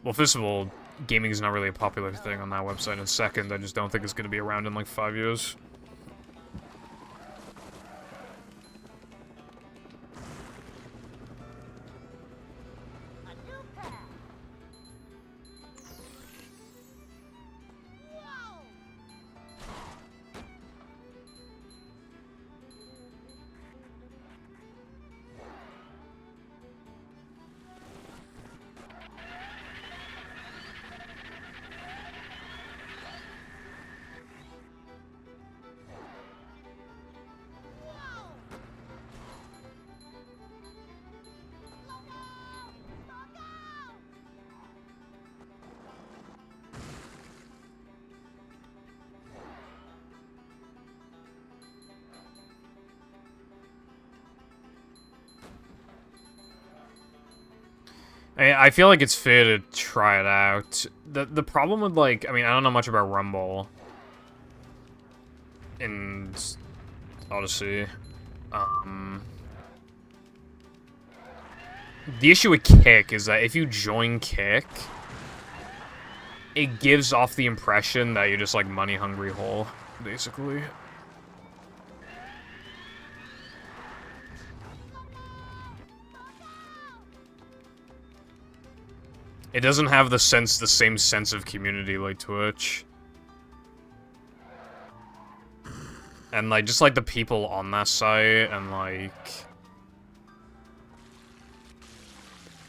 A: Well, first of all, gaming is not really a popular thing on that website, and second, I just don't think it's going to be around in like 5 years. I feel like it's fair to try it out. The problem with, like, I mean, I don't know much about Rumble and Odyssey. The issue with Kick is that if you join Kick, it gives off the impression that you're just, like, money-hungry whore, basically. It doesn't have the same sense of community like Twitch. And, like, just, like, the people on that site, and, like,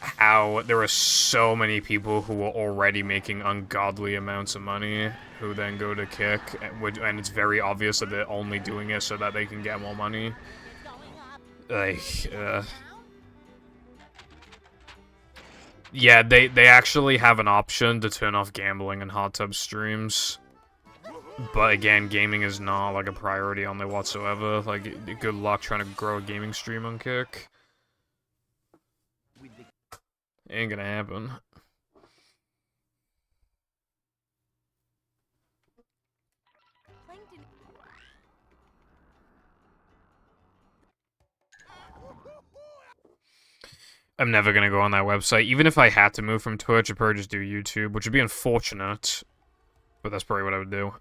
A: how there are so many people who are already making ungodly amounts of money, who then go to Kick, and it's very obvious that they're only doing it so that they can get more money. Like, yeah, they actually have an option to turn off gambling and hot tub streams. But again, gaming is not, like, a priority on there whatsoever. Like, good luck trying to grow a gaming stream on Kick. Ain't gonna happen. I'm never gonna go on that website. Even if I had to move from Twitch, I'd probably just do YouTube, which would be unfortunate. But that's probably what I would do.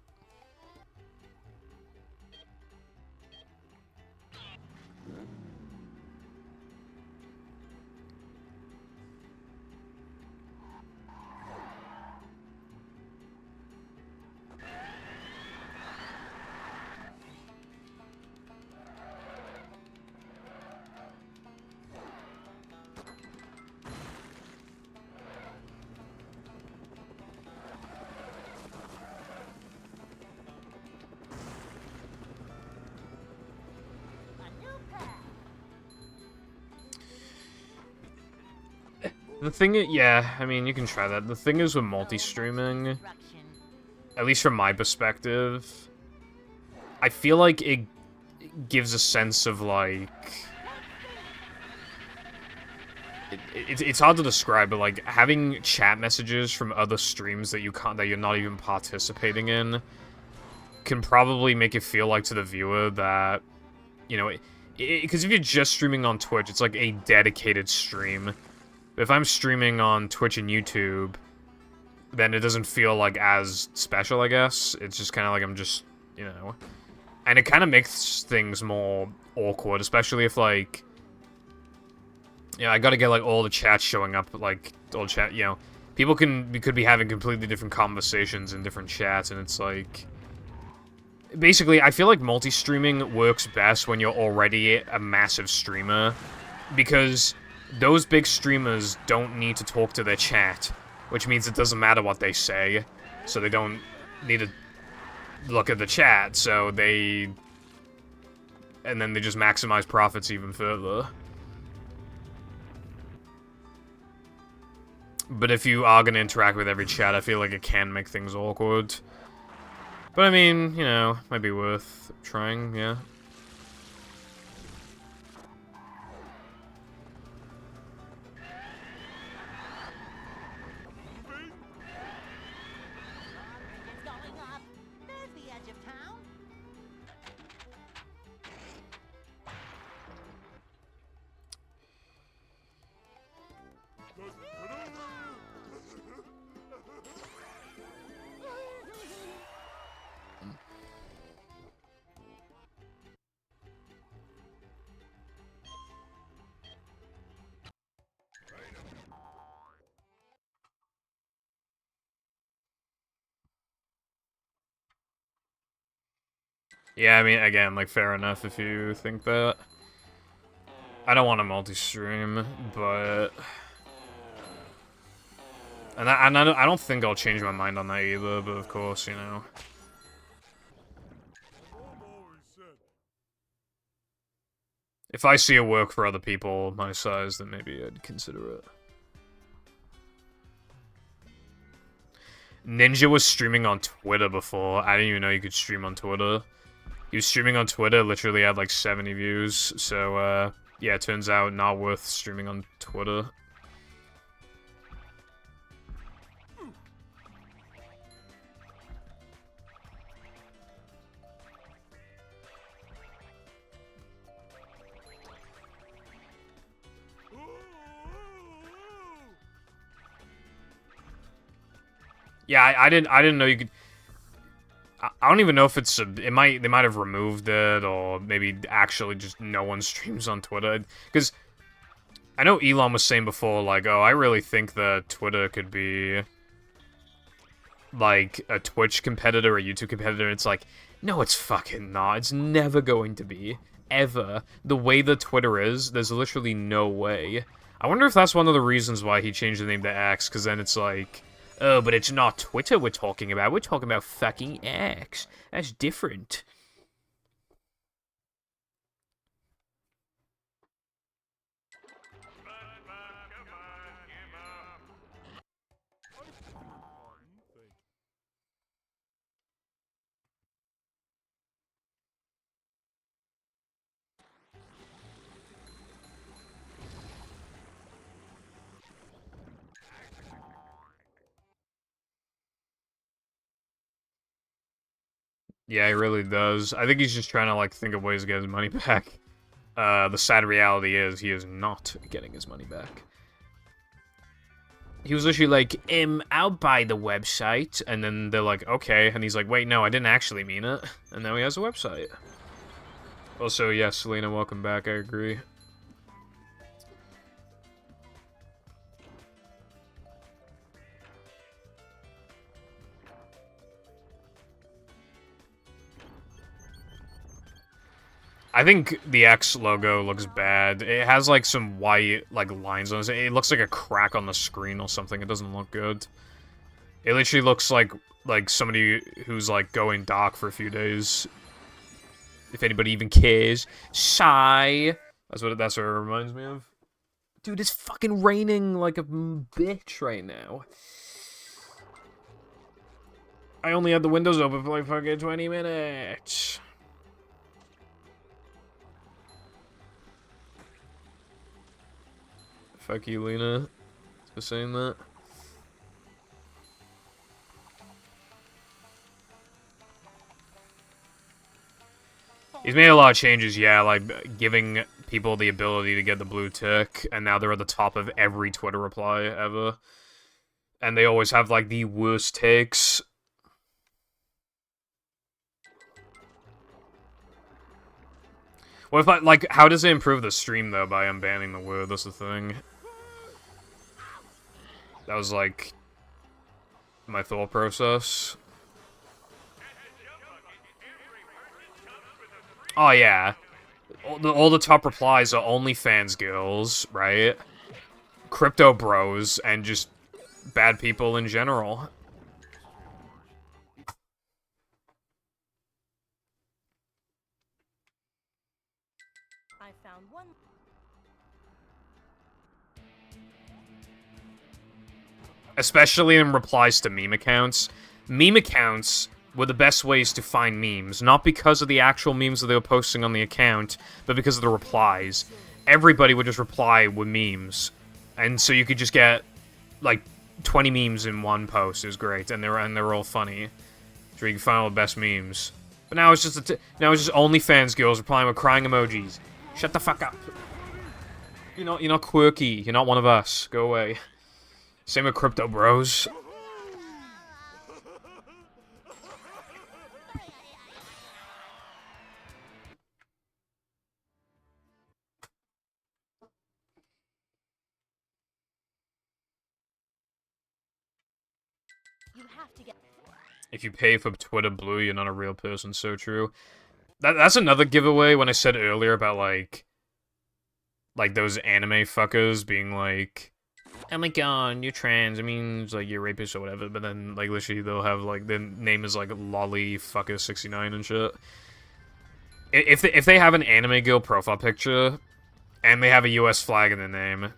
A: The thing is, yeah, I mean, you can try that. The thing is with multi-streaming, at least from my perspective, I feel like it gives a sense of, like... It's hard to describe, but, like, having chat messages from other streams that you're not even participating in can probably make it feel like to the viewer that, you know, because if you're just streaming on Twitch, it's like a dedicated stream. If I'm streaming on Twitch and YouTube, then it doesn't feel like as special, I guess. It's just kind of like I'm just, you know... And it kind of makes things more awkward, especially if, like... Yeah, I gotta get, like, all the chats showing up, like, all chat, you know... People could be having completely different conversations in different chats, and it's like... Basically, I feel like multi-streaming works best when you're already a massive streamer, because... Those big streamers don't need to talk to their chat, which means it doesn't matter what they say, so they don't need to look at the chat, so they... And then they just maximize profits even further. But if you are going to interact with every chat, I feel like it can make things awkward. But I mean, you know, might be worth trying, yeah. Yeah, I mean, again, like, fair enough if you think that. I don't want to multi-stream, but... And I don't think I'll change my mind on that either, but of course, you know. If I see it work for other people my size, then maybe I'd consider it. Ninja was streaming on Twitter before. I didn't even know you could stream on Twitter. He was streaming on Twitter, literally had like 70 views. So, yeah, it turns out not worth streaming on Twitter. Yeah, I didn't know you could. I don't even know if it's they might have removed it, or maybe actually just no one streams on Twitter. Because I know Elon was saying before, like, oh, I really think that Twitter could be like a Twitch competitor or a YouTube competitor. It's like, no, it's fucking not. It's never going to be. Ever. The way that Twitter is, there's literally no way. I wonder if that's one of the reasons why he changed the name to X, because then it's like, oh, but it's not Twitter we're talking about. We're talking about fucking X. That's different. Yeah, he really does. I think he's just trying to, like, think of ways to get his money back. The sad reality is he is not getting his money back. He was literally like, I'll buy the website, and then they're like, okay, and he's like, wait, no, I didn't actually mean it, and now he has a website. Also, yes, Selena, welcome back, I agree. I think the X logo looks bad. It has, like, some white, like, lines on it. It looks like a crack on the screen or something. It doesn't look good. It literally looks like somebody who's, like, going dark for a few days. If anybody even cares. Shy. That's what it reminds me of. Dude, it's fucking raining like a bitch right now. I only had the windows open for, like, fucking 20 minutes. Fuck you, Lena, for saying that. He's made a lot of changes, yeah, like giving people the ability to get the blue tick, and now they're at the top of every Twitter reply ever. And they always have, like, the worst takes. What if, like, how does it improve the stream, though, by unbanning the word? That's the thing. That was, like, my thought process. Oh, yeah. All the top replies are OnlyFans girls, right? Crypto bros, and just bad people in general.
E: I found one.
A: Especially in replies to meme accounts. Meme accounts were the best ways to find memes, not because of the actual memes that they were posting on the account, but because of the replies. Everybody would just reply with memes, and so you could just get, like, 20 memes in one post. It was great, and they were all funny. So you can find all the best memes. But now it's just now it's just OnlyFans girls replying with crying emojis. Shut the fuck up. You're not quirky. You're not one of us. Go away. Same with crypto bros.
E: You have to get.
A: If you pay for Twitter Blue, you're not a real person. So true. That's another giveaway when I said earlier about, like those anime fuckers being like, oh my god, you're trans, it means, like, you're rapist or whatever, but then, like, literally they'll have, like, their name is, like, lollyfucker69 and shit. If they have an anime girl profile picture, and they have a US flag in their name,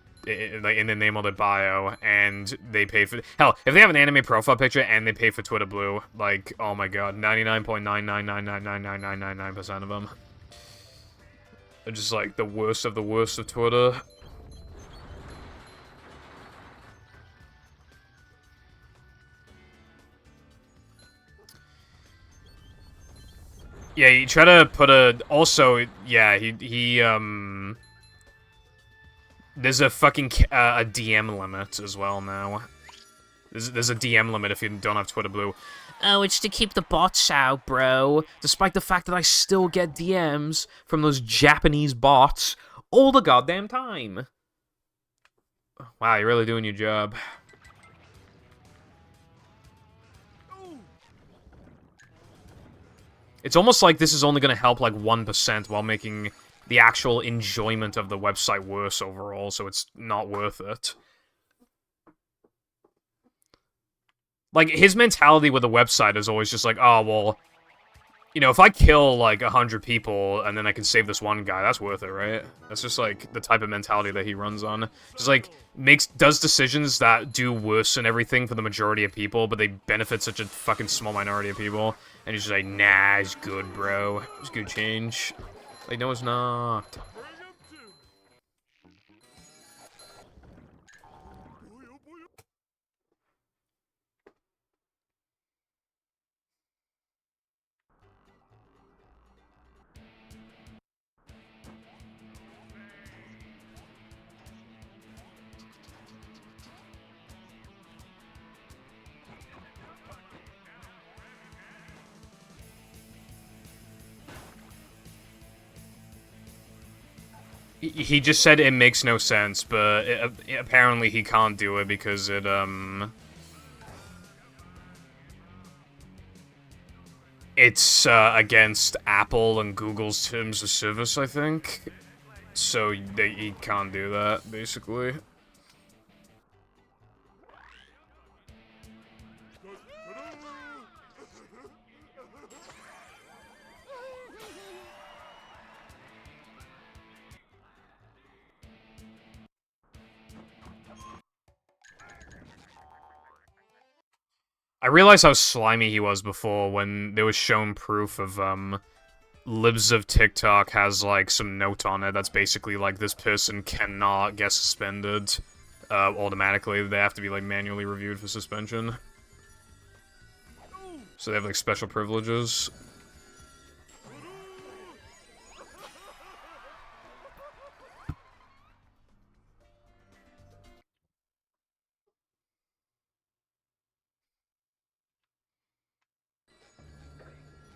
A: like, in their name or their bio, and they pay for... Hell, if they have an anime profile picture and they pay for Twitter Blue, like, oh my god, 99.999999999% of them. They're just, like, the worst of Twitter. Yeah, you try to put a... Also, yeah, there's a fucking a DM limit as well now. There's a DM limit if you don't have Twitter Blue. Oh, it's to keep the bots out, bro. Despite the fact that I still get DMs from those Japanese bots all the goddamn time. Wow, you're really doing your job. It's almost like this is only going to help like 1% while making the actual enjoyment of the website worse overall, so it's not worth it. Like, his mentality with the website is always just like, oh, well, you know, if I kill, like, 100 people and then I can save this one guy, that's worth it, right? That's just, like, the type of mentality that he runs on. Just, like, does decisions that do worse than everything for the majority of people, but they benefit such a fucking small minority of people. And he's just like, nah, it's good, bro. It's good change. Like, no, it's not. He just said it makes no sense, but apparently he can't do it because it's against Apple and Google's terms of service, I think. So he can't do that, basically. I realized how slimy he was before when there was shown proof of, Libs of TikTok has, like, some note on it that's basically, like, this person cannot get suspended, automatically. They have to be, like, manually reviewed for suspension. So they have, like, special privileges.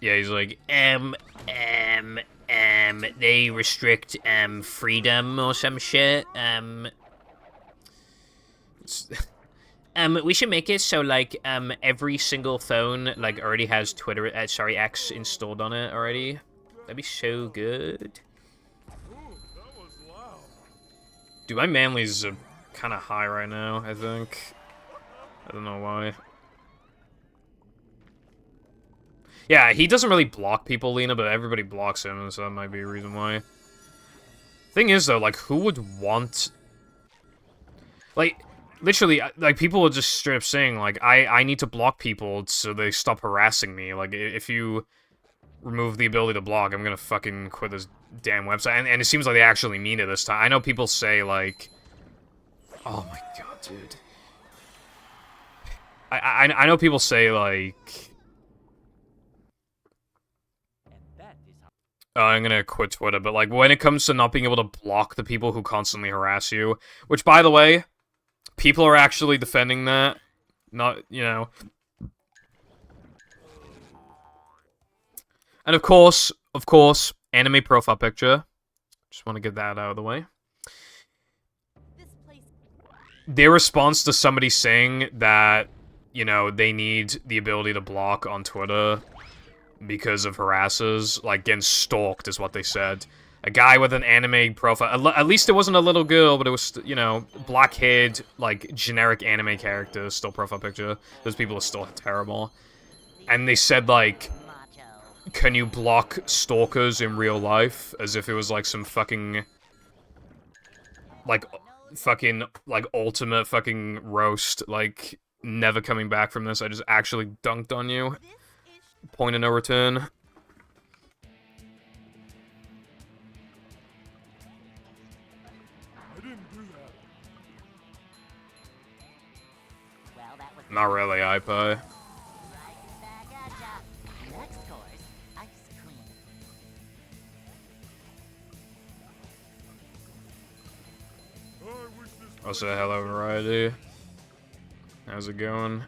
A: Yeah, he's like, they restrict, freedom or some shit, we should make it so, like, every single phone, like, already has Twitter, X installed on it already. That'd be so good. Dude, my manly's kind of high right now, I think. I don't know why. Yeah, he doesn't really block people, Lena, but everybody blocks him, so that might be a reason why. Thing is, though, like, who would want... Like, literally, like, people are just straight up saying, like, I need to block people so they stop harassing me. Like, if you remove the ability to block, I'm gonna fucking quit this damn website. And it seems like they actually mean it this time. I know people say, like... Oh my god, dude. I know people say, like... I'm gonna quit Twitter, but, like, when it comes to not being able to block the people who constantly harass you, which, by the way, people are actually defending that, not, you know. And of course, anime profile picture. Just want to get that out of the way. Their response to somebody saying that, you know, they need the ability to block on Twitter because of harassers, like getting stalked is what they said. A guy with an anime profile. At least it wasn't a little girl, but it was, you know, black-haired, like, generic anime character, still profile picture. Those people are still terrible. And they said, like, can you block stalkers in real life? As if it was, like, some fucking... Like, ultimate fucking roast. Like, never coming back from this. I just actually dunked on you. Point of no return. Not really, iPie.
B: Next course, ice cream.
A: I'll say hello, Variety. How's it going?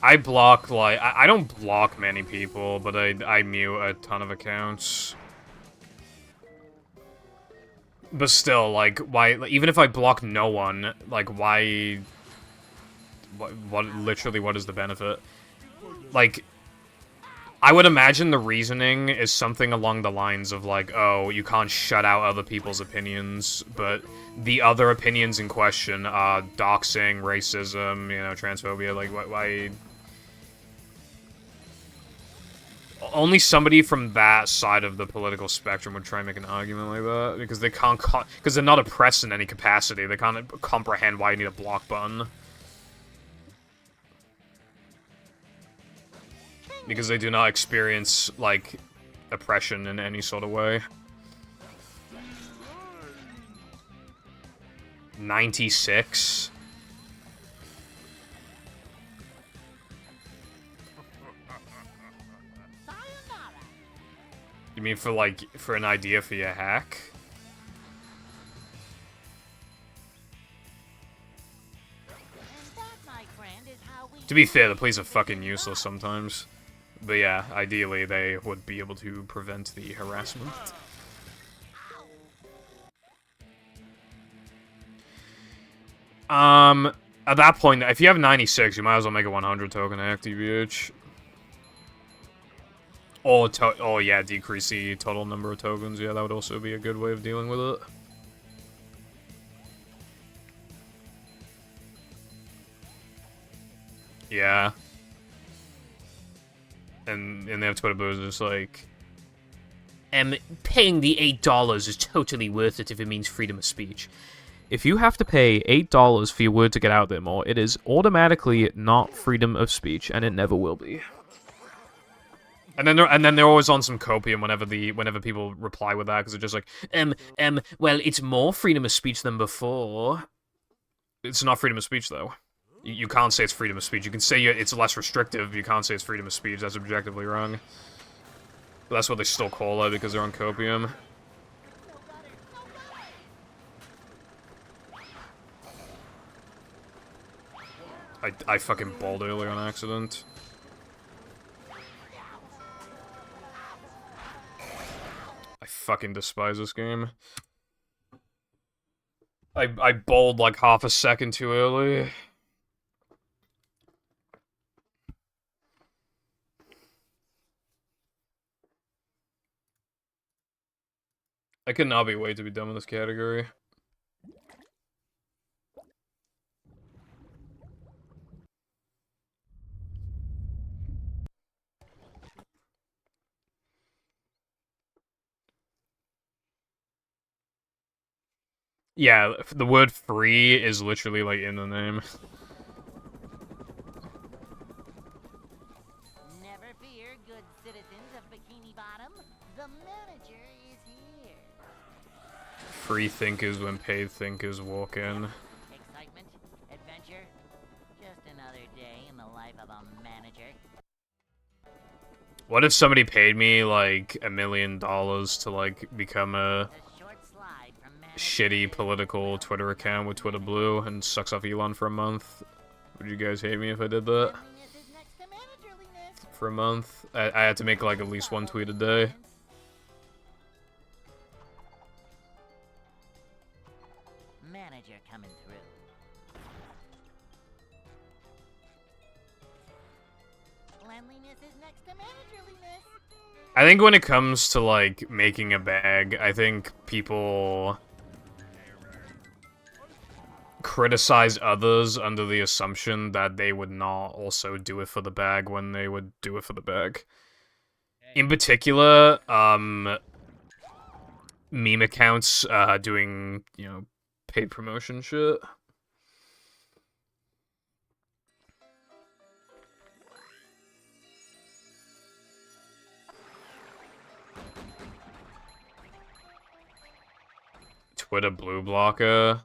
A: I block, like, I don't block many people, but I mute a ton of accounts. But still, like, why, even if I block no one, like, why, literally, what is the benefit? Like, I would imagine the reasoning is something along the lines of, like, oh, you can't shut out other people's opinions, but the other opinions in question are doxing, racism, you know, transphobia, like, why... Only somebody from that side of the political spectrum would try and make an argument like that, because they can't, because they're not oppressed in any capacity. They can't comprehend why you need a block button. Because they do not experience, like, oppression in any sort of way. 96? You mean for, like, for an idea for your hack? To be fair, the plays are fucking useless sometimes. But yeah, ideally they would be able to prevent the harassment. At that point, if you have 96, you might as well make a 100 token hack, TBH. Or yeah, decrease the total number of tokens. Yeah, that would also be a good way of dealing with it. Yeah. And they have Twitter boos just like... paying the $8 is totally worth it if it means freedom of speech. If you have to pay $8 for your word to get out there more, it is automatically not freedom of speech, and it never will be. And then they're always on some copium whenever people reply with that, because they're just like, well, it's more freedom of speech than before. It's not freedom of speech, though. You can't say it's freedom of speech. You can say it's less restrictive, but you can't say it's freedom of speech. That's objectively wrong. But that's what they still call it, because they're on copium. I fucking balled earlier on accident. I fucking despise this game. I bowled like half a second too early. I could not be wait to be done with this category. Yeah, the word free is literally, like, in the name.
B: Never fear, good citizens of Bikini Bottom. The manager is here.
A: Free thinkers when paid thinkers walk in.
B: Excitement, adventure, just another day in the life of a manager.
A: What if somebody paid me, like, $1 million to, like, become a shitty political Twitter account with Twitter Blue and sucks off Elon for a month? Would you guys hate me if I did that? For a month? I had to make, like, at least one tweet a day.
B: Manager coming through.
A: I think when it comes to, like, making a bag, I think people criticize others under the assumption that they would not also do it for the bag when they would do it for the bag. In particular, meme accounts, doing, you know, paid promotion shit. Twitter Blue Blocker.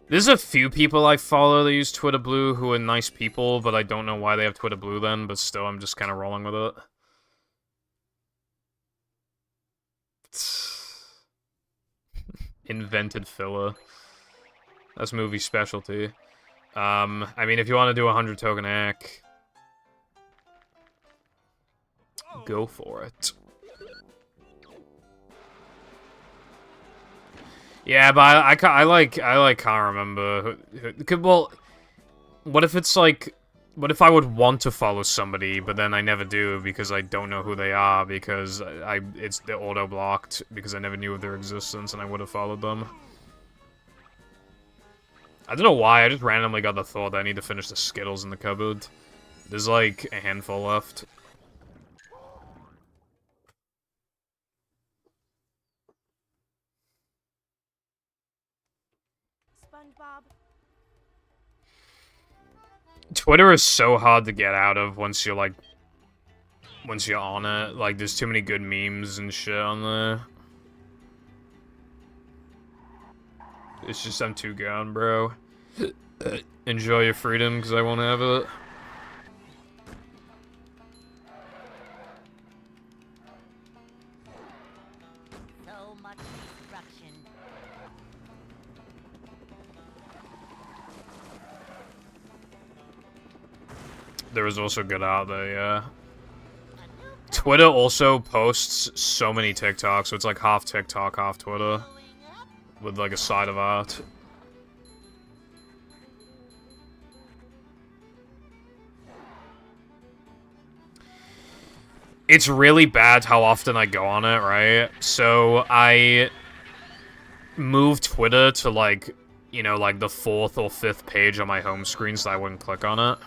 A: There's a few people I follow that use Twitter Blue who are nice people, but I don't know why they have Twitter Blue then, but still I'm just kind of rolling with it. Invented filler. That's movie specialty. I mean, if you want to do 100 token hack, go for it. Yeah, but I can't remember who, well, what if it's like, what if I would want to follow somebody, but then I never do because I don't know who they are because they're auto-blocked because I never knew of their existence and I would have followed them. I don't know why, I just randomly got the thought that I need to finish the Skittles in the cupboard. There's like a handful left.
E: SpongeBob.
A: Twitter is so hard to get out of once you're like, once you're on it. Like, there's too many good memes and shit on there. It's just, I'm too gone, bro. Enjoy your freedom, because I won't have it.
B: So much destruction.
A: There was also good out there, yeah. Twitter also posts so many TikToks, so it's like half TikTok, half Twitter. With like a side of art. It's really bad how often I go on it, right? So I moved Twitter to like, you know, like the 4th or 5th page on my home screen so I wouldn't click on it.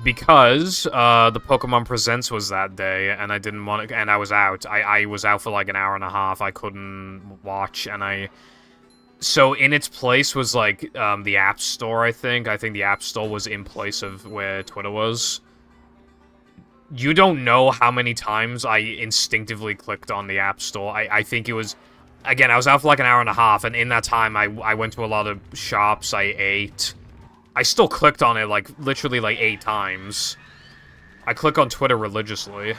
A: Because the Pokemon Presents was that day, and I didn't want to, and I was out. I was out for like an hour and a half. I couldn't watch, and so in its place was like the App Store. I think the App Store was in place of where Twitter was. You don't know how many times I instinctively clicked on the App Store. I think it was, again, I was out for like an hour and a half, and in that time I went to a lot of shops. I ate. I still clicked on it, like, literally, like, 8 times. I click on Twitter religiously.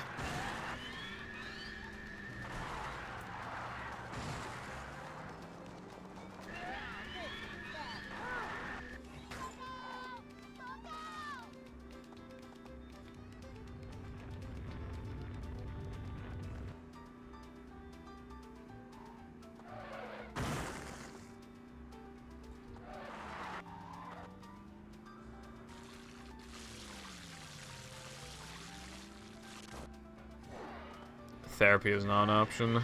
A: Therapy is not an option.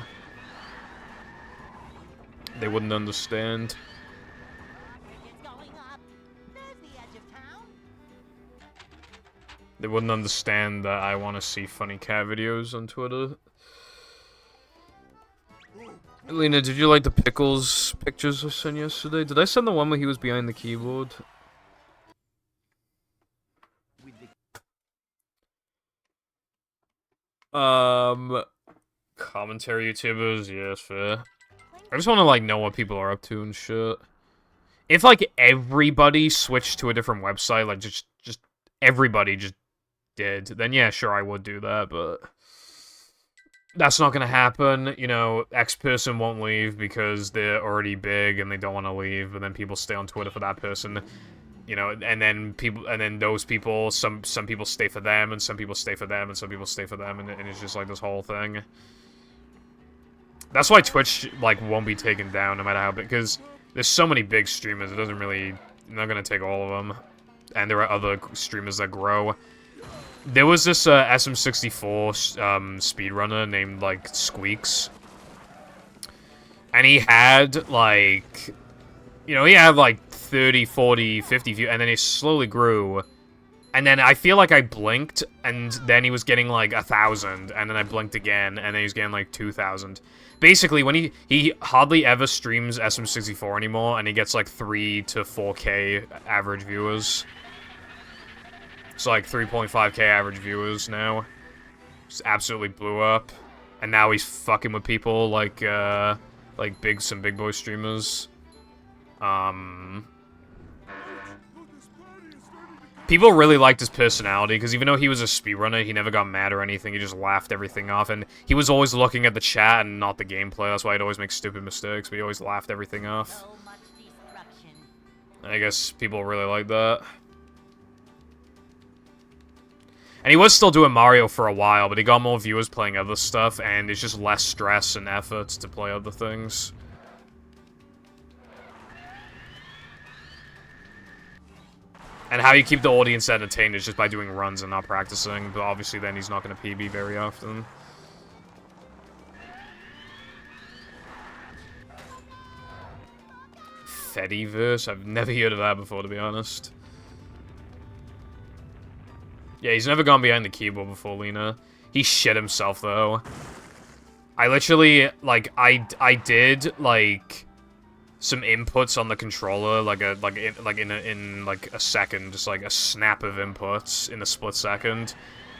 A: They wouldn't understand. They wouldn't understand that I want to see funny cat videos on Twitter. Lena, did you like the Pickles pictures I sent yesterday? Did I send the one where he was behind the keyboard? Commentary YouTubers, yeah, that's fair. I just want to, like, know what people are up to and shit. If, like, everybody switched to a different website, like, just everybody just did, then yeah, sure, I would do that, but that's not gonna happen. You know, X person won't leave because they're already big and they don't want to leave, but then people stay on Twitter for that person. You know, and then those people, some people stay for them, and some people stay for them, and some people stay for them, and it's just like this whole thing. That's why Twitch, like, won't be taken down no matter how big, because there's so many big streamers, it doesn't really, they're not gonna take all of them. And there are other streamers that grow. there was this SM64 speedrunner named, like, Squeaks. And he had, like... You know, he had, like, 30, 40, 50 views, and then he slowly grew. And then I feel like I blinked, and then he was getting, like, 1,000, and then I blinked again, and then he was getting, like, 2,000. Basically, when he hardly ever streams SM64 anymore, and he gets, like, 3 to 4K average viewers. It's like 3.5K average viewers now. Just absolutely blew up. And now he's fucking with people like some big boy streamers. People really liked his personality, because even though he was a speedrunner, he never got mad or anything, he just laughed everything off, and he was always looking at the chat and not the gameplay, that's why he'd always make stupid mistakes, but he always laughed everything off.
B: So much destruction.
A: I guess people really like that. And he was still doing Mario for a while, but he got more viewers playing other stuff, and it's just less stress and effort to play other things. And how you keep the audience entertained is just by doing runs and not practicing, but obviously then he's not going to PB very often. Fediverse? I've never heard of that before, to be honest. Yeah, he's never gone behind the keyboard before, Lena. He shit himself, though. I literally, like, I did, like... some inputs on the controller, in a second, just like a snap of inputs in a split second,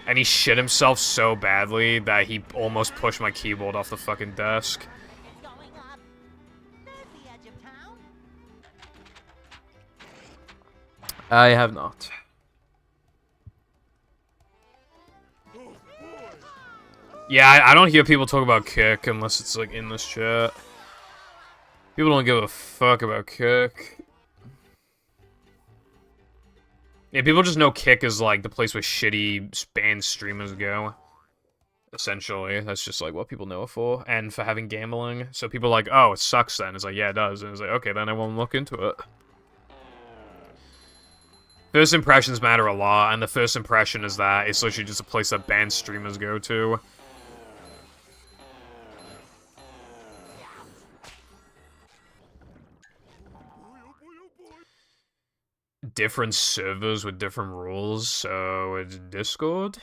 A: and he shit himself so badly that he almost pushed my keyboard off the fucking desk.
B: It's going up. There's the edge of town.
A: I have not. Yeah, I don't hear people talk about Kick unless it's like in this chat. People don't give a fuck about Kick. Yeah, people just know Kick is, like, the place where shitty banned streamers go. Essentially. That's just, like, what people know it for. And for having gambling. So people are like, oh, it sucks then. It's like, yeah, it does. And it's like, okay, then I won't look into it. First impressions matter a lot, and the first impression is that it's literally just a place that banned streamers go to. Different servers with different rules, so it's Discord?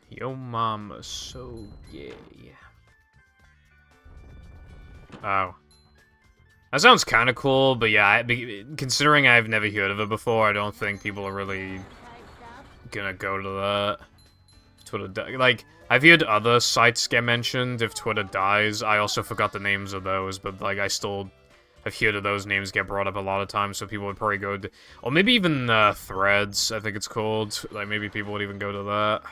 A: Yo mama so gay. Oh. That sounds kind of cool, but yeah, considering I've never heard of it before, I don't think people are really gonna go to that. Twitter, like, I've heard other sites get mentioned if Twitter dies. I also forgot the names of those, but, like, I still have heard of those names get brought up a lot of times, so people would probably go to... Or maybe even Threads, I think it's called. Like, maybe people would even go to that.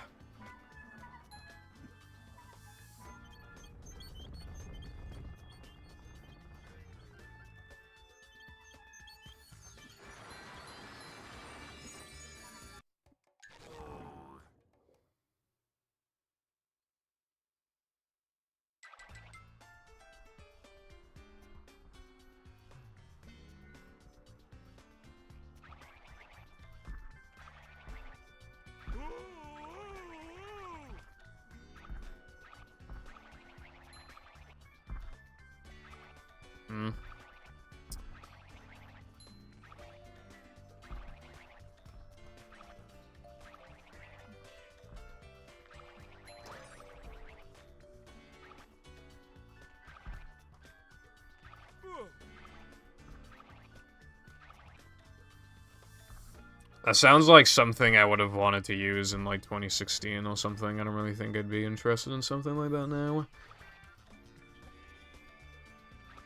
A: That sounds like something I would have wanted to use in, like, 2016 or something. I don't really think I'd be interested in something like that now.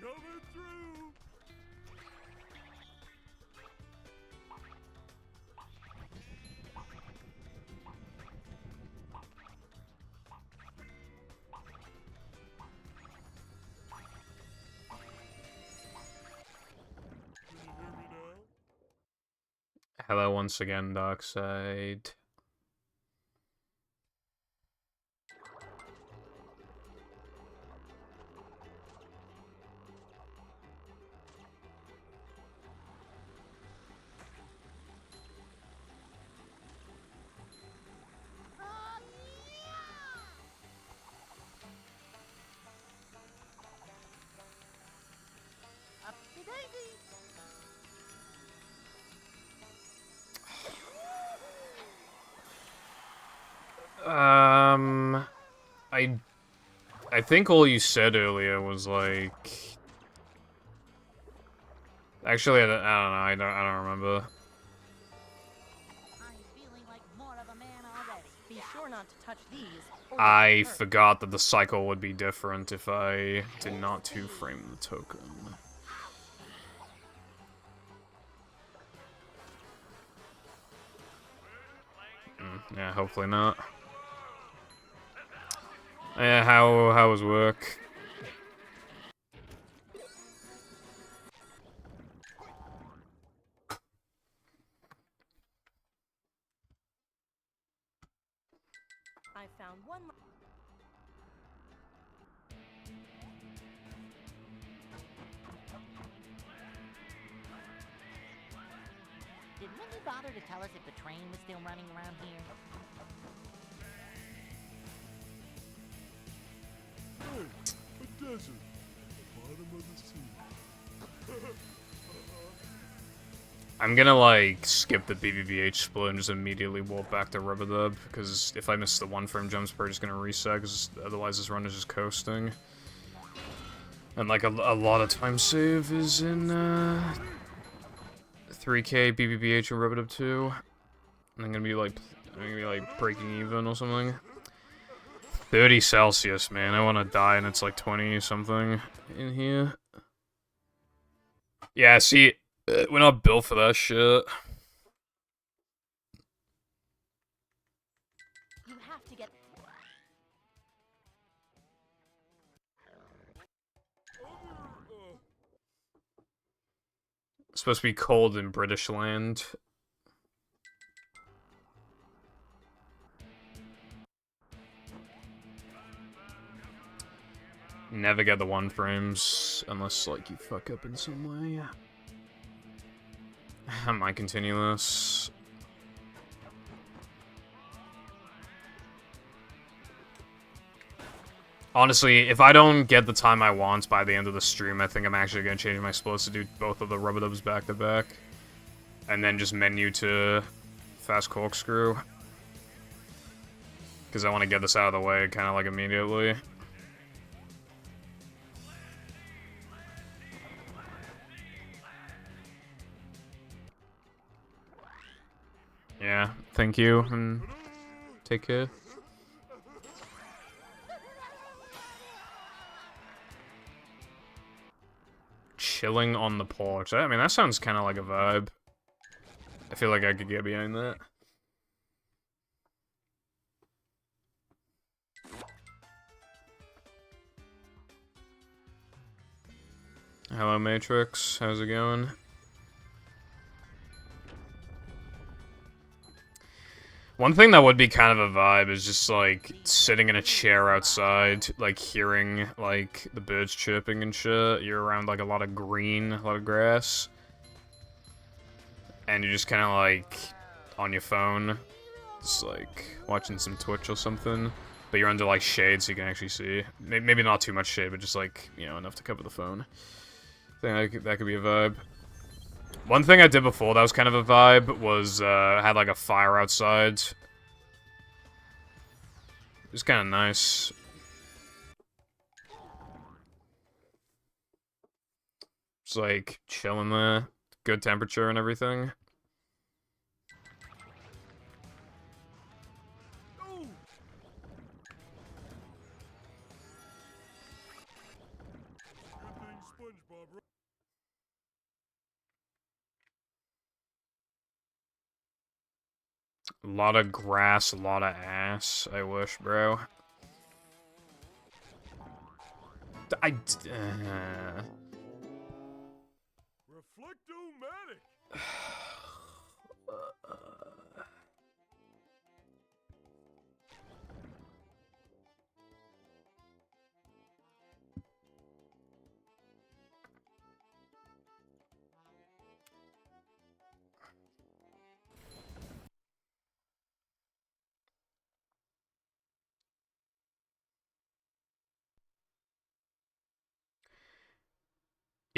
C: Coming through.
A: Hello once again, Darkseid. I think all you said earlier was like. Actually, I don't know. I don't remember.
E: I'm feeling like more of a man already. Be sure not to touch these. Or
A: I
E: you'll get hurt.
A: forgot that the cycle would be different if I did not two-frame the token. Yeah, hopefully not. Yeah, how was work?
E: I found one.
I: Did Minnie bother to tell us if the train was still running around here?
C: Hey, a desert. The bottom of the sea.
A: I'm gonna, like, skip the BBBH split and just immediately walk back to Rubadub, because if I miss the one-frame jumps, we're just gonna reset, because otherwise this run is just coasting. And, like, a lot of time save is in, 3K, BBBH, and Rubadub 2. And I'm gonna be, like, breaking even or something. 30 Celsius, man. I wanna die, and it's, like, 20-something in here. Yeah, see... we're not built for that shit.
E: You have to get.
A: It's supposed to be cold in British land. Never get the one frames unless, like, you fuck up in some way. I might continue this. Honestly, if I don't get the time I want by the end of the stream, I think I'm actually going to change my splits to do both of the Rubadubs back-to-back. And then just menu to Fast Corkscrew. Because I want to get this out of the way kind of like immediately. Yeah, thank you, and take care. Chilling on the porch. I mean, that sounds kind of like a vibe. I feel like I could get behind that. Hello, Matrix. How's it going? One thing that would be kind of a vibe is just, like, sitting in a chair outside, like, hearing, like, the birds chirping and shit. You're around, like, a lot of green, a lot of grass. And you're just kind of, like, on your phone. Just, like, watching some Twitch or something. But you're under, like, shade so you can actually see. Maybe not too much shade, but just, like, you know, enough to cover the phone. I think that could be a vibe. One thing I did before that was kind of a vibe was, had like a fire outside. It was kind of nice. Just like chilling there, good temperature and everything. A lot of grass, a lot of ass. I wish, bro.
C: Reflecto-matic.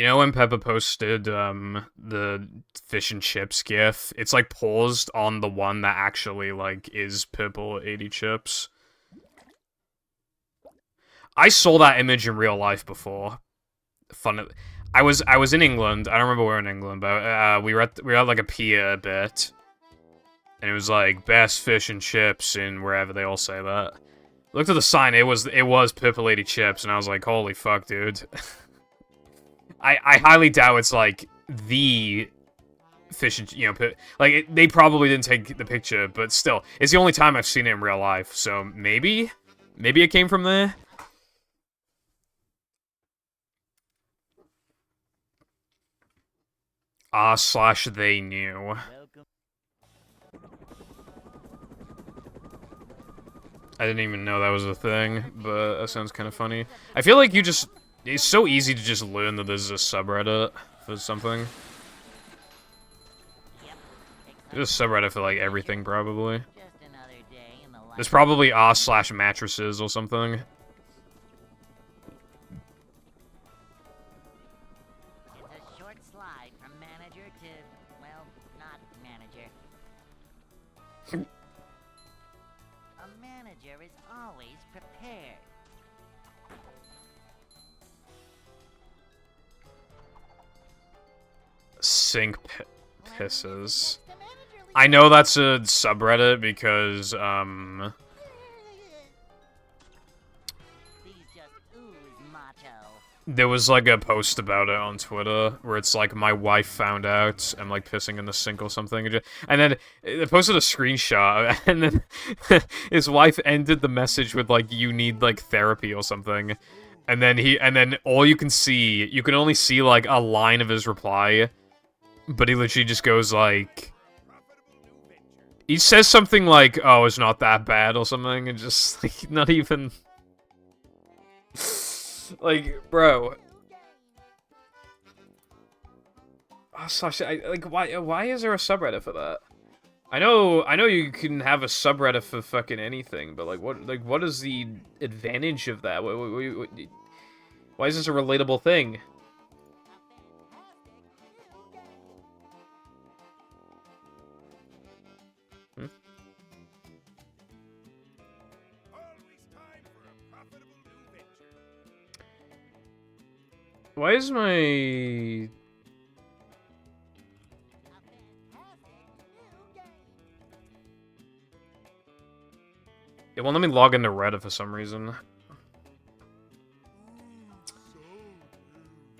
A: You know when Peppa posted the fish and chips gif? It's like paused on the one that actually like is purple 80 chips. I saw that image in real life before. Fun. I was in England. I don't remember where in England, but we were at like a pier a bit, and it was like best fish and chips in wherever they all say that. Looked at the sign. It was purple 80 chips, and I was like, holy fuck, dude. I highly doubt it's like the fish and, you know, like they probably didn't take the picture, but still, it's the only time I've seen it in real life. So maybe it came from there. /they knew.
B: Welcome.
A: I didn't even know that was a thing, but that sounds kind of funny. I feel like it's so easy to just learn that there's a subreddit for something. There's a subreddit for like everything, probably.
I: Just another day in the life.
A: There's probably r/mattresses or something.
I: It's a short slide from manager to, well, not manager. A manager is always prepared.
A: Sink pisses. I know that's a subreddit because,
I: These just ooze macho.
A: there was like a post about it on Twitter where it's like, my wife found out I'm like pissing in the sink or something. And then they posted a screenshot, and then his wife ended the message with like, you need like therapy or something. And then all you can only see like a line of his reply. But he literally just goes like, he says something like, oh, it's not that bad or something, and just like, not even, like, bro. Oh, Sasha, like, why is there a subreddit for that? I know you can have a subreddit for fucking anything, but like, what is the advantage of that? Why is this a relatable thing? Why is my... It won't let me log into Reddit for some reason.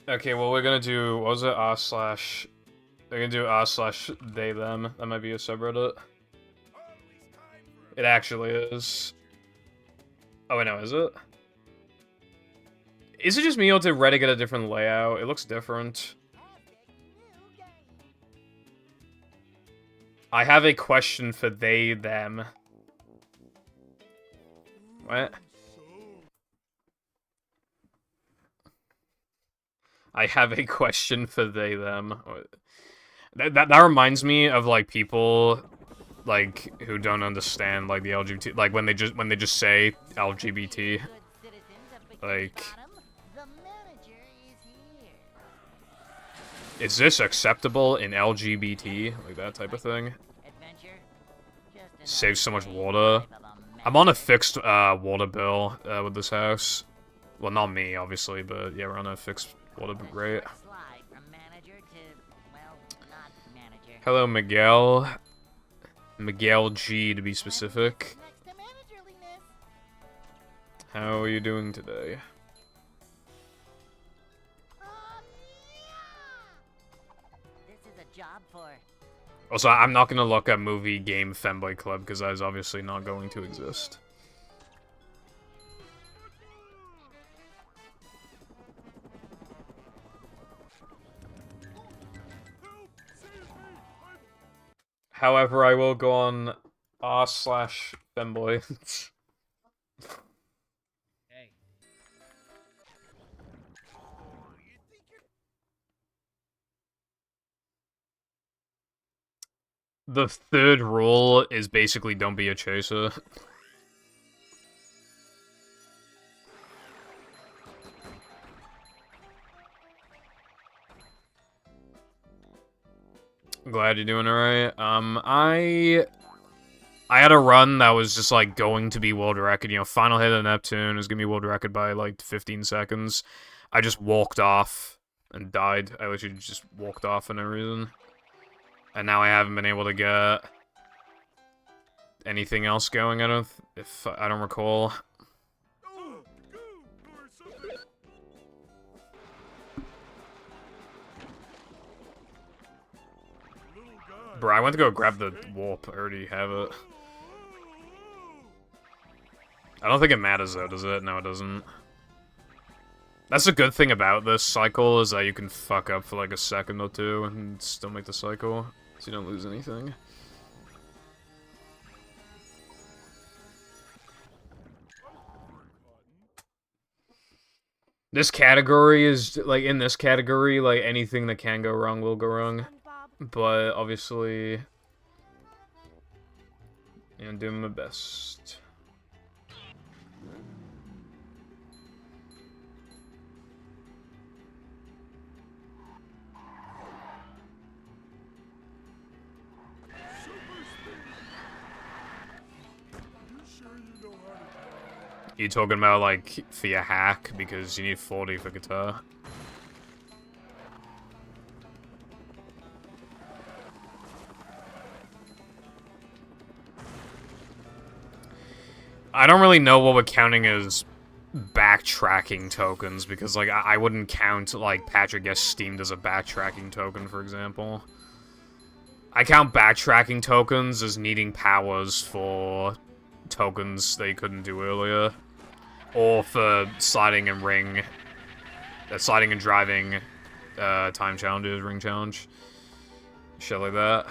A: Okay, well, we're gonna do... What was it? They're gonna do r/they them. That might be a subreddit. It actually is. Oh, wait, no, is it? Is it just me, or did Reddit get a different layout? It looks different. I have a question for they, them. What? I have a question for they, them. That reminds me of, like, people, like, who don't understand, like, the LGBT, like, when they just say LGBT. Like... Is this acceptable in LGBT? Like that type of thing? Saves so much water. I'm on a fixed water bill with this house. Well, not me, obviously, but yeah, we're on a fixed water rate. Hello, Miguel. Miguel G, to be specific. How are you doing today? Also, I'm not gonna look at movie game Femboy Club because that is obviously not going to exist. However, I will go on r/Femboy. The third rule is basically don't be a chaser. Glad you're doing alright. I had a run that was just, like, going to be world record. You know, final hit of Neptune is gonna be world record by, like, 15 seconds. I just walked off and died. I literally just walked off for no reason. And now I haven't been able to get anything else going, if I don't recall. Bro, I went to go grab the warp. I already have it. I don't think it matters though, does it? No, it doesn't. That's a good thing about this cycle, is that you can fuck up for like a second or two and still make the cycle, so you don't lose anything. This category is, like, in this category, like, anything that can go wrong will go wrong. But, obviously, I'm doing my best. You talking about, like, for your hack, because you need 40 for guitar? I don't really know what we're counting as backtracking tokens, because, like, I wouldn't count, like, Patrick gets steamed as a backtracking token, for example. I count backtracking tokens as needing powers for tokens that you couldn't do earlier. Or for sliding and ring, sliding and driving time challenges, ring challenge. Shit like that.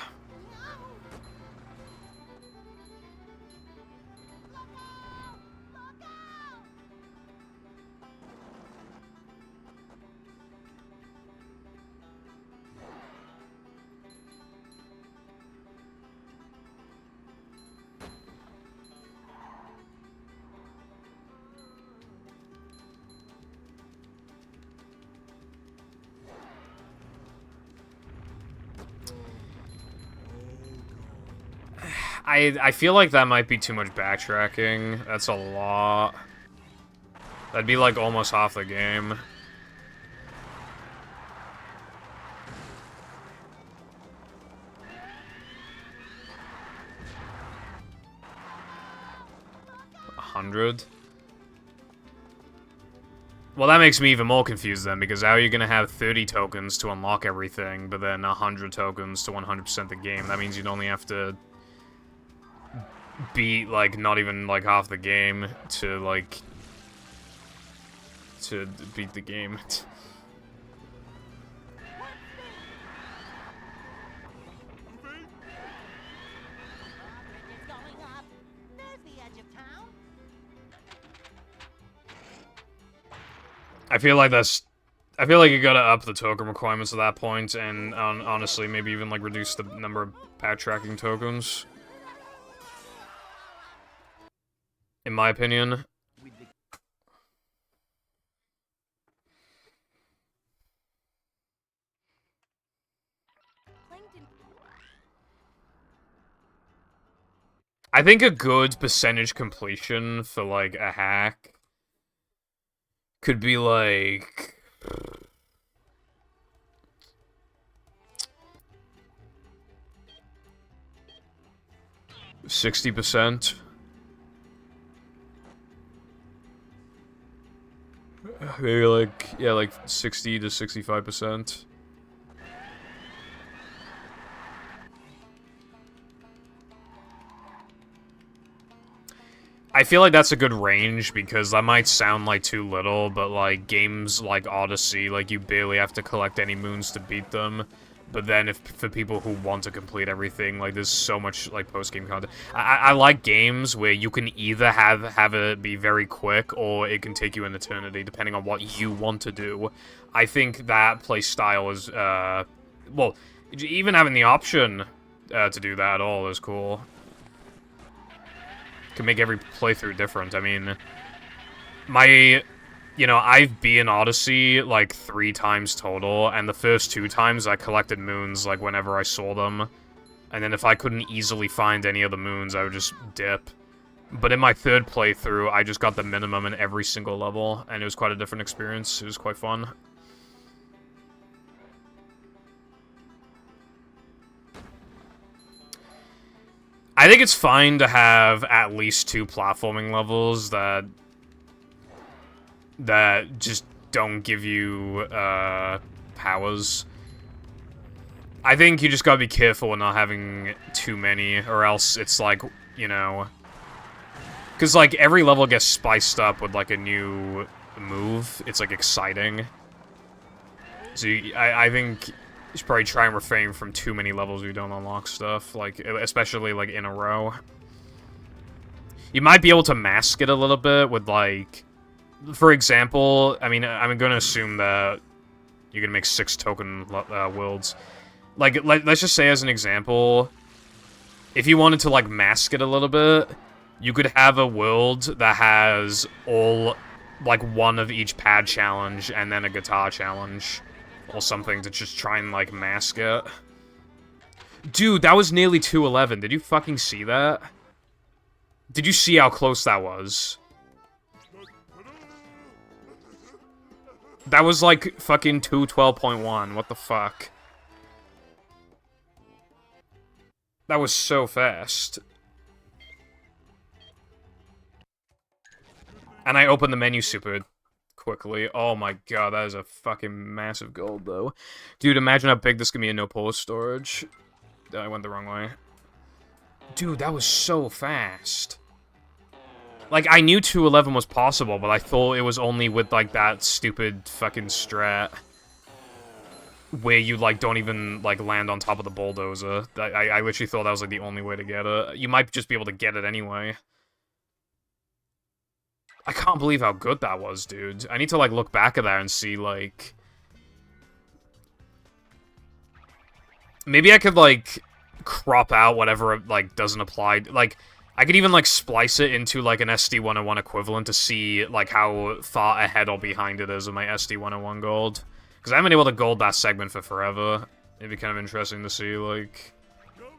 A: I feel like that might be too much backtracking. That's a lot. That'd be like almost half the game. $100? Well, that makes me even more confused then, because how are you gonna have 30 tokens to unlock everything, but then 100 tokens to 100% the game? That means you'd only have to beat, like, not even, like, half the game to, like, to beat the game. I feel like you gotta up the token requirements at that point, and honestly, maybe even, like, reduce the number of backtracking tokens. In my opinion. I think a good percentage completion for, like, a hack could be, like, 60%. Maybe, like, yeah, like 60 to 65%. I feel like that's a good range, because that might sound like too little, but, like, games like Odyssey, like, you barely have to collect any moons to beat them. But then, for people who want to complete everything, like, there's so much, like, post-game content. I like games where you can either have it be very quick, or it can take you an eternity, depending on what you want to do. I think that play style is, well, even having the option to do that at all is cool. Can make every playthrough different. I mean, my you know, I've beaten Odyssey, like, 3 times total, and the first 2 times I collected moons, like, whenever I saw them. And then if I couldn't easily find any of the moons, I would just dip. But in my 3rd playthrough, I just got the minimum in every single level, and it was quite a different experience. It was quite fun. I think it's fine to have at least 2 platforming levels that just don't give you powers. I think you just gotta be careful with not having too many, or else it's like, you know... Because, like, every level gets spiced up with, like, a new move. It's, like, exciting. So I think you should probably try and refrain from too many levels where you don't unlock stuff, like, especially, like, in a row. You might be able to mask it a little bit with, like... For example, I mean, I'm gonna assume that you're gonna make 6 token worlds. Like, let's just say as an example, if you wanted to, like, mask it a little bit, you could have a world that has all, like, one of each pad challenge and then a guitar challenge. Or something to just try and, like, mask it. Dude, that was nearly 211. Did you fucking see that? Did you see how close that was? That was, like, fucking 212.1. What the fuck? That was so fast. And I opened the menu super quickly. Oh my god, that is a fucking massive gold, though. Dude, imagine how big this could be in no polar storage. I went the wrong way. Dude, that was so fast. Like, I knew 211 was possible, but I thought it was only with, like, that stupid fucking strat. Where you, like, don't even, like, land on top of the bulldozer. I literally thought that was, like, the only way to get it. You might just be able to get it anyway. I can't believe how good that was, dude. I need to, like, look back at that and see, like... Maybe I could, like, crop out whatever, like, doesn't apply. Like, I could even, like, splice it into, like, an SD101 equivalent to see, like, how far ahead or behind it is of my SD101 gold. Because I haven't been able to gold that segment for forever. It'd be kind of interesting to see, like,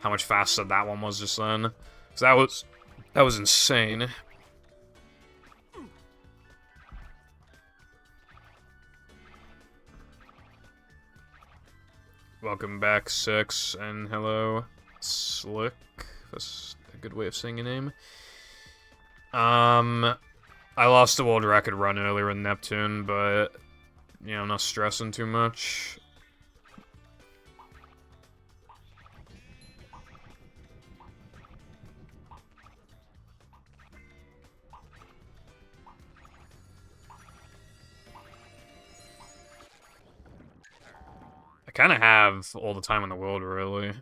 A: how much faster that one was just then. Because that was insane. Welcome back, Six, and hello, Slick. That's a good way of saying your name. I lost the world record run earlier in Neptune, but, you know, I'm not stressing too much. I kind of have all the time in the world, really.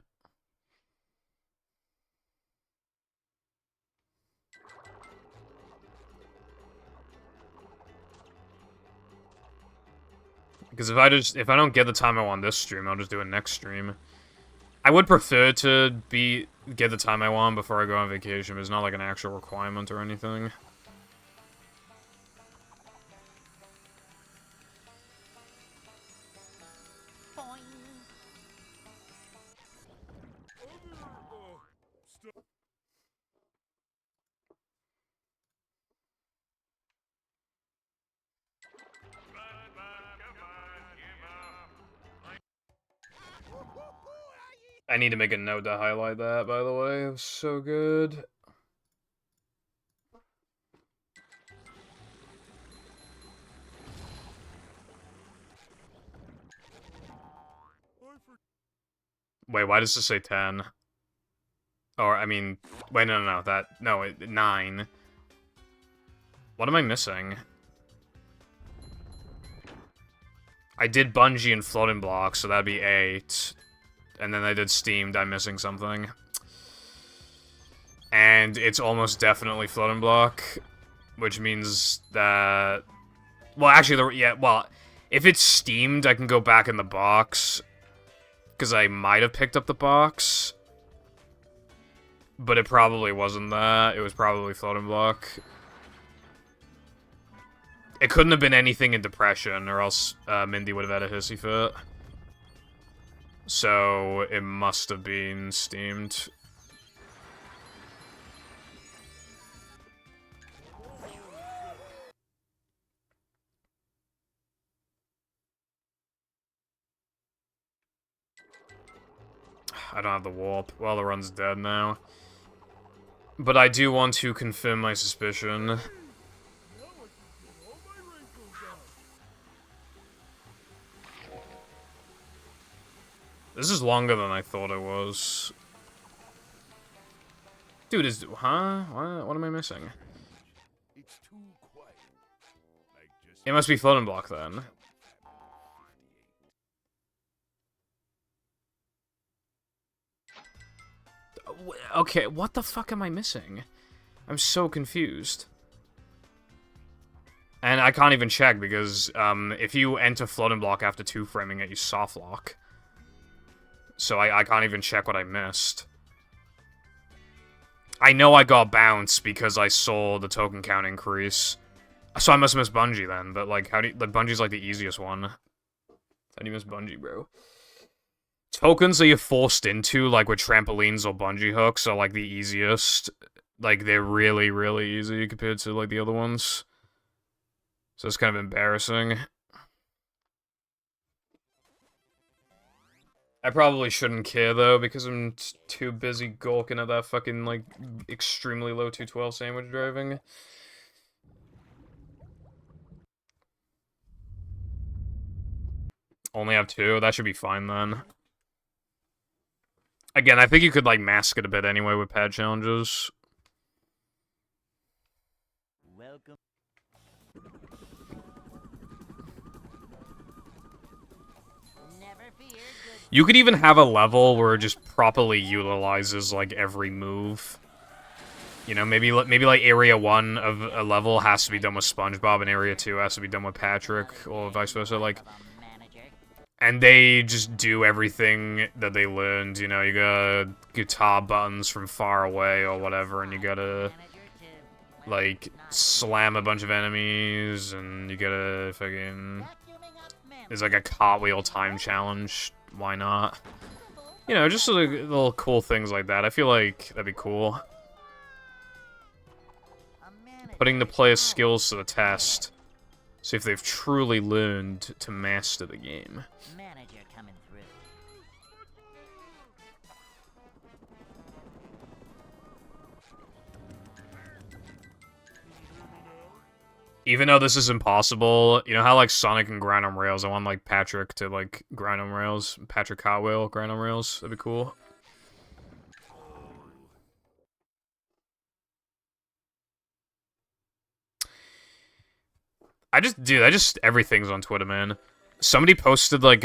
A: Because if I don't get the time I want this stream, I'll just do it next stream. I would prefer to get the time I want before I go on vacation, but it's not like an actual requirement or anything. I need to make a note to highlight that, by the way. It was so good. Wait, why does this say 10? Or, I mean... Wait, no, 9. What am I missing? I did Bungie and Floating Blocks, so that'd be 8. And then I did Steamed, I'm missing something. And it's almost definitely Floating Block, which means that... Well, actually, if it's Steamed, I can go back in the box, because I might have picked up the box. But it probably wasn't that, it was probably Floating Block. It couldn't have been anything in Depression, or else Mindy would have had a hissy fit. So, it must have been steamed. I don't have the warp. Well, the run's dead now. But I do want to confirm my suspicion. This is longer than I thought it was. Dude, huh? What am I missing? It must be floating block then. Okay, what the fuck am I missing? I'm so confused. And I can't even check because if you enter floating block after 2 framing it, you soft lock. So I can't even check what I missed. I know I got bounced because I saw the token count increase. So I must miss Bungee then, but like, how do you, like, Bungie's like the easiest one. How do you miss Bungee, bro? Tokens that you're forced into, like with trampolines or bungee hooks, are like the easiest. Like, they're really, really easy compared to like the other ones. So it's kind of embarrassing. I probably shouldn't care though, because I'm too busy gawking at that fucking, like, extremely low 212 sandwich driving. Only have 2? That should be fine then. Again, I think you could, like, mask it a bit anyway with pad challenges.
B: Welcome.
I: Never fear, good.
A: You could even have a level where it just properly utilizes, like, every move. You know, maybe like Area 1 of a level has to be done with SpongeBob, and Area 2 has to be done with Patrick, or vice versa, like... And they just do everything that they learned, you know, you got guitar buttons from far away or whatever, and you gotta, like, slam a bunch of enemies, and you gotta fucking... There's like a cartwheel time challenge, why not? You know, just like, little cool things like that, I feel like that'd be cool. Putting the player's skills to the test. See if they've truly learned to master the game.
I: Manager coming through.
A: Even though this is impossible, you know how like Sonic can grind on rails? I want like Patrick to like grind on rails. Patrick Cartwheel grind on rails. That'd be cool. Everything's on Twitter, man. Somebody posted, like,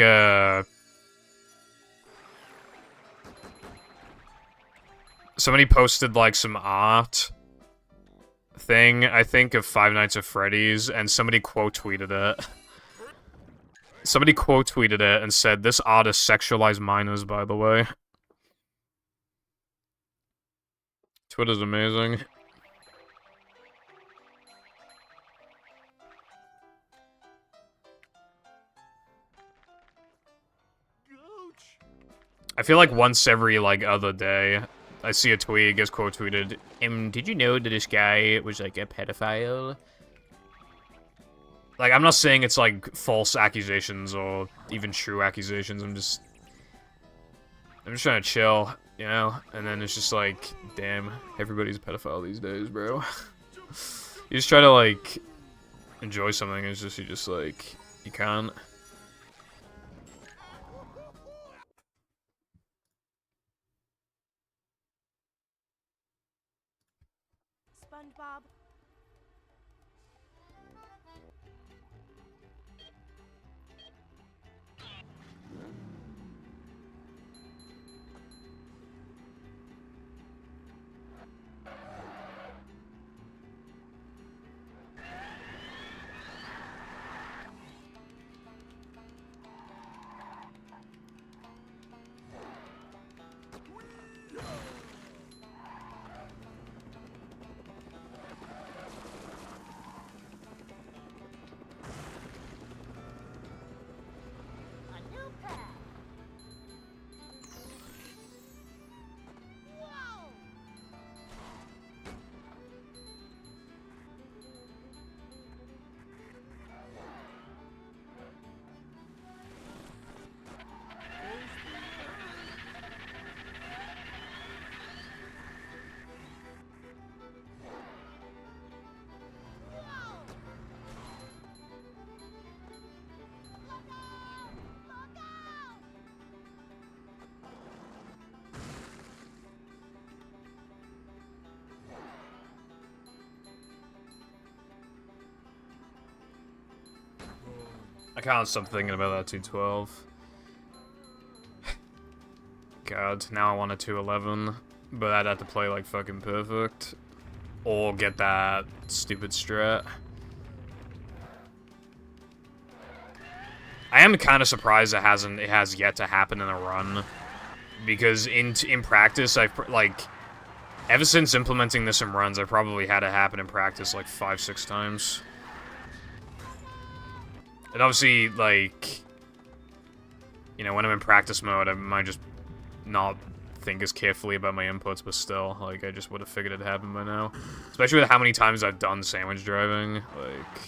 A: Somebody posted, like, some art thing, I think, of Five Nights at Freddy's, and somebody quote-tweeted it. Somebody quote-tweeted it and said, "This art is sexualized minors, by the way." Twitter's amazing. I feel like once every, like, other day, I see a tweet, gets quote tweeted, did you know that this guy was, like, a pedophile? Like, I'm not saying it's, like, false accusations or even true accusations, I'm just trying to chill, you know? And then it's just like, damn, everybody's a pedophile these days, bro. You just try to, like, enjoy something, it's just, you just, like, you can't.
E: SpongeBob.
A: I can't stop thinking about that 212. God, now I want a 211, but I'd have to play like fucking perfect, or get that stupid strat. I am kind of surprised it has yet to happen in a run, because in practice I've like, ever since implementing this in runs, I probably had it happen in practice like 5-6 times. And obviously, like, you know, when I'm in practice mode, I might just not think as carefully about my inputs, but still, like, I just would have figured it'd happen by now. Especially with how many times I've done sandwich driving, like...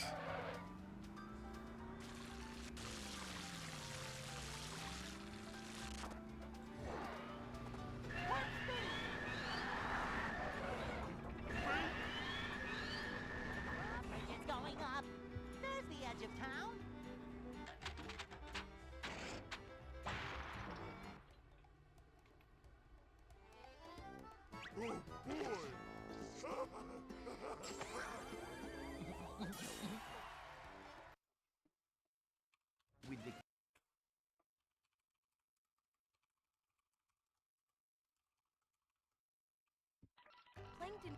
I: It's going up. There's the edge of town.
C: Oh boy!
B: With the
E: Plankton.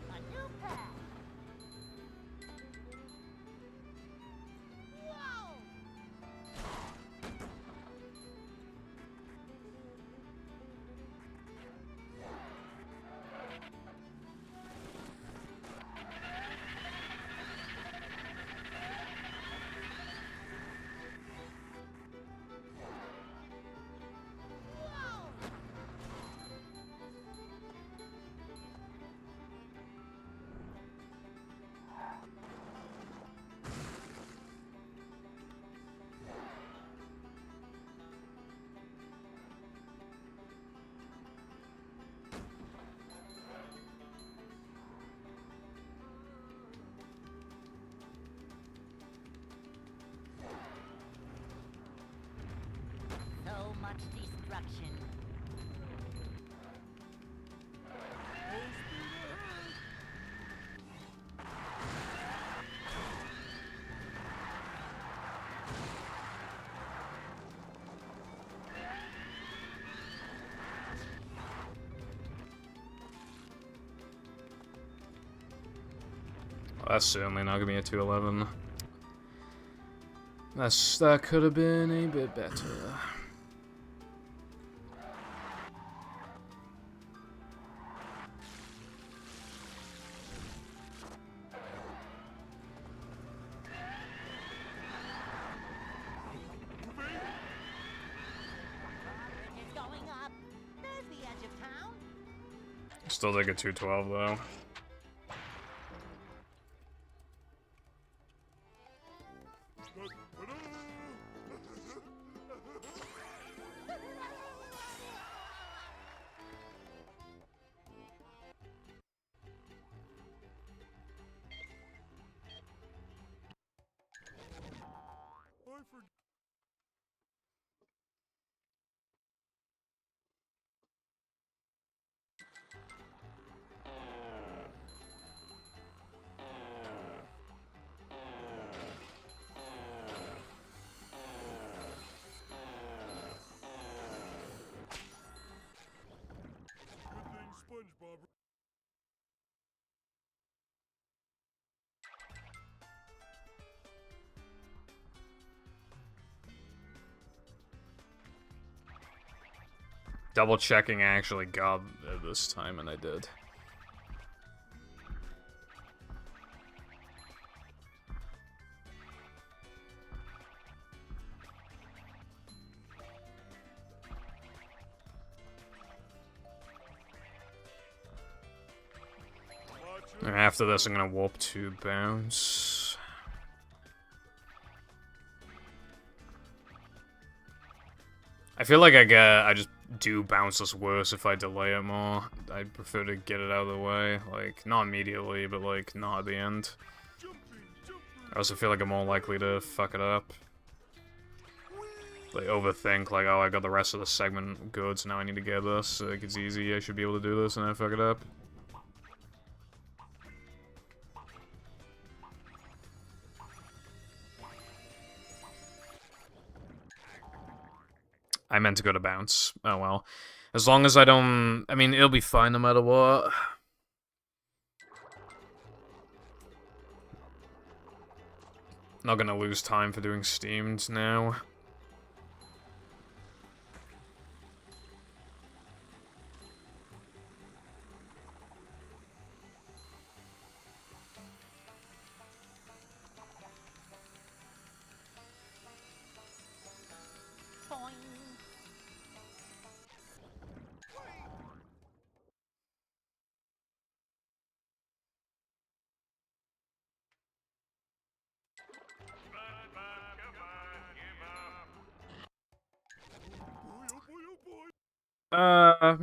I: A new path. Whoa! So much destruction.
A: Well, that's certainly not gonna be a 211. That could have been a bit better.
I: It's going up. There's the edge of town.
A: Still take a 212 though.
C: I forget. Good thing SpongeBob.
A: Double checking I actually got it this time, and I did. After this, I'm gonna warp to bounce. I feel like I just do bounceless worse if I delay it more. I'd prefer to get it out of the way, like, not immediately, but like, not at the end. I also feel like I'm more likely to fuck it up. Like, overthink, like, oh, I got the rest of the segment good, so now I need to get this. Like, it's easy, I should be able to do this, and I fuck it up. I meant to go to bounce. Oh well. As long as I don't... I mean, it'll be fine no matter what. Not gonna lose time for doing steamed now.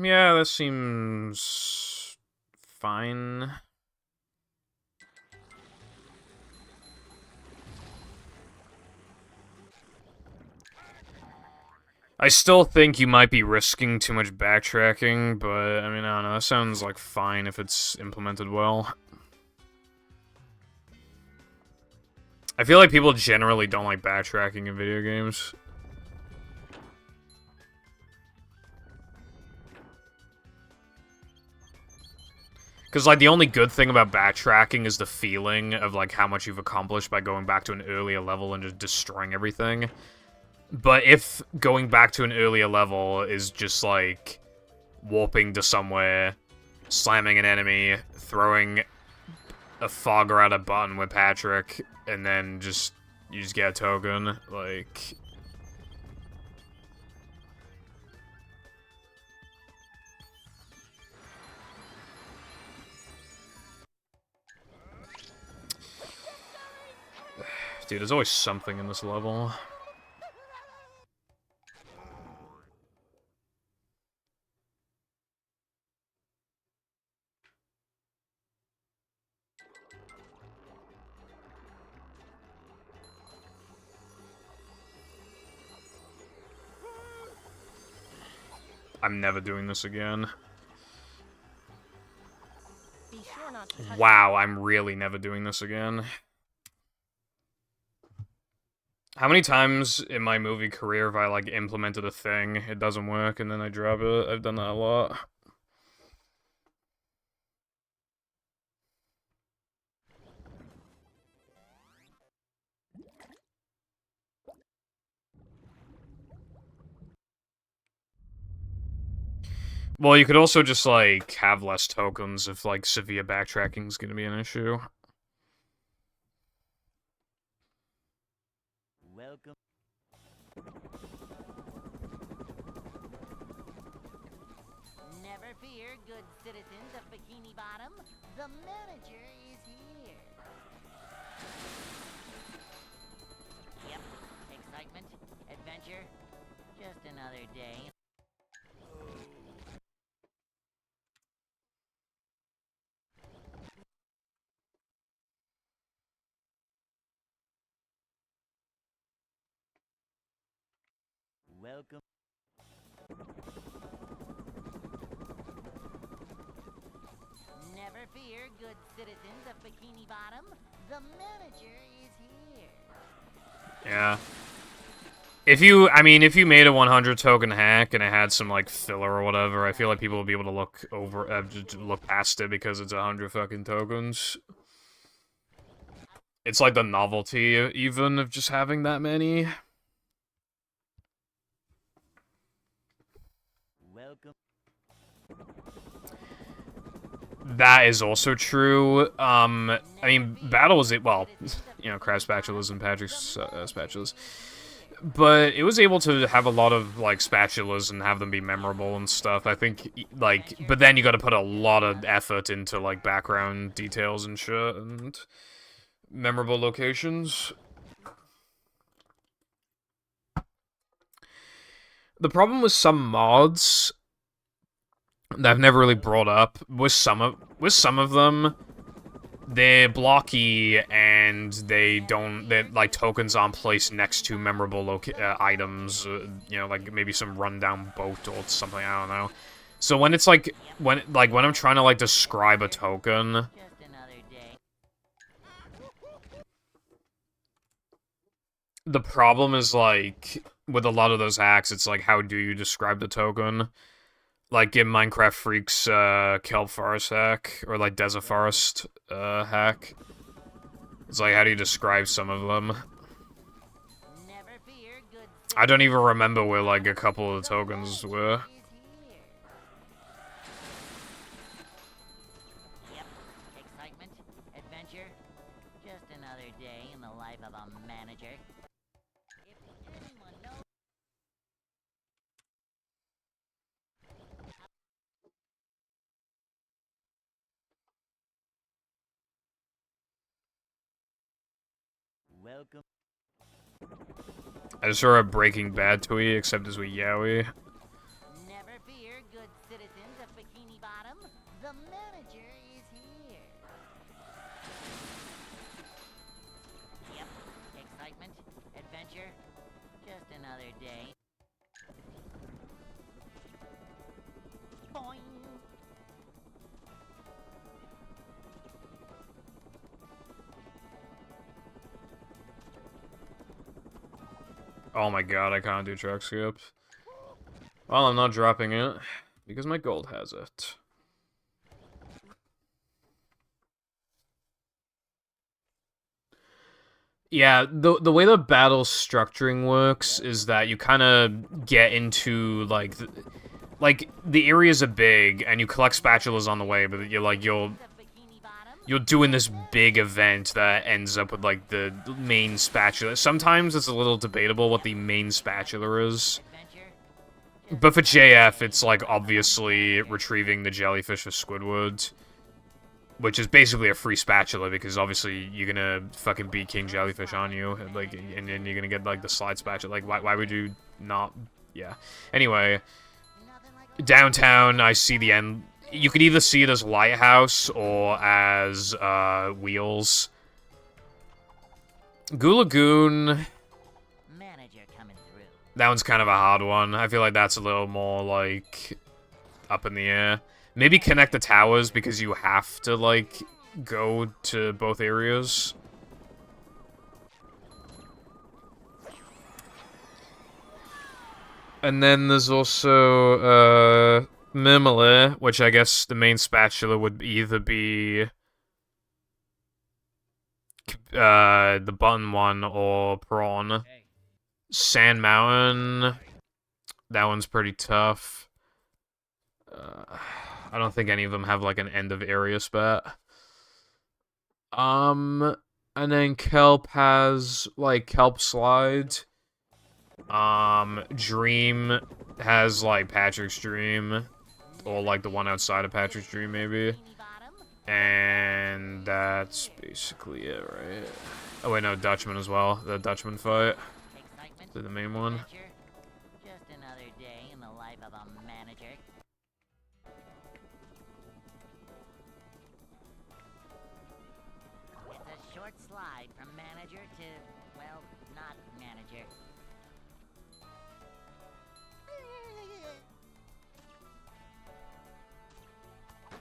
A: Yeah, that seems fine. I still think you might be risking too much backtracking, but, I mean, I don't know, that sounds like fine if it's implemented well. I feel like people generally don't like backtracking in video games. Because, like, the only good thing about backtracking is the feeling of, like, how much you've accomplished by going back to an earlier level and just destroying everything. But if going back to an earlier level is just, like, warping to somewhere, slamming an enemy, throwing a fogger at a button with Patrick, and then just, you just get a token, like... Dude, there's always something in this level. I'm never doing this again.
E: Be sure not to touch
A: Wow, I'm really never doing this again. How many times in my movie career have I, like, implemented a thing, it doesn't work, and then I drop it? I've done that a lot. Well, you could also just, like, have less tokens if, like, severe backtracking is gonna be an issue.
B: Welcome.
I: Never fear, good citizens of Bikini Bottom. The manager is here. Yep, excitement, adventure, just another day.
B: Welcome.
I: Never fear, good citizens of Bikini Bottom. The manager is here.
A: Yeah. If you made a 100 token hack and it had some, like, filler or whatever, I feel like people would be able to look over, look past it because it's 100 fucking tokens. It's like the novelty, even, of just having that many.
B: Welcome.
A: That is also true. I mean, Battle was it, well, you know, Crab Spatulas and Patrick's Spatulas. But it was able to have a lot of, like, spatulas and have them be memorable and stuff. I think, like, but then you gotta put a lot of effort into, like, background details and shit, and memorable locations. The problem with some mods that I've never really brought up, with some of them, they're blocky and they like tokens aren't placed next to memorable items, you know, like maybe some rundown boat or something, I don't know. So when it's like, when I'm trying to like describe a token, the problem is like, with a lot of those hacks, it's like, how do you describe the token? Like in Minecraft Freak's Kelp Forest hack, or like Desert Forest hack. It's like, how do you describe some of them? I don't even remember where like a couple of the tokens were.
I: Yep, excitement, adventure, just another day in the life of a manager. If anyone knows...
B: Welcome.
A: I just saw a Breaking Bad tweet, except as we Yowie.
I: Never fear, good citizens of Bikini Bottom. The manager is here. Yep, excitement, adventure, just another day. Boing.
A: Oh my god, I can't do truck skips. Well, I'm not dropping it, because my gold has it. Yeah, the way the battle structuring works is that you kind of get into, like, the areas are big, and you collect spatulas on the way, but you're doing this big event that ends up with, like, the main spatula. Sometimes it's a little debatable what the main spatula is. But for JF, it's, like, obviously retrieving the jellyfish of Squidward. Which is basically a free spatula, because obviously you're gonna fucking beat King Jellyfish on you. Like, and then you're gonna get, like, the slide spatula. Like, why would you not... Yeah. Anyway. Downtown, I see the end... You could either see it as Lighthouse or as, Wheels. Goo Lagoon... That one's kind of a hard one. I feel like that's a little more, like, up in the air. Maybe connect the towers, because you have to, like, go to both areas. And then there's also, Mimile, which I guess the main spatula would either be the button one or Prawn. Sand Mountain, that one's pretty tough. I don't think any of them have, like, an end of area spat. And then Kelp has, like, Kelp Slide. Dream has, like, Patrick's Dream. Or, like, the one outside of Patrick's Dream, maybe. And that's basically it, right? Oh, wait, no, Dutchman as well. The Dutchman fight. The main one.
I: Just another day in the life of a manager. It's a short slide from manager to, well, not manager.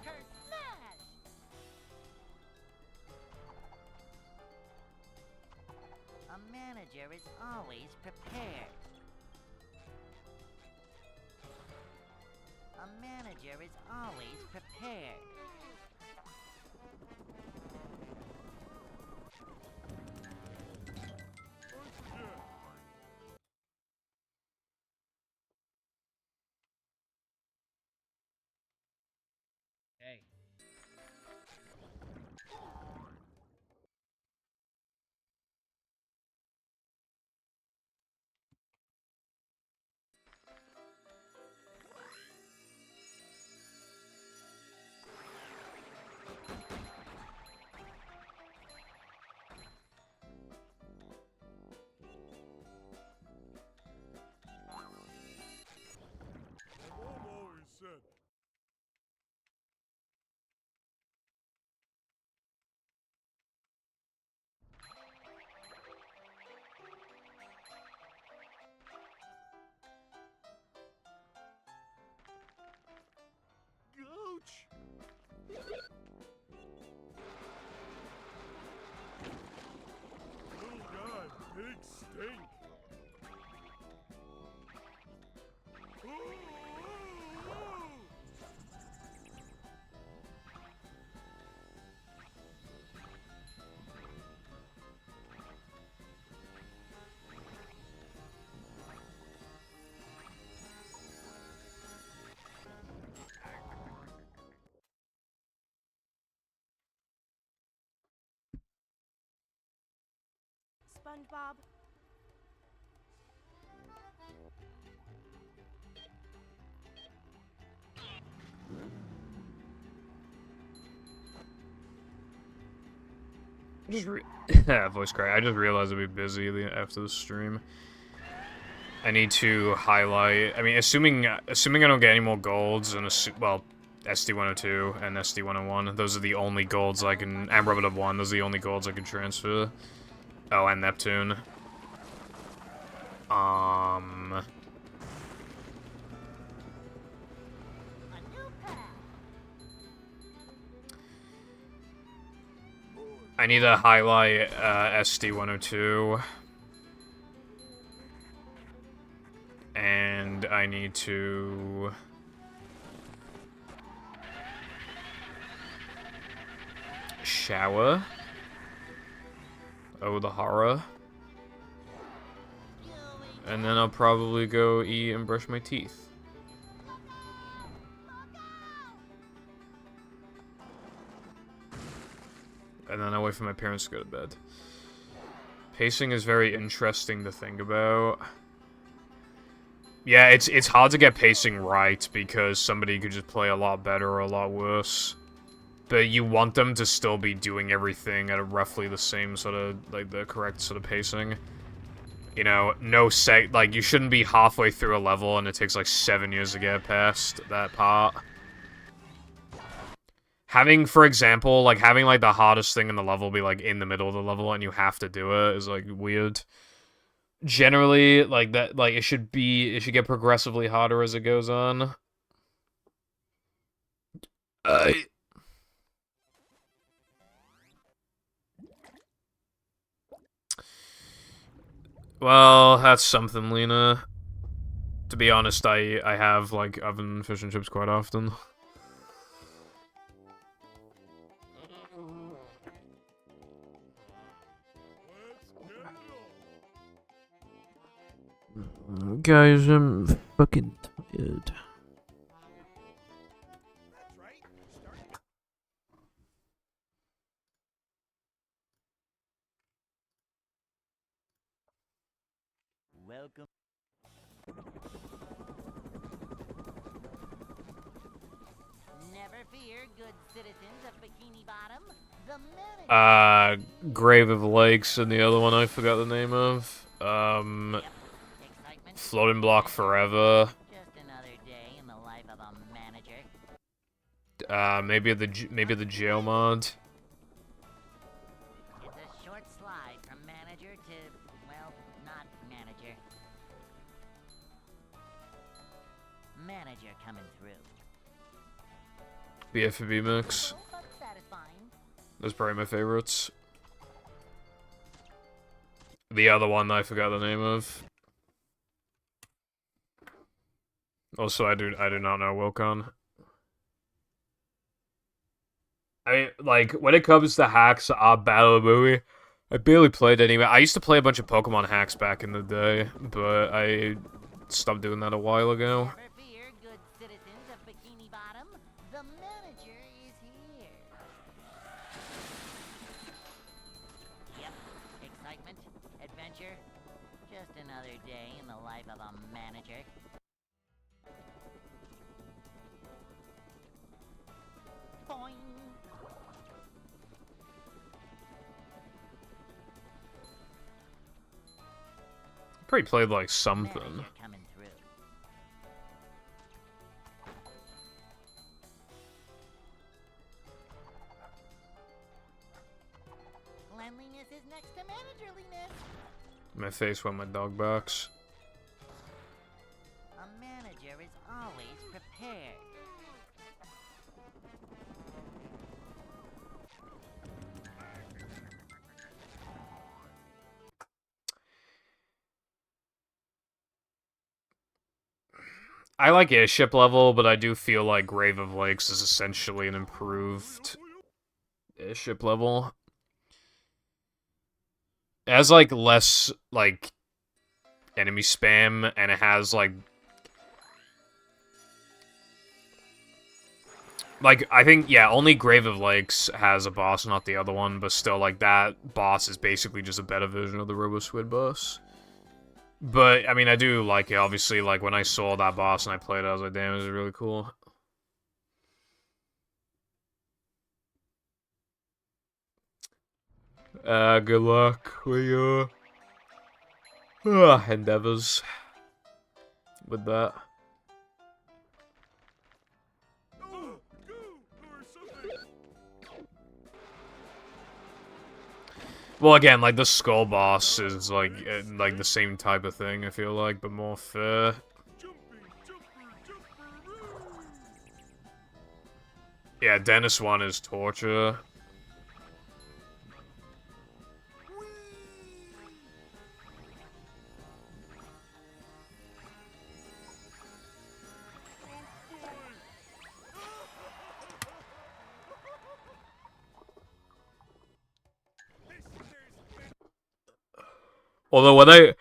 I: Her smash! A manager is always prepared. A manager is always prepared.
D: Hey.
C: stink. Ooh.
E: SpongeBob.
A: Voice crack. I just realized I'd be busy after the stream. I need to highlight. I mean, assuming I don't get any more golds, and well, SD102 and SD101. Those are the only golds I can. And Rubber Dub 1. Those are the only golds I can transfer. Oh, and Neptune. I need to highlight SD102. And I need to... shower. Oh, the horror. And then I'll probably go eat and brush my teeth. And then I'll wait for my parents to go to bed. Pacing is very interesting to think about. Yeah, it's hard to get pacing right because somebody could just play a lot better or a lot worse. But you want them to still be doing everything at a roughly the same sort of, like, the correct sort of pacing. You know, like, you shouldn't be halfway through a level and it takes, like, 7 years to get past that part. Having, for example, like, having, like, the hardest thing in the level be, like, in the middle of the level and you have to do it is, like, weird. Generally, like, that, like, it should get progressively harder as it goes on. Well, that's something, Lena. To be honest, I have, like, oven fish and chips quite often. Guys, I'm fucking tired.
B: Welcome.
I: Never fear, good citizens of Bikini Bottom. The manager...
A: Grave of Lakes and the other one I forgot the name of. Floating Block Forever.
I: Just another day in the life of a manager.
A: Maybe the jail mod.
I: It's a short slide from manager to, well, not manager. Manager coming through.
A: BFB mix.
E: But satisfying.
A: Those are probably my favorites. The other one I forgot the name of. Also, I do not know Wilcon. Like, when it comes to hacks on Battle Movie, I barely played anyway. I used to play a bunch of Pokemon hacks back in the day, but I stopped doing that a while ago.
I: Never fear, good citizens of Bikini Bottom. The manager is here. Yep, excitement, adventure. Just another day in the life of a manager. Boing.
A: Probably played like something.
I: Manager coming through. Cleanliness is next to managerliness.
A: My face when my dog barks.
I: A manager is always prepared.
A: I like airship level, but I do feel like Grave of Lakes is essentially an improved airship level. It has like less like enemy spam, and it has like I think, yeah, only Grave of Lakes has a boss, not the other one, but still, like, that boss is basically just a better version of the Robo-Squid boss. But, I mean, I do like it, obviously, like, when I saw that boss and I played it, I was like, damn, this is really cool. Good luck with your endeavors with that. Well, again, like, the skull boss is, like the same type of thing, I feel like, but more fair. Yeah, Dennis 1 is torture. Although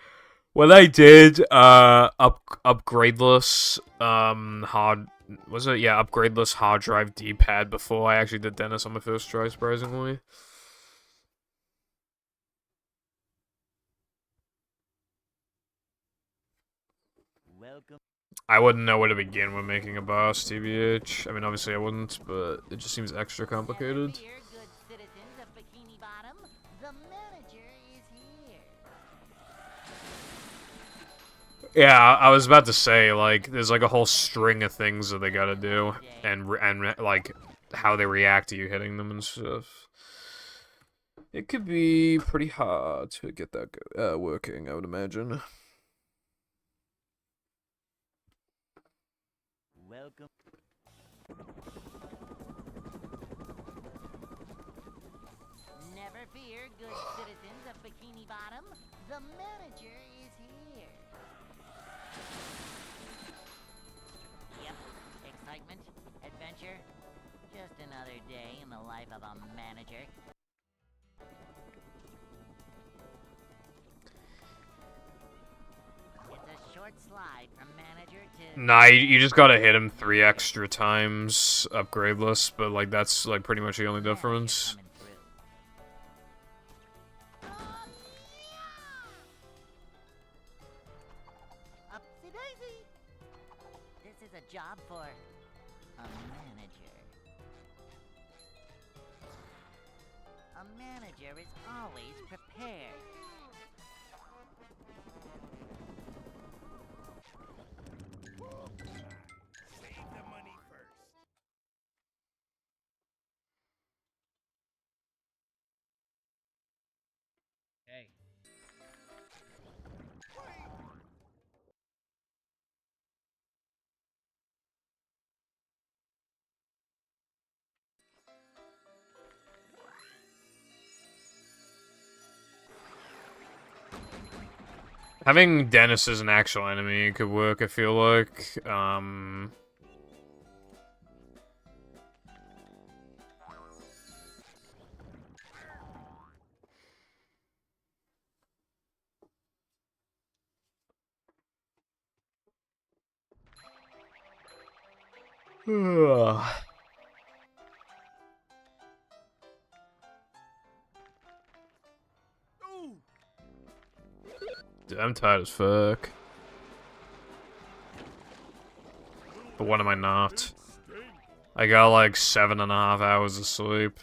A: when I did upgradeless upgradeless hard drive D-pad before, I actually did Dennis on my first try, surprisingly.
B: Welcome.
A: I wouldn't know where to begin when making a boss, TBH. I mean, obviously I wouldn't, but it just seems extra complicated.
I: Never fear, good citizens of Bikini Bottom. The manager is here.
A: Yeah, I was about to say, like, there's like a whole string of things that they gotta do, and like, how they react to you hitting them and stuff. It could be pretty hard to get that working, I would imagine.
B: Welcome.
I: Never fear, good citizens of Bikini Bottom. The manager is here. Yep, excitement, adventure. Just another day in the life of a manager. It's a short slide from manager to...
A: Nah, you just gotta hit him 3 extra times upgradeless, but like that's like pretty much the only difference.
I: Upsy daisy! This is a job for a manager. A manager is always prepared.
D: Save the money first.
B: Hey.
A: Having Dennis as an actual enemy could work, I feel like. Dude, I'm tired as fuck. But when am I not? I got like 7.5 hours of sleep.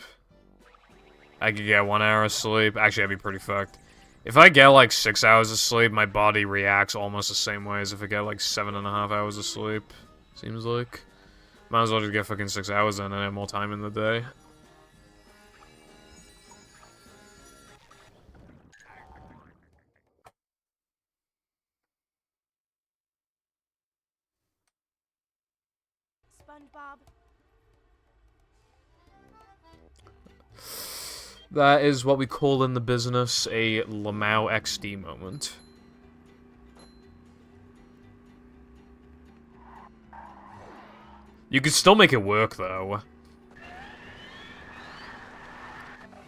A: I could get 1 hour of sleep. Actually, I'd be pretty fucked. If I get like 6 hours of sleep, my body reacts almost the same way as if I get like 7.5 hours of sleep. Seems like. Might as well just get fucking 6 hours in and have more time in the day.
E: SpongeBob.
A: That is what we call in the business a Lamau XD moment. You could still make it work, though.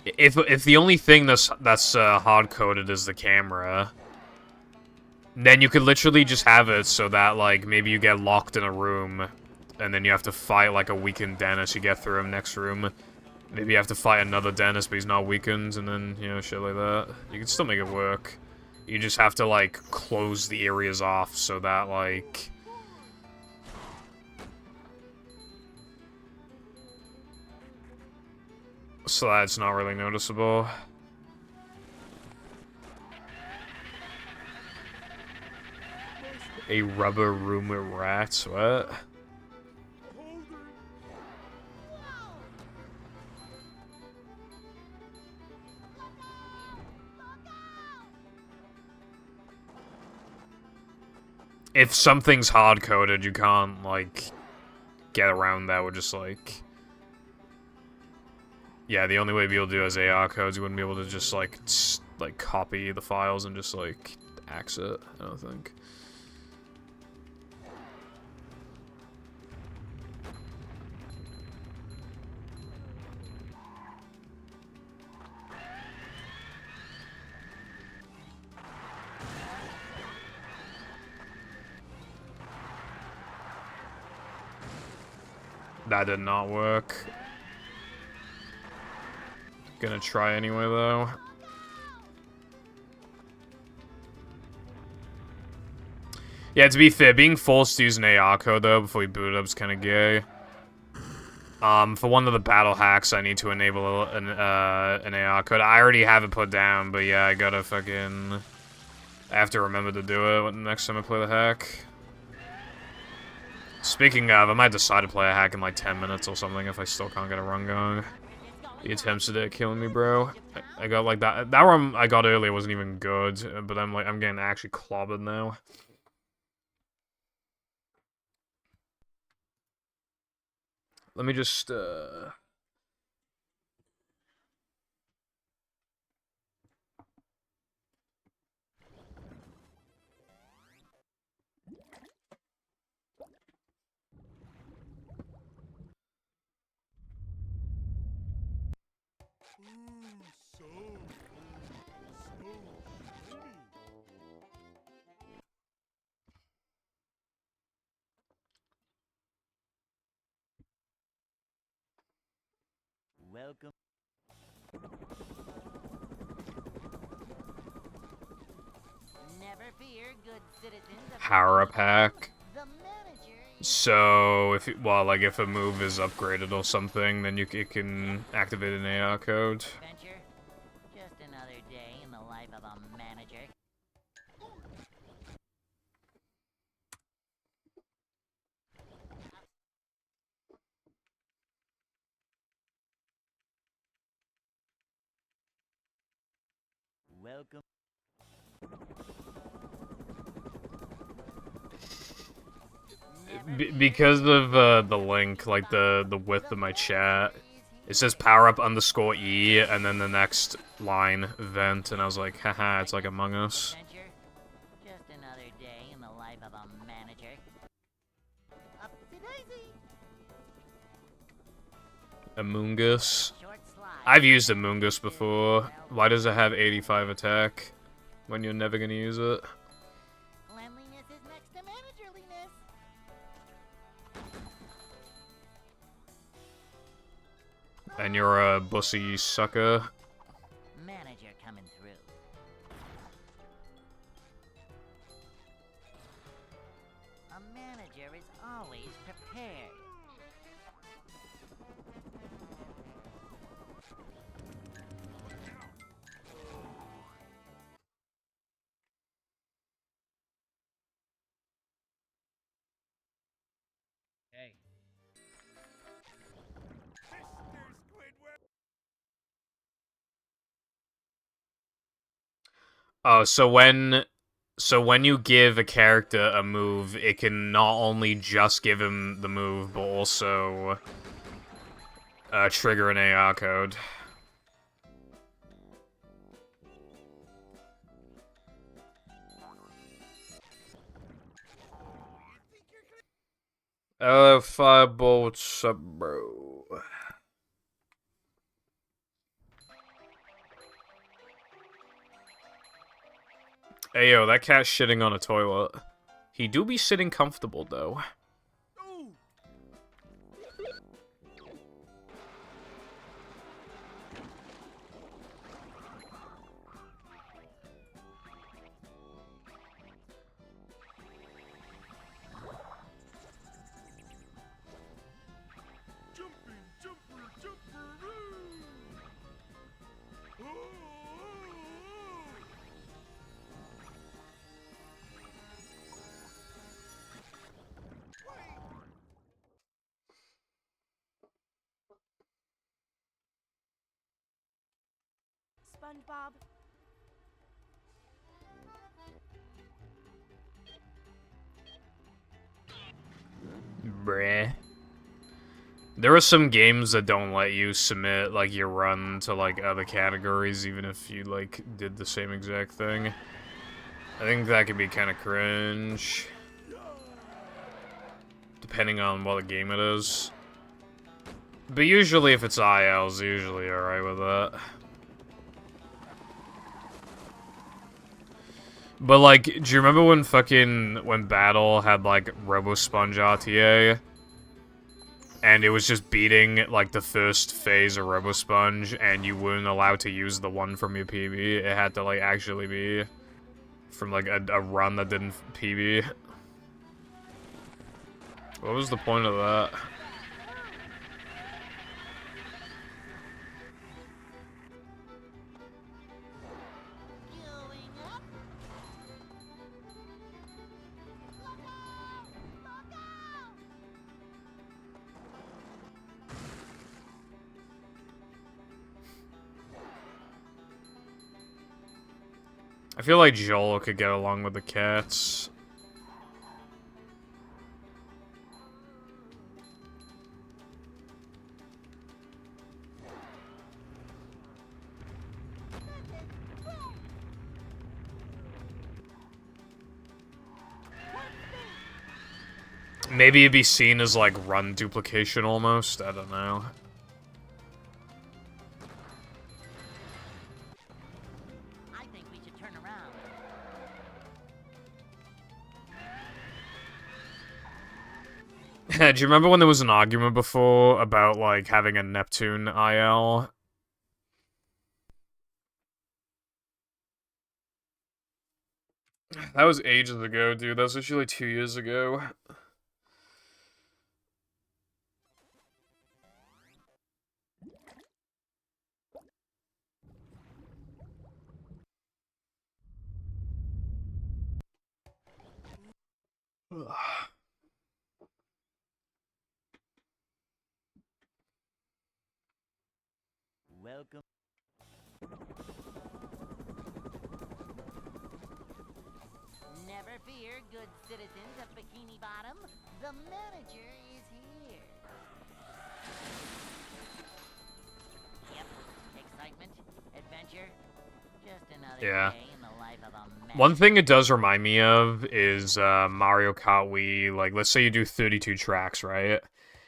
A: If the only thing that's hard-coded is the camera, then you could literally just have it so that, like, maybe you get locked in a room, and then you have to fight, like, a weakened Dennis. You get through him next room. Maybe you have to fight another Dennis, but he's not weakened, and then, you know, shit like that. You can still make it work. You just have to, like, close the areas off so that, like... so that it's not really noticeable. A rubber room with rats, what? If something's hard-coded, you can't, like, get around that with just, like... Yeah, the only way to be able to do it as AR codes, you wouldn't be able to just, like, copy the files and just, like, axe it, I don't think. That did not work. Gonna try anyway, though. Yeah, to be fair, being forced to use an AR code, though, before you boot it up is kind of gay. For one of the battle hacks, I need to enable an AR code. I already have it put down, but yeah, I gotta fucking... I have to remember to do it next time I play the hack. Speaking of, I might decide to play a hack in like 10 minutes or something if I still can't get a run going. The attempts at it killing me, bro. I got like that one I got earlier wasn't even good, but I'm getting actually clobbered now. Let me just
B: Welcome.
I: Never fear, good citizens of
A: power-up hack.
I: the manager.
A: So if a move is upgraded or something, then it can activate an AR code.
I: Adventure. Just another day in the life of a manager.
B: Welcome.
A: Because of the link, like the width of my chat, it says power-up_E, and then the next line, vent, and I was like, haha, it's like Among Us.
I: Adventure. Just another day in the life of a manager. Up to daisy.
A: Among Us.
I: Short slide.
A: I've used Among Us before. Why does it have 85 attack when you're never gonna use it?
I: Cleanliness is next to managerliness.
A: And you're a bussy sucker.
I: Manager coming through. A manager is always prepared.
D: Hey.
A: Oh, so when you give a character a move, it can not only just give him the move, but also trigger an AR code. Fireball, what's up, bro? Hey, yo, that cat's shitting on a toilet. He do be sitting comfortable, though.
E: SpongeBob.
A: Bruh. There are some games that don't let you submit, like, your run to, like, other categories, even if you, like, did the same exact thing. I think that can be kind of cringe. Depending on what game it is. But usually if it's ILs, usually alright with that. But, like, do you remember when Battle had, like, RoboSponge RTA? And it was just beating, like, the first phase of RoboSponge, and you weren't allowed to use the one from your PB. It had to, like, actually be from, like, a run that didn't PB. What was the point of that? I feel like Joel could get along with the cats. Maybe it'd be seen as, like, run duplication almost? I don't know.
I: I think we should turn around.
A: Do you remember when there was an argument before about, like, having a Neptune IL? That was ages ago, dude. That was actually 2 years ago.
B: Welcome.
I: Never fear, good citizens of Bikini Bottom. The manager is here. Yep, excitement, adventure, just another
A: Yeah.
I: day in the life of a manager.
A: One thing it does remind me of is Mario Kart Wii. Like, let's say you do 32 tracks, right?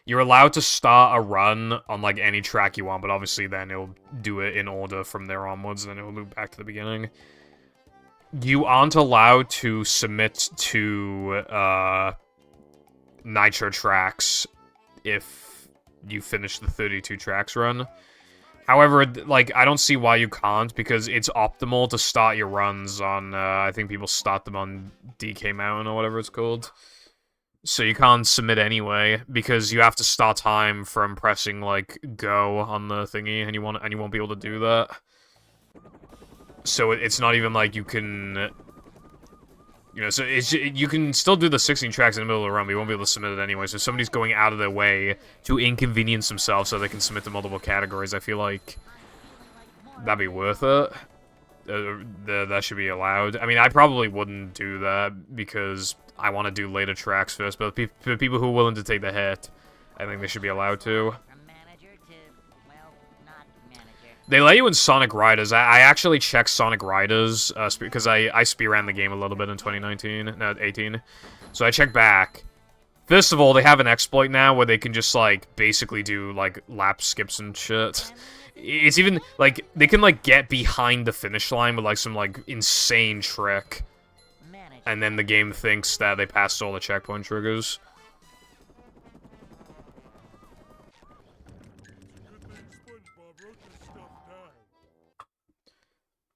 A: You're allowed to start a run on, like, any track you want, but obviously then it'll do it in order from there onwards, and then it'll loop back to the beginning. You aren't allowed to submit to Nitro tracks if you finish the 32 tracks run. However, like, I don't see why you can't, because it's optimal to start your runs on, I think people start them on DK Mountain or whatever it's called. So you can't submit anyway, because you have to start time from pressing, like, go on the thingy, and you won't be able to do that. So it's not even like you can, you know, so you can still do the 16 tracks in the middle of the run, but you won't be able to submit it anyway. So if somebody's going out of their way to inconvenience themselves so they can submit to multiple categories, I feel like that'd be worth it. That should be allowed. I mean, I probably wouldn't do that because I want to do later tracks first, but for people who are willing to take the hit, I think they should be allowed to.
I: From manager to, well, not manager.
A: They let you in Sonic Riders. I actually checked Sonic Riders because I speedran the game a little bit in 2019, no, 18. So I checked back First of all, they have an exploit now where they can just, like, basically do, like, lap skips and shit. It's even, like, they can, like, get behind the finish line with, like, some, like, insane trick. And then the game thinks that they passed all the checkpoint triggers.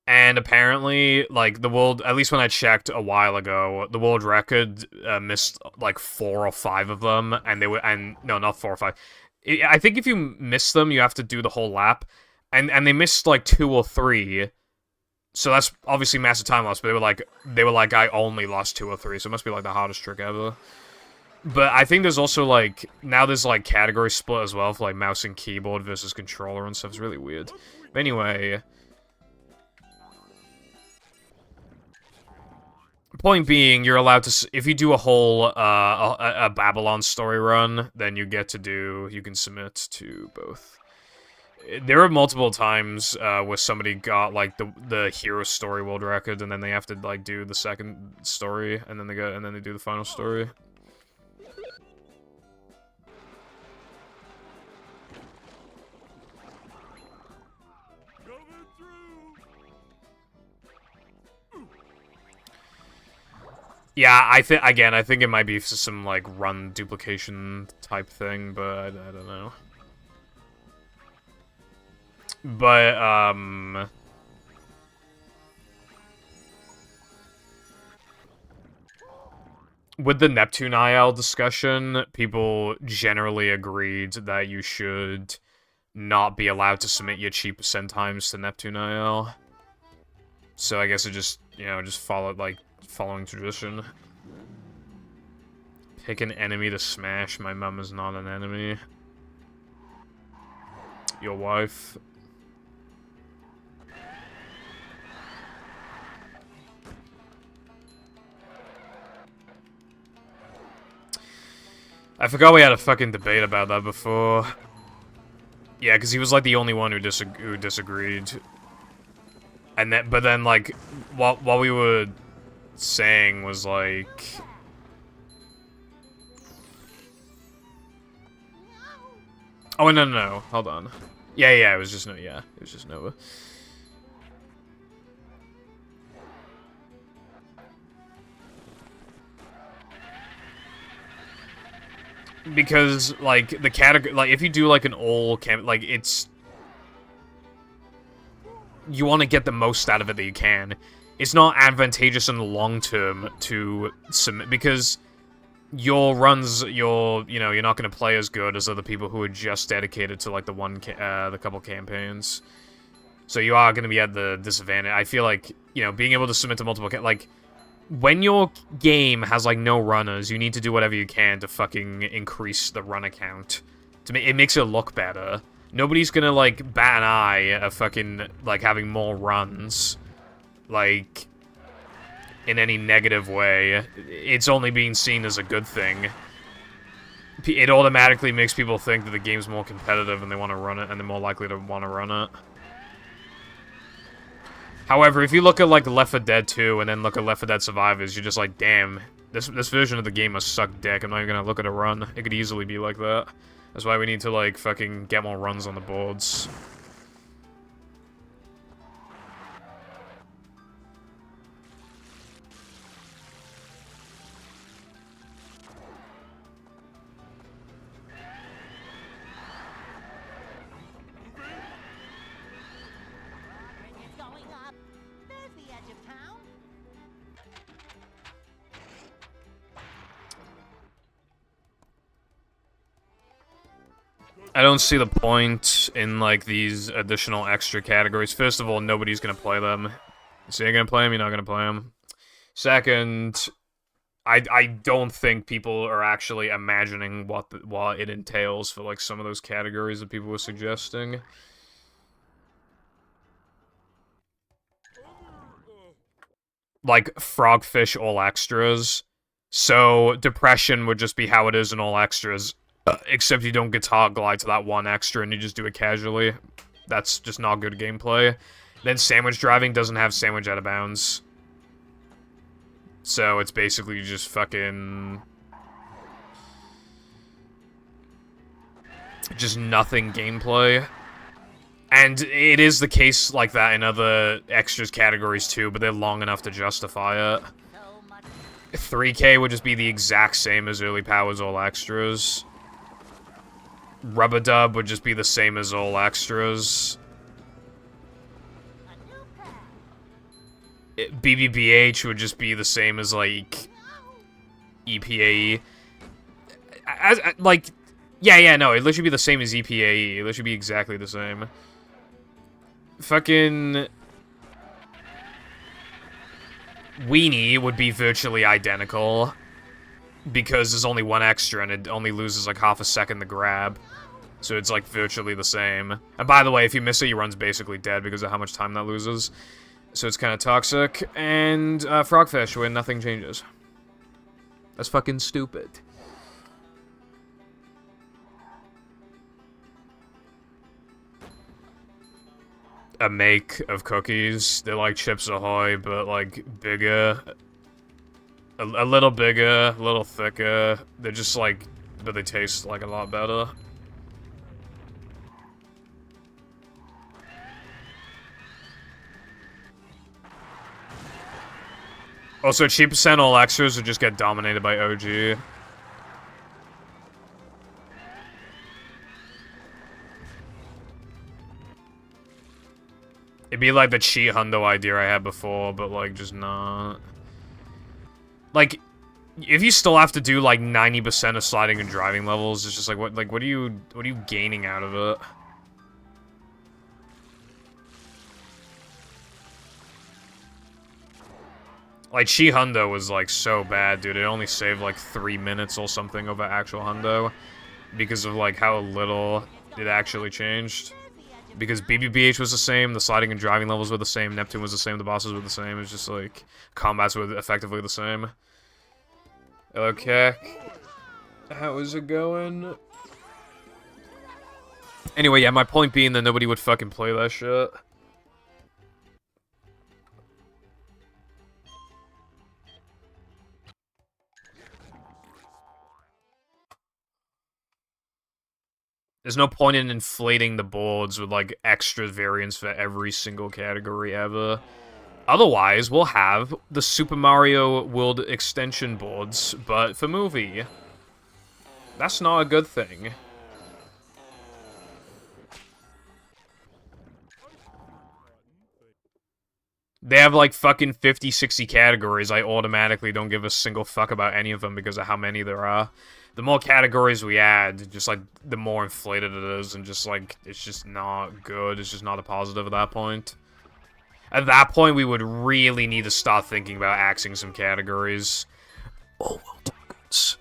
A: And apparently, like, the world, at least when I checked a while ago, the world record missed, like, 4 or 5 of them, and they were, and, no, not 4 or 5. I think if you miss them, you have to do the whole lap, and they missed, like, 2 or 3, so that's obviously massive time loss, but they were like, I only lost 2 or 3, so it must be, like, the hardest trick ever. But I think there's also, like, now there's, like, category split as well for, like, mouse and keyboard versus controller and stuff. It's really weird. But anyway... Point being, you're allowed to, if you do a whole, a Babylon story run, then you can submit to both. There are multiple times, where somebody got, like, the hero story world record, and then they have to, like, do the second story, and then they do the final story. Yeah, I think it might be some, like, run duplication type thing, but I don't know. But, with the Neptune IL discussion, people generally agreed that you should not be allowed to submit your cheap percent times to Neptune IL. So I guess it just, you know, just followed, like, following tradition. Pick an enemy to smash. My mum is not an enemy. Your wife. I forgot we had a fucking debate about that before. Yeah, because he was like the only one who disagreed. And then, but then, like, while we were saying was like, oh no, hold on. Yeah, it was just Nova. Because, like, the category, like, if you do, like, an all camp, like, it's, you want to get the most out of it that you can. It's not advantageous in the long term to submit, because your runs, you're not going to play as good as other people who are just dedicated to, like, the couple campaigns. So you are going to be at the disadvantage. I feel like, you know, being able to submit to multiple, like, when your game has, like, no runners, you need to do whatever you can to fucking increase the runner count. It makes it look better. Nobody's gonna, like, bat an eye at fucking, like, having more runs. Like, in any negative way. It's only being seen as a good thing. It automatically makes people think that the game's more competitive and they want to run it, and they're more likely to want to run it. However, if you look at, like, Left 4 Dead 2 and then look at Left 4 Dead Survivors, you're just like, damn, this version of the game must suck dick. I'm not even gonna look at a run. It could easily be like that. That's why we need to, like, fucking get more runs on the boards. I don't see the point in, like, these additional extra categories. First of all, nobody's gonna play them. So you're gonna play them, you're not gonna play them. Second, I don't think people are actually imagining what it entails for, like, some of those categories that people were suggesting. Like, Frogfish all extras. So, Depression would just be how it is in all extras. Except you don't guitar glide to that one extra and you just do it casually. That's just not good gameplay. Then Sandwich Driving doesn't have Sandwich Out of Bounds. So it's basically just fucking... just nothing gameplay. And it is the case like that in other extras categories too, but they're long enough to justify it. 3K would just be the exact same as Early Powers All Extras. Rubber Dub would just be the same as all extras. BBBH would just be the same as, like, EPAE. No, it literally be the same as EPAE. It literally be exactly the same. Fucking... Weenie would be virtually identical. Because there's only one extra and it only loses, like, half a second to grab. So it's, like, virtually the same. And by the way, if you miss it, your run's basically dead because of how much time that loses. So it's kind of toxic. And Frogfish, where nothing changes. That's fucking stupid. A make of cookies. They're like Chips Ahoy, but like bigger. A little bigger, a little thicker. They're just like, but they taste like a lot better. Also, cheap percent all extras would just get dominated by OG. It'd be like the cheat hundo idea I had before, but like just not. Like, if you still have to do like 90% of sliding and driving levels, it's just like what are you gaining out of it? Like, Chi Hundo was, like, so bad, dude. It only saved, like, 3 minutes or something over actual Hundo. Because of, like, how little it actually changed. Because BBBH was the same, the sliding and driving levels were the same, Neptune was the same, the bosses were the same. It was just, like, combats were effectively the same. Okay. How is it going? Anyway, yeah, my point being that nobody would fucking play that shit. There's no point in inflating the boards with, like, extra variants for every single category ever. Otherwise, we'll have the Super Mario World extension boards, but for movie. That's not a good thing. They have, like, fucking 50, 60 categories. I automatically don't give a single fuck about any of them because of how many there are. The more categories we add, just, like, the more inflated it is, and just, like, it's just not good. It's just not a positive at that point. At that point, we would really need to start thinking about axing some categories. Oh, well done, goods.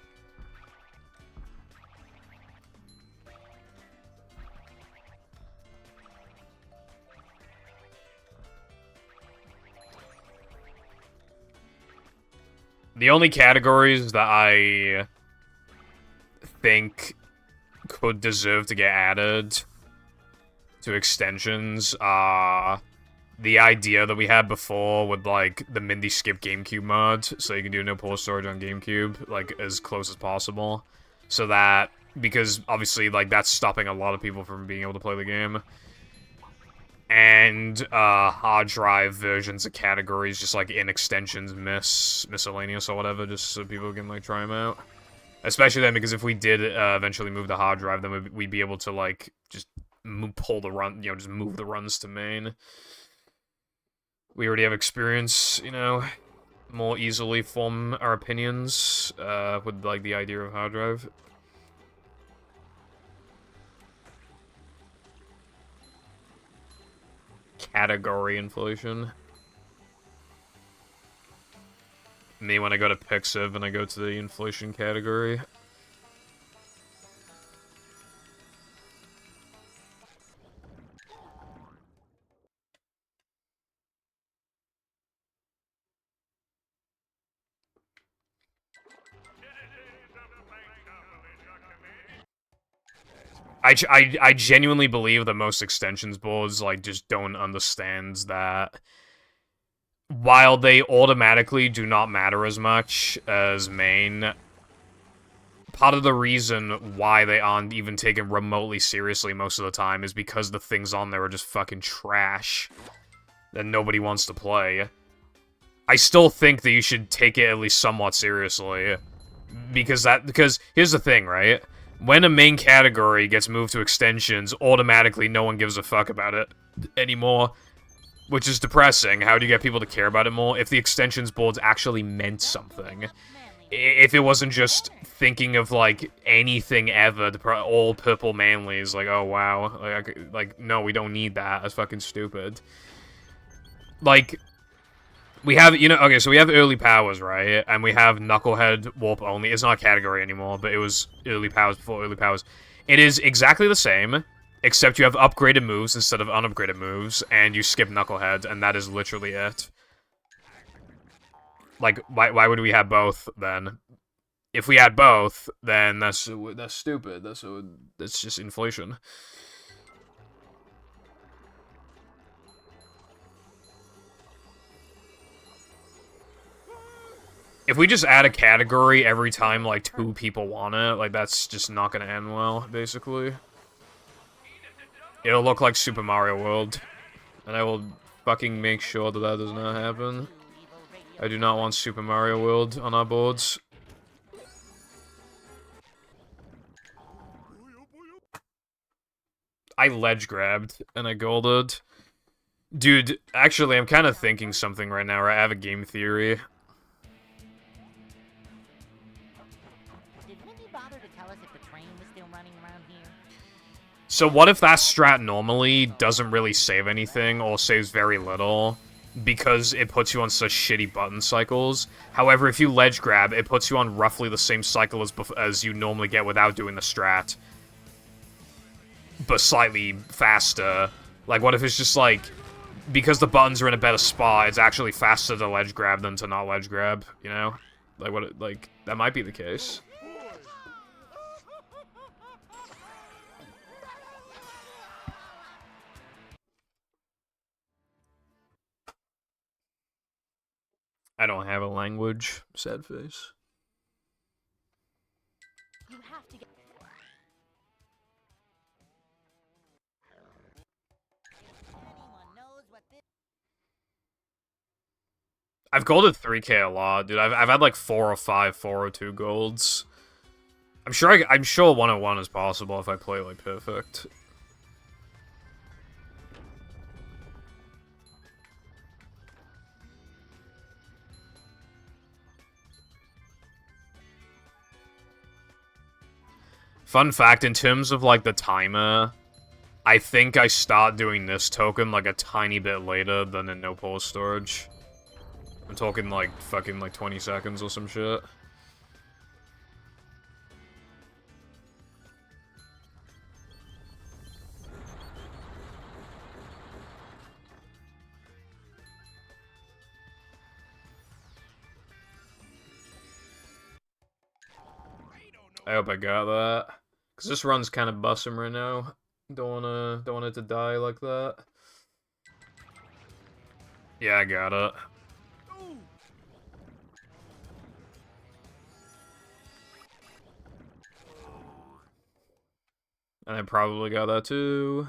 A: The only categories that I think could deserve to get added to extensions are the idea that we had before with, like, the Mindy Skip GameCube mod, so you can do no pull storage on GameCube, like, as close as possible. So that, because obviously, like, that's stopping a lot of people from being able to play the game. And hard drive versions of categories, just like in extensions, miscellaneous or whatever, just so people can like try them out. Especially then, because if we did eventually move the hard drive, then we'd be able to like just pull the run, just move the runs to main. We already have experience, more easily form our opinions with like the idea of hard drive. Category inflation. Me when I go to Pixiv and I go to the inflation category. I genuinely believe that most extensions boards, like, just don't understand that while they automatically do not matter as much as main, part of the reason why they aren't even taken remotely seriously most of the time is because the things on there are just fucking trash that nobody wants to play. I still think that you should take it at least somewhat seriously. Because here's the thing, right? When a main category gets moved to extensions, automatically no one gives a fuck about it anymore. Which is depressing. How do you get people to care about it more? If the extensions boards actually meant something. If it wasn't just thinking of, like, anything ever, all purple manlies, like, oh wow. Like, no, we don't need that. That's fucking stupid. Like, we have, you know, okay, so we have early powers, right? And we have Knucklehead Warp only. It's not a category anymore, but it was early powers before early powers. It is exactly the same, except you have upgraded moves instead of unupgraded moves, and you skip Knucklehead, and that is literally it. Like, why would we have both, then? If we had both, then that's stupid. That's just inflation. If we just add a category every time, like, 2 people want it, like, that's just not gonna end well, basically. It'll look like Super Mario World. And I will fucking make sure that that does not happen. I do not want Super Mario World on our boards. I ledge grabbed, and I golded. Dude, actually, I'm kind of thinking something right now, right? I have a game theory. So what if that strat normally doesn't really save anything, or saves very little, because it puts you on such shitty button cycles? However, if you ledge grab, it puts you on roughly the same cycle as you normally get without doing the strat. But slightly faster. Like, what if it's just like, because the buttons are in a better spot, it's actually faster to ledge grab than to not ledge grab, you know? Like, that might be the case. I don't have a language. Sad face.
E: You have to get...
A: I've golded 3k a lot, dude. I've had like 4 or 5 402 golds. I'm sure 101 is possible if I play like perfect. Fun fact, in terms of, like, the timer, I think I start doing this token, like, a tiny bit later than in no pause storage. I'm talking, like, fucking, like, 20 seconds or some shit. I hope I got that. Cause this run's kind of busting right now. Don't want it to die like that. Yeah, I got it. And I probably got that too.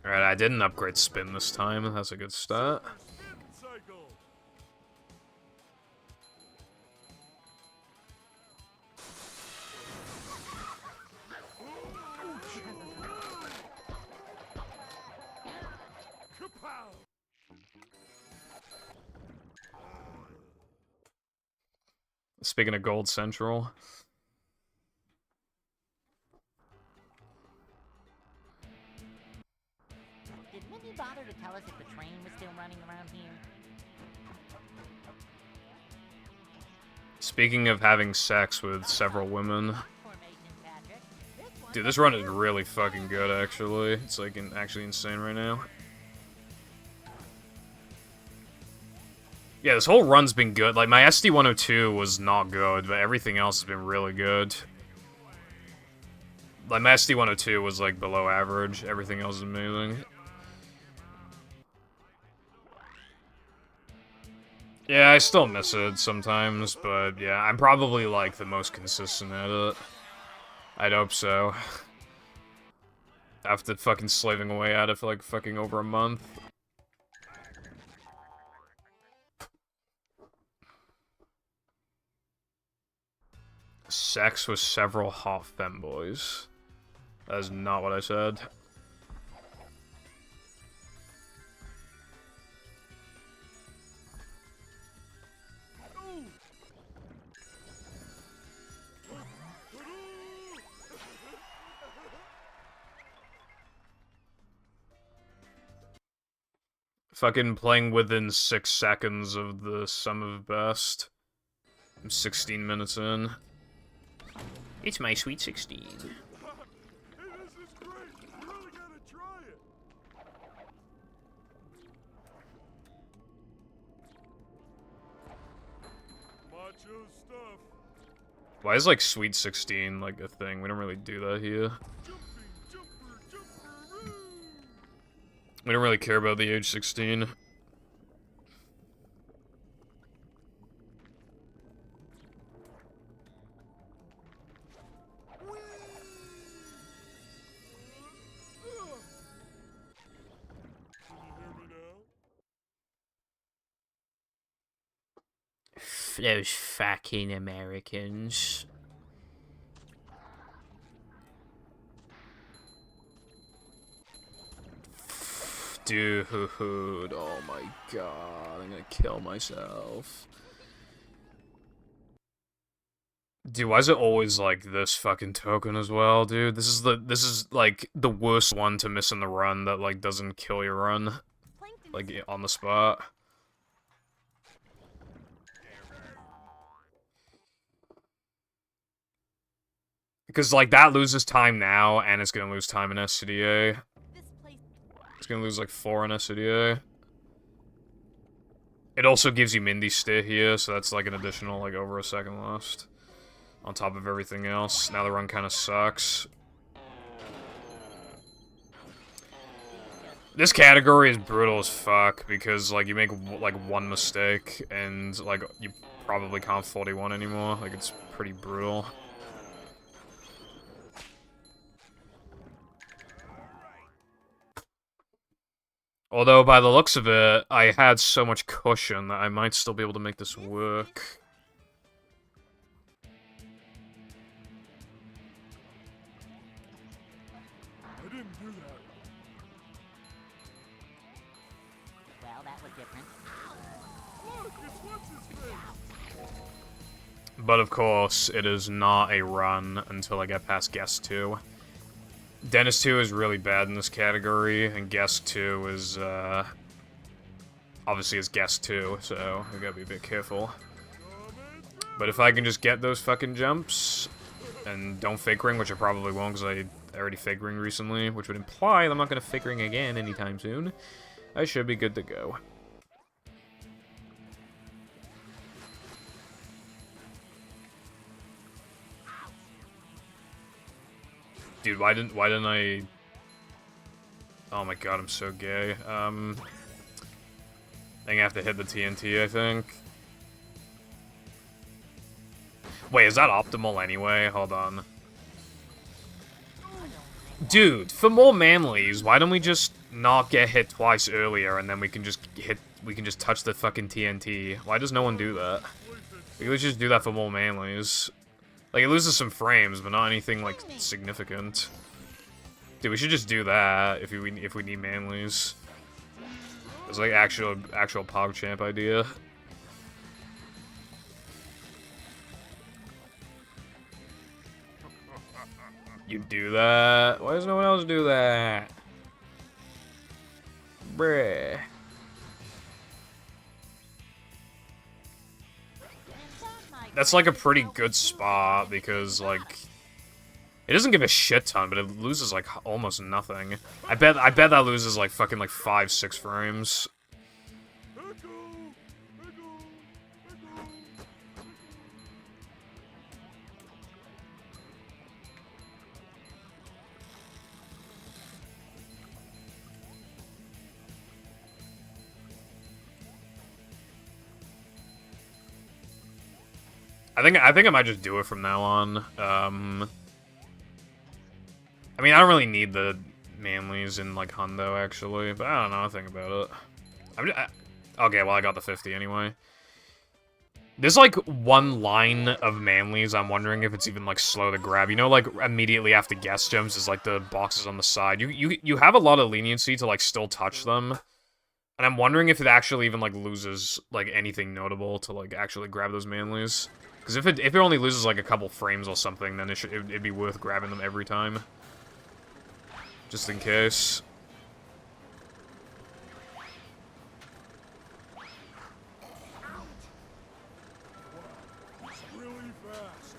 A: Alright, I didn't upgrade spin this time. That's a good start. Speaking of Gold Central.
I: Did Minnie bother to tell us if the train was still running around here?
A: Speaking of having sex with several women. Dude, this run is really fucking good, actually. It's, like, actually insane right now. Yeah, this whole run's been good. Like, my SD-102 was not good, but everything else has been really good. Like, my SD-102 was, like, below average. Everything else is amazing. Yeah, I still miss it sometimes, but yeah, I'm probably, like, the most consistent at it. I'd hope so. After fucking slaving away at it for, like, fucking over a month. Sex with several hot femboys. That is not what I said. Fucking playing within 6 seconds of the sum of best. I'm 16 minutes in. It's my sweet 16.
C: Hey, this is great. You really gotta try it. Macho stuff.
A: Why is, like, sweet 16, like, a thing? We don't really do that here. We don't really care about the age 16. Those fucking Americans. Dude, oh my god, I'm gonna kill myself. Dude, why is it always like this fucking token as well, dude? This is like the worst one to miss in the run that like doesn't kill your run. Like on the spot. Because like that loses time now and it's gonna lose time in SCDA. It's gonna lose like 4 in SCDA. It also gives you Mindy Steer here, so that's like an additional like over a second lost. On top of everything else. Now the run kinda sucks. This category is brutal as fuck, because like you make like one mistake and like you probably can't 41 anymore. Like it's pretty brutal. Although, by the looks of it, I had so much cushion that I might still be able to make this work.
C: I didn't do that.
I: Well, that was different.
C: Look, it's what's his face.
A: But of course, it is not a run until I get past Guest 2. Dennis 2 is really bad in this category, and Guest 2 is, obviously it's Guest 2, so I gotta be a bit careful. But if I can just get those fucking jumps, and don't fake ring, which I probably won't, because I already fake ring recently, which would imply that I'm not gonna fake ring again anytime soon, I should be good to go. Dude, why didn't I... Oh my god, I'm so gay. I think I have to hit the TNT, I think. Wait, is that optimal anyway? Hold on. Dude, for more manlies, why don't we just not get hit twice earlier and then we can just touch the fucking TNT? Why does no one do that? We could just do that for more manlies. Like, it loses some frames, but not anything, like, significant. Dude, we should just do that if we need manlies. It's like actual PogChamp idea. You do that? Why does no one else do that? Bruh. That's like a pretty good spot because like it doesn't give a shit ton, but it loses like almost nothing. I bet that loses like fucking like 5-6 frames. I think I might just do it from now on. I mean, I don't really need the Manleys in, like, Hundo, actually, but I don't know, I'll think about it. Okay, well, I got the 50 anyway. There's, like, one line of Manleys I'm wondering if it's even, like, slow to grab. You know, like, immediately after guest gems is, like, the boxes on the side. You have a lot of leniency to, like, still touch them. And I'm wondering if it actually even, like, loses, like, anything notable to, like, actually grab those Manleys. Because if it only loses, like, a couple frames or something, then it'd be worth grabbing them every time. Just in case.
C: It's really fast.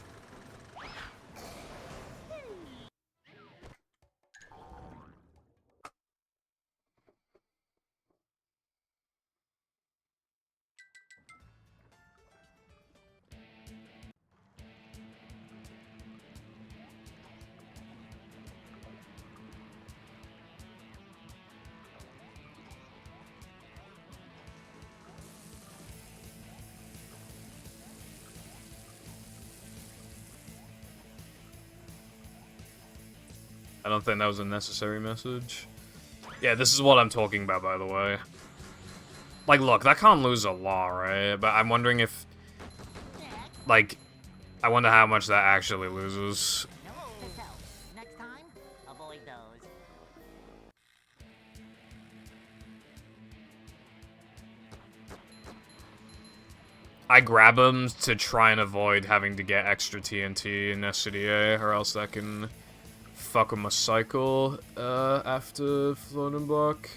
A: I don't think that was a necessary message. Yeah, this is what I'm talking about, by the way. Like, look, that can't lose a lot, right? But I'm wondering if... Like, I wonder how much that actually loses.
I: So, next time, avoid those.
A: I grab them to try and avoid having to get extra TNT in SCDA, or else that can fuck with my cycle after Floating Block.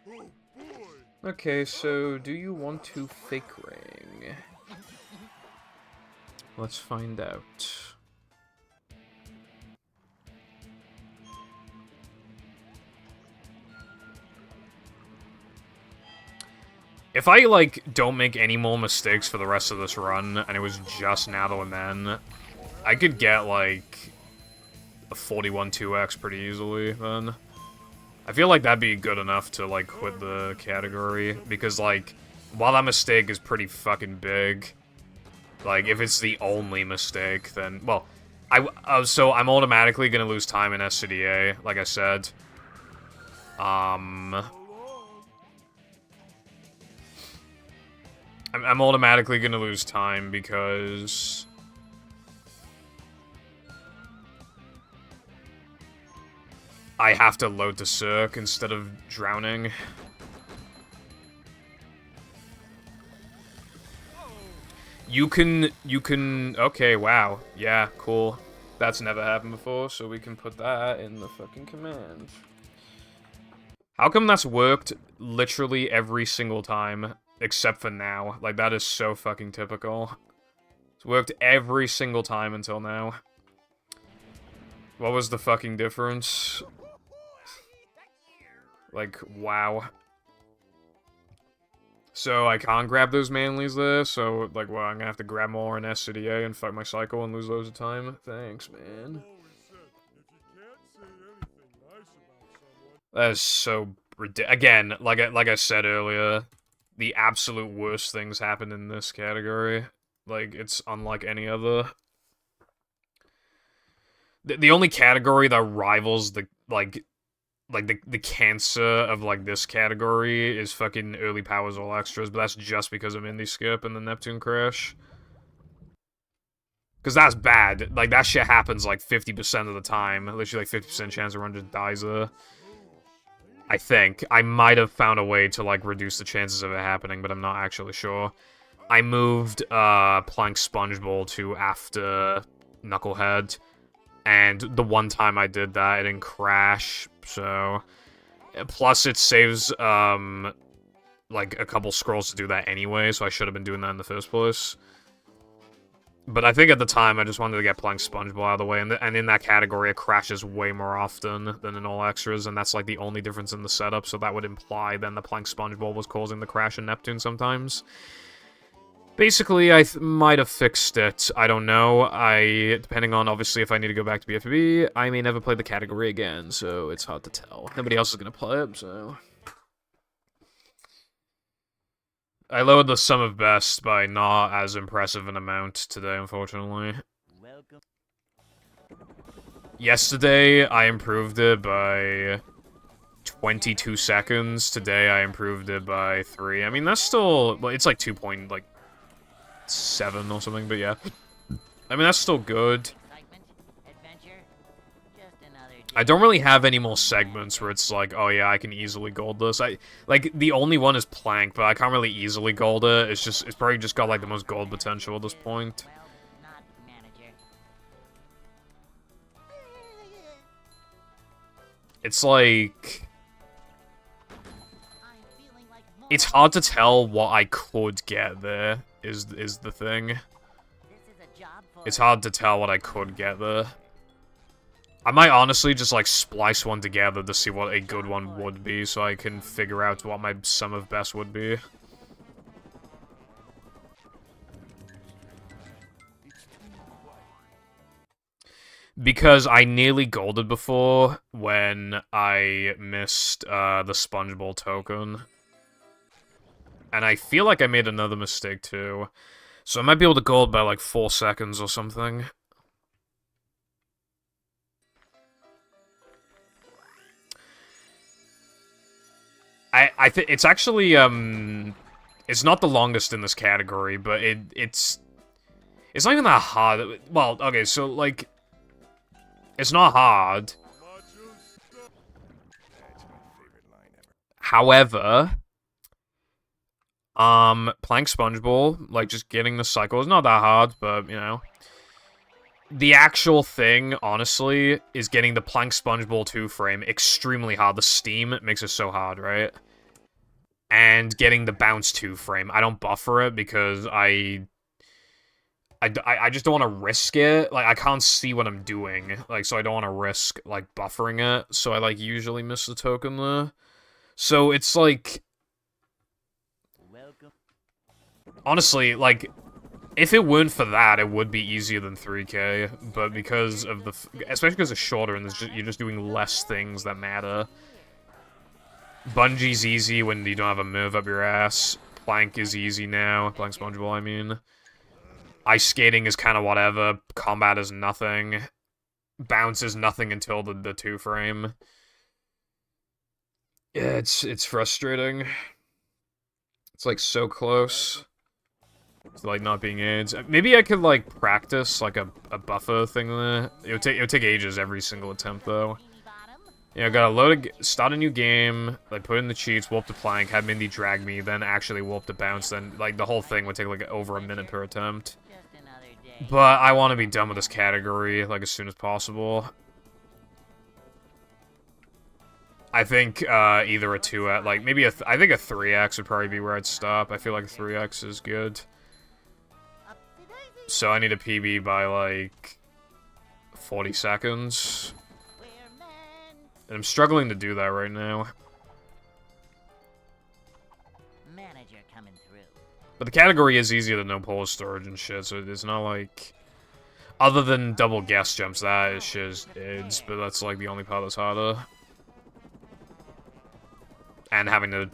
C: Oh boy.
A: Okay, so do you want to fake ring? Let's find out. If I, like, don't make any more mistakes for the rest of this run, and it was just now and then, I could get, like, a 41 2x pretty easily, then. I feel like that'd be good enough to, like, quit the category, because, like, while that mistake is pretty fucking big, like, if it's the only mistake, then, well, so I'm automatically gonna lose time in SCDA, like I said. I'm automatically gonna lose time because I have to load the circ instead of drowning. You can, okay, wow. Yeah, cool. That's never happened before, so we can put that in the fucking command. How come that's worked literally every single time, except for now? Like, that is so fucking typical. It's worked every single time until now. What was the fucking difference? Like, wow. So I can't grab those Manleys there, so, like, well, I'm gonna have to grab more in SCDA and fuck my cycle and lose loads of time. Thanks, man. That is so ridiculous. Again, like I said earlier, the absolute worst things happen in this category. Like, it's unlike any other. The only category that rivals the, the cancer of, like, this category is fucking early powers all extras, but that's just because of Indie Skip and the Neptune crash. Because that's bad. Like, that shit happens, like, 50% of the time. Literally, like, 50% chance everyone just dies there. I think. I might have found a way to, like, reduce the chances of it happening, but I'm not actually sure. I moved, Plank Sponge Bowl to after Knucklehead. And the one time I did that, it didn't crash, so... Plus, it saves, like, a couple scrolls to do that anyway, so I should have been doing that in the first place. But I think at the time, I just wanted to get playing SpongeBob out of the way, and in that category, it crashes way more often than in all extras, and that's, like, the only difference in the setup, so that would imply then the playing SpongeBob was causing the crash in Neptune sometimes. Basically, I might have fixed it. I don't know. Depending on, obviously, if I need to go back to BFB, I may never play the category again, so it's hard to tell. Nobody else is gonna play it, so... I lowered the sum of best by not as impressive an amount today, unfortunately.
B: Welcome.
A: Yesterday, I improved it by 22 seconds. Today, I improved it by 3. I mean, that's still... Well, it's like 2.7 or something, but yeah. I mean, that's still good.
B: Excitement, adventure, just another day.
A: I don't really have any more segments where it's like, oh yeah, I can easily gold this. Like, the only one is Plank, but I can't really easily gold it. It's probably just got, like, the most gold potential at this point.
B: Well, not manager.
A: It's like...
B: I'm feeling like more.
A: It's hard to tell what I could get there, is the thing.
B: This is a job for
A: It's hard to tell what I could get there. I might honestly just, like, splice one together to see what a good one would be, so I can figure out what my sum of best would be. Because I nearly golded before when I missed the SpongeBob token. And I feel like I made another mistake too. So I might be able to gold by like 4 seconds or something. I think it's actually it's not the longest in this category, but it's not even that hard. Well, okay, so like it's not hard. However, playing SpongeBob, like just getting the cycle is not that hard, but you know. The actual thing, honestly, is getting the Plank SpongeBob 2 frame extremely hard. The steam makes it so hard, right? And getting the Bounce 2 frame. I don't buffer it because I just don't want to risk it. Like, I can't see what I'm doing. Like, so I don't want to risk, like, buffering it. So I, like, usually miss the token there. So it's, like...
B: Welcome.
A: Honestly, like... If it weren't for that, it would be easier than 3K, but because of the... Especially because it's shorter and you're just doing less things that matter. Bungie's easy when you don't have a move up your ass. Plank is easy now. Plank SpongeBob, I mean. Ice skating is kind of whatever. Combat is nothing. Bounce is nothing until the 2 frame. Yeah, it's frustrating. It's like so close. To, like, not being AIDS. Maybe I could, like, practice, like, a buffer thing there. It would take ages every single attempt, though. Yeah, I gotta start a new game, like, put in the cheats, warp the Plank, have Mindy drag me, then actually warp the Bounce, then, like, the whole thing would take, like, over a minute per attempt.
B: Just another day.
A: But I want to be done with this category, like, as soon as possible. I think, either a 2x, like, maybe I think a 3x would probably be where I'd stop. I feel like a 3x is good. So I need a PB by, like, 40 seconds. And I'm struggling to do that right now.
B: Manager coming through.
A: But the category is easier than no polar storage and shit, so it's not like... Other than double guess jumps, that is just AIDS, but that's, like, the only part that's harder. And having to,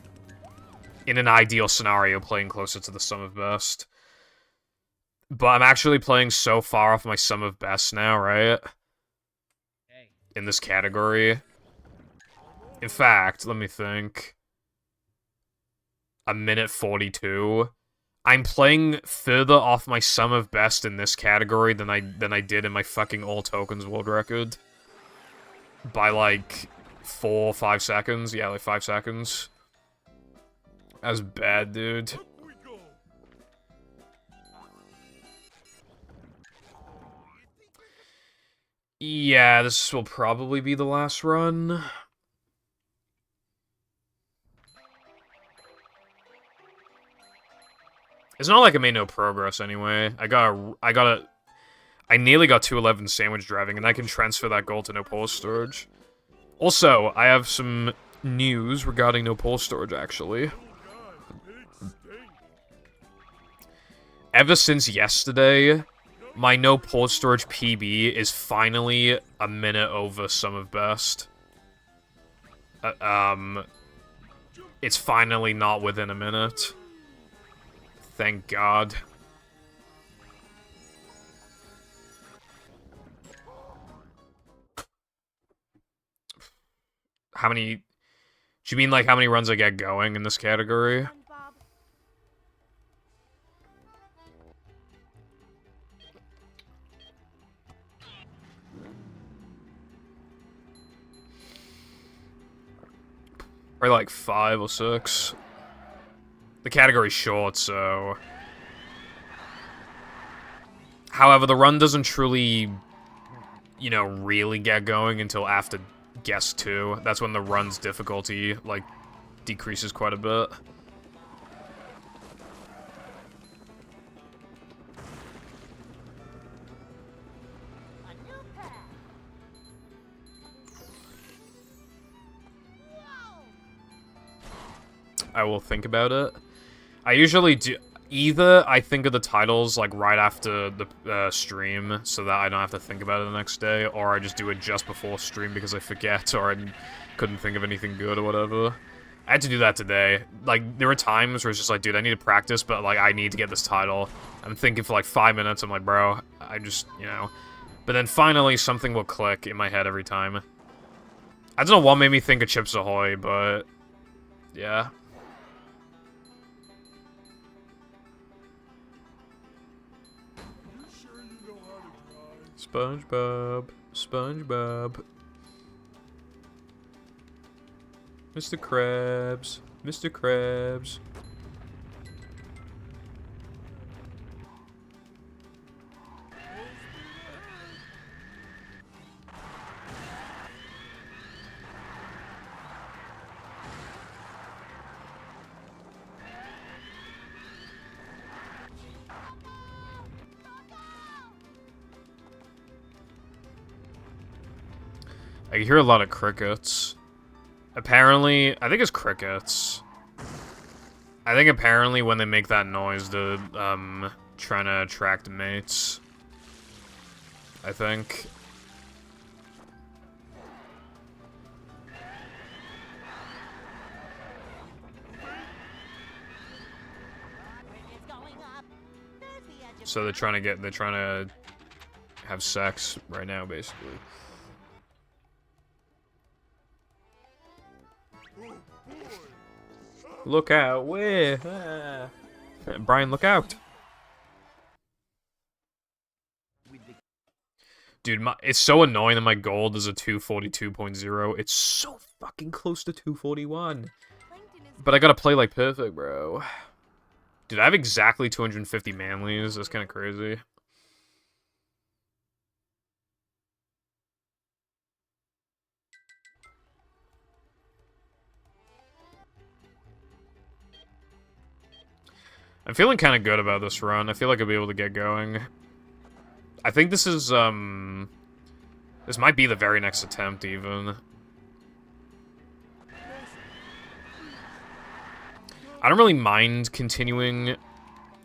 A: in an ideal scenario, playing closer to the sum of best. But I'm actually playing so far off my sum of best now, right? In this category. In fact, let me think. A minute 42. I'm playing further off my sum of best in this category than I did in my fucking all tokens world record. By like 4 or 5 seconds. Yeah, like 5 seconds. That's bad, dude. Yeah, this will probably be the last run. It's not like I made no progress anyway. I nearly got 211 sandwich driving, and I can transfer that gold to no pole storage. Also, I have some news regarding no pole storage, actually. Ever since yesterday, my no pole storage PB is finally a minute over some of best. It's finally not within a minute. Thank God. How many... Do you mean, like, how many runs I get going in this category? Probably like 5 or 6. The category's short, so... However, the run doesn't truly, you know, really get going until after Guest 2. That's when the run's difficulty, like, decreases quite a bit. I will think about it. I usually do... Either I think of the titles, like, right after the stream, so that I don't have to think about it the next day, or I just do it just before stream because I forget, or I couldn't think of anything good or whatever. I had to do that today. Like, there were times where it's just like, dude, I need to practice, but, like, I need to get this title. I'm thinking for, like, 5 minutes, I'm like, bro, I just, you know... But then finally, something will click in my head every time. I don't know what made me think of Chips Ahoy, but... Yeah. SpongeBob, SpongeBob. Mr. Krabs, Mr. Krabs. I hear a lot of crickets. Apparently, I think it's crickets. I think apparently when they make that noise, they're, trying to attract mates. I think. So they're trying to have sex right now, basically. Look out, where? Ah. Brian, look out. Dude, it's so annoying that my gold is a 242.0. It's so fucking close to 241. But I gotta play like perfect, bro. Dude, I have exactly 250 manlies. That's kind of crazy. I'm feeling kind of good about this run. I feel like I'll be able to get going. I think this is, this might be the very next attempt, even. I don't really mind continuing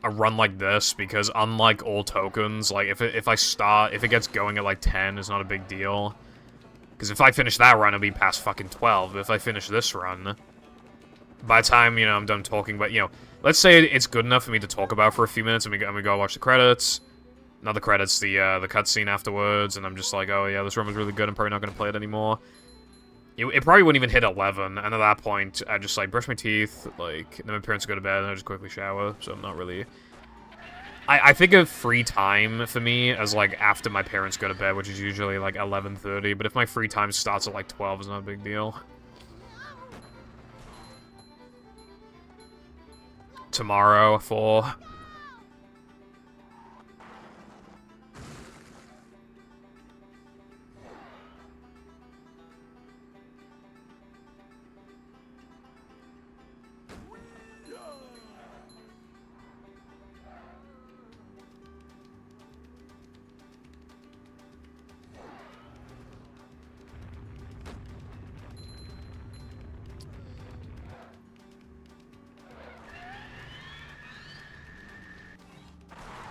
A: a run like this, because unlike all tokens, like, if it gets going at, like, 10, it's not a big deal. Because if I finish that run, it'll be past fucking 12. If I finish this run, by the time, you know, I'm done talking, but, you know, let's say it's good enough for me to talk about for a few minutes, and we go watch the credits. Not the credits, the cutscene afterwards, and I'm just like, oh yeah, this run was really good, I'm probably not going to play it anymore. It probably wouldn't even hit 11, and at that point, I just, like, brush my teeth, like, then my parents go to bed, and I just quickly shower, so I'm not really... I think of free time for me as, like, after my parents go to bed, which is usually, like, 11:30, but if my free time starts at, like, 12, it's not a big deal. Tomorrow, 4.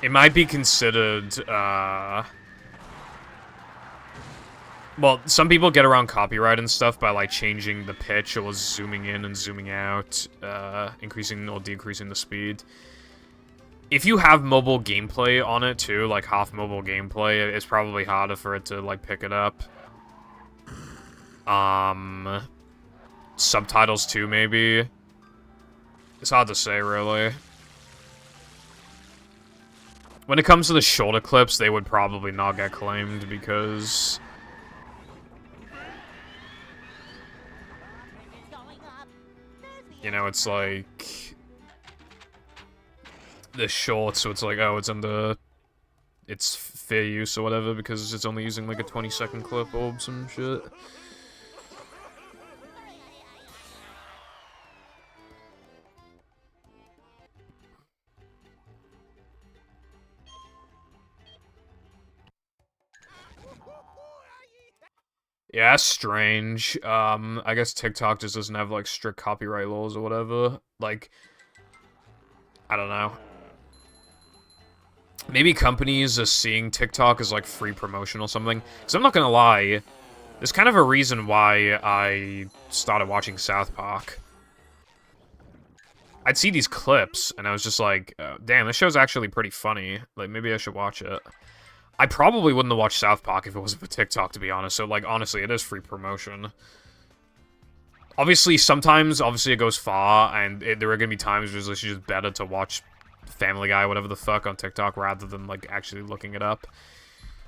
A: It might be considered, well, some people get around copyright and stuff by, like, changing the pitch or zooming in and zooming out, increasing or decreasing the speed. If you have mobile gameplay on it, too, like, half mobile gameplay, it's probably harder for it to, like, pick it up. Subtitles, too, maybe. It's hard to say, really. When it comes to the shorter clips, they would probably not get claimed, because... you know, it's like... the short, so it's like, oh, it's under... it's fair use or whatever, because it's only using, like, a 20-second clip or some shit. Yeah, that's strange. I guess TikTok just doesn't have, like, strict copyright laws or whatever. Like, I don't know. Maybe companies are seeing TikTok as, like, free promotion or something. Because I'm not gonna lie, there's kind of a reason why I started watching South Park. I'd see these clips, and I was just like, damn, this show's actually pretty funny. Like, maybe I should watch it. I probably wouldn't have watched South Park if it wasn't for TikTok, to be honest. So, like, honestly, it is free promotion. Obviously, sometimes, it goes far, and there are gonna be times where it's just better to watch Family Guy, whatever the fuck, on TikTok, rather than, like, actually looking it up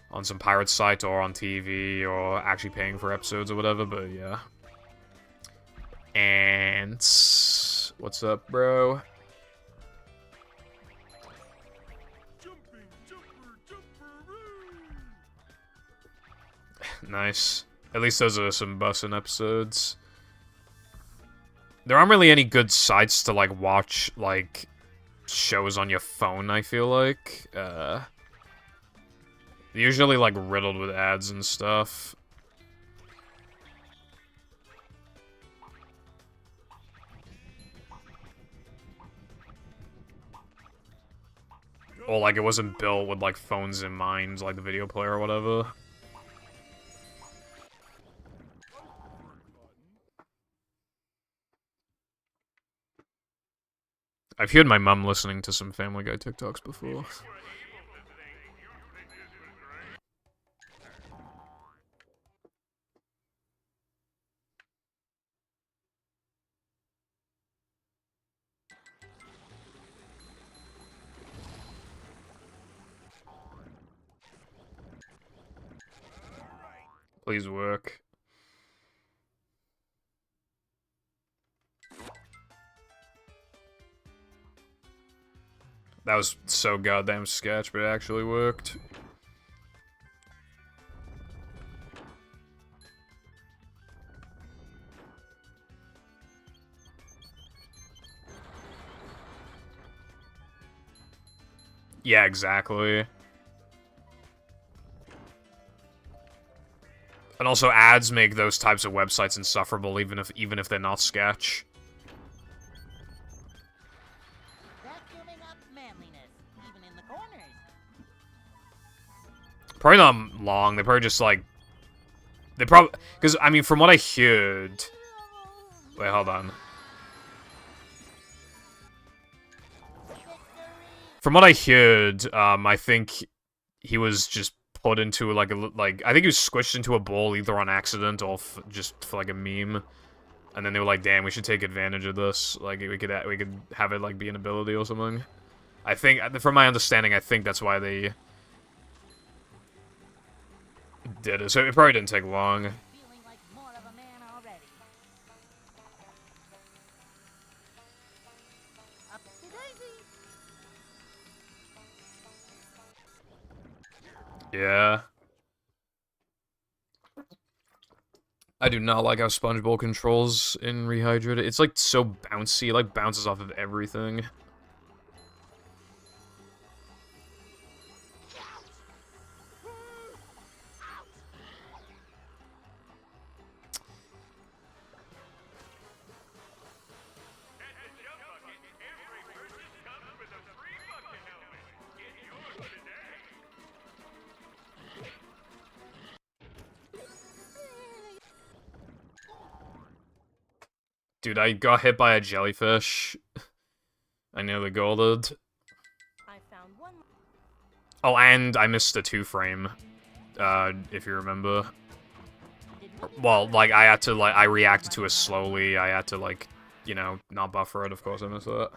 A: on some pirate site or on TV or actually paying for episodes or whatever, but yeah. And... what's up, bro? Nice. At least those are some bussin' episodes. There aren't really any good sites to, like, watch, like, shows on your phone, I feel like. They're usually, like, riddled with ads and stuff. Or, like, it wasn't built with, like, phones in mind, like the video player or whatever. I've heard my mum listening to some Family Guy TikToks before. Please work. That was so goddamn sketch, but it actually worked. Yeah, exactly. And also ads make those types of websites insufferable even if they're not sketch. Probably not long. They probably just like they probably because I mean from what I heard. Wait, hold on. From what I heard, I think he was just put into like I think he was squished into a bowl either on accident or just for like a meme, and then they were like, "Damn, we should take advantage of this. Like we could have it like be an ability or something." I think, from my understanding, I think that's why they did it. So it probably didn't take long. Yeah. I do not like how SpongeBob controls in Rehydrated. It's like so bouncy, it like bounces off of everything. Dude, I got hit by a jellyfish. I nearly golded.
E: I found one.
A: Oh, and I missed a 2-frame. If you remember. Well, like, I reacted to it slowly. I had to, like, you know, not buffer it. Of course I missed that.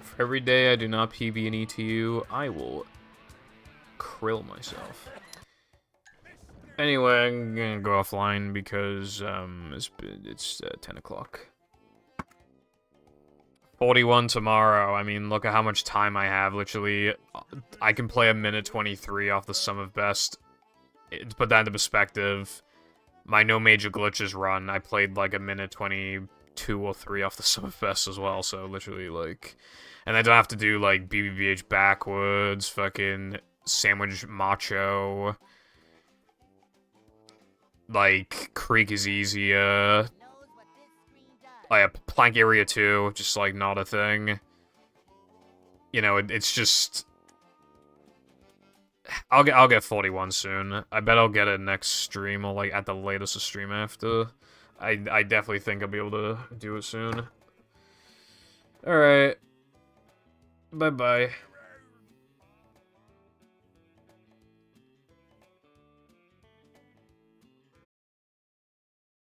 A: For every day I do not PB and ETU, I will krill myself. Anyway, I'm gonna go offline because it's 10 o'clock. 41 tomorrow. I mean, look at how much time I have. Literally, I can play a minute 23 off the sum of best. To put that into perspective, my no major glitches run, I played like a minute 22 or 3 off the sum of best as well. So literally, like, and I don't have to do like BBBH backwards, fucking sandwich macho. Like, Creek is easier. Oh yeah, Plank Area 2, just like not a thing. You know, it's just... I'll get 41 soon. I bet I'll get it next stream, or like at the latest a stream after. I definitely think I'll be able to do it soon. Alright. Bye-bye.